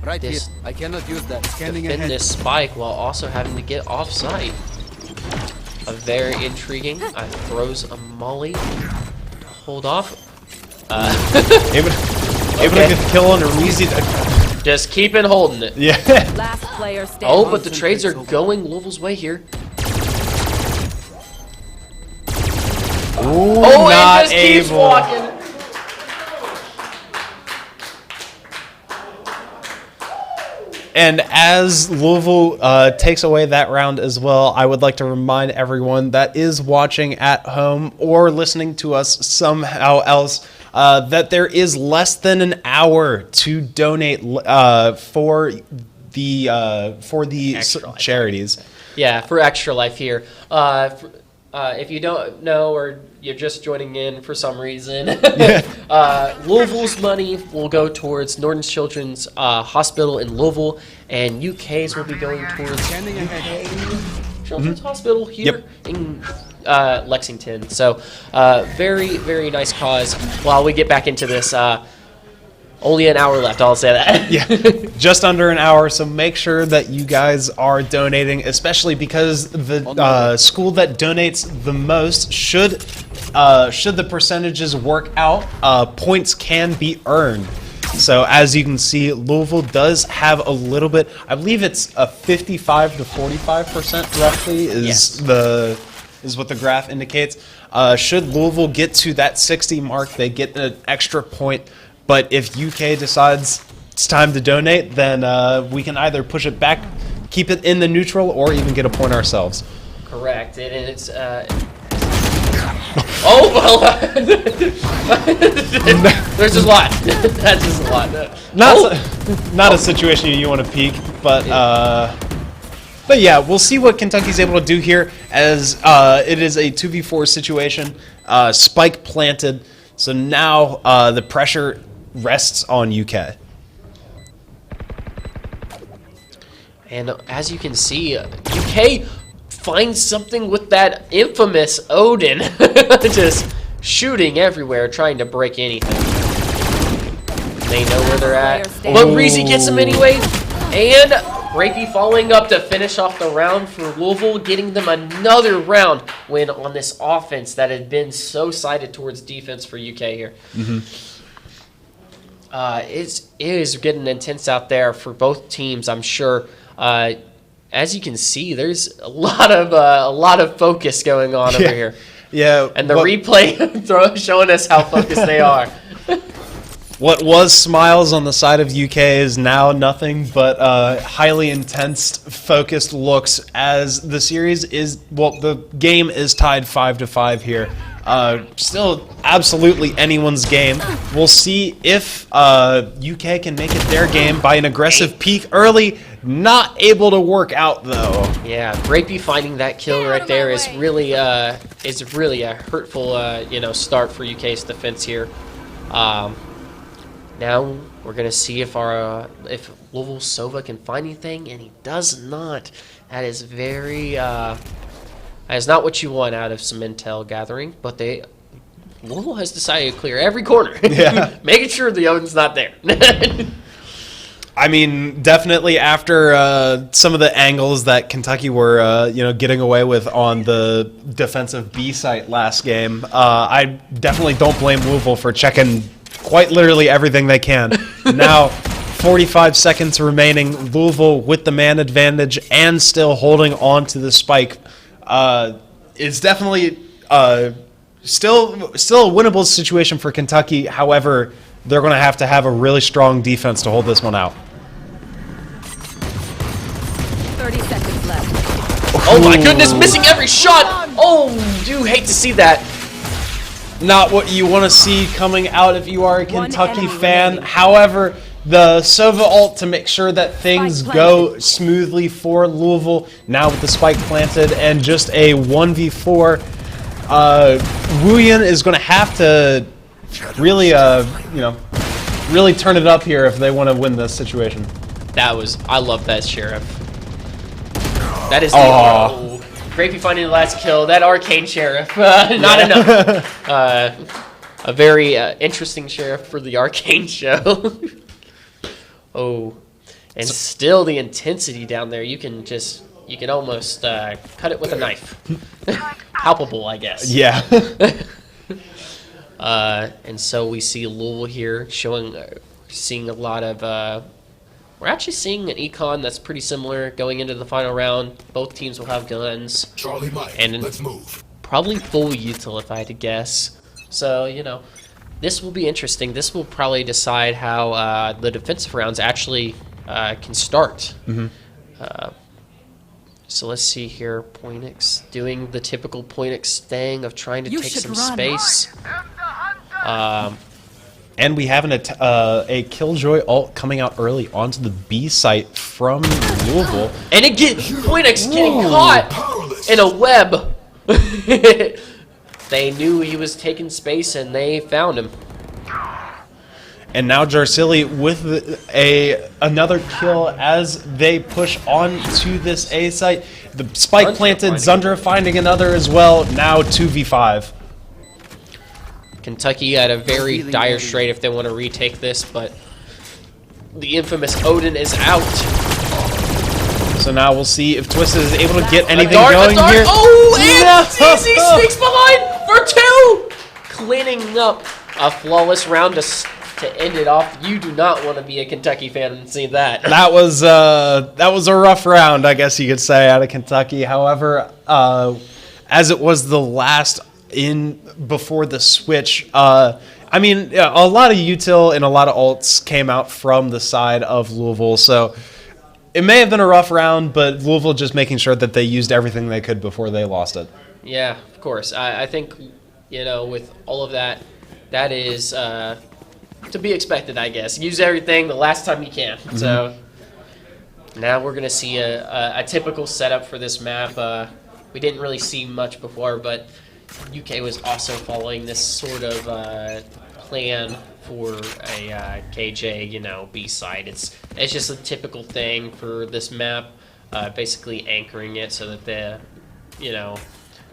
Right this, here. I cannot use that. Scanning defend ahead. this spike while also having to get off-site. A very intriguing. Throws a molly to hold off. Able to get the kill on a easy. Just keep it holding it. Yeah. Last player standing. Oh, but the trades are going Louisville's way here. Ooh, Oh, not it just keeps able. walking. And as Louisville takes away that round as well, I would like to remind everyone that is watching at home or listening to us somehow else that there is less than an hour to donate for the Extra Life. charities. Yeah, for Extra Life here. If you don't know or you're just joining in for some reason, Louisville's money will go towards Norton Children's Hospital in Louisville, and UK's will be going towards Scanning ahead. Children's Hospital here in Lexington. So, very, very nice cause. While we get back into this, only an hour left, I'll say that. Yeah, just under an hour. So make sure that you guys are donating, especially because the school that donates the most should the percentages work out, points can be earned. So as you can see, Louisville does have a little bit. I believe it's a 55 to 45% roughly is what the graph indicates. Should Louisville get to that 60 mark, they get an extra point. But if UK decides it's time to donate, then we can either push it back, keep it in the neutral, or even get a point ourselves. Correct. And it's oh well. There's just a lot. That's just a lot. Not a situation you want to peek, but yeah, we'll see what Kentucky's able to do here, as it is a 2v4 situation. Spike planted, so now the pressure rests on UK. And as you can see, UK finds something with that infamous Odin, just shooting everywhere, trying to break anything. They know where they're at, but Reezy gets him anyway, and Rapey following up to finish off the round for Louisville, getting them another round win on this offense that had been so sided towards defense for UK here. It is getting intense out there for both teams, I'm sure. As you can see, there's a lot of focus going on over here. Yeah, And the replay showing us how focused they are. What was smiles on the side of UK is now nothing but highly intense, focused looks as the series is, well, the game is tied 5-5 here. Still absolutely anyone's game. We'll see if UK can make it their game by an aggressive peek early. Not able to work out though. Yeah, Rapey finding that kill right there is really a hurtful start for UK's defense here. Now we're gonna see if Louisville Sova can find anything, and he does not. That is very that is not what you want out of some intel gathering. But Louisville has decided to clear every corner, Yeah. making sure the Odin's not there. I mean, definitely after some of the angles that Kentucky were, getting away with on the defensive B site last game, I definitely don't blame Louisville for checking quite literally everything they can. Now, 45 seconds remaining. Louisville with the man advantage and still holding on to the spike. It's definitely still a winnable situation for Kentucky. However, they're going to have a really strong defense to hold this one out. 30 seconds left. Oh my goodness, missing every shot! Oh, do hate to see that. Not what you want to see coming out if you are a Kentucky enemy fan. remaining. However, the Sova ult to make sure that things Spike go planted. smoothly for Louisville. Now with the spike planted and just a 1v4. Wuyan is going to have to really, really turn it up here if they want to win this situation. I love that sheriff. That is Aw. Rapey finding the last kill. That arcane sheriff, not enough. A very interesting sheriff for the arcane show. Oh, and still the intensity down there. You can almost cut it with a knife. Palpable, I guess. Yeah. And so we see Louisville here seeing a lot of. We're actually seeing an econ that's pretty similar going into the final round. Both teams will have guns. Charlie Mike, And let's move. Probably full util if I had to guess. So, this will be interesting. This will probably decide how the defensive rounds actually can start. So let's see here. Pointix doing the typical Pointix thing of trying to You take should some run. space. And we have a Killjoy ult coming out early onto the B site from Louisville. And Pointix getting caught Powerless. in a web. They knew he was taking space and they found him. And now Jarsili with another kill as they push on to this A site. The spike Zundra planted, finding Zundra finding another as well. Now 2v5. Kentucky at a very dire strait if they want to retake this, but the infamous Odin is out. So now we'll see if Twisted is able to get anything A going dart. here. Oh, and No! CZ sneaks behind for two! Cleaning up a flawless round to end it off. You do not want to be a Kentucky fan and see that. That was a rough round, I guess you could say, out of Kentucky. However, as it was the last in before the switch, a lot of util and a lot of ults came out from the side of Louisville. So it may have been a rough round, but Louisville just making sure that they used everything they could before they lost it. Yeah, of course. I think, with all of that, that is to be expected, I guess. Use everything the last time you can. So now we're going to see a typical setup for this map. We didn't really see much before, but UK was also following this sort of plan for a KJ, B side. It's just a typical thing for this map, basically anchoring it so that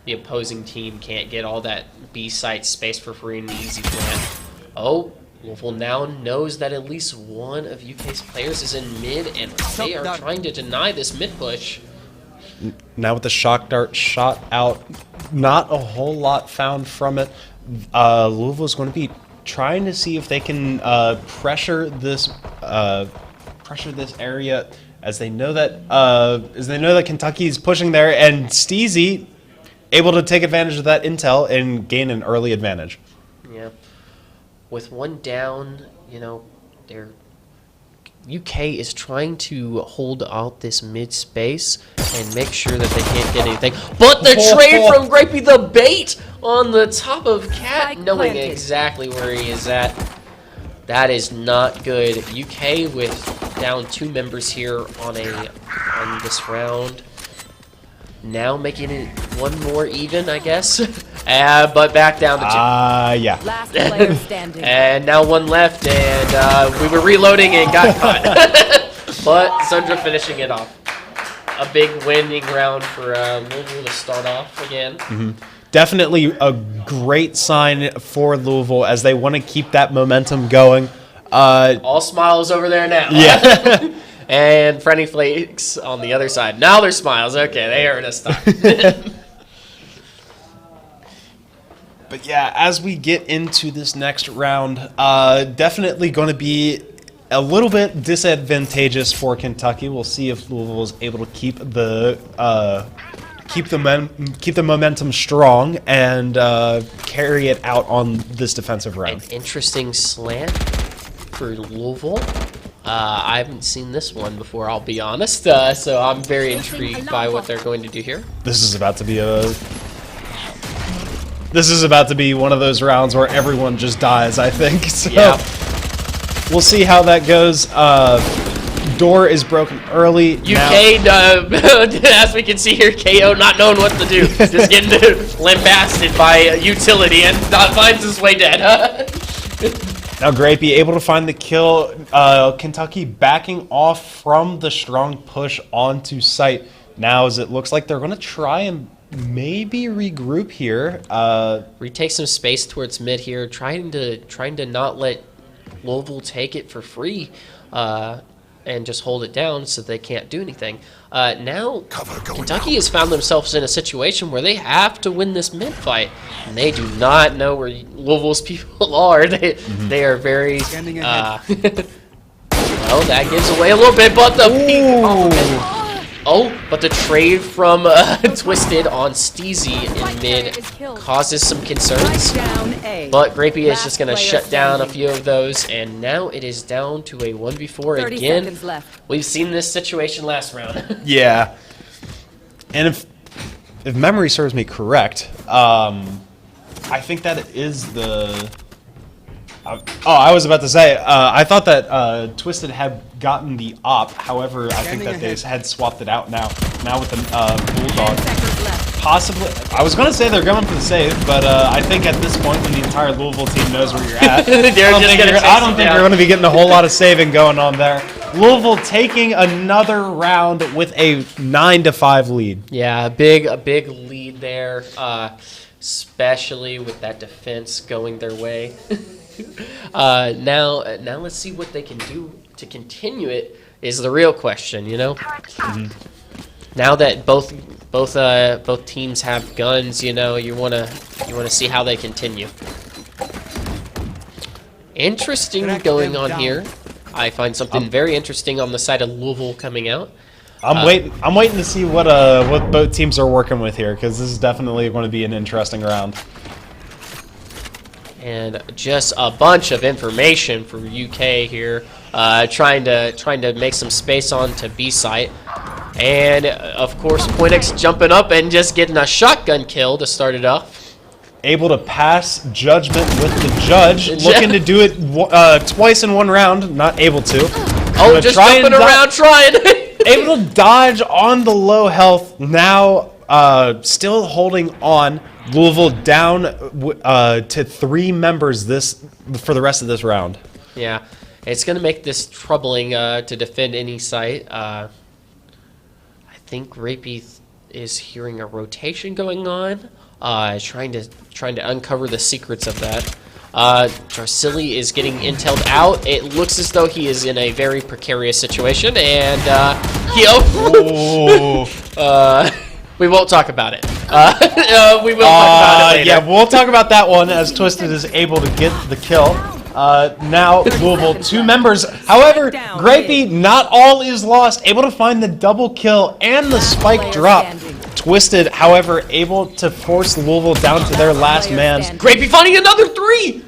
the opposing team can't get all that B site space for free in the easy plant. Oh, Louisville now knows that at least one of UK's players is in mid, and they are trying to deny this mid push. Now with the shock dart shot out, not a whole lot found from it. Louisville is going to be trying to see if they can pressure this area, as they know that Kentucky is pushing there, and Steezy able to take advantage of that intel and gain an early advantage. Yeah. with one down, they're UK is trying to hold out this mid space and make sure that they can't get anything. But the trade from Grapey, the bait on the top of Cat, Spike knowing planted. exactly where he is at. That is not good. UK with down 2 members here on this round. Now making it one more even, I guess. But back down to 2. Yeah. Last player standing. And now 1 left, and we were reloading and got caught. But Sundra finishing it off. A big winning round for Louisville to start off again. Definitely a great sign for Louisville as they want to keep that momentum going. All smiles over there now. Yeah. And Freddy Flakes on the other side. Now they're smiles. Okay, they heard us time. But yeah, as we get into this next round, definitely going to be a little bit disadvantageous for Kentucky. We'll see if Louisville is able to keep the momentum strong and carry it out on this defensive An round. interesting slant for Louisville. I haven't seen this one before, I'll be honest. So I'm very intrigued by what they're going to do here. This is about to be one of those rounds where everyone just dies, I think. So Yeah. we'll see how that goes. Door is broken early. UK, as we can see here, KO not knowing what to do. Just getting lambasted by utility and not finds his way dead. Now Grapey able to find the kill. Kentucky backing off from the strong push onto site. Now as it looks like they're going to try and maybe regroup here. Retake some space towards mid here, trying to not let Louisville take it for free, and just hold it down so they can't do anything. Now Kentucky has found themselves in a situation where they have to win this mid fight, and they do not know where Louisville's people are. They are very. Well, that gives away a little bit, but the but the trade from Twisted on Steezy in mid causes some concerns. Down A. But Grapey is Last just going to player shut down a standing. few of those, and now it is down to a 1v4 30 again. seconds left. We've seen this situation last round. Yeah. And if memory serves me correct, I think that is the... I was about to say, I thought that Twisted had gotten the op. However, I think that they had swapped it out now with the Bulldog. 10 seconds left. Possibly. I was going to say they're going for the save, but I think at this point when the entire Louisville team knows where you're at, I don't think you're going to be getting a whole lot of saving going on there. Louisville taking another round with a 9-5 lead. Yeah, a big lead there, especially with that defense going their way. Now let's see what they can do to continue it is the real question, Now that both teams have guns, you want to see how they continue. Interesting going on here. I find something very interesting on the side of Louisville coming out. I'm waiting to see what both teams are working with here, because this is definitely going to be an interesting round. And just a bunch of information from UK here, trying to make some space on to B site, and of course Pointex jumping up and just getting a shotgun kill to start it off. Able to pass judgment with the judge, looking to do it twice in one round, not able to. Oh, just jumping around trying. Able to dodge on the low health. Now still holding on. Louisville down to 3 members for the rest of this round. Yeah, it's going to make this troubling to defend any site. I think Rapey is hearing a rotation going on, trying to uncover the secrets of that. Dracili is getting intel'd out. It looks as though he is in a very precarious situation, and we won't talk about it. We will talk about it later. Yeah, we'll talk about that one as Twisted is able to get the kill. Now Louisville 2 members. However, Grapey, not all is lost. Able to find the double kill and the spike drop. Twisted, however, able to force Louisville down to their last man. Grapey finding another 3!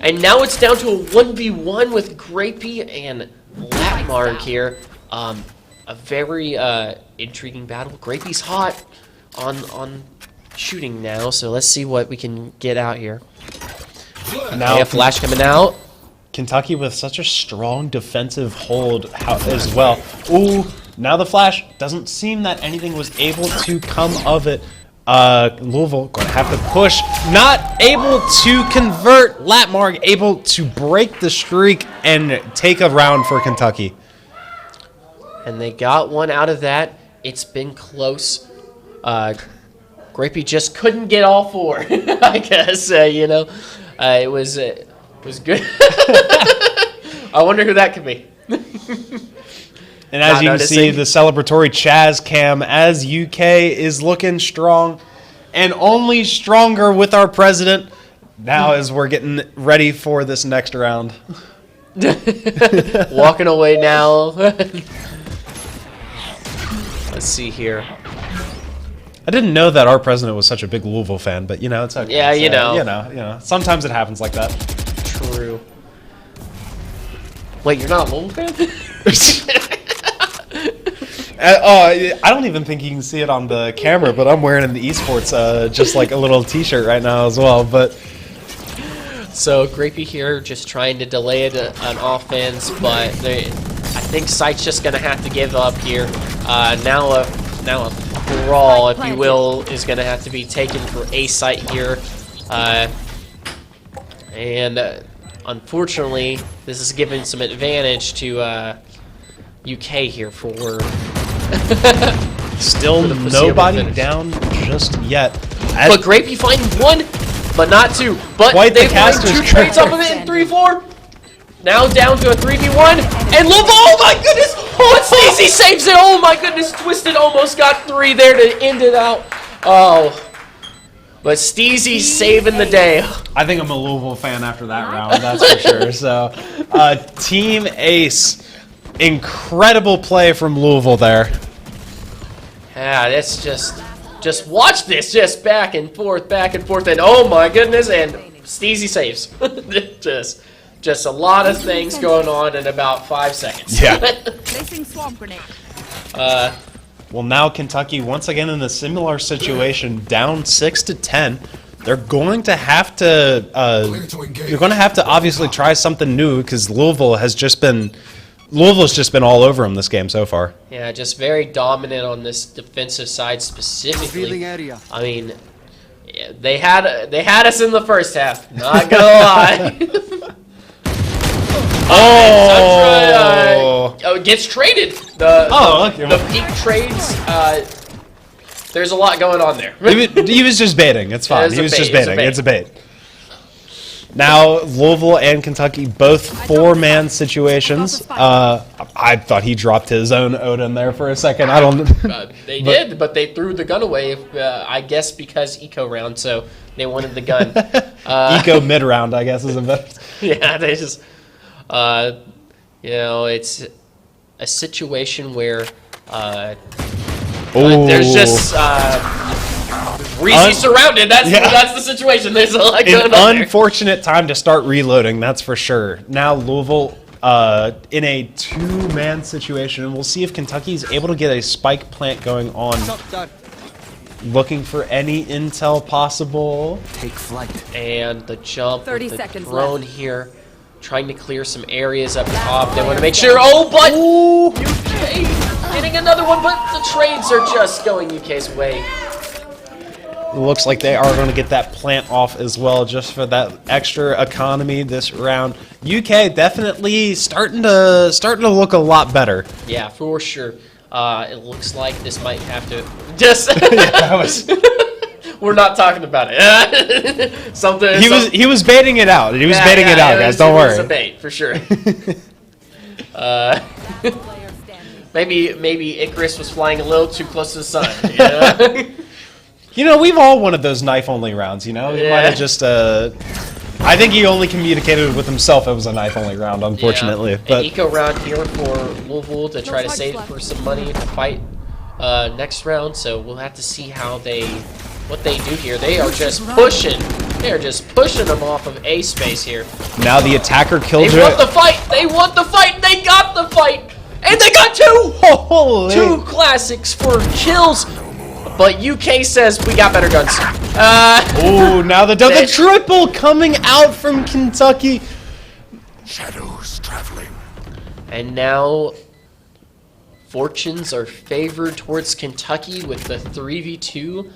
And now it's down to a 1v1 with Grapey and Latmarg here. A very intriguing battle. Grapey's hot on shooting now, so let's see what we can get out here. Now A flash coming out. Kentucky with such a strong defensive hold as well. Ooh, now the flash. Doesn't seem that anything was able to come of it. Louisville going to have to push. Not able to convert. Latmarg able to break the streak and take a round for Kentucky. And they got one out of that. It's been close. Grapey just couldn't get all four, I guess. It was good. I wonder who that could be. And as you can see, the celebratory Chaz cam as UK is looking strong and only stronger with our president now as we're getting ready for this next round. Walking away now. Let's see here. I didn't know that our president was such a big Louisville fan, but it's okay. Yeah, you know. You know. Sometimes it happens like that. True. Wait, you're not a Louisville fan? I don't even think you can see it on the camera, but I'm wearing an esports just like a little t-shirt right now as well. But so Grapey here just trying to delay an offense, but I think Sight's just gonna have to give up here. Now a brawl, if you will, is gonna have to be taken for a Sight here, and unfortunately, this is giving some advantage to UK here for. Still nobody down just yet. But Grapey finding one, but not two. But Quite the they find caster's two trades off of it in 3-4. Now down to a 3v1. And Louisville, oh my goodness! Oh, it's Steezy saves it! Oh my goodness, Twisted almost got three there to end it out. Oh. But Steezy saving the day. I think I'm a Louisville fan after that round, that's for sure. So, Team Ace. Incredible play from Louisville there. Yeah, that's just watch this, just back and forth, and oh my goodness, and Steezy saves. just a lot of things going on in about 5 seconds. Yeah. Placing swamp grenade. Well, now Kentucky once again in a similar situation, down 6-10. They're going to have to. You're going to have to obviously try something new because Louisville's just been all over them this game so far. Yeah, just very dominant on this defensive side specifically. Revealing area. I mean, yeah, they had us in the first half. Not gonna lie. Gets traded. The peak trades. There's a lot going on there. He was just baiting. It's fine. He was just baiting. It's a bait. Now, Louisville and Kentucky, both four-man situations. I thought he dropped his own Odin there for a second. I don't. They did, but they threw the gun away. I guess because eco round, so they wanted the gun. Eco mid-round, I guess, is a better. Yeah, they just, it's a situation where there's just. Reezy surrounded. That's the situation. There's a lot going on. An unfortunate time to start reloading, that's for sure. Now Louisville in a two-man situation, and we'll see if Kentucky's able to get a spike plant going on. Looking for any intel possible. Take flight. And the jump. 30 with the seconds drone left. here, trying to clear some areas up top. They want to make sure. Oh, but UK getting another one, but the trades are just going UK's way. Looks like they are going to get that plant off as well, just for that extra economy this round. UK definitely starting to look a lot better. Yeah, for sure. It looks like this might have to just. We're not talking about it. Something. He was baiting it out. He was baiting it out, guys. Don't worry. It was a bait for sure. Maybe Icarus was flying a little too close to the sun. You know? You know, we've all wanted those knife-only rounds, you know? He might have just, I think he only communicated with himself it was a knife-only round, unfortunately. Yeah. But an eco round here for Louisville to try to save for some money to fight next round, so we'll have to see what they do here. They are just pushing They're just pushing them off of A space here. Now the attacker killed They want the fight. They want the fight. They got the fight. And they got two. Holy. Two classics for kills. But UK says we got better guns. Oh, now the They- triple coming out from Kentucky. Shadows traveling. And now fortunes are favored towards Kentucky with the 3v2,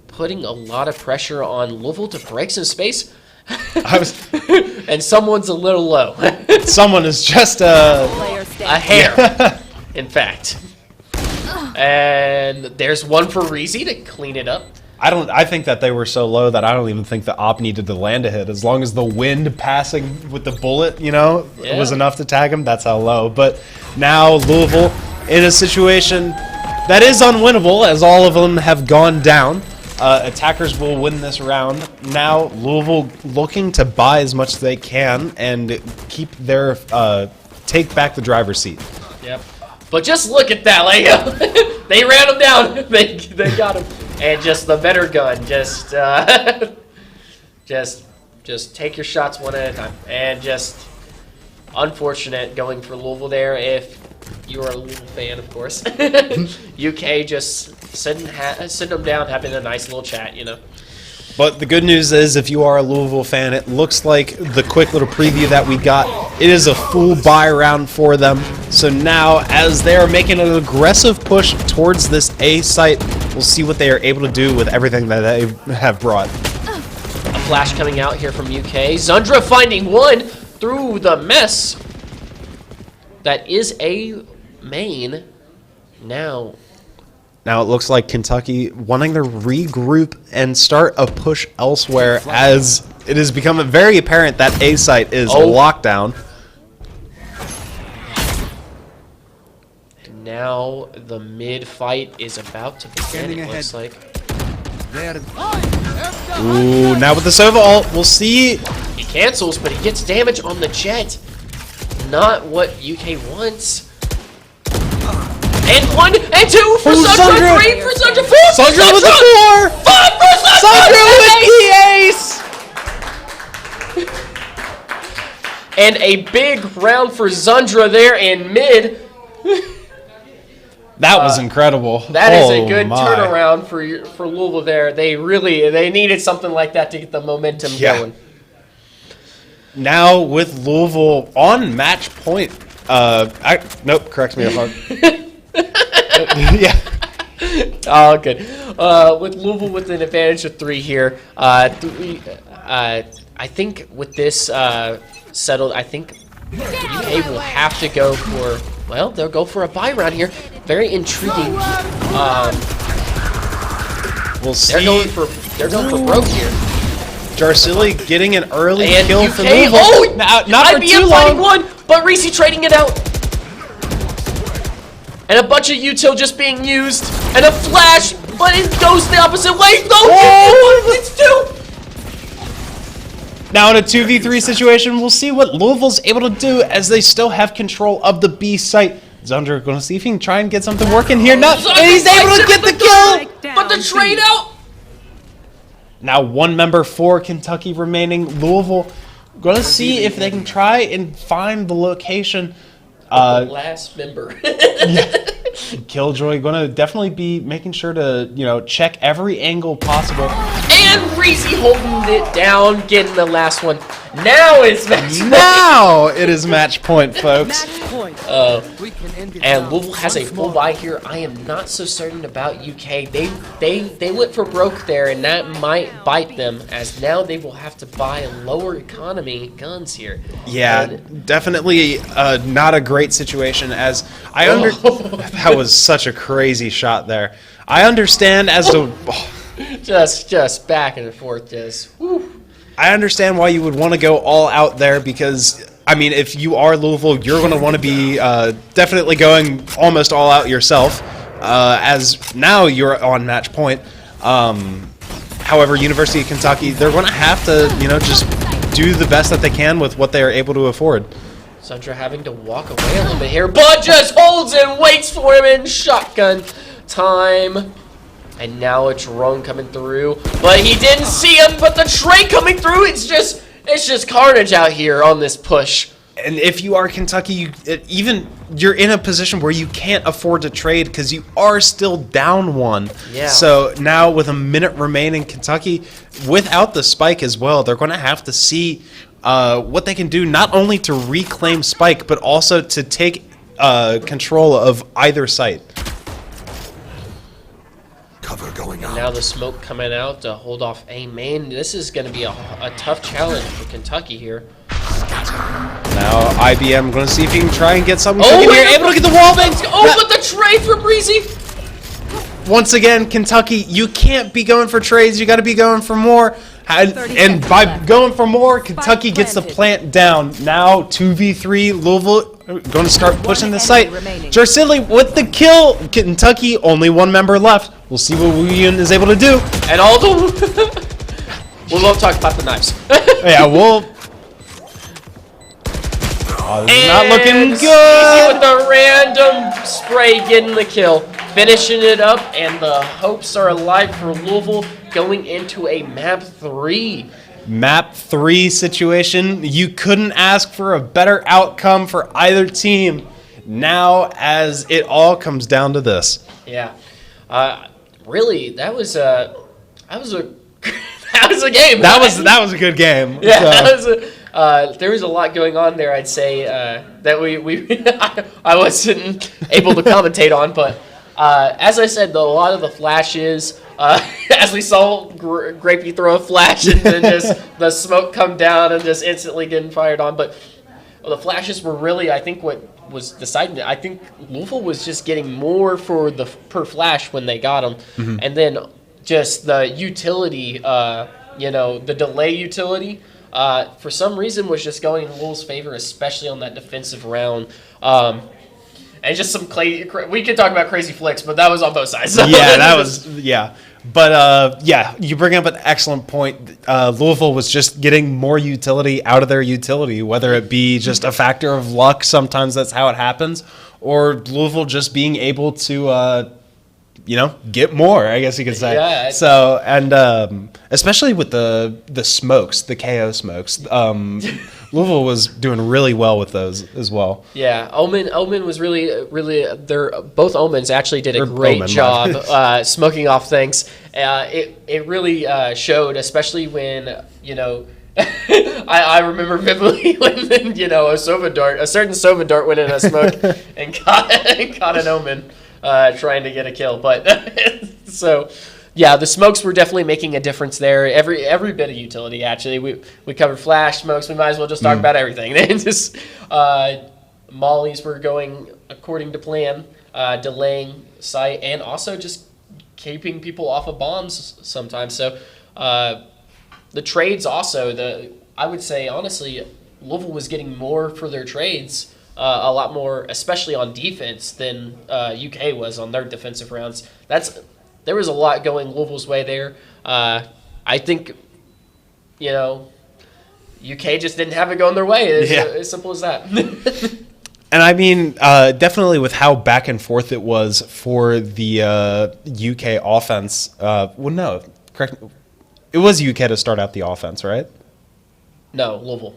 putting a lot of pressure on Louisville to break some space. And someone's a little low. Someone is just Player A standing. hair, in fact. And there's one for Reezy to clean it up. I think that they were so low that I don't even think the op needed to land a hit. As long as the wind passing with the bullet, was enough to tag him, that's how low. But now Louisville in a situation that is unwinnable, as all of them have gone down. Attackers will win this round. Now Louisville looking to buy as much as they can and keep their take back the driver's seat. Yep. But just look at that, like they ran him down. They got him, and just the better gun. Just take your shots one at a time, and just unfortunate going for Louisville there. If you are a Louisville fan, of course. UK just sitting them down, having a nice little chat, But the good news is, if you are a Louisville fan, it looks like the quick little preview that we got, it is a full buy round for them. So now, as they are making an aggressive push towards this A site, we'll see what they are able to do with everything that they have brought. A flash coming out here from UK. Zundra finding one through the mess. That is a main. Now Now it looks like Kentucky wanting to regroup and start a push elsewhere, as it is becoming very apparent that A site is locked down. Now the mid fight is about to begin, it looks like. There. Ooh, now with the Sova ult, we'll see. He cancels, but he gets damage on the jet. Not what UK wants. And one, and two for Sundra, three for Sundra, four for Sundra with the Sundra, 4! five for Sundra! Sundra with the ace! And a big round for Zundra there in mid. That was incredible. That is a good my. turnaround for Louisville there. They needed something like that to get the momentum going. Now with Louisville on match point. Nope, correct me if I'm... yeah. Oh, good. With Louisville with an advantage of 3 here. I think with this settled, I think UK will have to go for, well, they'll go for a buy round here. Very intriguing. We'll see. They're going for broke here. Jarsili getting an early And kill UK, for Louisville. Not for too IBM fighting long. one, but Reese trading it out. And a bunch of util just being used. And a flash, but it goes the opposite way. No, it's 2. Now in a 2v3 situation, we'll see what Louisville's able to do as they still have control of the B site. Zundra going to see if he can try and get something working here. No, and he's able to get the kill! But the trade out. Now one member for Kentucky remaining. Louisville going to see if they can try and find the location. The last member. Killjoy going to definitely be making sure to, check every angle possible. And Reese holding it down, getting the last one. Now it's match point. Now it is match point, folks. Match point. We can end it And now. Louisville has a Once full more. buy here. I am not so certain about UK. They went for broke there, and that might bite them, as now they will have to buy lower economy guns here. Yeah, And definitely not a great situation, as that was such a crazy shot there. I understand as to just back and forth, just whew. I understand why you would want to go all out there, because I mean, if you are Louisville, you're going to want to be definitely going almost all out yourself, as now you're on match point. However, University of Kentucky, they're going to have to, just do the best that they can with what they are able to afford. Sundra having to walk away a little bit here, but just holds and waits for him in shotgun time. And now a drone coming through, but he didn't see him. But the trade coming through, it's just carnage out here on this push. And if you are Kentucky, you're in a position where you can't afford to trade because you are still down 1. Yeah. So now with a minute remaining, Kentucky, without the spike as well, they're going to have to see what they can do, not only to reclaim spike, but also to take control of either site. Cover going And out. now the smoke coming out to hold off A main. This is going to be a tough challenge for Kentucky here. Now IBM going to see if he can try and get something. Oh, cooking here. wait, Able to get the wall bangs. Oh, but the trade for Breezy. Once again, Kentucky, you can't be going for trades. You got to be going for more. And by going for more, Kentucky gets the plant down. Now 2v3, Louisville going to start pushing the site. Jarsidley with the kill. Kentucky, only 1 member left. We'll see what Wu Yun is able to do. And all the... we won't talk about the knives. Yeah, we'll... Oh, this is not And looking Easy good. with the random spray getting the kill. Finishing it up, and the hopes are alive for Louisville going into a map 3. Map 3 situation. You couldn't ask for a better outcome for either team. Now, as it all comes down to this. Yeah. Really, that was a that was a game. That was a good game. Yeah, So- that was there was a lot going on there. I'd say that we I wasn't able to commentate on, but as I said, a lot of the flashes, as we saw Grapey throw a flash and then just the smoke come down and just instantly getting fired on, but the flashes were really, I think, what was deciding it. I think Louisville was just getting more for the per flash when they got them, and then just the utility, the delay utility. For some reason was just going in Louisville's favor, especially on that defensive round. And just some we could talk about crazy flicks, but that was on both sides. Yeah, that was, yeah. But, you bring up an excellent point. Louisville was just getting more utility out of their utility, whether it be just a factor of luck, sometimes that's how it happens, or Louisville just being able to, get more, I guess you could say. Yeah. So, and especially with the smokes, the KO smokes, Louisville was doing really well with those as well. Yeah, Omen was really. Both Omens actually did a great Omen, job smoking off things. It really showed, especially when I remember vividly when a certain Sova dart went in a smoke and caught an Omen trying to get a kill. But so. Yeah, the smokes were definitely making a difference there. Every bit of utility, actually. We covered flash smokes. We might as well just talk about everything. Just mollies were going according to plan, delaying sight, and also just keeping people off of bombs sometimes. So the trades also, I would say, honestly, Louisville was getting more for their trades, a lot more, especially on defense, than UK was on their defensive rounds. There was a lot going Louisville's way there. I think, UK just didn't have it going their way. It's as simple as that. And I mean, definitely with how back and forth it was for the UK offense. No, correct. It was UK to start out the offense, right? No, Louisville.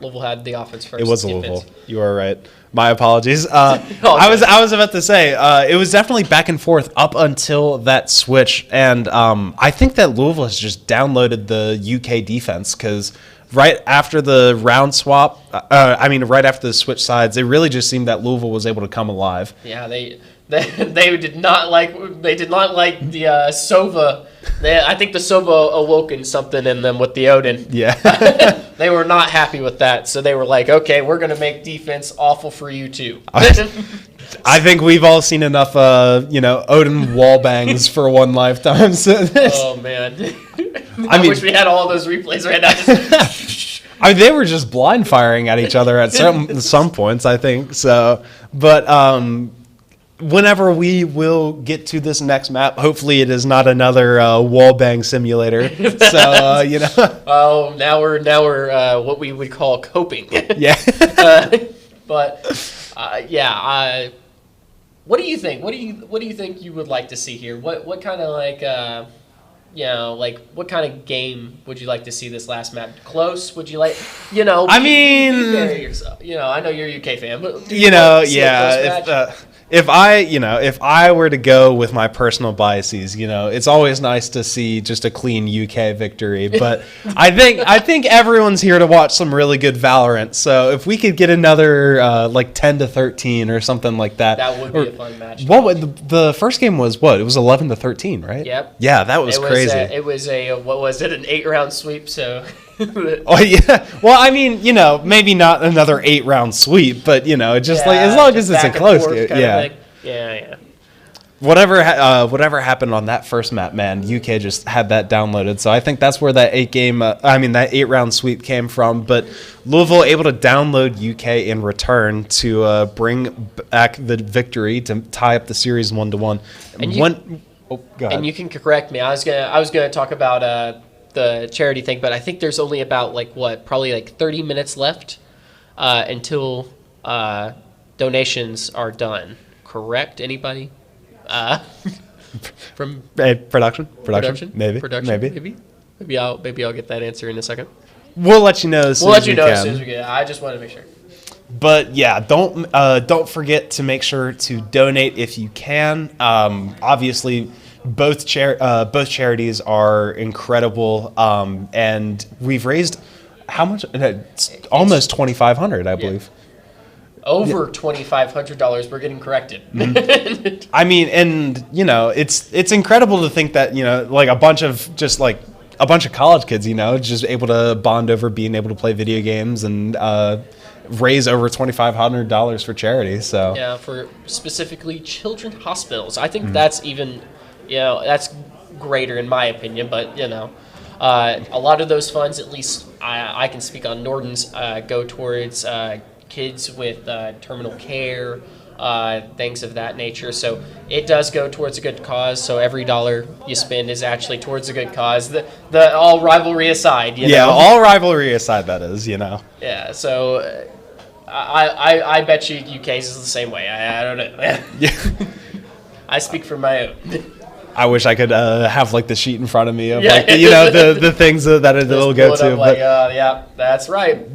Louisville had the offense first. It was defense. Louisville. You are right. My apologies. I was about to say it was definitely back and forth up until that switch, and I think that Louisville has just downloaded the UK defense because right after the round swap, right after the switch sides, it really just seemed that Louisville was able to come alive. Yeah, they did not like the Sova. I think the Sova awoken something in them with the Odin. Yeah. They were not happy with that, so they were like, okay, we're going to make defense awful for you too. I think we've all seen enough, Odin wall bangs for one lifetime. So Oh, man. I wish we had all those replays right now. they were just blind firing at each other at some points, I think. So, but whenever we will get to this next map, hopefully it is not another wall bang simulator. So, Oh, now we're what we would call coping. Yeah. But What do you think? What do you think you would like to see here? What kind of like what kind of game would you like to see this last map? Close? Would you like I mean, be fair to yourself. I know you're a UK fan, but do you like know, to see a close yeah. match? If I were to go with my personal biases, it's always nice to see just a clean UK victory. But I think everyone's here to watch some really good Valorant. So if we could get another 10-13 or something like that, That would be a fun match. The first game was what? It was 11-13, right? Yep. Yeah, that was crazy. It was an 8-round sweep. So. Oh yeah. Well, I mean, maybe not another 8-round sweep, but just as long as it's a close game, yeah. Yeah. Whatever happened on that first map, man, UK just had that downloaded. So I think that's where that 8-round sweep came from. But Louisville able to download UK in return to bring back the victory to tie up the series 1-1. Go ahead. And you can correct me. I was gonna talk about the charity thing, but I think there's only about probably 30 minutes left until donations are done. Correct? Anybody? From Production? Maybe. Maybe I'll get that answer in a second. We'll let you know as soon as we can. As soon as we get it. I just want to make sure. But yeah, don't forget to make sure to donate if you can. Obviously, both charities are incredible, and we've raised how much? It's almost $2,500, I believe. Over $2,500. We're getting corrected. Mm-hmm. I mean, and it's incredible to think that a bunch of college kids, just able to bond over being able to play video games and raise over $2,500 for charity. So yeah, for specifically children's hospitals. I think that's even, that's greater in my opinion. But a lot of those funds, at least I can speak on Norton's, go towards kids with terminal care, things of that nature. So it does go towards a good cause. So every dollar you spend is actually towards a good cause. The all rivalry aside, all rivalry aside, that is, Yeah. So I bet you UK's is the same way. I don't know. Yeah. I speak for my own. I wish I could have the sheet in front of me of the things that it'll go to. Yeah, that's right.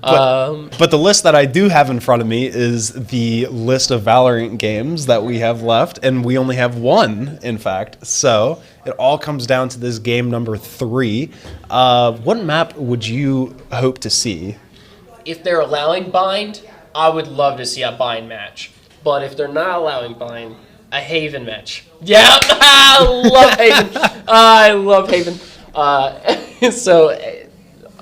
But the list that I do have in front of me is the list of Valorant games that we have left, and we only have one, in fact. So it all comes down to this game number 3. What map would you hope to see? If they're allowing bind, I would love to see a bind match. But if they're not allowing bind, a Haven match. Yeah, I love Haven. So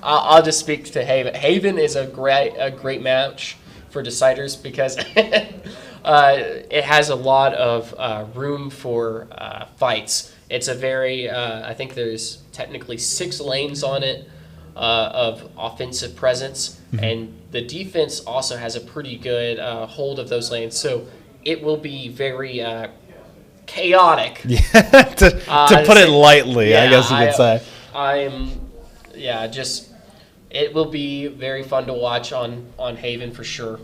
I'll just speak to Haven. Haven is a great match for deciders because it has a lot of room for fights. It's a very I think there's technically 6 lanes on it of offensive presence, and the defense also has a pretty good hold of those lanes. So it will be very chaotic. Yeah, to put it lightly, yeah, I guess you could say. It will be very fun to watch on Haven for sure.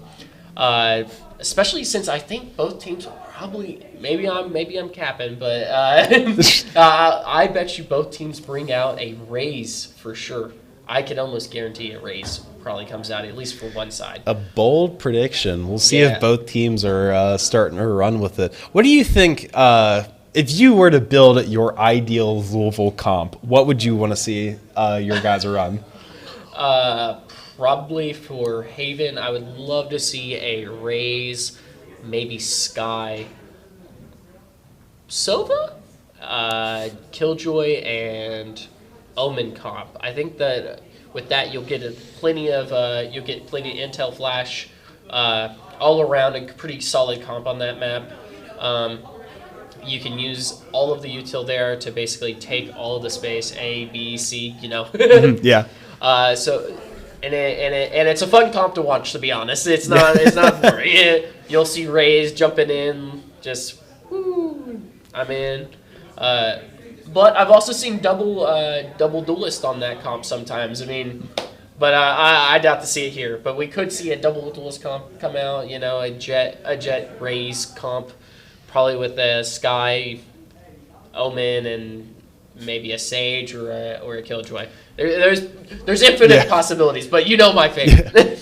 Especially since I think both teams will probably, maybe I'm capping, but I bet you both teams bring out a raise for sure. I could almost guarantee a raise probably comes out, at least for one side. A bold prediction. We'll see if both teams are starting to run with it. What do you think, if you were to build your ideal Louisville comp, what would you want to see your guys run? Probably for Haven, I would love to see a raise, maybe Sky, Sova, Killjoy, and Omen comp. I think that with that you'll get plenty of intel flash, all around a pretty solid comp on that map. You can use all of the util there to basically take all of the space A, B, C. Yeah. So it's a fun comp to watch. To be honest, it's not boring. You'll see Rays jumping in, just woo, I'm in. But I've also seen double duelist on that comp sometimes. I mean, But I doubt to see it here. But we could see a double duelist comp come out. You know, a jet raise comp, probably with a Sky, Omen, and maybe a Sage or a Killjoy. There's infinite possibilities, but you know my favorite.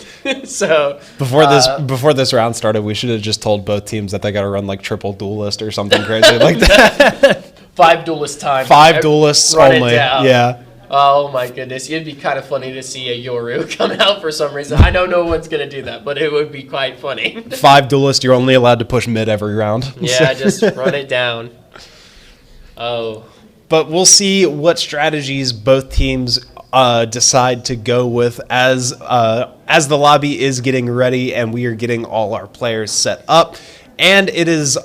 So before this round started, we should have just told both teams that they got to run like triple duelist or something crazy like that. 5 duelist time. 5 duelists Run it only. down. Yeah. Oh my goodness, it'd be kind of funny to see a Yoru come out for some reason. I know no one's gonna do that, but it would be quite funny. 5 duelists, you're only allowed to push mid every round. Yeah, just run it down. Oh. But we'll see what strategies both teams decide to go with as the lobby is getting ready and we are getting all our players set up. And it is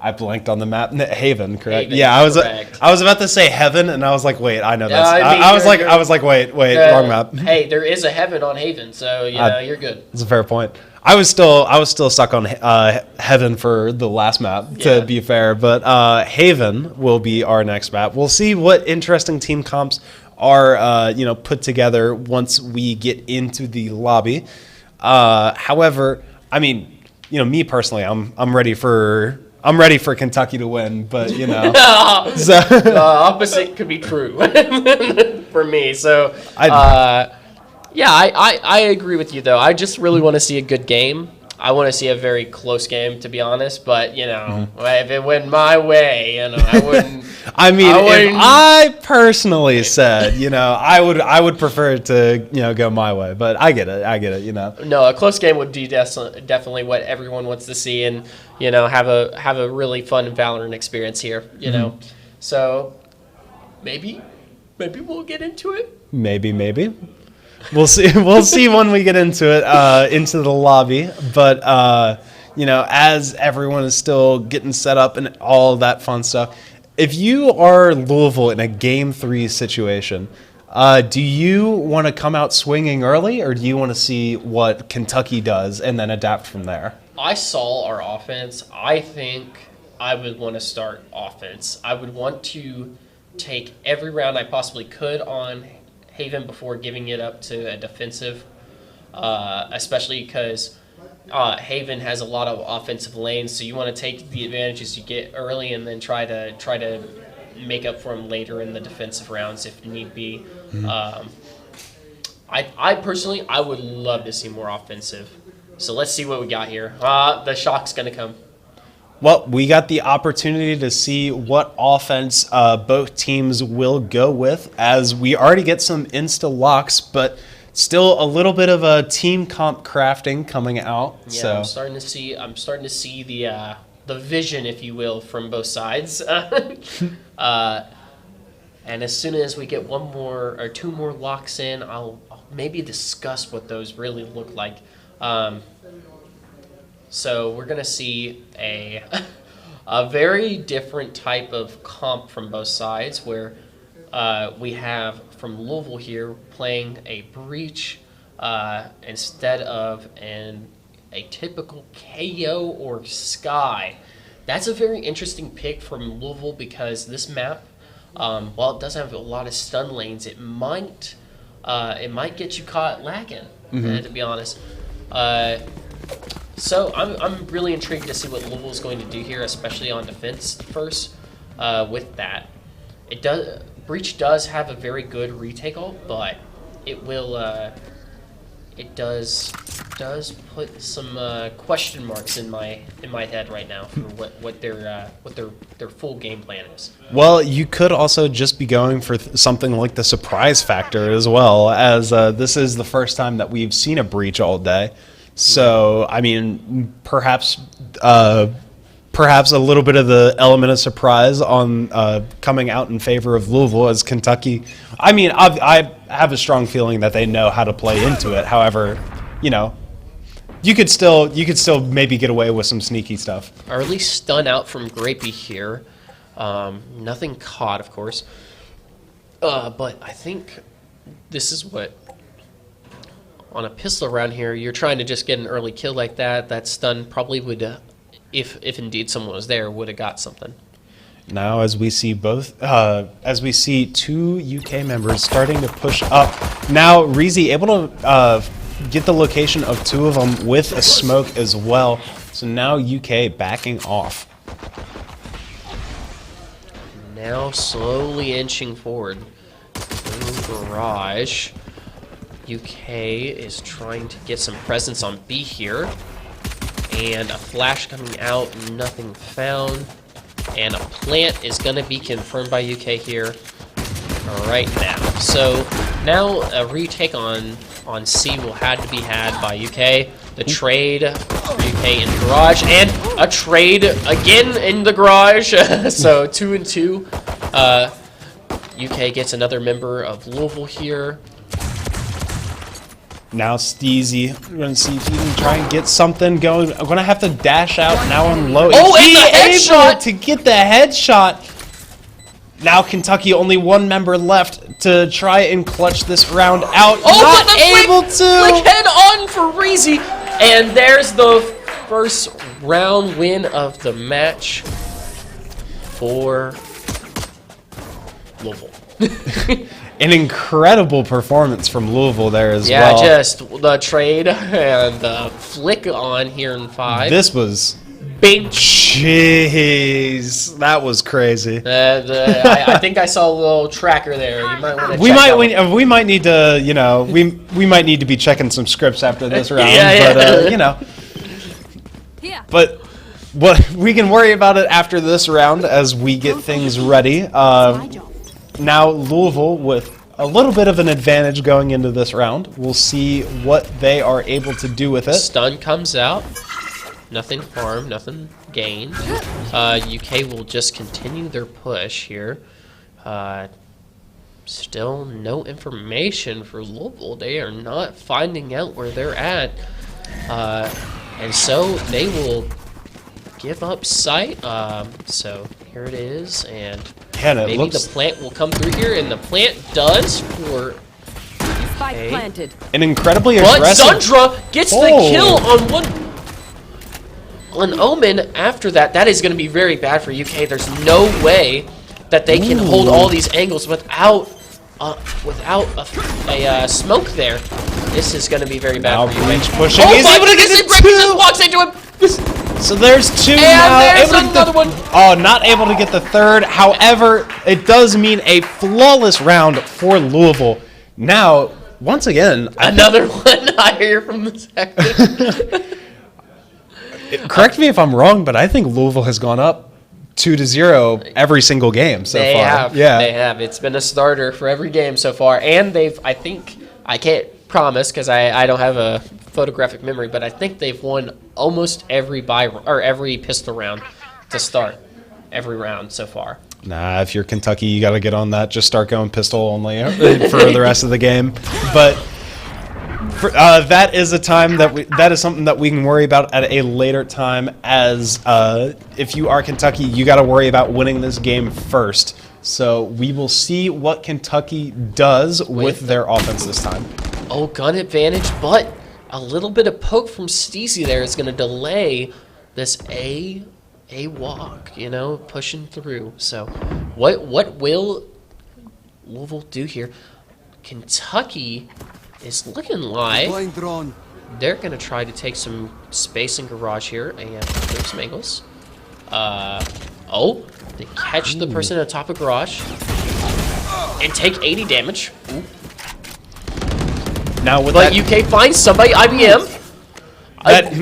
I blanked on the map. Haven, correct? Haven, yeah, correct. I was about to say Heaven, and I was like, wait, I know that's. I mean, I was like, wait, wrong map. Hey, there is a Heaven on Haven, so you're good. That's a fair point. I was still stuck on Heaven for the last map, to be fair, but Haven will be our next map. We'll see what interesting team comps are put together once we get into the lobby. However, I mean, me personally, I'm ready for Kentucky to win, but The opposite could be true for me. So I agree with you though. I just really want to see a good game. I want to see a very close game, to be honest. But if it went my way, I wouldn't. I mean, if I personally said, I would prefer it to, go my way. But I get it. No, a close game would be definitely what everyone wants to see, and have a really fun Valorant experience here. So maybe we'll get into it. Maybe. We'll see. We'll see when we get into it, into the lobby. But as everyone is still getting set up and all of that fun stuff, if you are Louisville in a Game 3 situation, do you want to come out swinging early, or do you want to see what Kentucky does and then adapt from there? I saw our offense. I think I would want to start offense. I would want to take every round I possibly could on Haven before giving it up to a defensive, especially because Haven has a lot of offensive lanes, so you want to take the advantages you get early and then try to make up for them later in the defensive rounds if need be. I personally, I would love to see more offensive. So let's see what we got here. The shock's going to come. Well, we got the opportunity to see what offense both teams will go with, as we already get some insta locks, but still a little bit of a team comp crafting coming out. Yeah, so I'm starting to see the vision, if you will, from both sides. And as soon as we get one more or two more locks in, I'll maybe discuss what those really look like. So we're going to see a very different type of comp from both sides, where we have from Louisville here playing a Breach instead of a typical KO or Sky. That's a very interesting pick from Louisville, because this map, while it does have a lot of stun lanes, it might get you caught lacking, to be honest. So I'm really intrigued to see what Louisville is going to do here, especially on defense first. With that, Breach does have a very good retake ult, but it does put some question marks in my head right now for what their full game plan is. Well, you could also just be going for something like the surprise factor as well, as this is the first time that we've seen a Breach all day. So, I mean, perhaps a little bit of the element of surprise on coming out in favor of Louisville, as Kentucky. I mean, I have a strong feeling that they know how to play into it. However, you could still maybe get away with some sneaky stuff. Or at least stun out from Grapey here. Nothing caught, of course. But I think this is what, on a pistol round here, you're trying to just get an early kill like that. That stun probably would, if indeed someone was there, would have got something. Now, as we see two UK members starting to push up. Now, Reezy able to get the location of two of them with a smoke as well. So now UK backing off. Now slowly inching forward. Through garage. UK is trying to get some presence on B here. And a flash coming out, nothing found. And a plant is going to be confirmed by UK here right now. So now a retake on C will have to be had by UK. The trade for UK in garage, and a trade again in the garage. So 2 and 2. UK gets another member of Louisville here. Now Steezy, we're going to see if he can try and get something going. I'm going to have to dash out now on low. Oh, and He the headshot! able to get the headshot. Now Kentucky, only one member left to try and clutch this round out. Oh, Not but the able flick to. head on for Reezy. And there's the first round win of the match for Louisville. An incredible performance from Louisville there as Yeah, well. just the trade and the flick on here in 5. This was. Bing. Jeez, that was crazy. I think I saw a little tracker there. You might want to We check might that one. we might need to we might need to be checking some scripts after this round, Yeah. but But what we can worry about it after this round as we get things ready. Now Louisville with a little bit of an advantage going into this round. We'll see what they are able to do with it. Stun comes out. Nothing harmed, nothing gained. UK will just continue their push here. Still no information for Louisville. They are not finding out where they're at. And so they will give up sight. So here it is. And And it maybe looks the plant will come through here. And the plant does for... Spike Okay. planted. an incredibly But aggressive. Sandra gets the Oh. kill on one... On Omen, after that, that is going to be very bad for UK. There's no way that they can hold all these angles without a smoke there. This is going to be very bad Now for UK. Breach pushing. Oh He's my able to get goodness, the it breaks two. walks into him. So there's two And now. there's Able to get the- another one. Oh, not able to get the third. However, it does mean a flawless round for Louisville. Now, once again, Another one higher from the second. correct me if I'm wrong, but I think Louisville has gone up 2-0 every single game so They far. have. Yeah. They have. It's been a starter for every game so far. And they've, I think, I can't promise because I don't have a photographic memory, but I think they've won almost every every pistol round to start every round so far. Nah, if you're Kentucky, you got to get on that. Just start going pistol only for the rest of the game. But that is a time that is something that we can worry about at a later time. As if you are Kentucky, you got to worry about winning this game first. So we will see what Kentucky does with their offense this time. Oh, gun advantage, but a little bit of poke from Steezy there is going to delay this A walk, pushing through. So what will Louisville do here? Kentucky is looking like Blind drone. they're going to try to take some space in garage here and clear some angles. They catch the person at the top of garage and take 80 damage. Ooh. Now with But that, UK finds somebody, IBM. that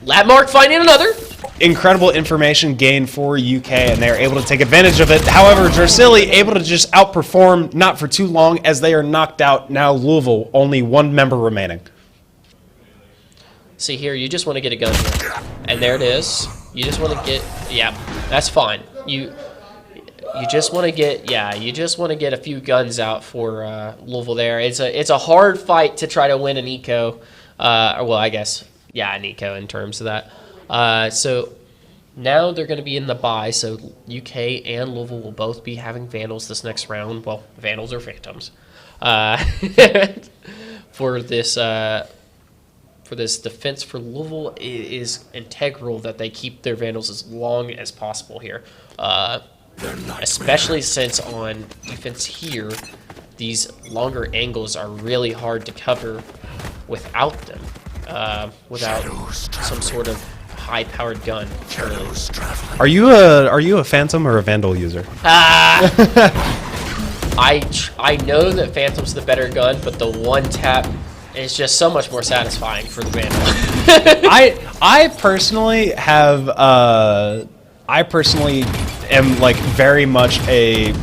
Latmark finding another. incredible information gained for UK, and they are able to take advantage of it. However, Jersey able to just outperform, not for too long, as they are knocked out. Now Louisville, only one member remaining. See here, you just want to get a gun here. And there it is. You just want to get, yeah, that's fine. You just want to get, you just want to get a few guns out for Louisville there. It's a hard fight to try to win an eco. Well, I guess, an eco in terms of that. So now they're going to be in the bye, so UK and Louisville will both be having Vandals this next round. Well, Vandals or Phantoms. For this defense for Louisville, it is integral that they keep their Vandals as long as possible here. especially since on defense here, these longer angles are really hard to cover without them, without some sort of high-powered gun. Are you a Phantom or a Vandal user? I know that Phantom's the better gun, but the one tap is just so much more satisfying for the Vandal. I personally have I personally am like very much a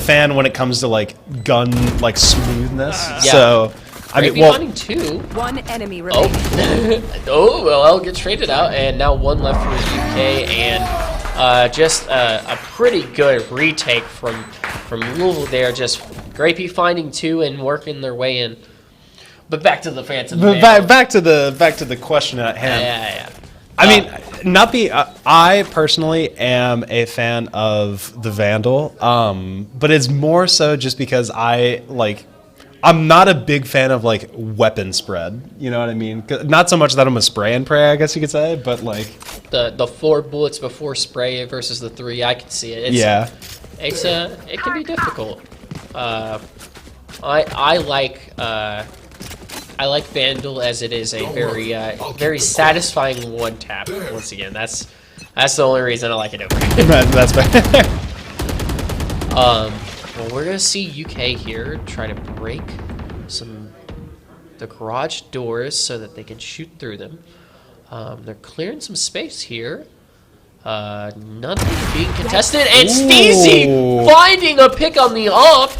fan when it comes to like gun like smoothness. Yeah. So I mean, Maybe hunting two. One enemy remaining. Oh, well, I'll get traded out, and now one left for UK, and just a pretty good retake from Louisville there. Just Grapey finding two and working their way in. But back to the Phantom. back to the question at hand. Yeah. I mean, I personally am a fan of the Vandal, but it's more so just because I'm not a big fan of like weapon spread. You know what I mean? Not so much that I'm a spray and pray, I guess you could say, but like the 4 bullets before spray versus the 3, I can see it. It can be difficult. I like Vandal as it is a very satisfying one tap. Once again, that's the only reason I like it over here. That's fair. Well, we're gonna see UK here try to break the garage doors so that they can shoot through them. They're clearing some space here. Nothing being contested, and Steezy finding a pick on the up.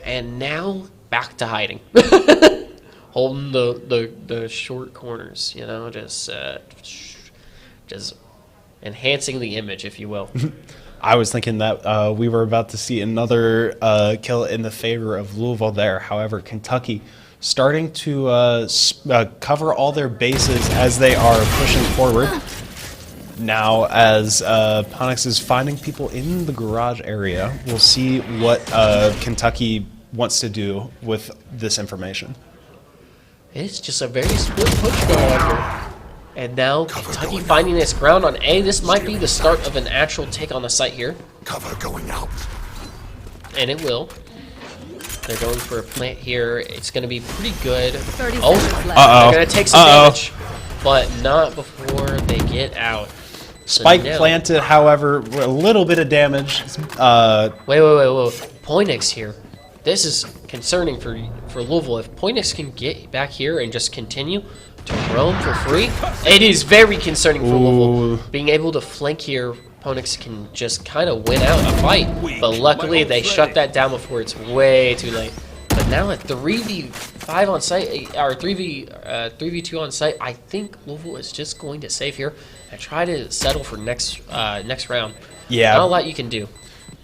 And now back to hiding, holding the short corners. You know, just enhancing the image, if you will. I was thinking that we were about to see another kill in the favor of Louisville there. However, Kentucky starting to cover all their bases as they are pushing forward. Now, as Ponix is finding people in the garage area, we'll see what Kentucky wants to do with this information. It's just a very split push going on here. And now Kentucky finding its ground on A. This might be the start of an actual take on the site here. Cover going out. And it will. They're going for a plant here. It's going to be pretty good. 30 Oh, seconds left. they're going to take some damage. But not before they get out. So Spike now, planted, however, a little bit of damage. Wait. Poinix here. This is concerning for Louisville. If Poinix can get back here and just continue to roam for free, it is very concerning for Louisville. Being able to flank here, Poinix can just kind of win out a fight. But luckily, they shut that down before it's way too late. But now at 3v5 on site, or 3v2 on site, I think Louisville is just going to save here and try to settle for next round. Yeah. Not a lot you can do.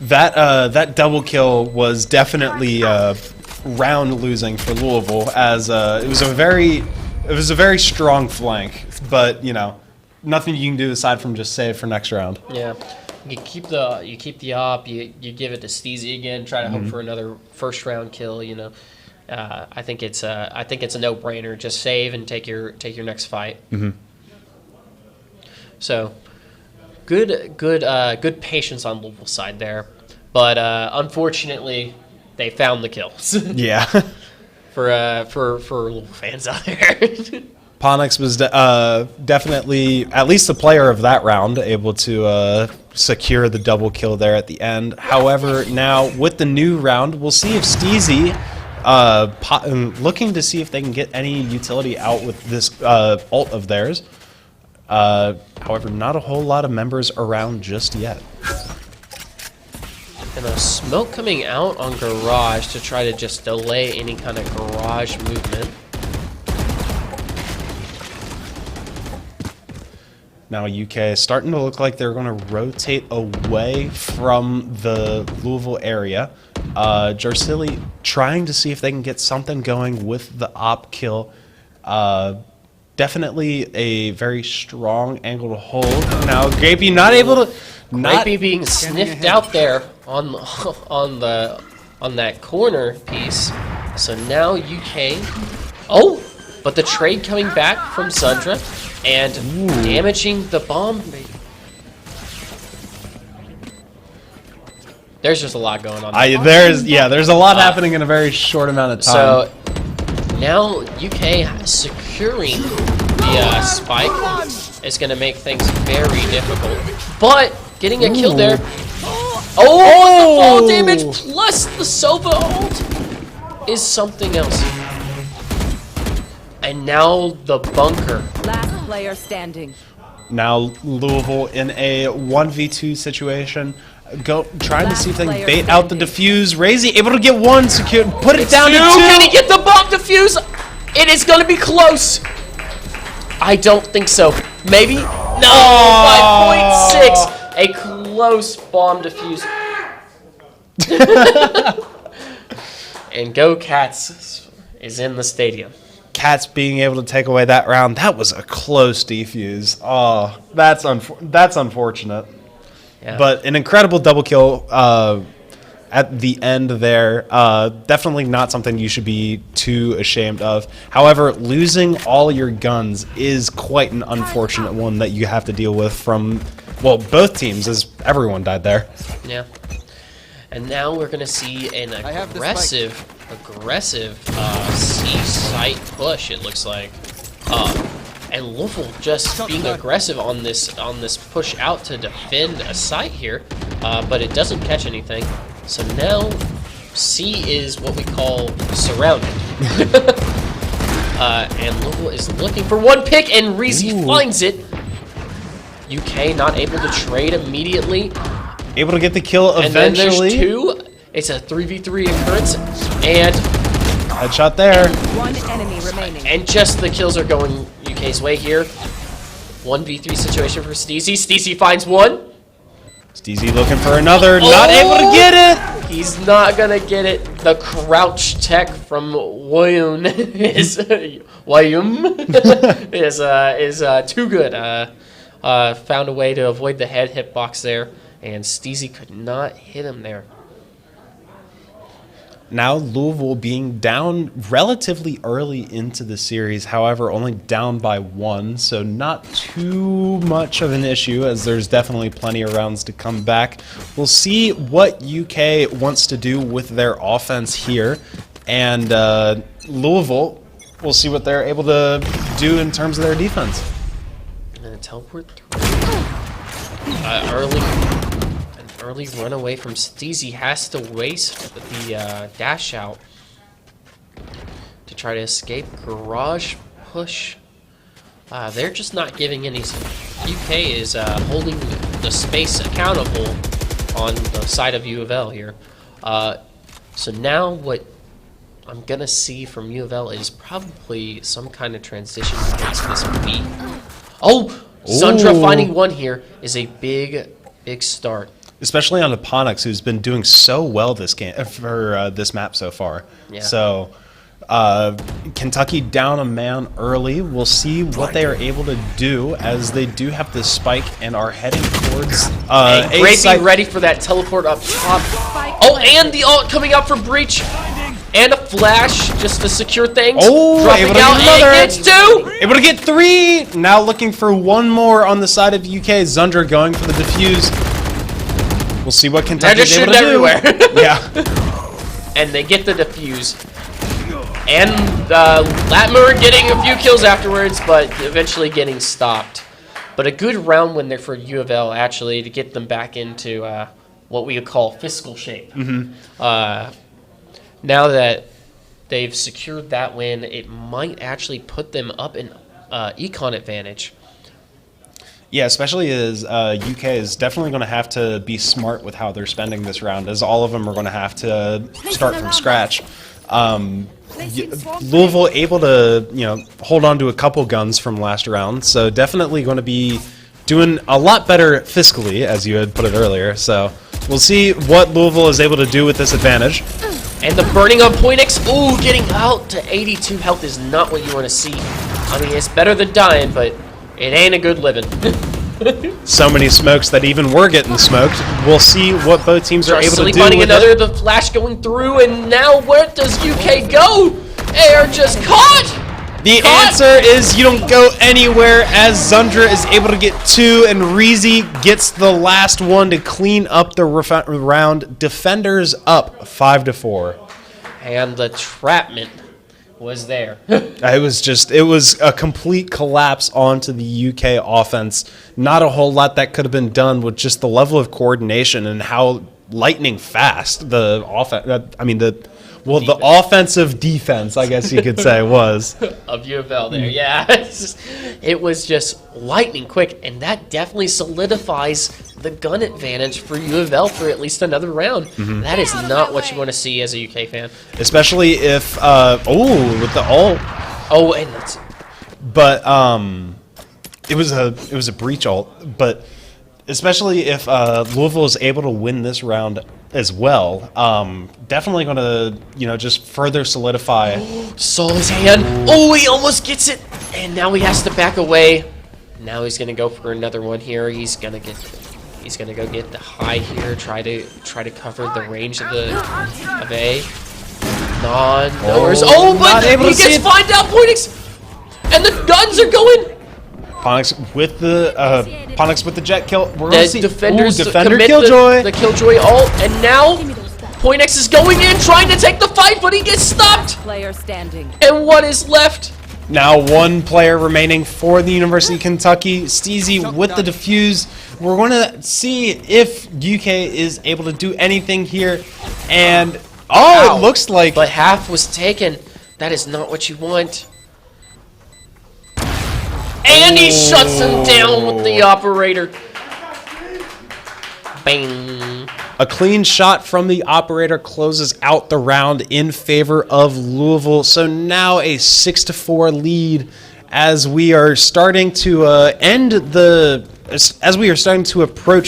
That double kill was definitely round losing for Louisville, as it was a very strong flank, but you know, nothing you can do aside from just save for next round. Yeah, you keep the op, you give it to Steezy again, try to hope for another first round kill. You know, I think it's a no brainer. Just save and take your next fight. So good patience on Louisville's side there, but unfortunately they found the kills. Yeah. For Louisville fans out there. Ponix was definitely, at least the player of that round, able to secure the double kill there at the end. However, now with the new round, we'll see if Steezy, looking to see if they can get any utility out with this ult of theirs. However, not a whole lot of members around just yet. And a smoke coming out on garage to try to just delay any kind of garage movement. Now UK is starting to look like they're going to rotate away from the Louisville area. Jarsili trying to see if they can get something going with the op kill. Definitely a very strong angle to hold. Now Grapey not able to... Grapey being sniffed out there on that corner piece. So now UK... Oh! But the trade coming back from Zundra and damaging the bomb. There's just a lot going on. There's a lot happening in a very short amount of time. So now UK securing the spike is going to make things very difficult. But getting a kill there. Oh, the fall damage plus the Sova ult is something else. And now the bunker. Last player standing. Now Louisville in a 1v2 situation. Trying to see if they can bait out the defuse. Razy able to get one secured. Put it down to 2. Can he get the bomb defuse? It is going to be close. I don't think so. Maybe? No, 5.6. A close bomb defuse. And Go Cats is in the stadium. Cats being able to take away that round. That was a close defuse. Oh, that's unfortunate. Yeah. But an incredible double kill at the end there. Definitely not something you should be too ashamed of. However, losing all your guns is quite an unfortunate one that you have to deal with from, well, both teams, as everyone died there. Yeah. And now we're going to see an aggressive C-site push, it looks like. And Louisville just being aggressive on this push out to defend a site here, but it doesn't catch anything. So now C is what we call surrounded. And Louisville is looking for one pick, and Reezy finds it. UK not able to trade immediately. Able to get the kill eventually. And then there's 2. It's a 3v3 occurrence, and headshot there. One enemy remaining. And just the kills are going UK's way here. 1v3 situation for Steezy. Steezy finds one. Steezy looking for another. Not able to get it. He's not gonna get it. The crouch tech from William is too good. Found a way to avoid the head hitbox there, and Steezy could not hit him there. Now Louisville being down relatively early into the series, however, only down by 1, so not too much of an issue, as there's definitely plenty of rounds to come back. We'll see what UK wants to do with their offense here, and Louisville, we'll see what they're able to do in terms of their defense. And then a teleport through. Early run away from Steezy, has to waste the dash out to try to escape. Garage push. They're just not giving any. UK is holding the space accountable on the side of U of L here. So now what I'm going to see from U of L is probably some kind of transition towards this B. Oh! Sundra finding one here is a big start. Especially on Eponyx, who's been doing so well this game for this map so far. Yeah. So, Kentucky down a man early. We'll see what they are able to do, as they do have this spike and are heading towards Great being ready for that teleport up top. Oh, and the ult coming out from Breach. And a flash just to secure things. Oh, dropping able to out, get another. and gets 2. Able to get 3. Now looking for one more on the side of UK. Zundra going for the defuse. We'll see what Kentucky is able to do. Everywhere. Yeah. And they get the defuse. And Latmer getting a few kills afterwards, but eventually getting stopped. But a good round win there for U of L, actually, to get them back into what we would call fiscal shape. Now that they've secured that win, it might actually put them up in econ advantage. Yeah, especially as UK is definitely going to have to be smart with how they're spending this round, as all of them are going to have to start from scratch. Louisville able to, hold on to a couple guns from last round, so definitely going to be doing a lot better fiscally, as you had put it earlier. So we'll see what Louisville is able to do with this advantage. And the burning on Point X, ooh, getting out to 82 health is not what you want to see. I mean, it's better than dying, but it ain't a good living. So many smokes that even were getting smoked. We'll see what both teams are able to do finding with another, it. the flash going through, and now where does UK go? They are just caught! The answer is you don't go anywhere as Zundra is able to get 2 and Reezy gets the last one to clean up the round. Defenders up 5-4. And the trapment was there. It was a complete collapse onto the UK offense. Not a whole lot that could have been done with just the level of coordination and how lightning fast the offensive defense, I guess you could say, was. Of U of L there, yeah. It was just lightning quick, and that definitely solidifies the gun advantage for U of L for at least another round. That is not what you want to see as a UK fan. Especially if, with the ult. Oh, and that's... But, it was a breach ult, but especially if Louisville is able to win this round as well, definitely going to, just further solidify. Saw his hand. Oh, he almost gets it, and now he has to back away. Now he's going to go for another one here. He's going to go get the high here. Try to cover the range of A. Non-knowers. Oh, but he gets find out Pointix, and the guns are going. Ponix with the jet kill. We're The gonna see defenders defender commit killjoy. the killjoy ult, and now Pointix is going in, trying to take the fight, but he gets stopped. Player standing. And what is left? Now 1 player remaining for the University of Kentucky. Steezy with the defuse. We're going to see if UK is able to do anything here. And Ow. it looks like But half was taken. That is not what you want. And he shuts him down with the operator. Bang. a clean shot from the operator closes out the round in favor of Louisville. So now a 6-4 lead as we are starting to approach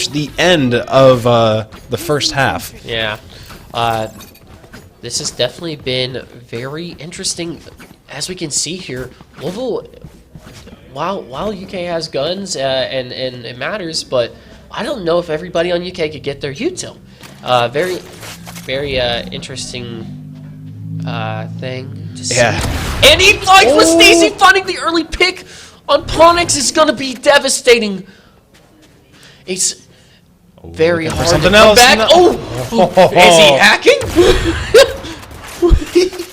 the end of the first half. Yeah. This has definitely been very interesting. As we can see here, Louisville, while UK has guns and it matters, but I don't know if everybody on UK could get their util. Very interesting thing to see. Yeah. And he finds with Stacy finding the early pick on Ponix is going to be devastating. It's very hard something to come else. back. No. Is he hacking?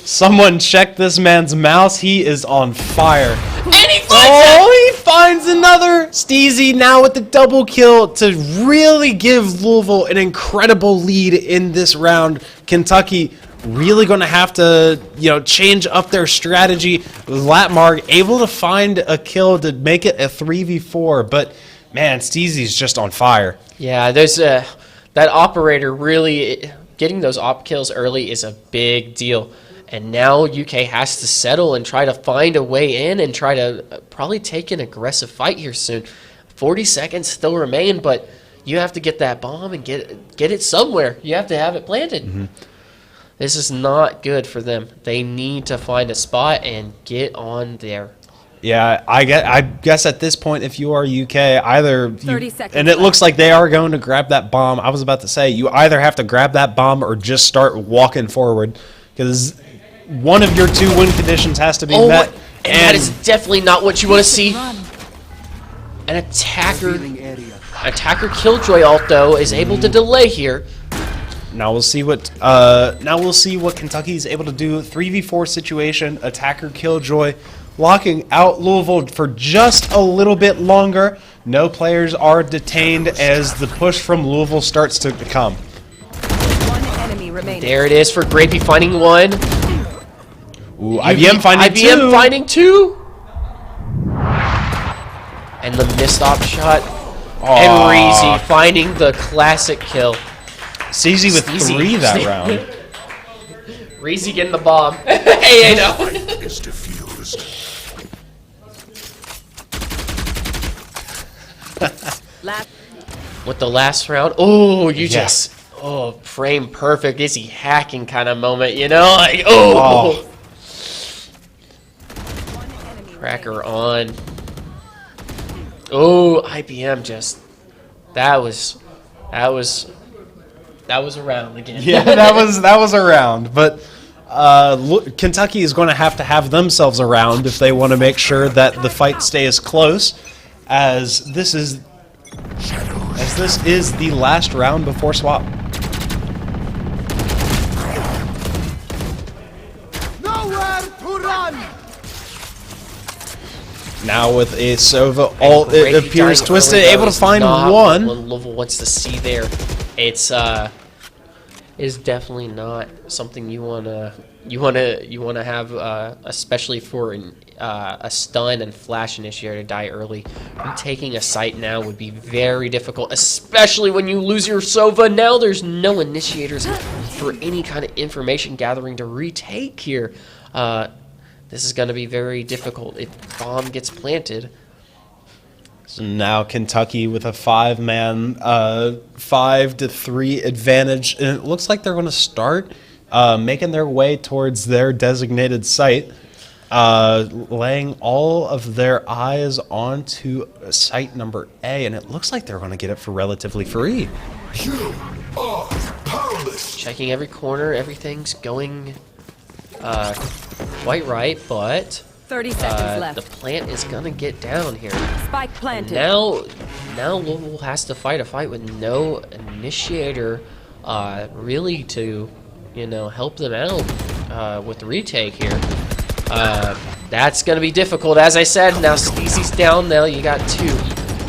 Someone check this man's mouse. He is on fire. And he finds it! He finds another. Steezy now with the double kill to really give Louisville an incredible lead in this round. Kentucky really going to have to, change up their strategy. Latmarg able to find a kill to make it a 3v4, but man, Steezy's just on fire. Yeah, there's that operator really getting those op kills early is a big deal. And now UK has to settle and try to find a way in and try to probably take an aggressive fight here soon. 40 seconds still remain, but you have to get that bomb and get it somewhere. You have to have it planted. Mm-hmm. This is not good for them. They need to find a spot and get on there. Yeah, I guess at this point, if you are UK, either 30 seconds and it left. looks like they are going to grab that bomb. I was about to say, you either have to grab that bomb or just start walking forward, because one of your two win conditions has to be met. And that is definitely not what you want to see. An attacker killjoy ult though is able to delay here. Now we'll see what Kentucky is able to do. 3v4 situation, attacker killjoy, locking out Louisville for just a little bit longer. No players are detained as the push from Louisville starts to come. One enemy remaining. There it is for Grapey finding one. Ooh, IBM finding two. IBM finding two. And the missed op shot. And Reezy finding the classic kill. Steezy with three that round. Reezy getting the bomb. Hey, I know. Is diffused. With the last round. Oh, you just frame perfect. Is he hacking kind of moment, Like, Cracker on. Oh, IBM just that was a round again. Yeah, that was a round. But Kentucky is going to have themselves around if they want to make sure that the fight stays close, as this is the last round before swap. Nowhere to run! Now with a Sova ult, it Brady appears dying Twisted early, though, able to is find not one. What Louisville wants to see there. It's is definitely not something you wanna have, especially for a stun and flash initiator to die early. Taking a site now would be very difficult, especially when you lose your Sova. Now there's no initiators for any kind of information gathering to retake here. This is going to be very difficult if bomb gets planted. So now Kentucky with a 5-man, 5-3 advantage, and it looks like they're going to start making their way towards their designated site, laying all of their eyes onto site number A, and it looks like they're going to get it for relatively free. You are powerless. Checking every corner, everything's going quite right, but 30 seconds the left. plant is going to get down here. Spike planted. Now Louisville has to fight a fight with no initiator, really to, help them out with the retake here. That's gonna be difficult, as I said. Now Steezy's down. Now you got 2,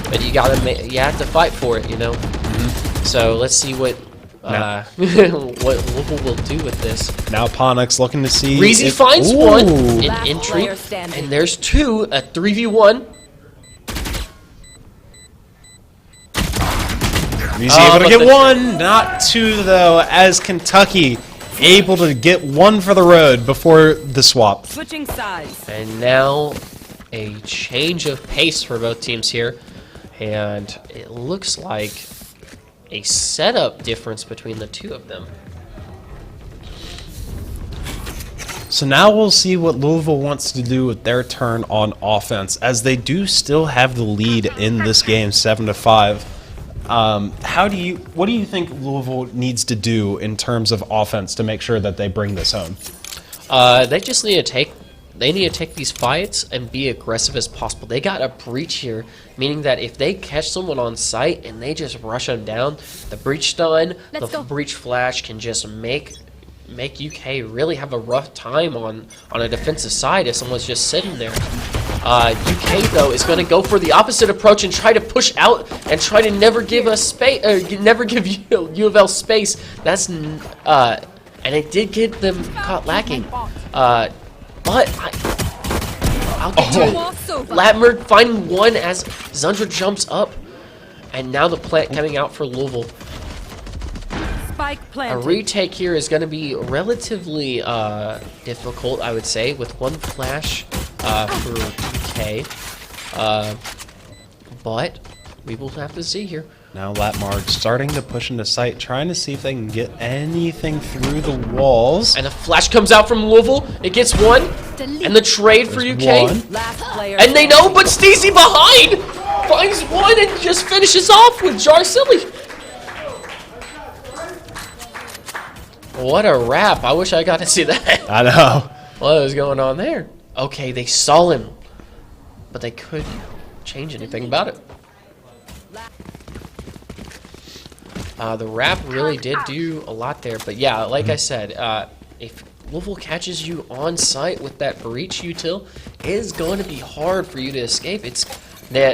but you have to fight for it, So let's see what what Louisville will do with this. Now Ponix looking to see. Reezy if- finds Ooh. one in Last entry, player standing. and there's 2, a 3v1. Reezy able to but get the- 1, not 2 though, as Kentucky able to get 1 for the road before the swap. Switching sides. And now a change of pace for both teams here. And it looks like a setup difference between the 2 of them. So now we'll see what Louisville wants to do with their turn on offense, as they do still have the lead in this game, 7-5. What do you think Louisville needs to do in terms of offense to make sure that they bring this home? They just need to take these fights and be aggressive as possible. They got a breach here, meaning that if they catch someone on site and they just rush them down, the breach stun, the breach flash can just make UK really have a rough time on a defensive side if someone's just sitting there. UK though is going to go for the opposite approach and try to push out and try to never give us space, never give U of L space. That's and it did get them caught lacking. But I'll get to Latimer finding 1 as Zundra jumps up, and now the plant coming out for Louisville. Spike A planted. retake here is going to be relatively difficult, I would say, with 1 flash for UK. But we will have to see here. Now Latmarg starting to push into sight, trying to see if they can get anything through the walls. And a flash comes out from Louisville. It gets 1. And the trade for UK. One. Last player. And they know, but Steezy behind finds 1 and just finishes off with Jar Silly. What a wrap. I wish I got to see that. I know. What was going on there? Okay, they saw him, but they couldn't change anything about it. The wrap really did do a lot there, but yeah, like I said, if Louisville catches you on site with that breach util, it is going to be hard for you to escape.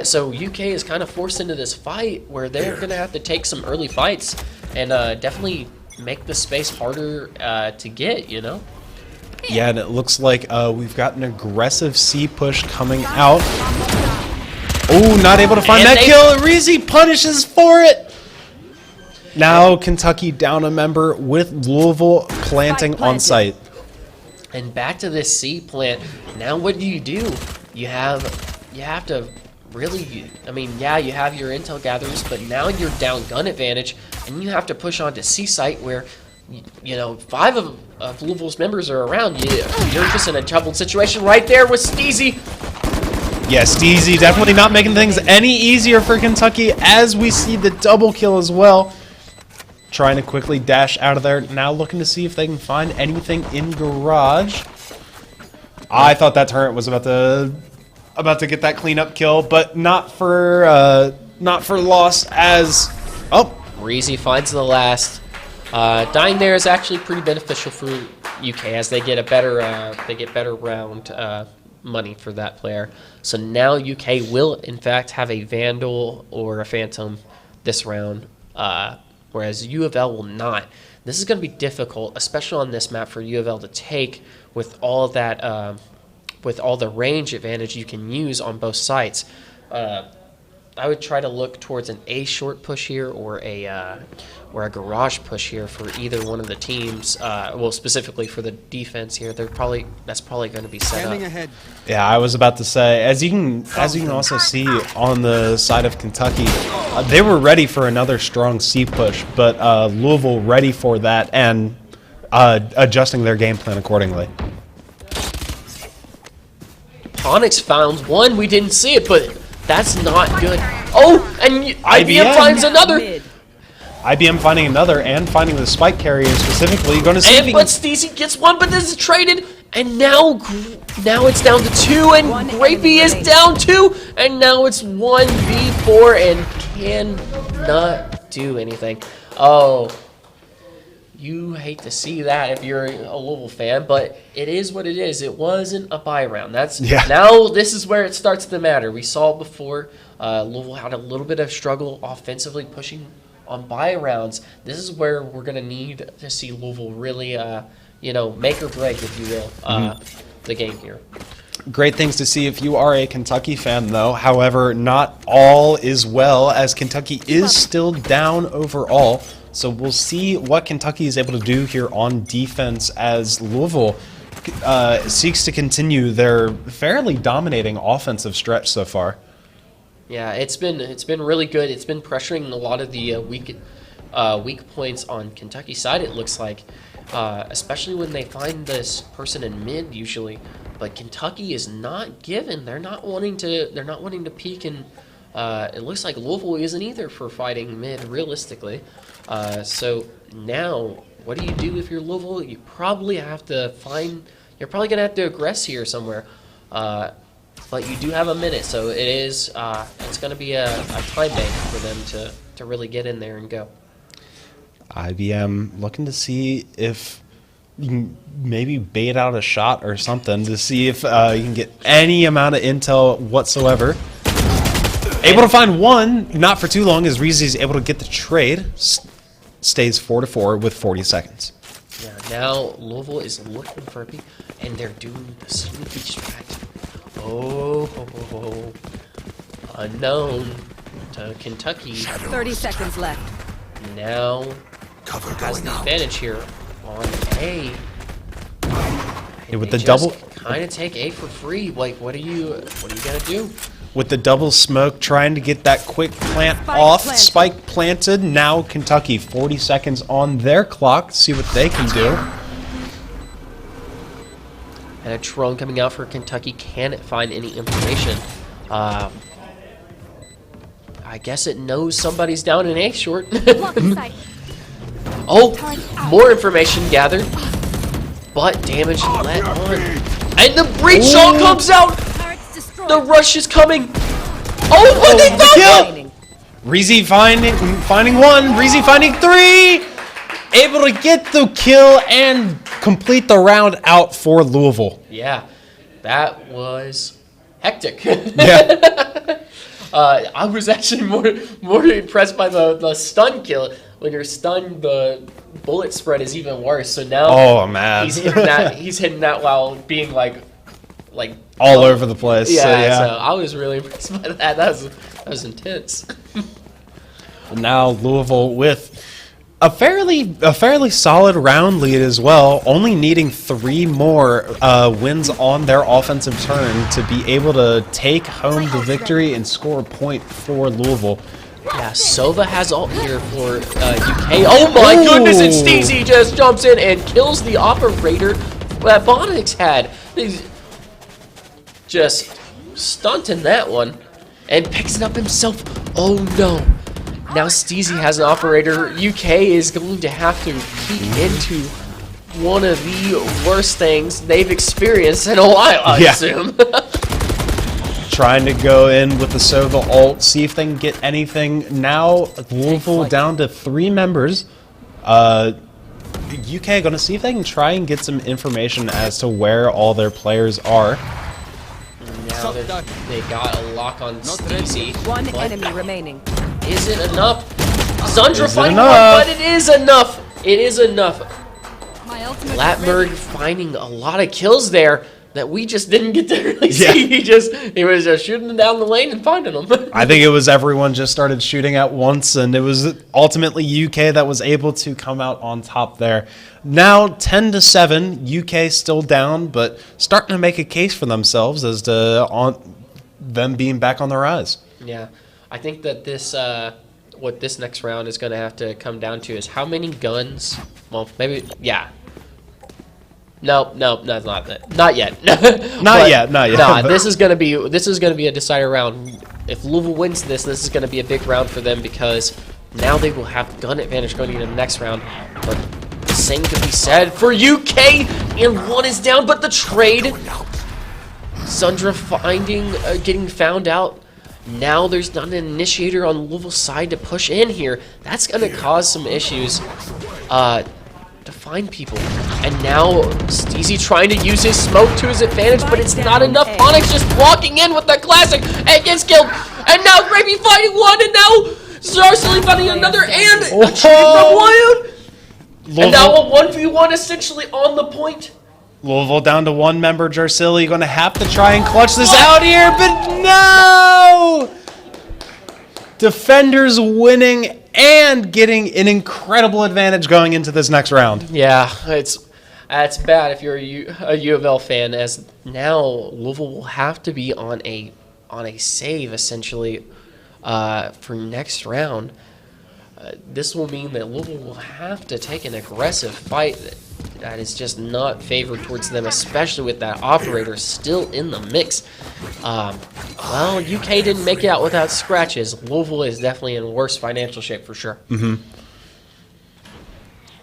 So UK is kind of forced into this fight where they're going to have to take some early fights and definitely make the space harder to get, Yeah, and it looks like we've got an aggressive C push coming out. Oh, not able to find And that kill. Reezy punishes for it. Now Kentucky down a member with Louisville planting on site. And back to this C plant. Now what do? You have to really, yeah, you have your intel gatherers, but now you're down gun advantage, and you have to push on to C site where, 5 of Louisville's members are around. You're just in a troubled situation right there with Steezy. Yeah, Steezy definitely not making things any easier for Kentucky, as we see the double kill as well. trying to quickly dash out of there. Now looking to see if they can find anything in garage. I thought that turret was about to get that cleanup kill, but not for loss as Reezy finds the last. Dying there is actually pretty beneficial for UK as they get a better round money for that player. So now UK will in fact have a Vandal or a Phantom this round, whereas U of L will not. This is going to be difficult, especially on this map, for U of L to take with all that, with all the range advantage you can use on both sides. I would try to look towards an A short push here or a garage push here for either one of the teams. Well, specifically for the defense here, that's probably going to be set up. Ahead. Yeah, I was about to say, as you can also see on the side of Kentucky, they were ready for another strong C push, but Louisville ready for that and adjusting their game plan accordingly. Onyx found one. We didn't see it, but that's not good. Oh, and IBM finds another. Mid. IBM finding another and finding the spike carrier specifically. Going to see if he But Steezy gets one, but this is traded, and now it's down to 2, and One Grapey enemy is remaining. down 2, and now it's 1v4 and cannot do anything. Oh, you hate to see that if you're a Louisville fan, but it is what it is. It wasn't a buy round. Now this is where it starts to matter. We saw before Louisville had a little bit of struggle offensively pushing on buy rounds. This is where we're going to need to see Louisville really, make or break, if you will, the game here. Great things to see if you are a Kentucky fan, though. However, not all is well, as Kentucky is still down overall. So we'll see what Kentucky is able to do here on defense as Louisville seeks to continue their fairly dominating offensive stretch so far. Yeah, it's been really good. It's been pressuring a lot of the weak points on Kentucky's side. It looks like, especially when they find this person in mid usually. But Kentucky is not given. They're not wanting to peek, and it looks like Louisville isn't either for fighting mid realistically. So now, what do you do if you're Louisville? You probably have to find. You're probably gonna have to aggress here somewhere. But you do have a minute, so it is. It's going to be a time bank for them to really get in there and go. IBM looking to see if you can maybe bait out a shot or something to see if you can get any amount of intel whatsoever. Able to find one, not for too long, as Reezy's able to get the trade. Stays 4-4 with 40 seconds. Yeah, now Louisville is looking for a peek, and they're doing the sneaky strat. Oh, unknown to Kentucky. 30 seconds left. Now has the advantage here on A. Yeah, with the double, kind of take A for free. Like, what are you gonna do? with the double smoke, trying to get that quick plant Spike off. planted. Spike planted. Now Kentucky 40 seconds on their clock. See what they can do. And a drone coming out for Kentucky. Can it find any information? I guess it knows somebody's down in A short. Oh, more information gathered. But damage let on. And the breach shot comes out! The rush is coming! Oh, but they the found kill! Reezy finding one. Reezy finding 3. Able to get the kill and complete the round out for Louisville. Yeah, that was hectic. Yeah. I was actually more impressed by the stun kill. When you're stunned, the bullet spread is even worse. So now, Oh, man. he's hitting that. He's hitting that while being like All over the place. Yeah, So, yeah. so I was really impressed by that. That was intense. Now Louisville with a fairly solid round lead as well, only needing 3 more wins on their offensive turn to be able to take home the victory and score a point for Louisville. Yeah, Sova has ult here for UK. Oh my goodness, and Steezy just jumps in and kills the operator that Bonix had. He's just stunting that one and picks it up himself. Oh no. Now Steezy has an operator. UK is going to have to peek into one of the worst things they've experienced in a while, I assume. Trying to go in with the Sova ult, see if they can get anything. Now Louisville down to 3 members. UK gonna see if they can try and get some information as to where all their players are. Now they got a lock on Steezy. One enemy remaining. Is it enough? Zundra Is it finding enough? one, but it is enough. It is enough. My ultimate Latberg finding a lot of kills there that we just didn't get to really see. He was just shooting them down the lane and finding them. I think it was everyone just started shooting at once, and it was ultimately UK that was able to come out on top there. Now 10-7, UK still down, but starting to make a case for themselves as to them being back on the rise. Yeah, I think that this what this next round is going to have to come down to is how many guns. Well, maybe No, that's not that. Not yet. Not yet. Nah, but- this is gonna be a decider round. If Louisville wins this is gonna be a big round for them because now they will have gun advantage going into the next round. But the same could be said for UK, and one is down. But the trade, Zundra getting found out. Now there's not an initiator on Louisville's side to push in here. That's gonna cause some issues. To find people. And now Steezy trying to use his smoke to his advantage, but it's not enough. Onyx just walking in with the classic and gets killed. And now Gravy fighting one, and now Zarsilly finding another, and a trade from Wild. And now a 1v1 essentially on the point. Louisville down to 1 member. Jarsilli going to have to try and clutch this out here, but no! Defenders winning and getting an incredible advantage going into this next round. Yeah, that's bad if you're a U of L fan, as now Louisville will have to be on a save essentially for next round. This will mean that Louisville will have to take an aggressive fight that is just not favored towards them, especially with that operator still in the mix. Well, UK didn't make it out without scratches. Louisville is definitely in worse financial shape for sure.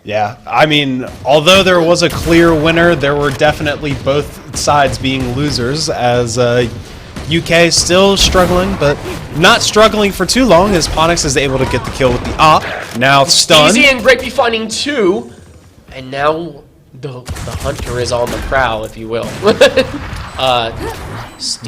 Yeah, I mean, although there was a clear winner, there were definitely both sides being losers, as UK still struggling, but not struggling for too long, as Ponix is able to get the kill with the op. Now stunned. Easy and Grapey finding 2, and now the hunter is on the prowl, if you will.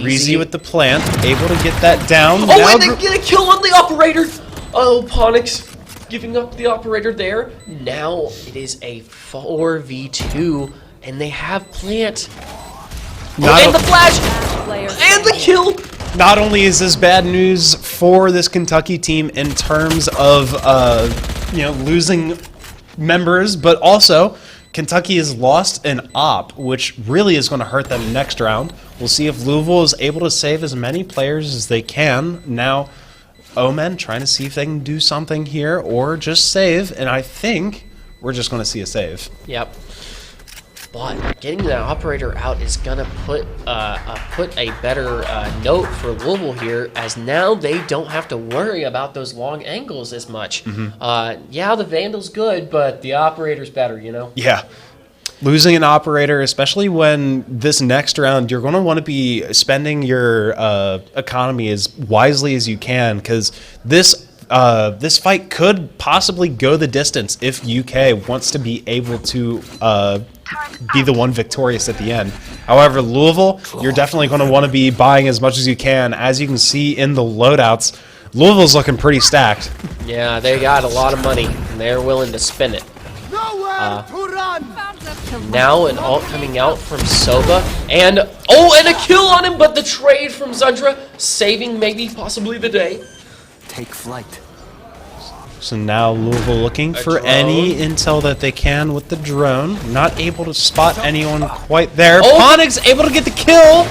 Reezy with the plant, able to get that down. Oh, now and they get a kill on the operator! Oh, Ponix giving up the operator there. Now it is a 4v2, and they have plant. And the flash! And the kill! Not only is this bad news for this Kentucky team in terms of losing members, but also Kentucky has lost an op, which really is going to hurt them next round. We'll see if Louisville is able to save as many players as they can. Now, Omen trying to see if they can do something here or just save, and I think we're just going to see a save. Yep. But getting that operator out is gonna put a better note for Louisville here, as now they don't have to worry about those long angles as much. Yeah, the Vandal's good, but the operator's better, you know? Yeah. Losing an operator, especially when this next round, you're going to want to be spending your economy as wisely as you can, because this fight could possibly go the distance if UK wants to be able to be the one victorious at the end. However, Louisville, you're definitely going to want to be buying as much as you can. As you can see in the loadouts, Louisville's looking pretty stacked. Yeah, they got a lot of money, and they're willing to spend it. Nowhere to run! Now an ult coming out from Sova, and a kill on him, but the trade from Zundra, saving maybe possibly the day. Take flight. So now Louisville looking for drone. any intel that they can with the drone. Not able to spot anyone quite there. Oh! Ponix able to get the kill.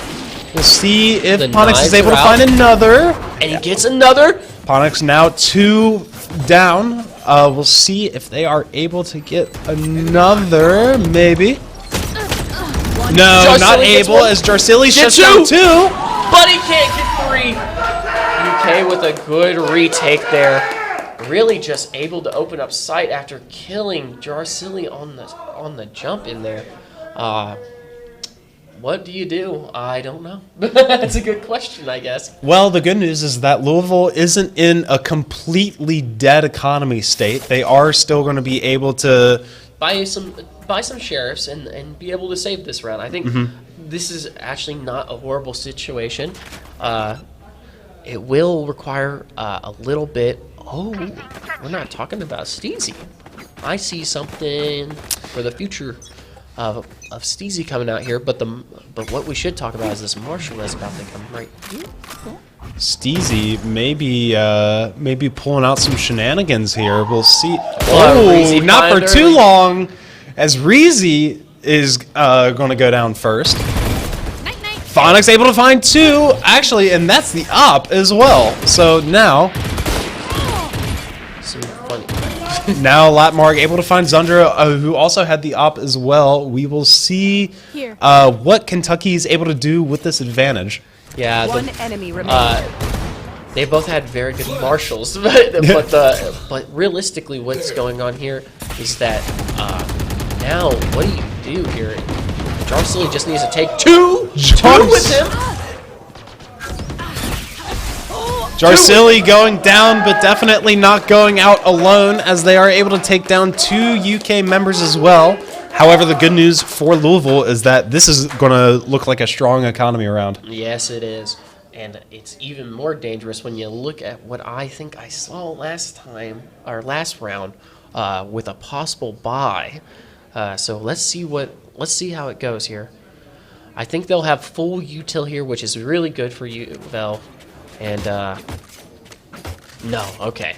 We'll see if The Ponix knives is able are to out. find another. And he gets another. Ponix now 2 down. We'll see if they are able to get another, maybe. No, Jarsilli not gets able, one. as Jarsilli's Get just down 2. But he can't get 3. UK with a good retake there. really just able to open up sight after killing Jarsili on the jump in there. What do you do? I don't know. That's a good question, I guess. Well, the good news is that Louisville isn't in a completely dead economy state. They are still going to be able to Buy some sheriffs and be able to save this round. I think this is actually not a horrible situation. It will require a little bit. Oh, we're not talking about Steezy. I see something for the future of Steezy coming out here, but what we should talk about is this Marshall that's about to come right here. Steezy maybe pulling out some shenanigans here. We'll see. Reezy Not for find too early. long, as Reezy is going to go down first. Phonics able to find 2, actually, and that's the op as well. So now Some funny. Now Latmarg able to find Zundra, who also had the op as well. We will see what Kentucky is able to do with this advantage. Yeah, One enemy remaining. they both had very good marshals, but realistically, what's going on here is that now what do you do here? Jarsili just needs to take two with him. Jarsili going down, but definitely not going out alone, as they are able to take down 2 UK members as well. However, the good news for Louisville is that this is going to look like a strong economy round. Yes, it is. And it's even more dangerous when you look at what I think I saw last round with a possible bye. So let's see how it goes here. I think they'll have full util here, which is really good for you, Vel. And no, okay,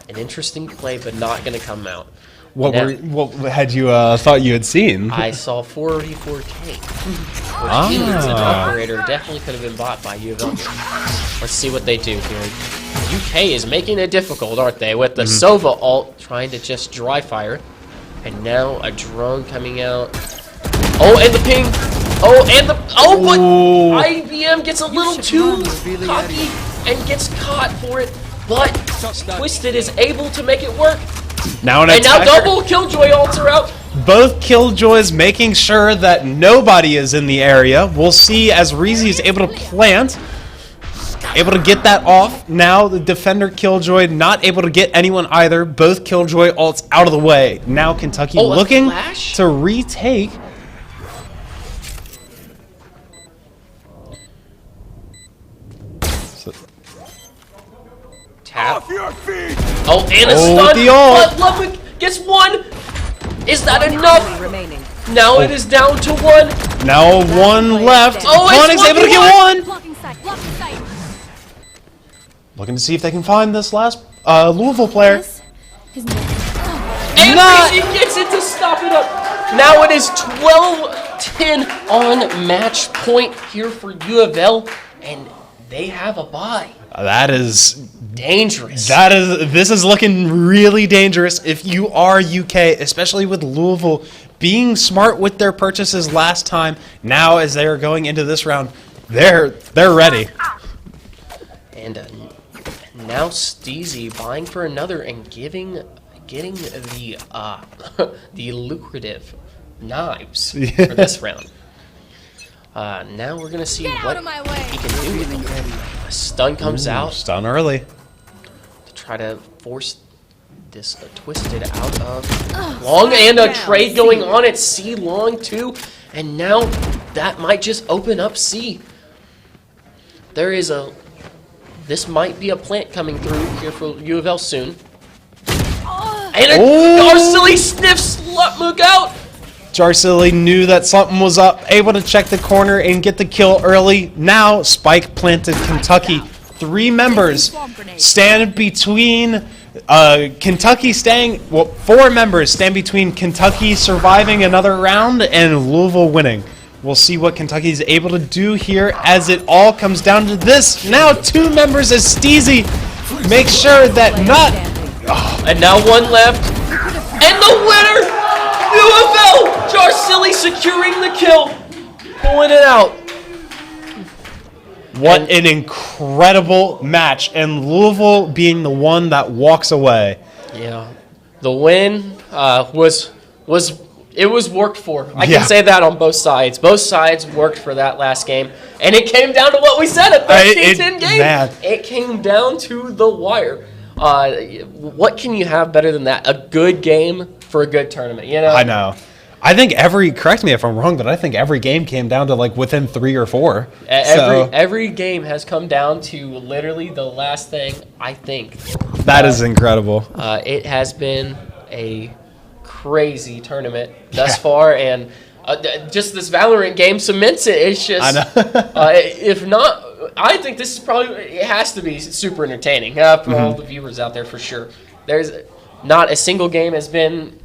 an interesting play, but not going to come out. What had you thought you had seen? I saw 44K, which means an operator definitely could have been bought by U of L. Let's see what they do here. UK is making it difficult, aren't they? With the Sova ult trying to just dry fire. And now a drone coming out. Oh, and the ping. Oh, and the... Oh, but IBM gets a little too cocky and gets caught for it. But Twisted is able to make it work. Now And now double Killjoy ults are out. Both Killjoys making sure that nobody is in the area. We'll see as Reezy is able to plant. Able to get that off. Now the defender Killjoy not able to get anyone either. Both Killjoy ults out of the way. Now Kentucky looking flash? to retake. Tap. Off your feet! Oh, and a Oh, stun. the ult. But Ludwig gets one. Is that enough? Enemy remaining. Now it is down to one. Now one left. Oh, it's Phonics able to get 1v1. one. Blocking sight. Blocking sight. Looking to see if they can find this last Louisville player. And Not- Reezy gets it to stop it up. Now it is 12-10 on match point here for U of L, and they have a bye. That is Dangerous. This is looking really dangerous if you are UK, especially with Louisville being smart with their purchases last time. Now, as they are going into this round, they're ready. And now Steezy buying for another and getting the the lucrative knives for this round. Now we're gonna see what he can do with them. A stun comes out Stun early. to try to force this Twisted out of Long, and a trade going on at C Long too. And now that might just open up C. This might be a plant coming through here for U of L soon. And Jarsili sniffs Lutmook out. Jarsili knew that something was up, able to check the corner and get the kill early. Now, Spike planted Kentucky. 3 members stand between Kentucky staying, well, 4 members stand between Kentucky surviving another round and Louisville winning. We'll see what Kentucky is able to do here as it all comes down to this. Now 2 members as Steezy make sure that not... And now 1 left. And the winner, U of L, Jarsili securing the kill, pulling it out. What And- an incredible match, and Louisville being the one that walks away. Yeah, the win was worked for. I Yeah. can say that on both sides. Both sides worked for that last game, and it came down to what we said, a 13-10 game. Man. It came down to the wire. What can you have better than that? A good game for a good tournament. You know. I know. I think correct me if I'm wrong, but I think every game came down to like within 3 or 4. Every game has come down to literally the last thing. I think That is incredible. it has been a crazy tournament thus far, and just this Valorant game cements it. It's just, I know. if not, I think this is probably, it has to be super entertaining for Mm-hmm. all the viewers out there for sure. There's not a single game has been,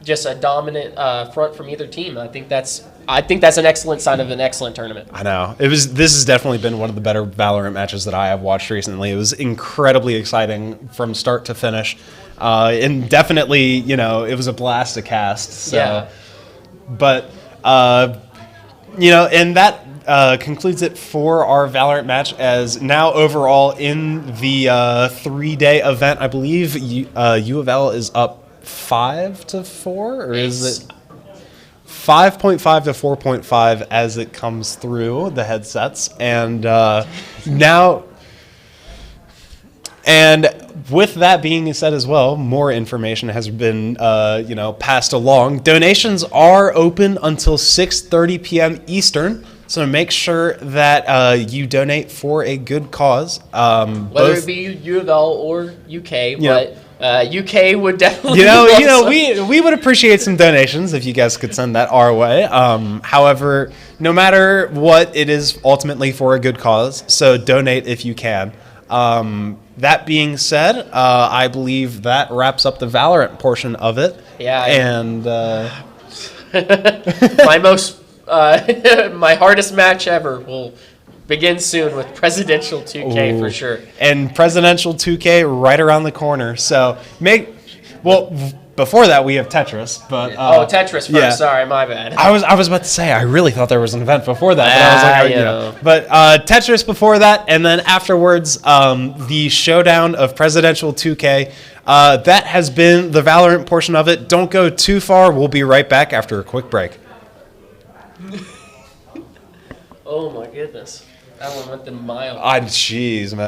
just a dominant front from either team. I think that's an excellent sign of an excellent tournament. I know. This has definitely been one of the better Valorant matches that I have watched recently. It was incredibly exciting from start to finish. And definitely, it was a blast to cast. So. Yeah. But, and that concludes it for our Valorant match, as now overall in the 3-day event, I believe U of L is up 5-4, or is it 5.5 to 4.5 as it comes through the headsets? And now, and with that being said as well, more information has been passed along. Donations are open until 6:30 p.m. Eastern, so make sure that you donate for a good cause. Whether it be U of L or UK, Yeah. but UK would definitely. We would appreciate some donations if you guys could send that our way. However, no matter what, it is ultimately for a good cause, so donate if you can. That being said, I believe that wraps up the Valorant portion of it. Yeah. And my most my hardest match ever will begin soon with Presidential 2K for sure. And Presidential 2K right around the corner. So before that we have Tetris, but Tetris first. yeah. Sorry, my bad. I was about to say I really thought there was an event before that, but I was like, yeah. But Tetris before that, and then afterwards, the showdown of Presidential 2K. That has been the Valorant portion of it. Don't go too far. We'll be right back after a quick break. Oh my goodness, that one went the mile. Jeez, man.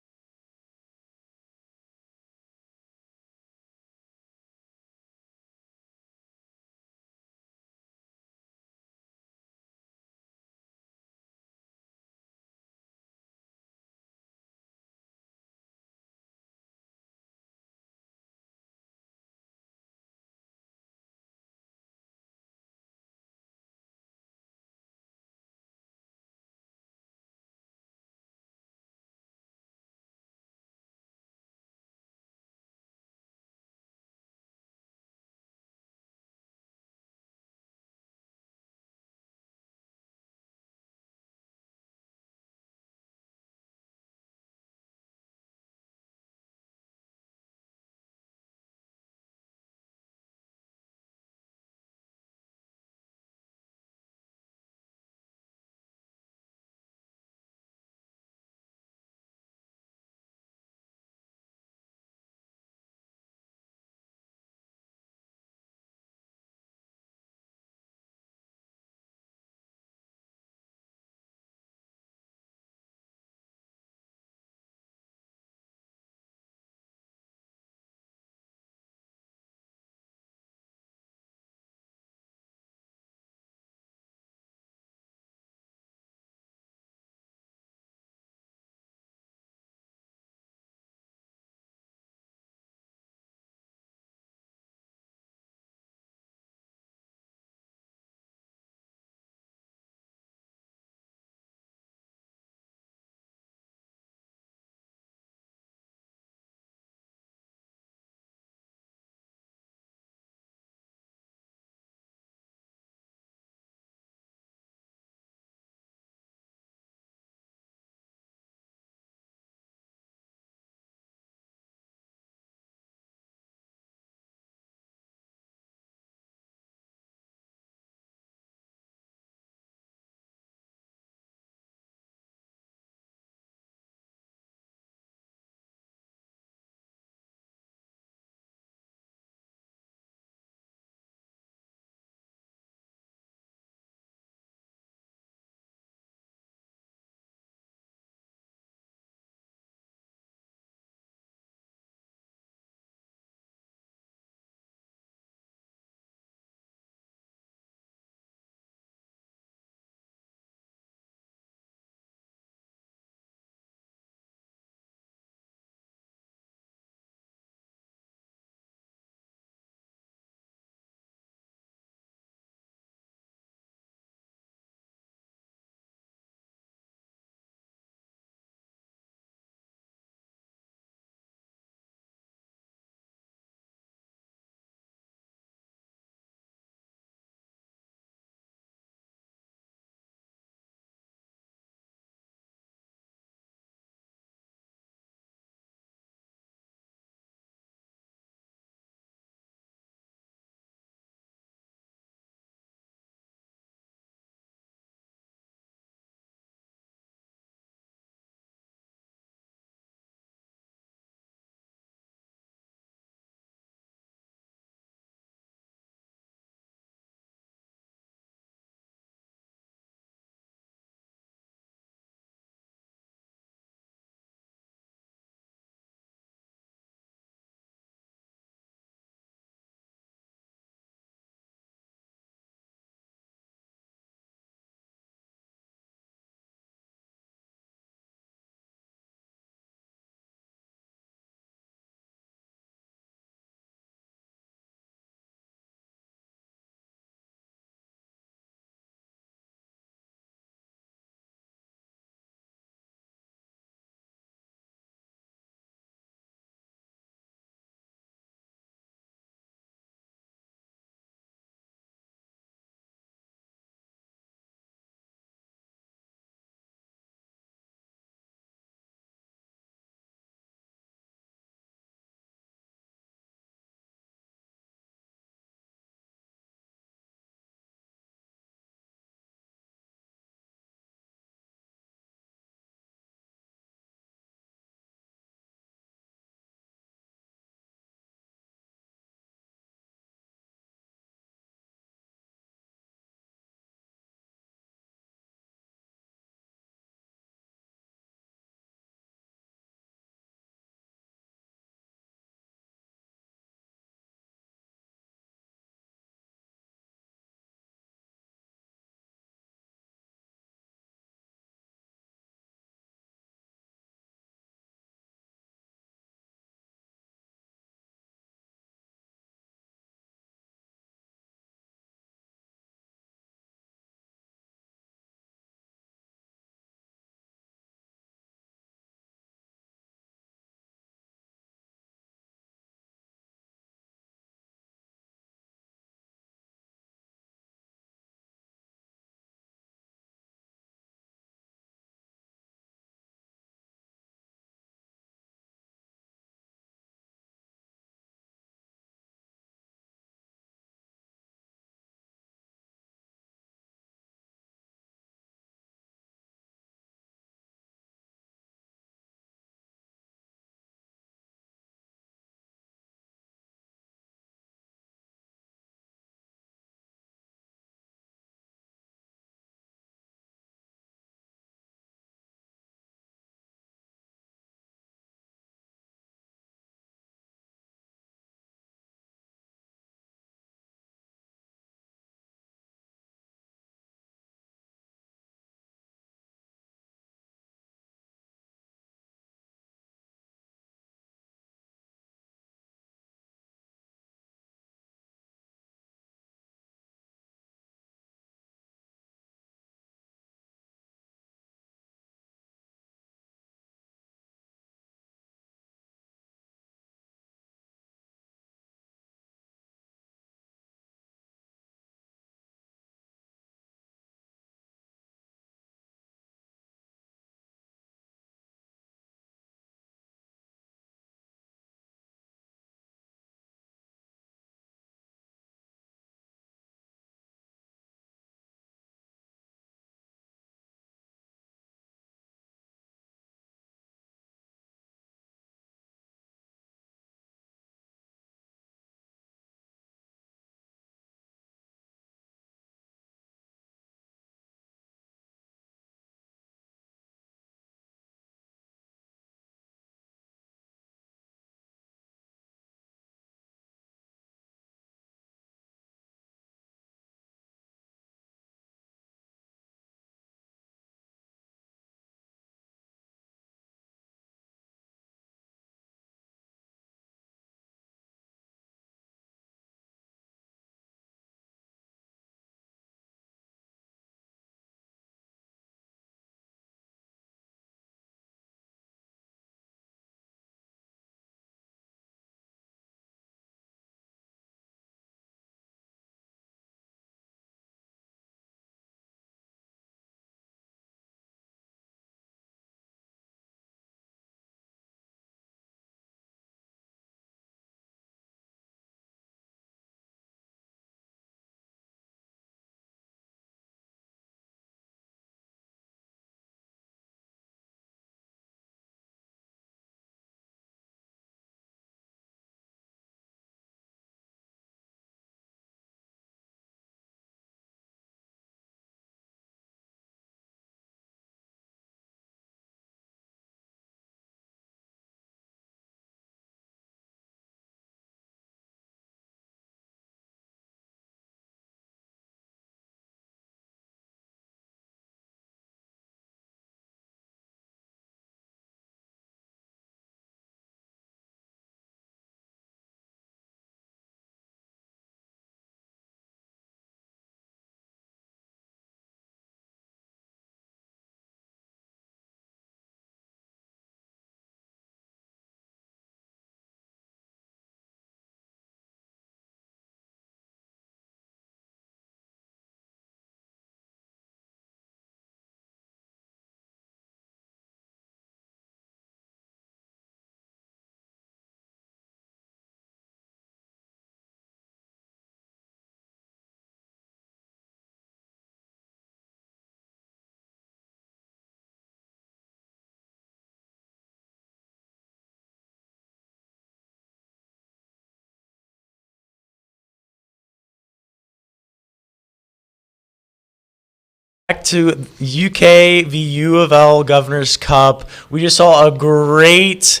Back to UK v U of L Governor's Cup. We just saw a great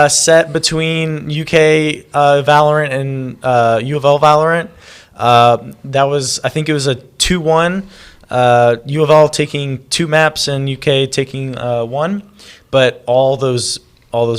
set between UK Valorant and U of L Valorant. That was, I think it was a 2-1. U of L taking 2 maps and UK taking 1, but all those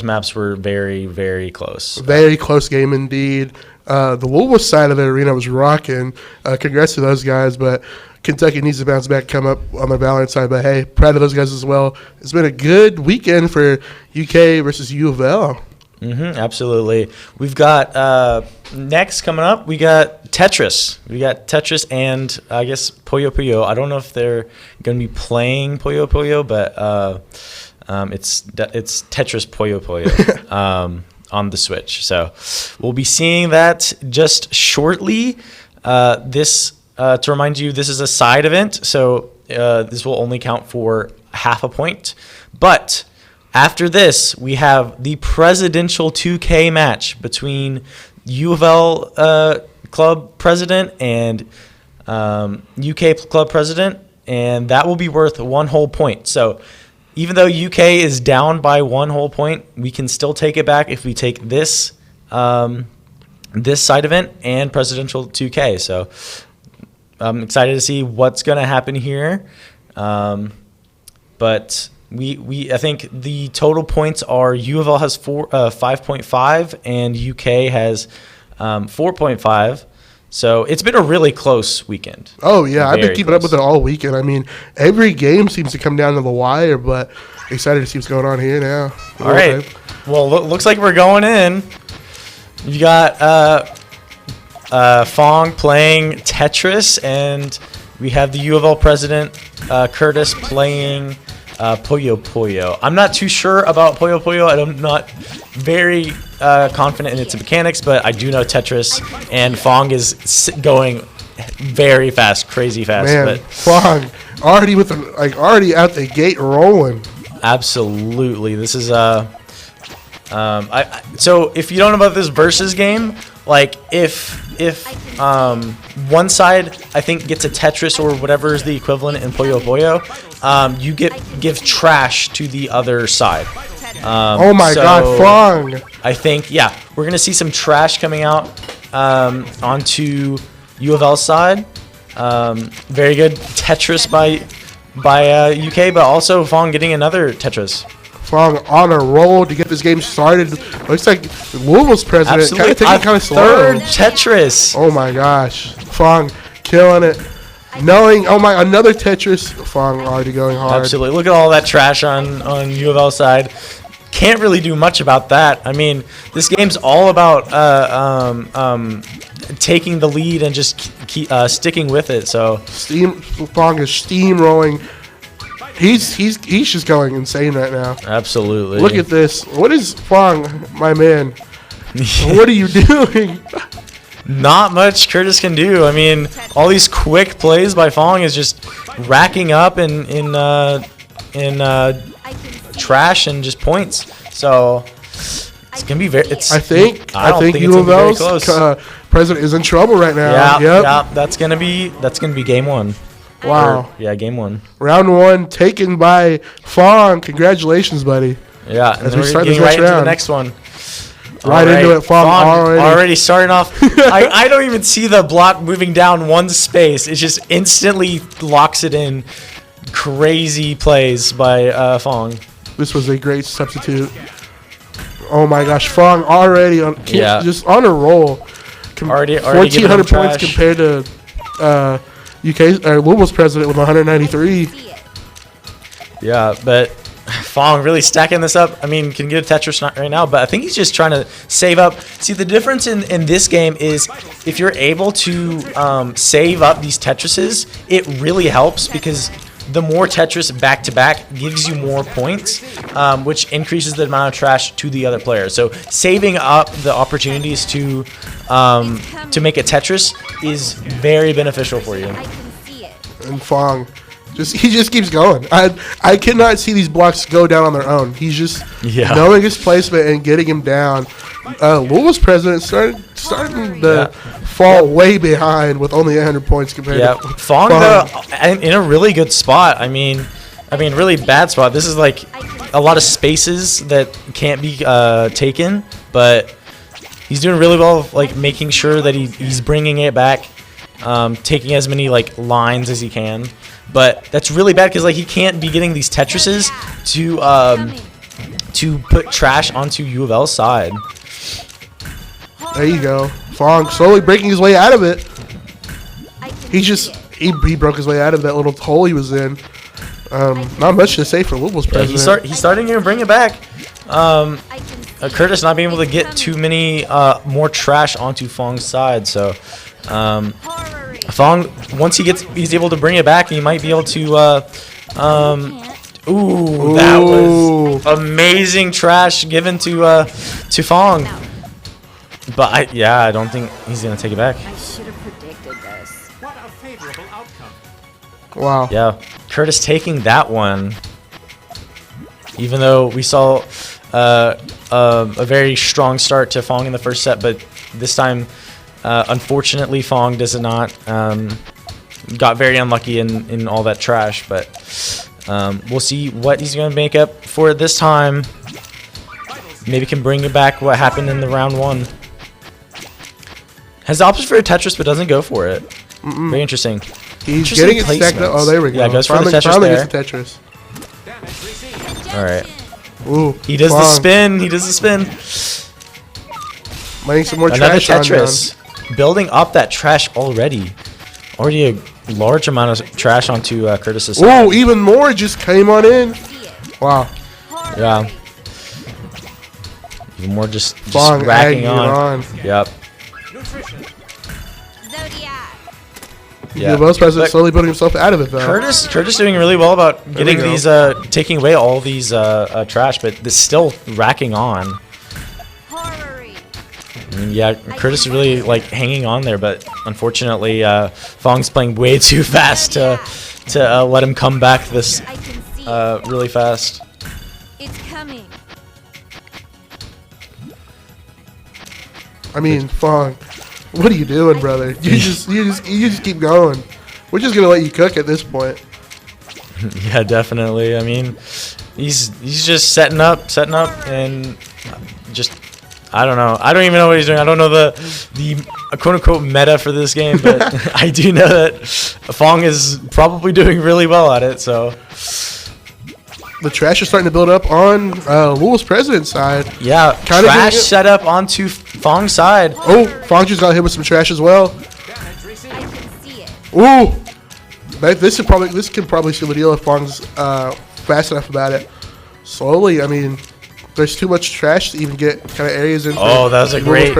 maps were very, very close. Very close game indeed. The Louisville side of the arena was rocking. Congrats to those guys, but Kentucky needs to bounce back, come up on the Valorant side. But hey, proud of those guys as well. It's been a good weekend for UK versus U of L. Absolutely. We've got next coming up, we got Tetris. We got Tetris and I guess Puyo Puyo. I don't know if they're going to be playing Puyo Puyo, but it's Tetris Puyo Puyo on the Switch. So we'll be seeing that just shortly. To remind you, this is a side event, so this will only count for half a point. But after this, we have the presidential 2K match between U of L club president and UK club president, and that will be worth 1 whole point. So even though UK is down by 1 whole point, we can still take it back if we take this this side event and presidential 2K. So I'm excited to see what's going to happen here. But I think the total points are U of L has 5.5 and UK has 4.5. So it's been a really close weekend. Oh, yeah. I've been Very keeping up close. with it all weekend. I mean, every game seems to come down to the wire, but excited to see what's going on here now. All right. Well, looks like we're going in. You got Fong playing Tetris, and we have the U of L president, Curtis, playing Puyo Puyo. I'm not too sure about Puyo Puyo. I'm not very confident in its mechanics, but I do know Tetris, and Fong is going very fast, crazy fast. Man, But Fong already out the gate rolling. absolutely, this is so if you don't know about this versus game, like if one side I think gets a Tetris or whatever is the equivalent in Puyo Puyo, you give trash to the other side. Oh my God, Fong! I think we're gonna see some trash coming out onto U of L's side. Very good Tetris by UK, but also Fong getting another Tetris. Fong on a roll to get this game started. Looks like Louisville's president kind of taking kind of slow. Third Tetris. Oh my gosh, Fong killing it. Knowing, another Tetris. Fong already going hard. Absolutely. Look at all that trash on U of L side. Can't really do much about that. I mean, this game's all about taking the lead and just keep sticking with it. So Fong is steamrolling. He's just going insane right now. Absolutely. Look at this. What is Fong, my man? What are you doing? Not much Curtis can do. I mean, all these quick plays by Fong is just racking up in trash and just points. So it's gonna be very. I think U of L's president is in trouble right now. Yeah. That's gonna be game 1. Wow. Game 1. Round 1 taken by Fong. Congratulations, buddy. Yeah, and As then we we're start getting this right next into the round. next one. Right into it, Fong already starting off. I don't even see the block moving down one space. It just instantly locks it in. Crazy plays by Fong. This was a great substitute. Oh my gosh, Fong already just on a roll. Already 1,400 points compared to UK Louisville's president with 193. Yeah, but Fong really stacking this up. I mean, can get a Tetris right now, but I think he's just trying to save up. See, the difference in this game is if you're able to save up these Tetrises, it really helps because the more Tetris back-to-back gives you more points, which increases the amount of trash to the other player. So saving up the opportunities to make a Tetris is very beneficial for you. And Fong He just keeps going. I cannot see these blocks go down on their own. He's just knowing his placement and getting him down. Louisville's president starting to fall way behind with only 100 points compared to Fong in a really good spot. I mean, really bad spot. This is like a lot of spaces that can't be taken, but he's doing really well, like making sure that he's bringing it back, taking as many like lines as he can. But that's really bad because like he can't be getting these Tetrises to put trash onto U of L's side. There you go. Fong slowly breaking his way out of it. He broke his way out of that little hole he was in. Not much to say for Louisville's president. He's starting to bring it back. Curtis not being able to get too many more trash onto Fong's side, so Fong, once he's able to bring it back, he might be able to that was amazing trash given to Fong. But I don't think he's gonna take it back. I should have predicted this. What a favorable outcome. Wow. Yeah, Curtis taking that one. Even though we saw a very strong start to Fong in the first set, but this time, unfortunately, Fong does not got very unlucky in all that trash. But we'll see what he's going to make up for this time. Maybe can bring it back what happened in the round one. Has the option for a Tetris, but doesn't go for it. Very interesting. He's getting it stacked up. Oh, there we go. Yeah, goes for the Tetris finally there. gets the Tetris. All right. Ooh, He does the spin. He does the spin. Laying some more Another trash on Tetris. Building up that trash already. Already a large amount of trash onto Curtis's side. Ooh, even more just came on in. Wow. Yeah. Even more just Fong racking egging on. Yep. Yeah. The most president slowly putting himself out of it though. Curtis doing really well about getting these taking away all these trash, but this still racking on. Yeah, Curtis is really like hanging on there, but unfortunately, Fong's playing way too fast to let him come back this really fast. It's coming. I mean, Fong, what are you doing, brother? You just keep going. We're just gonna let you cook at this point. Yeah, definitely. I mean, he's just setting up, and just I don't know. I don't even know what he's doing. I don't know the quote unquote meta for this game, but I do know that Fong is probably doing really well at it. So the trash is starting to build up on Louisville's president's side. Yeah, trash set up onto Fong's side. Oh, Fong just got hit with some trash as well. Ooh, this can probably seal the deal if Fong's fast enough about it. Slowly, I mean, there's too much trash to even get kind of areas in. Oh, that was a great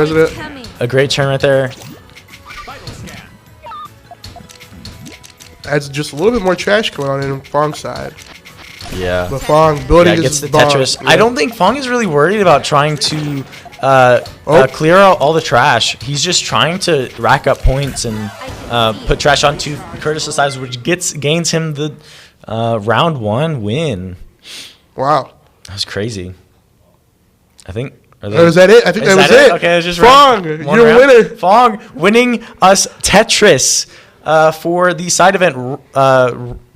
turn right there. Adds just a little bit more trash going on in Fong's side. Yeah. But Fong building gets the Tetris. Yeah. I don't think Fong is really worried about trying to clear out all the trash. He's just trying to rack up points and put trash onto Curtis's side, which gains him the round one win. Wow. That was crazy. I think. Was that it? I think that was it. Okay, it was just Fong, you're a winner. Fong winning us Tetris for the side event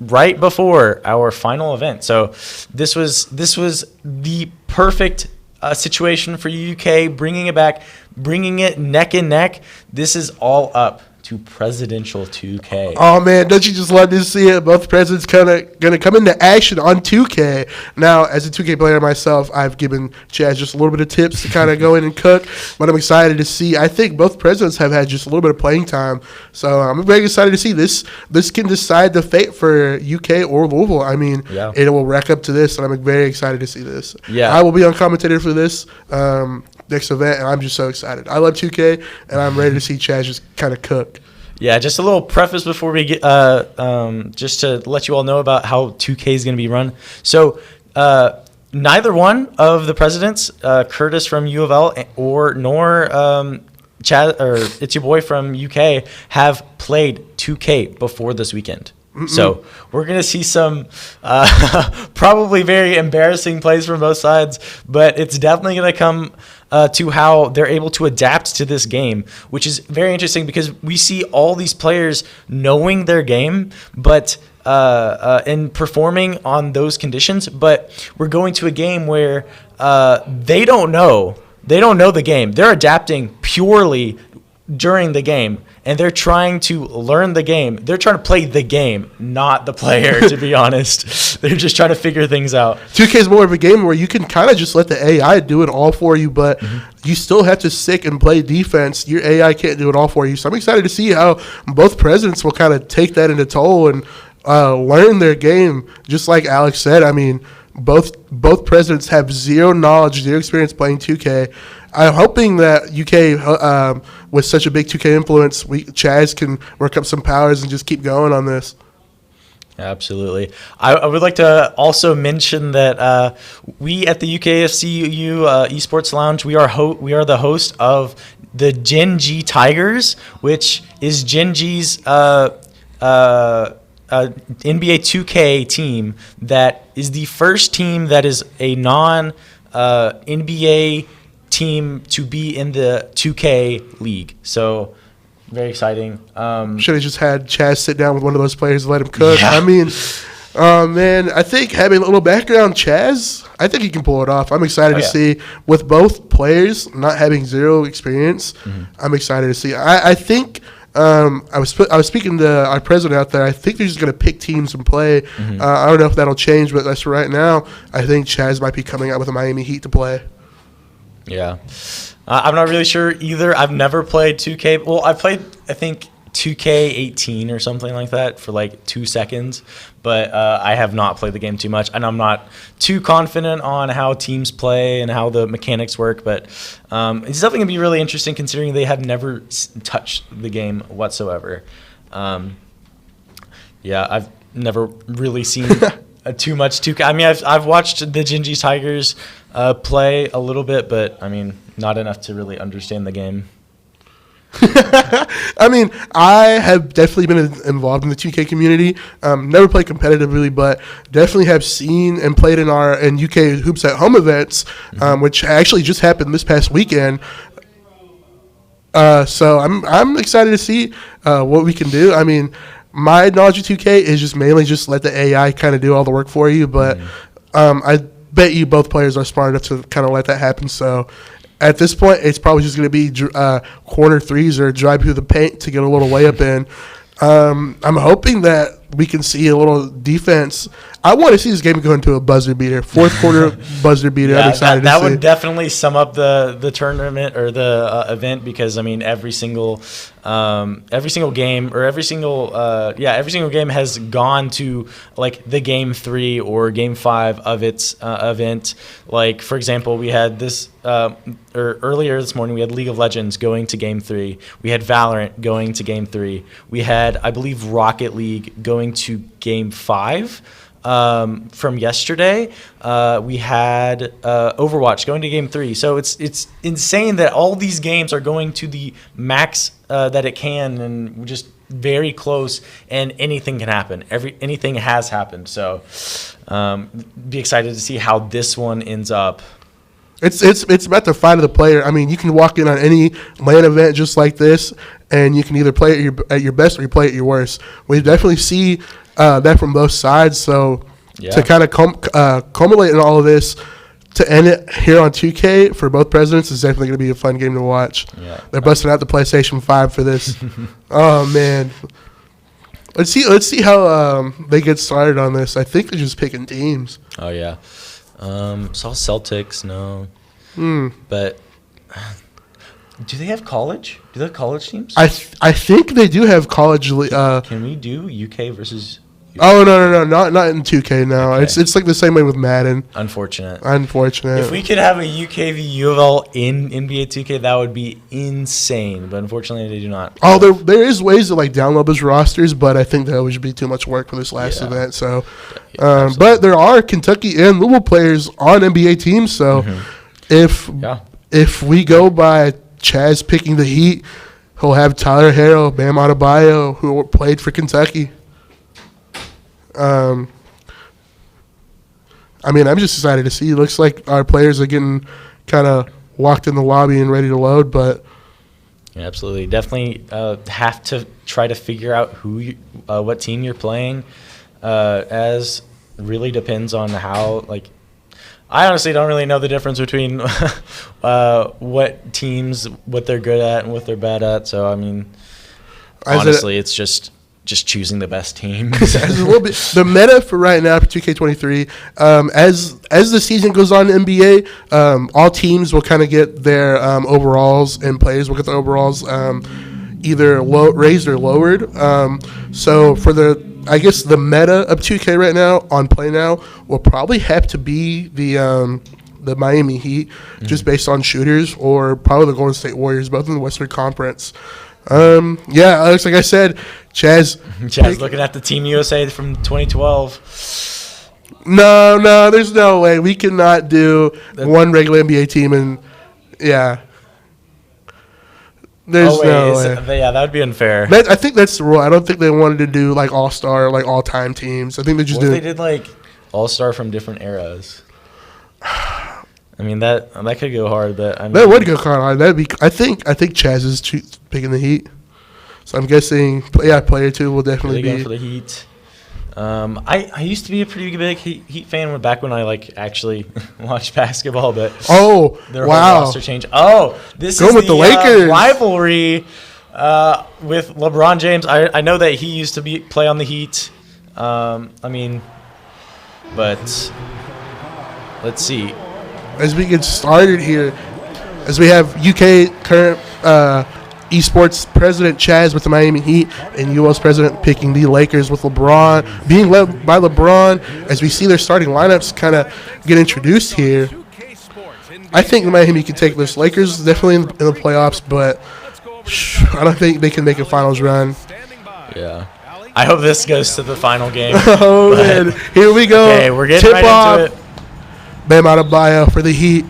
right before our final event. So this was the perfect situation for UK, bringing it back, bringing it neck and neck. This is all up to Presidential 2K. Oh man, don't you just love to see it? Both presidents gonna come into action on 2K. Now, as a 2K player myself, I've given Chaz just a little bit of tips to kind of go in and cook, but I'm excited to see. I think both presidents have had just a little bit of playing time, so I'm very excited to see this. This can decide the fate for UK or Louisville. I mean, it will rack up to this, and I'm very excited to see this. Yeah, I will be on commentator for this next event, and I'm just so excited. I love 2K, and I'm ready to see Chaz just kind of cook. Yeah, just a little preface before we get, just to let you all know about how 2K is going to be run. So, neither one of the presidents, Curtis from U of L nor Chad or It's Your Boy from UK, have played 2K before this weekend. So we're going to see some probably very embarrassing plays from both sides, but it's definitely going to come to how they're able to adapt to this game, which is very interesting because we see all these players knowing their game, but and performing on those conditions. But we're going to a game where they don't know. They don't know the game. They're adapting purely during the game, and they're trying to learn the game. They're trying to play the game, not the player, to be honest. They're just trying to figure things out. 2K is more of a game where you can kind of just let the AI do it all for you, but you still have to stick and play defense. Your AI can't do it all for you. So I'm excited to see how both presidents will kind of take that into toll and learn their game. Just like Alex said, I mean, both presidents have zero knowledge, zero experience playing 2K. I'm hoping that UK, with such a big 2K influence, Chaz can work up some powers and just keep going on this. Absolutely. I would like to also mention that we at the UKFCU Esports Lounge, we are the host of the Gen G Tigers, which is Gen G's NBA 2K team that is the first team that is a non-NBA team to be in the 2K league. So very exciting. Should have just had Chaz sit down with one of those players and let him cook. Yeah. I mean, man, I think having a little background, Chaz, I think he can pull it off. I'm excited to see with both players not having zero experience. I'm excited to see. I think I was speaking to our president out there. I think they're just going to pick teams and play. I don't know if that'll change, but that's right now. I think Chaz might be coming out with the Miami Heat to play. Yeah. I'm not really sure either. I've never played 2K. Well, I played, I think, 2K18 or something like that for like 2 seconds, but I have not played the game too much, and I'm not too confident on how teams play and how the mechanics work, but it's definitely going to be really interesting considering they have never touched the game whatsoever. Yeah, I've never really seen too much 2K. I mean, I've watched the Gen G Tigers play a little bit, but I mean, not enough to really understand the game. I mean, I have definitely been involved in the 2K community. Never played competitively, but definitely have seen and played in UK Hoops at Home events, which actually just happened this past weekend. So I'm excited to see what we can do. I mean, my knowledge of 2K is just mainly just let the AI kind of do all the work for you, but I bet you both players are smart enough to kind of let that happen. So at this point, it's probably just going to be corner threes or drive through the paint to get a little layup in. I'm hoping that we can see a little defense. I want to see this game go into a buzzer beater. Fourth quarter buzzer beater. Yeah, I'm excited that to see. would definitely sum up the tournament or the event, because I mean every single game has gone to like the game 3 or game 5 of its event. Like for example, we had this earlier this morning we had League of Legends going to game 3. We had Valorant going to game 3. We had, I believe, Rocket League going to game 5. From yesterday, we had Overwatch going to game 3. So it's insane that all these games are going to the max that it can, and just very close, and anything can happen. Anything has happened. So be excited to see how this one ends up. It's about the fight of the player. I mean, you can walk in on any LAN event just like this, and you can either play at your best or you play at your worst. We definitely see that from both sides. So to kind of culminate in all of this, to end it here on 2K for both presidents is definitely going to be a fun game to watch. Yeah. They're busting out the PlayStation 5 for this. Oh man, let's see how they get started on this. I think they're just picking teams. Oh yeah. Saw Celtics, no. But do they have college? Do they have college teams? I think they do have college. Can we do UK versus? Oh no, not in 2K. No, okay. It's like the same way with Madden. Unfortunate. If we could have a UK v U of L in NBA 2K, that would be insane. But unfortunately, they do not. Oh, there is ways to like download those rosters, but I think that would be too much work for this last event. So, but there are Kentucky and Louisville players on NBA teams. So, if we go by Chaz picking the Heat, he'll have Tyler Harrell, Bam Adebayo, who played for Kentucky. I mean, I'm just excited to see. Looks like our players are getting kind of walked in the lobby and ready to load, but Yeah, absolutely. Definitely have to try to figure out what team you're playing, as really depends on how, like, I honestly don't really know the difference between what teams, what they're good at and what they're bad at. So, I mean, honestly, it's just choosing the best team. As a little bit, the meta for right now for 2K23, as the season goes on in NBA, all teams will kind of get their overalls, and players will get their overalls either raised or lowered. So for I guess the meta of 2K right now on Play Now will probably have to be the Miami Heat, just based on shooters, or probably the Golden State Warriors, both in the Western Conference. Yeah, Alex, like I said, Chaz looking at the Team USA from 2012. No, there's no way we cannot do one regular NBA team, and there's no way. Yeah, that would be unfair. I think that's the rule. I don't think they wanted to do like all-star, like all-time teams. I think they just What if they did like all-star from different eras? I mean, that could go hard, but I mean, that would go hard. That'd be. I think Chaz is picking the Heat, so I'm guessing. Player 2 will definitely going be for the Heat. I used to be a pretty big Heat fan back when I actually watched basketball, but their whole roster change. This is with the Lakers rivalry with LeBron James. I know that he used to play on the Heat. I mean, but let's see. As we get started here, as we have UK current esports president Chaz with the Miami Heat and US president picking the Lakers with LeBron, being led by LeBron, as we see their starting lineups kind of get introduced here. I think Miami can take this. Lakers definitely in the playoffs, but I don't think they can make a finals run. Yeah. I hope this goes to the final game. Man. Here we go. Okay, we're getting right into it. Bam Adebayo for the Heat.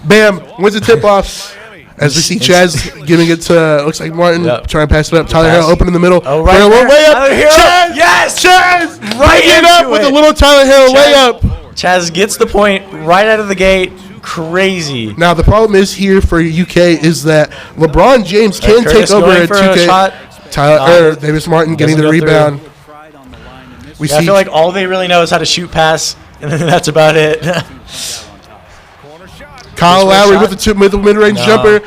Bam wins the tip-off. As we see Chaz giving it to, looks like Martin, trying to pass it up. Tyler Hero open in the middle. Oh, right there. Layup. Chaz! Yes! Chaz! Right it up with a little Tyler Hero layup. Chaz gets the point right out of the gate. Crazy. Now, the problem is here for UK is that LeBron James can take over at 2K. Davis Martin getting the rebound. I feel like all they really know is how to shoot pass, and that's about it. Kyle Lowry with the mid-range jumper.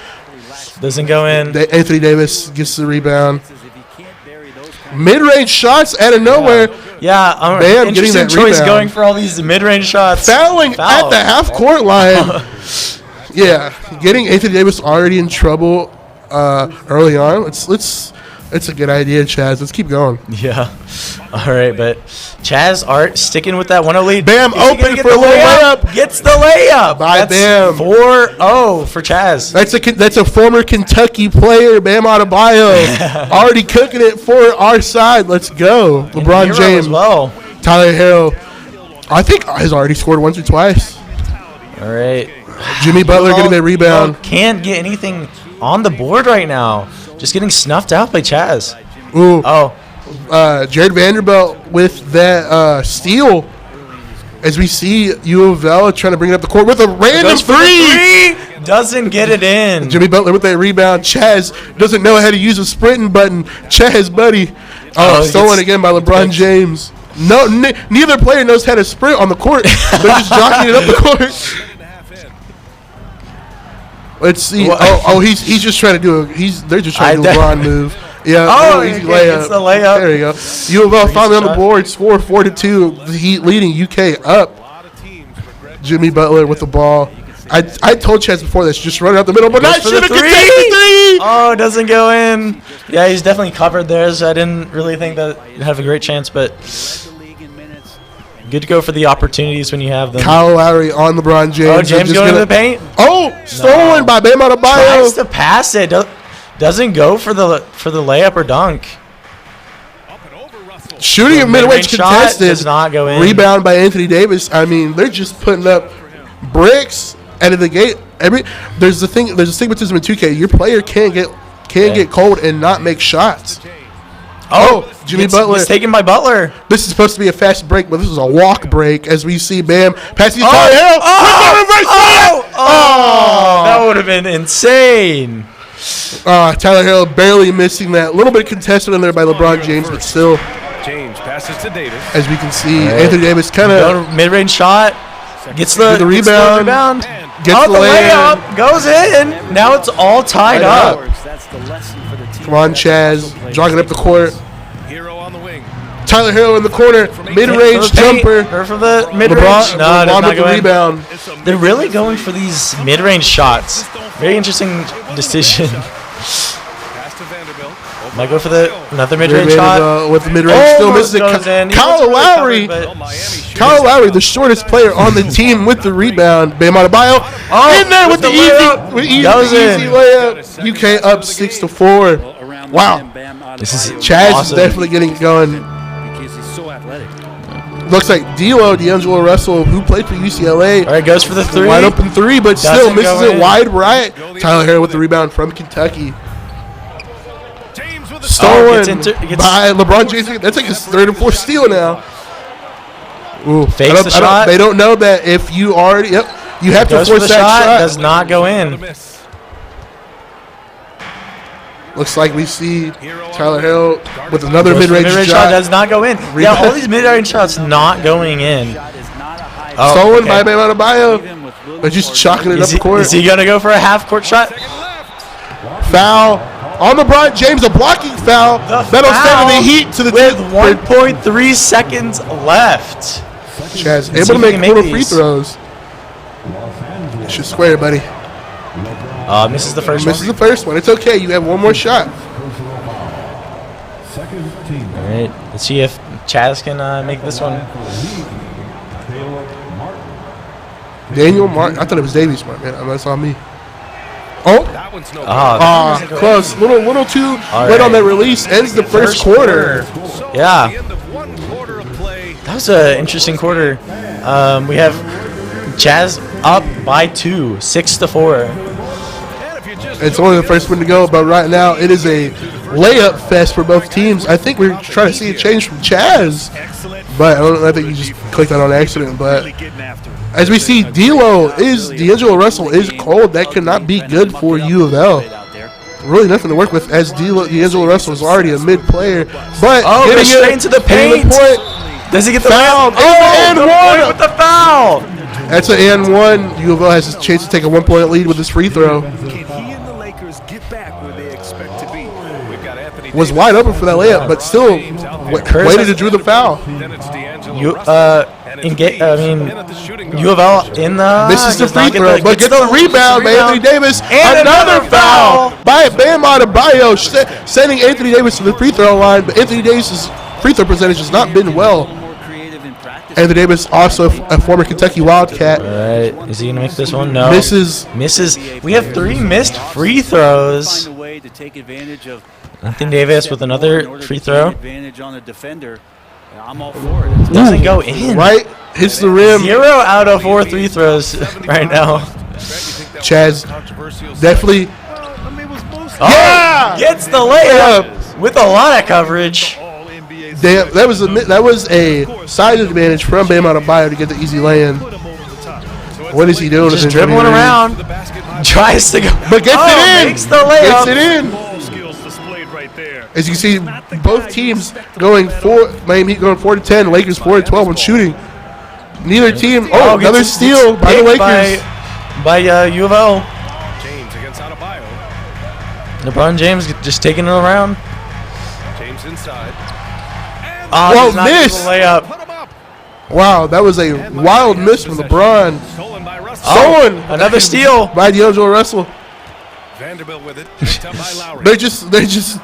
Doesn't go in. Anthony Davis gets the rebound. Mid-range shots out of nowhere. Yeah, Bam, interesting choice going for all these mid-range shots. Fouling at the half-court line. Getting Anthony Davis already in trouble early on. It's a good idea, Chaz. Let's keep going. Yeah. All right, but Chaz Art sticking with that 1-0 lead. Bam, open for a little layup. Gets the layup. By Bam. 4-0 for Chaz. That's a former Kentucky player, Bam Adebayo. Already cooking it for our side. Let's go. LeBron James. As well. Tyler Hero, I think, has already scored once or twice. All right. Jimmy Butler getting that rebound. Can't get anything on the board right now. Just getting snuffed out by Chaz. Jared Vanderbilt with that steal. As we see U of L trying to bring it up the court with a random three. Doesn't get it in. Jimmy Butler with that rebound. Chaz doesn't know how to use a sprinting button. Chaz, buddy. Stolen again by LeBron James. No, neither player knows how to sprint on the court. They're just jockeying it up the court. Let's see. He's just trying to do they're just trying to do a LeBron move. Yeah. Easy layup. It's the layup. There you go. U of L finally on the board. Score 4-2. The Heat leading UK up. Jimmy Butler with the ball. I told Chaz before this, just run out the middle, but not shoot a three. Oh, doesn't go in. Yeah, he's definitely covered there, so I didn't really think that he'd have a great chance, but good to go for the opportunities when you have them. Kyle Lowry on LeBron James. Oh, James going to the paint. Stolen by Bam Adebayo. Tries to pass it. Doesn't go for the layup or dunk. Shooting a mid-range contested. Does not go in. Rebound by Anthony Davis. I mean, they're just putting up bricks out of the gate. There's a stigmatism in 2K. Your player can't get cold and not make shots. Oh, Jimmy Butler. It's taken by Butler. This is supposed to be a fast break, but this is a walk break as we see Bam passing to Tyler Hill. That would have been insane. Tyler Hill barely missing that. A little bit contested in there by LeBron James, but still, James passes to Davis. as we can see, Anthony Davis kind of Mid-range shot. Gets the rebound. Gets the the layup. layup. Goes in. Now it's all tied up. Come on, Chaz. Jogging up the court. Hero on the wing. Tyler Hill in the corner. Mid-range For the paint, jumper. Or for the mid-range. LeBron, No, LeBron does not with the go in. rebound. They're really going for these mid-range shots. Very interesting decision. Pass to Vanderbilt. Might go for another mid-range shot. With the mid-range, still misses it. Goes in. He Kyle was really Lowry. covered, but- Kyle Lowry, the shortest player on the team with the rebound. Bam Adebayo in there with the easy layup. UK up 6-4. Wow. This is Chaz is awesome. definitely getting it going. Because he's so athletic. Looks like D'Angelo Russell, who played for UCLA, All right, goes for the three. wide open three, but still Doesn't misses go it in. wide right. Tyler Hill with the rebound from Kentucky. James with a Stolen gets- by LeBron James. That's like his third and fourth steal now. Ooh, Fakes the shot. They don't know that if you already, you have to Goes for force the that shot. Does not go in. miss. Looks like we see Tyler Hill with another Goes for the mid-range shot. shot. Does not go in. Yeah, all these mid-range shots not going in. Oh, Stolen okay. by Bam Adebayo. They're just chalking it up the court. Is he going to go for a half-court shot? Foul on LeBron James, a blocking foul. That'll send the Heat to the with tip. 1.3 seconds left. Chaz See able to if he make can make quarter free these. throws. Should square, buddy. Misses the first Misses one. the first one. It's okay. You have one more shot. All right, let's see if Chaz can make this one. Daniel Martin. I thought it was Davies Martin. Man, that's on me. Oh, That one's no close. Little too All late on right. that release. Ends the first quarter. Yeah. The end of one quarter of play. That was an interesting quarter. We have Chaz up by 2, 6-4. And if you just It's only the first one to go, but right now it is a layup fest for both teams. I think we're trying to see a change from Chaz, but I think you just clicked that on accident. But as we see, D'Angelo Russell is cold. That cannot be good for U of L. Really nothing to work with, as D'Angelo Russell is already a mid player. But Goes getting straight it, into the getting paint. point. Does he get the Foul. layup? Oh, And the one. point with the foul. That's an and one. U of L has a chance to take a 1-point lead with this free throw. can he and the Lakers get back where they expect to be? We've got Anthony Was Davis, wide open for that layup, but still waited to drew the foul. Then it's D'Angelo You, Russell. U of L in the Misses the does not free throw, but gets the rebound by Anthony Davis. And Another another foul foul. by Bam Adebayo, sending Anthony Davis to the free throw line. But Anthony Davis' free throw percentage has not been well. Anthony Davis, also a former Kentucky Wildcat, All right, is he gonna make this one? No. misses. We have 3 missed free throws. Anthony Davis with another free throw. Doesn't go in. Right, hits the rim. 0 out of 4 free throws right now. Chaz definitely. Oh, gets the layup with a lot of coverage. That was a size advantage from Bam Adebayo to get the easy lay-in. What is he doing? Just dribbling around. Tries to go. But gets it in. Makes the layup. Gets it in. skills displayed right there. As you can see, both teams going Miami Heat going 4-10, Lakers 4-12 on shooting. Neither team. Oh, another gets steal by the picked Lakers. By U of L. James against Adebayo. LeBron James just taking it around. James inside. Oh, Well, does not get miss. the layup. Put him up. Wow, that was a wild miss from LeBron. Stolen by Russell. Stolen Another steal. by D'Angelo Russell. Vanderbilt with it. Picked up by Lowry. They're just.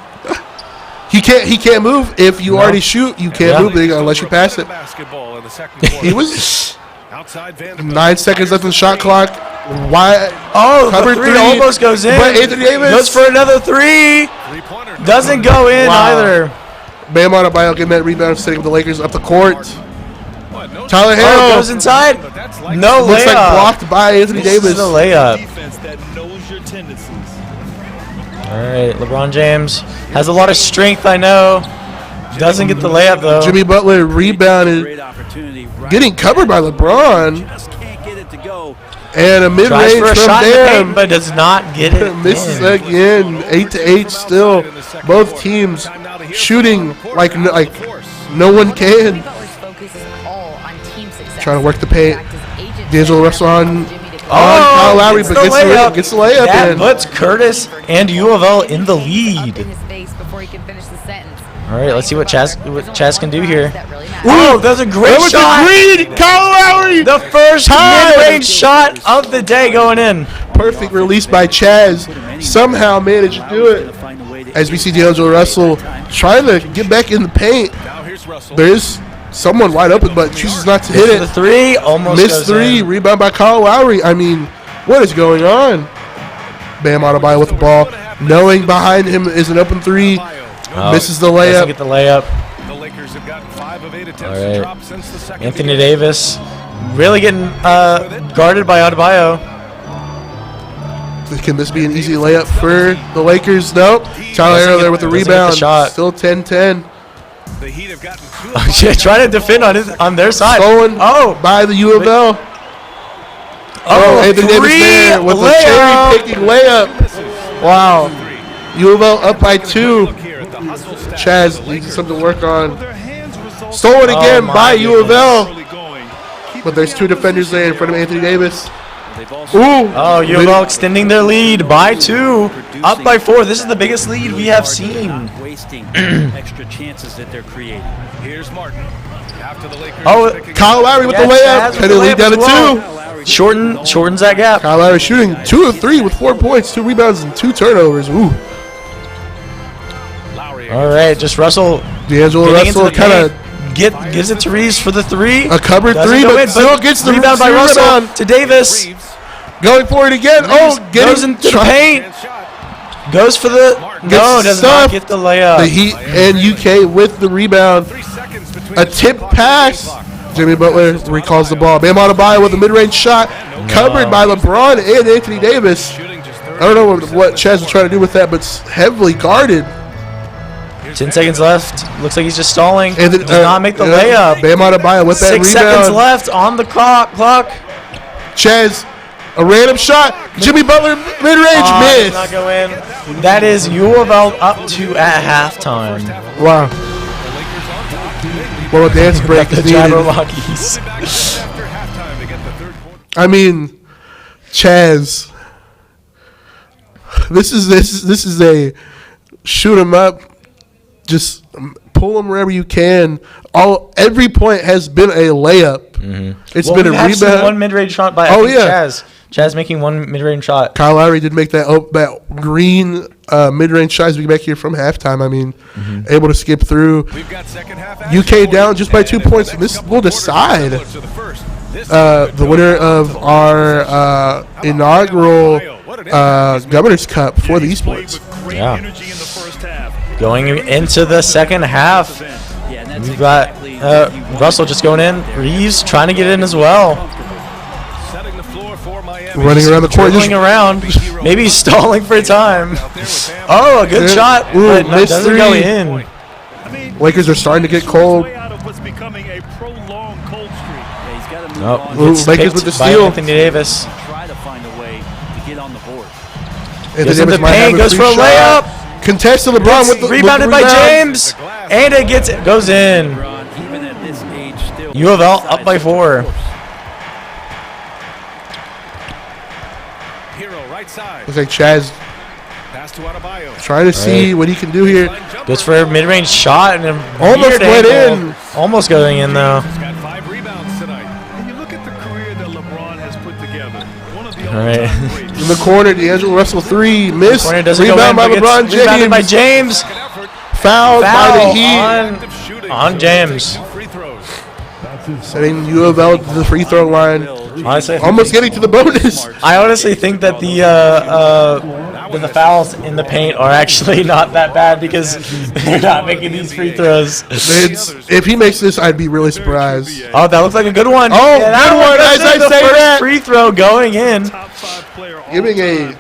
He can't move. If you already shoot, you can't Yeah. move unless you pass it. Basketball in the second quarter. He was Outside Vanderbilt. 9 seconds left on the shot clock. Why? Oh, Cover the three three. almost goes in. But Anthony Davis goes for another 3. Three-pointer. Doesn't go in Wow. either. Bam Adebayo getting that rebound, setting up the Lakers up the court. What, no Tyler Hill Oh, goes inside. But that's like No looks like layup. blocked by Anthony This is Davis. a layup. defense that knows your tendencies. All right, LeBron James has a lot of strength, I know. Doesn't get the layup, though. Jimmy Butler rebounded, getting covered by LeBron. And a Tries mid-range for a from shot in the there. paint, but does not get it. Misses in. again. 8-8 still. Both teams shooting like no one can. Trying to work the paint. D'Angelo Russell on Kyle Lowry, but gets the layup that in. puts Curtis and U of L in the lead. All right, let's see what Chaz can do here. Oh, that's a great shot. Kyle Lowry. The first mid-range shot of the day going in. Perfect release by Chaz. Somehow managed to do it. As we see D'Angelo Russell trying to get back in the paint. There's someone wide open, but chooses not to hit it. The three almost missed three. in. Rebound by Kyle Lowry. I mean, what is going on? Bam Adebayo with the ball, knowing behind him is an open three. Misses the layup. Doesn't get the layup. The Lakers have gotten 5 of 8 attempts All to right. drop since the second Anthony period. Davis really getting guarded by Adebayo. Can this be an easy layup for the Lakers? Nope. Tyler Herro there with the doesn't get the rebound. shot. Still 10-10. The Heat have gotten 2 Oh, yeah, trying to defend on their side. Stolen by the U of L. Anthony Davis there with a cherry-picking layup. Wow. U of L up by 2. Chaz needs something to work on. Stolen again by U of L. But there's 2 defenders there in front of Anthony Davis. Ooh. Oh, U of L extending their lead by 2. Up by 4. This is the biggest lead we have seen. Wasting extra chances that they're creating. Here's Martin. After the Lakers Kyle Lowry with the layup. And they lead down to 2. Shortens that gap. Kyle Lowry shooting 2 of 3 with 4 points, 2 rebounds, and 2 turnovers. Ooh. All right, just Russell. D'Angelo Russell kind of gives it to Reeves for the 3. a covered Doesn't 3, go but in, still gets the rebound by Russell rebound. to Davis. Going for it again. Goes into the paint. Goes for the does not get the layup. The Heat and UK with the rebound. A tip pass. Jimmy Butler recalls the ball. Bam Adebayo with a mid-range shot. Covered by LeBron and Anthony Davis. I don't know what Chaz is trying to do with that, but it's heavily guarded. 10 seconds left. Looks like he's just stalling. And Does not make the layup. Bam Adebayo with that 6 rebound. seconds left on the clock. Chaz, a random shot. Jimmy Butler mid-range miss. Does not go in. That is U of L up 2 at halftime. Wow. Well, a dance break The is needed. Jabberwockies. I mean, Chaz. This is a shoot 'em up. Just pull them wherever you can. Every point has been a layup. It's been a rebound. One mid-range shot by Chaz. Chaz making one mid-range shot. Kyle Lowry did make that green mid-range shot as we get back here from halftime. I mean, able to skip through. UK down just by 2 points. This will decide the winner of our inaugural Governor's Cup for the esports. Yeah. Going into the second half, we've got Russell just going in. Reeves trying to get in as well. Running around the court. Dribbling around. Maybe stalling for time. Oh, a good shot. Ooh, But doesn't go in. Lakers are starting to get cold. Lakers with the steal. Anthony Davis. Try to find a way to get on the board. Goes in the paint, goes for a layup. Contested LeBron with the rebounded by James, and it goes in. Even at this age, still U of L up by 4. Looks like Chaz trying to see what he can do here. Goes for a mid-range shot and a almost went in. Almost going in though. All right. In the corner, D'Angelo Russell 3 missed. Rebound by LeBron James. Rebounded by James. Fouled by the Heat. On James. Setting U of L to the free throw line. Honestly, almost getting to the bonus. I honestly think that the fouls in the paint are actually not that bad because they're not making these free throws. If he makes this, I'd be really surprised. Oh, that looks like a good one. Oh, yeah, good one. As I say that, free throw going in, giving a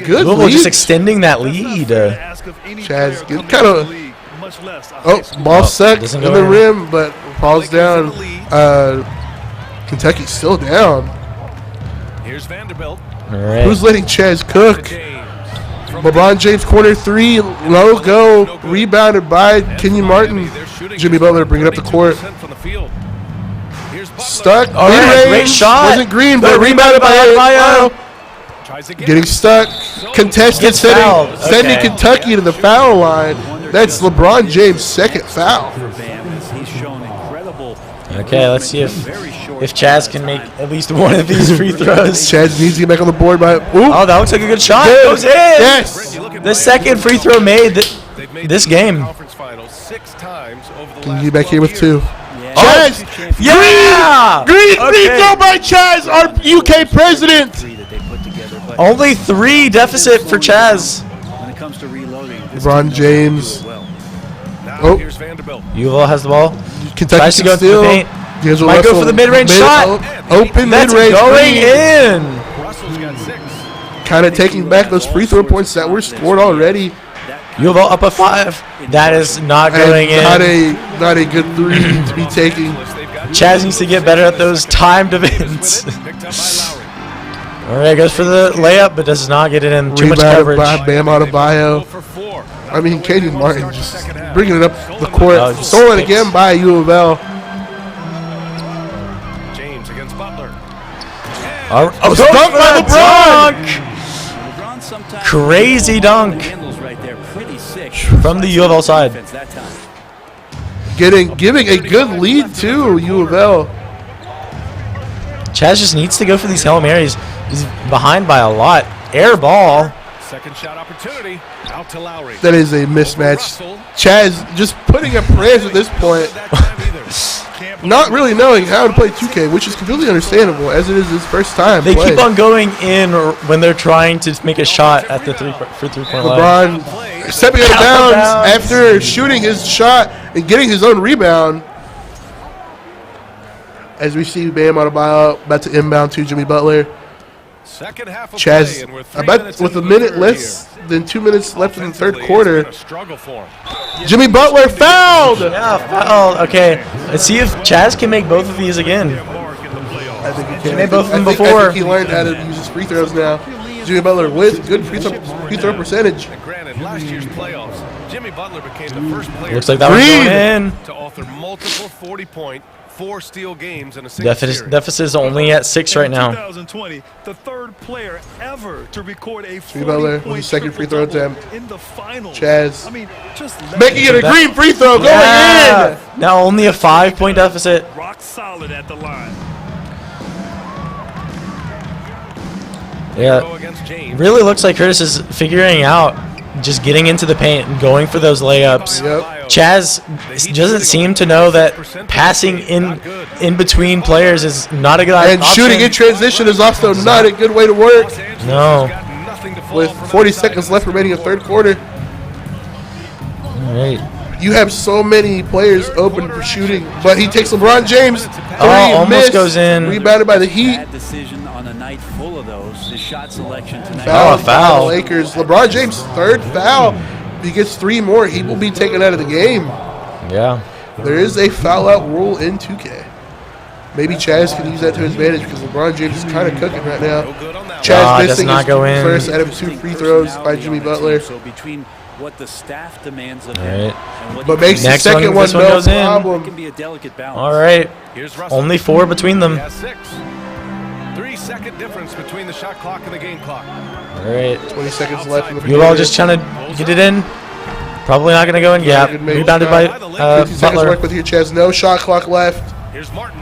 good Louisville lead. just extending that lead. Chaz kind of much less. Oh, ball sucked in doesn't go the in. rim, but falls down. Kentucky's still down. Here's Vanderbilt. All right. Who's letting Chaz cook? LeBron James corner three, low go, rebounded by Kenyon Martin. Jimmy Butler bringing up the court. Stuck, All right, mid-range, great shot. wasn't green, but rebounded by Adebayo. Getting stuck, contested, Gets fouled. sending Okay. Kentucky to the foul line. That's LeBron James' second foul. He's shown incredible. Okay, let's see if Chaz can make at least one of these free throws. Chaz needs to get back on the board by. Ooh. Oh, that looks like a good shot. Good. Goes in. Yes. The second free throw made this game. Can you get back here with two? Chaz! Yeah! Green free throw by Chaz, our UK president. Only 3 deficit for Chaz. When it comes to reloading, LeBron James. Oh, U of L has the ball. Kentucky Tries to can go through the steal. paint. D'Angelo Might go Russell, for the mid-range shot. Open That's mid-range. going in. Kind of taking back those free throw points that were scored already. U of L up a 5. That is not going in. Not a good three to be taking. Chaz needs to get better at those timed events. All right, goes for the layup, but does not get it in. Too much Rebounded coverage. by Bam Adebayo. I mean, Kenyon Martin just bringing it up the court. Oh, just Stolen sticks. again by U of L. James against Butler. Oh, Dunk by LeBron. LeBron sometimes Crazy dunk handles right there, pretty sick. from the U of L side. That time. Giving a good lead to U of L. Chaz just needs to go for these Hail Marys. He's behind by a lot. Air ball. Second shot opportunity. Out to Lowry. That is a mismatch. Chaz just putting up prayers at this point. Not really knowing how to play 2K, which is completely understandable, as it is his first time They playing. keep on going in when they're trying to make a shot at the three-point line. LeBron stepping out of bounds after shooting his shot and getting his own rebound. As we see Bam Adebayo about to inbound to Jimmy Butler. Second half of Chaz, play, and we're 3 about minutes with into a the minute third less than 2 minutes left in the third Offensively, quarter. it's been a struggle for him. Jimmy Butler fouled! Yeah, foul. Okay, let's see if Chaz can make both of these again. I think he can. He made both of them I before. think he learned how to use his free throws now. Jimmy Butler with good free throw percentage. And granted, last year's playoffs, Jimmy Butler became the first player Looks like that one's Green. going in. to author multiple 40-point, 4-steal games in a single Deficit series. deficit is only at 6 right now. 2020, the third player ever to record a Jimmy Butler with his second free throw attempt. in the finals. Chaz I mean, just making it a green free throw going Yeah. in. Now only a 5-point deficit. rock solid at the line. Yeah, Go against James. really looks like Curtis is figuring out just getting into the paint and going for those layups. Yep. Chaz doesn't seem to know that passing in between players is not a good And option. shooting in transition is also not a good way to work. No. With 40 seconds left remaining in third quarter, All right. you have so many players open for shooting, but he takes LeBron James. Three, almost missed, goes in. Rebounded by the Heat. Bad decision on a night full of those. His shot selection tonight. Foul Oh, foul. by the Lakers. LeBron James' third foul. If he gets 3 more, he will be taken out of the game. Yeah. There is a foul out rule in 2K. Maybe Chaz can use that to his advantage because LeBron James is kind of cooking right now. Chaz does missing not his go in. first out of 2 free throws by Jimmy Butler. So between what the staff demands of All him right. and what But he makes the Next second one, one this one no goes in. can problem. be a delicate balance. All right. Here's Russell. Only 4 between them. He has 6. 3-second difference between the shot clock and the game clock. All right. 20 seconds left in the You all just trying to get it in. Probably not going to go in. Yeah. Good made Rebounded shot. by 50 seconds Butler. work with your Chaz. No shot clock left. Here's Martin.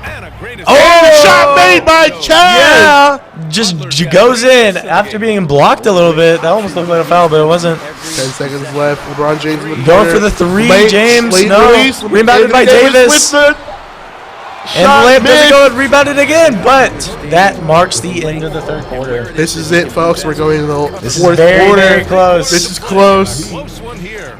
And a great Oh, shot made by Chaz. Yeah. Just goes in after being blocked a little bit. That almost looked like a foul, but it wasn't. 10 seconds left. LeBron James in the Going corner. for the 3, Late- James. late No. release. Rebounded by Davis. with the And shot the layup doesn't missed. go and rebounded again, but that marks the end of the third quarter. This is it, folks. We're going to the This is fourth very, quarter. very close. This is close. close one here.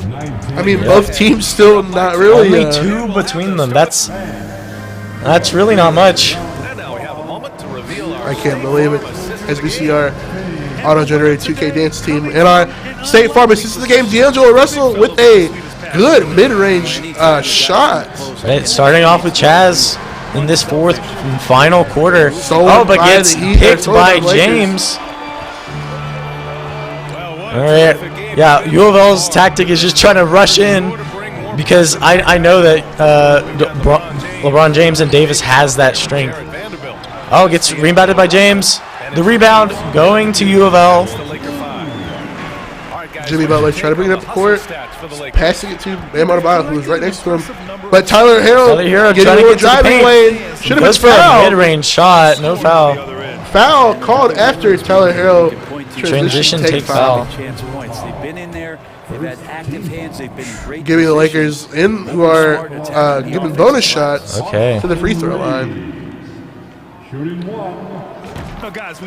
I mean, both teams still not really. Only 2 between them. That's really not much. And now we have a moment to reveal our I can't believe it. As we see our auto-generated 2K dance team. And our State Farm assistant of the game, D'Angelo Russell, with a good mid-range shot. Right, starting off with Chaz in this fourth and final quarter. But gets picked by James. All right. Yeah, U of L's tactic is just trying to rush in because I know that LeBron James and Davis has that strength. Oh, gets rebounded by James. The rebound going to U of L. Jimmy Butler trying to bring it up the court, passing it to Bam Adebayo, who was right next to him. But Tyler Hero getting a little driving lane. Should have been for a mid-range shot. No foul. Foul called after Tyler Hero. Transition take foul. Giving the Lakers in who are giving bonus shots to the free throw line.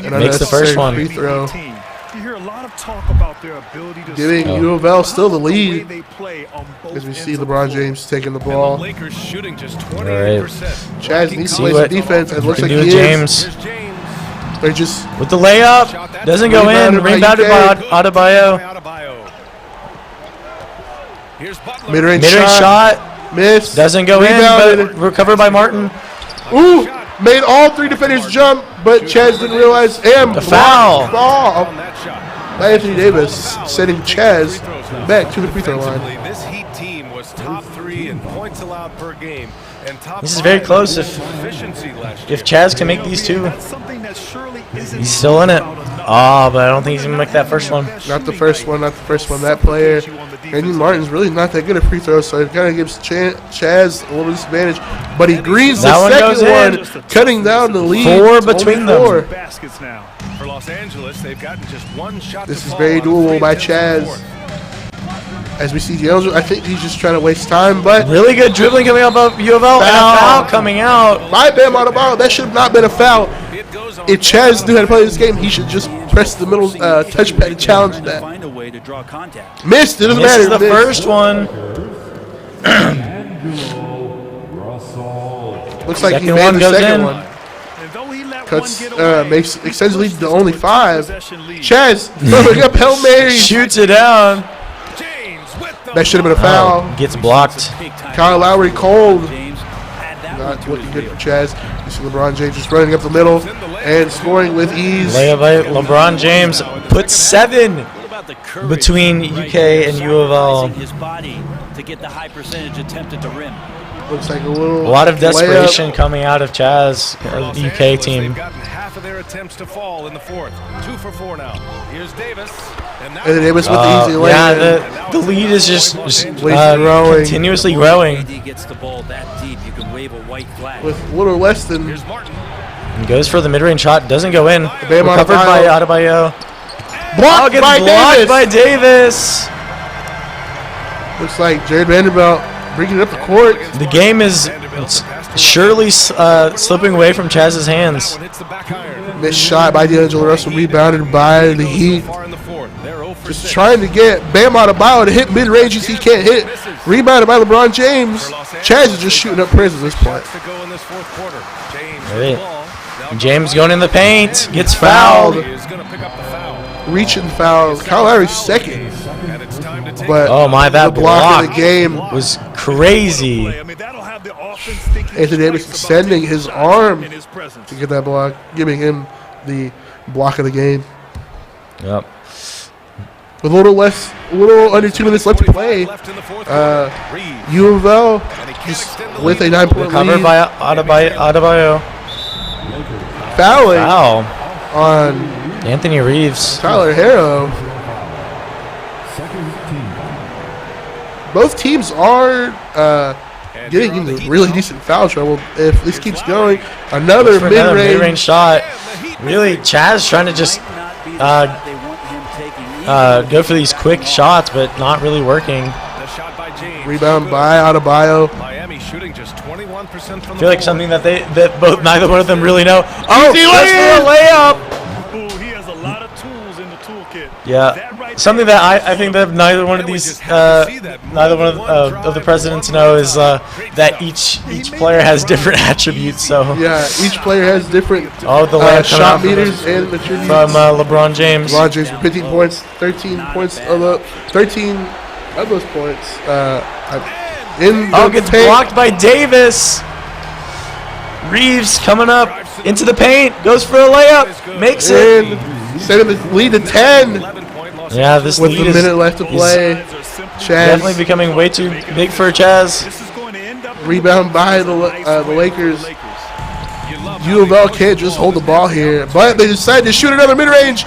Makes the first one. Free throw. You hear a lot of talk about their ability to giving U of L still the lead as we see LeBron James taking the ball. All right. Chaz needs to play some defense. It looks like he is. James. They're just with the layup. Doesn't go in. Rebounded by Adebayo. Mid-range shot. Missed. Doesn't go in, but recovered by Martin. Ooh. Made all three defenders jump, but Chaz didn't realize. And the foul. Ball by Anthony Davis, sending Chaz back to the free throw line. This Heat team was top 3 in points allowed per game. This is very close. If Chaz can make these two, he's still in it. Oh, but I don't think he's going to make that first one. Not the first one, not the first one. That player, Andy Martin's really not that good at free throws, so it kind of gives Chaz a little disadvantage. But he greens the second one, cutting down the lead. 4 between them. This is very doable by Chaz. As we see D'Angelo, I think he's just trying to waste time, but really good dribbling coming up of U of L, and a foul coming out. By Bam Adebayo, that should have not been a foul. If Chaz knew how to play this game, he should just press the middle touchpad to challenge that. Missed, it doesn't matter. This is the first one. Looks like he made the second one. Cuts, extends the lead to only 5. Chaz throwing up Hail Mary. Shoots it down. That should have been a foul. Gets blocked. Kyle Lowry cold. Not looking good for Chaz. You see LeBron James just running up the middle and scoring with ease. Layup by LeBron James puts 7 between UK and U of L. Looks like a lot of desperation coming out of Chaz, the UK team. Half of their attempts to fall in the fourth. 2 for 4 now. Here's Davis. And Davis with the easy layup. Yeah, the lead is just growing. Continuously growing. With a little less than. And goes for the mid-range shot, doesn't go in. Recovered by Adebayo. Blocked by Davis. Looks like Jared Vanderbilt bringing it up the court. The game is surely slipping away from Chaz's hands. Missed shot by D'Angelo Russell, rebounded by the Heat. Just trying to get Bam Adebayo to hit mid-ranges he can't hit. Rebounded by LeBron James. Chaz is just shooting up prayers at this point. Right. James going in the paint. Gets fouled. Reaching foul. Kyle Lowry's second. But that the block of the game was crazy. Anthony Davis extending his arm to get that block, giving him the block of the game. Yep. With a little under 2 minutes left to play, U of L with a 9-point lead. Covered by Adebayo. Fouling on Anthony Reeves. Tyler Hero. Both teams are getting into really decent foul trouble. If this keeps going, another mid-range shot. Really, Chaz trying to just go for these quick shots, but not really working. Rebound by Adebayo. I feel like something that neither one of them really know. Oh, that's for a layup. He has a lot of tools in the toolkit. Yeah. That right something that I think that neither one of these, neither one of the presidents know is that each player has different attributes. So yeah, each player has different shot meters and attributes. From LeBron James. LeBron James with 15 points, 13 points of the 13 of those points. Gets blocked by Davis. Reeves coming up into the paint, goes for a layup, makes it. Setting the lead to 10. Yeah, this with lead a minute left to play. Chaz definitely becoming way too big for Chaz. Rebound by the Lakers. U of L can't just hold the ball here, but they decide to shoot another mid-range.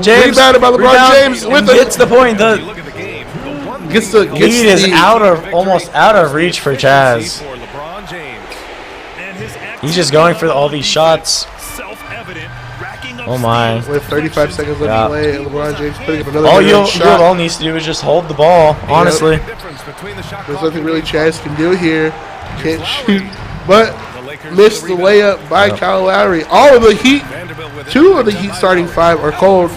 James rebounded by LeBron James with gets the point. The lead is almost out of reach for Chaz. He's just going for all these shots. Oh my! With 35 seconds left to play, and LeBron James putting up another shot. All needs to do is just hold the ball. Honestly, there's nothing really Chaz can do here. Can't shoot, but missed the layup by Kyle Lowry. All of the Heat, 2 of the Heat starting 5 are cold.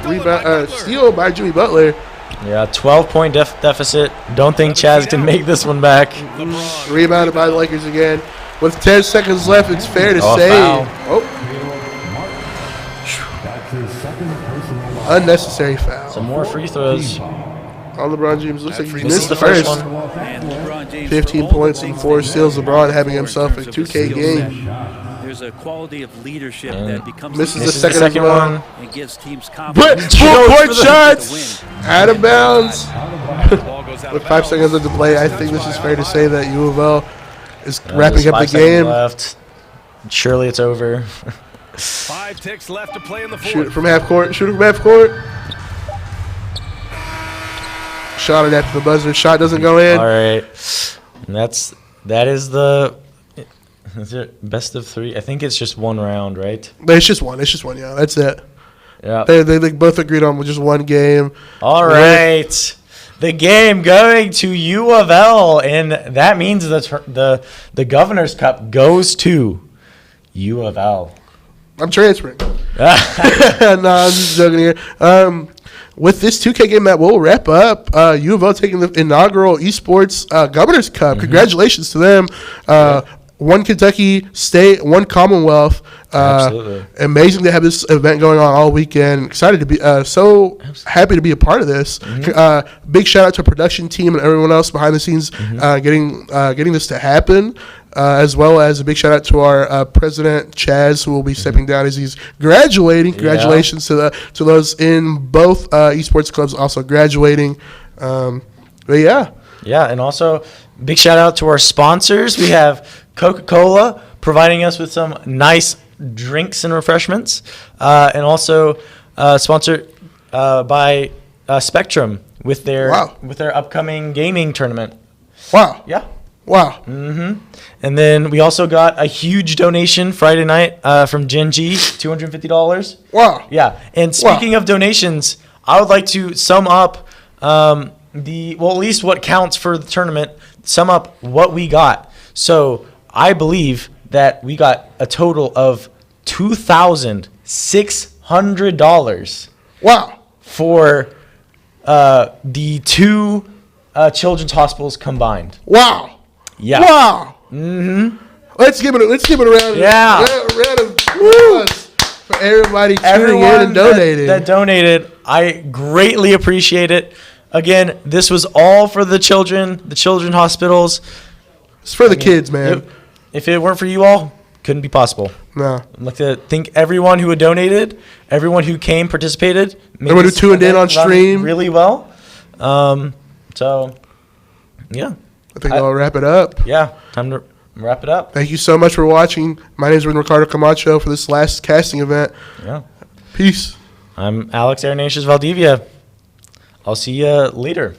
Steal by Jimmy Butler. Yeah, 12-point deficit. Don't think Chaz can make this one back. Rebounded by the Lakers again. With 10 seconds left, it's fair to say. Unnecessary foul. Some more free throws. On LeBron James. Looks like he missed the first one. 15 points and 4 steals. LeBron having himself a 2K game. There's a quality of leadership that becomes misses the second one. And gives teams confidence. But 4-point shots out of bounds. With 5 seconds left to play, I think this is fair to say that U of L is wrapping up the game. Left. Surely it's over. 5 ticks left to play in the fourth. Shoot it from half court. Shoot it from half court. Shot it after the buzzer. Shot doesn't go in. All right. And that is the is it best of 3? I think it's just one round, right? But it's just one. Yeah, that's it. Yeah. They both agreed on just one game. All right. The game going to U of L, and that means the Governor's Cup goes to U of L. I'm transferring. No, I'm just joking here. With this 2K game that will wrap up, U of L taking the inaugural esports Governor's Cup. Mm-hmm. Congratulations to them. One Kentucky State, one Commonwealth. Absolutely. Amazing to have this event going on all weekend. Excited to be happy to be a part of this. Mm-hmm. Big shout out to our production team and everyone else behind the scenes getting this to happen. As well as a big shout out to our president Chaz, who will be stepping down as he's graduating. Congratulations to those in both esports clubs also graduating. Yeah, and also big shout out to our sponsors. We have Coca-Cola providing us with some nice drinks and refreshments, and also sponsored by Spectrum with their upcoming gaming tournament. Wow. Yeah. Wow. Mm-hmm. And then we also got a huge donation Friday night from Gen G, $250. Wow. Yeah. And speaking of donations, I would like to sum up at least what counts for the tournament, sum up what we got. So I believe that we got a total of $2,600. Wow. For the 2 children's hospitals combined. Wow. Yeah. Wow. Mm-hmm. Let's give it a round. Yeah. A round of applause for everybody tuning in and donating. That donated. I greatly appreciate it. Again, this was all for the children hospitals. It's for the kids, man. If it weren't for you all, couldn't be possible. No. I'd like to thank everyone who had donated, everyone who came, participated. Everyone who tuned in on stream. Really well. So, yeah. I think I'll wrap it up. Yeah, time to wrap it up. Thank you so much for watching. My name is Ricardo Camacho for this last casting event. Yeah. Peace. I'm Alex Arenatius Valdivia. I'll see you later.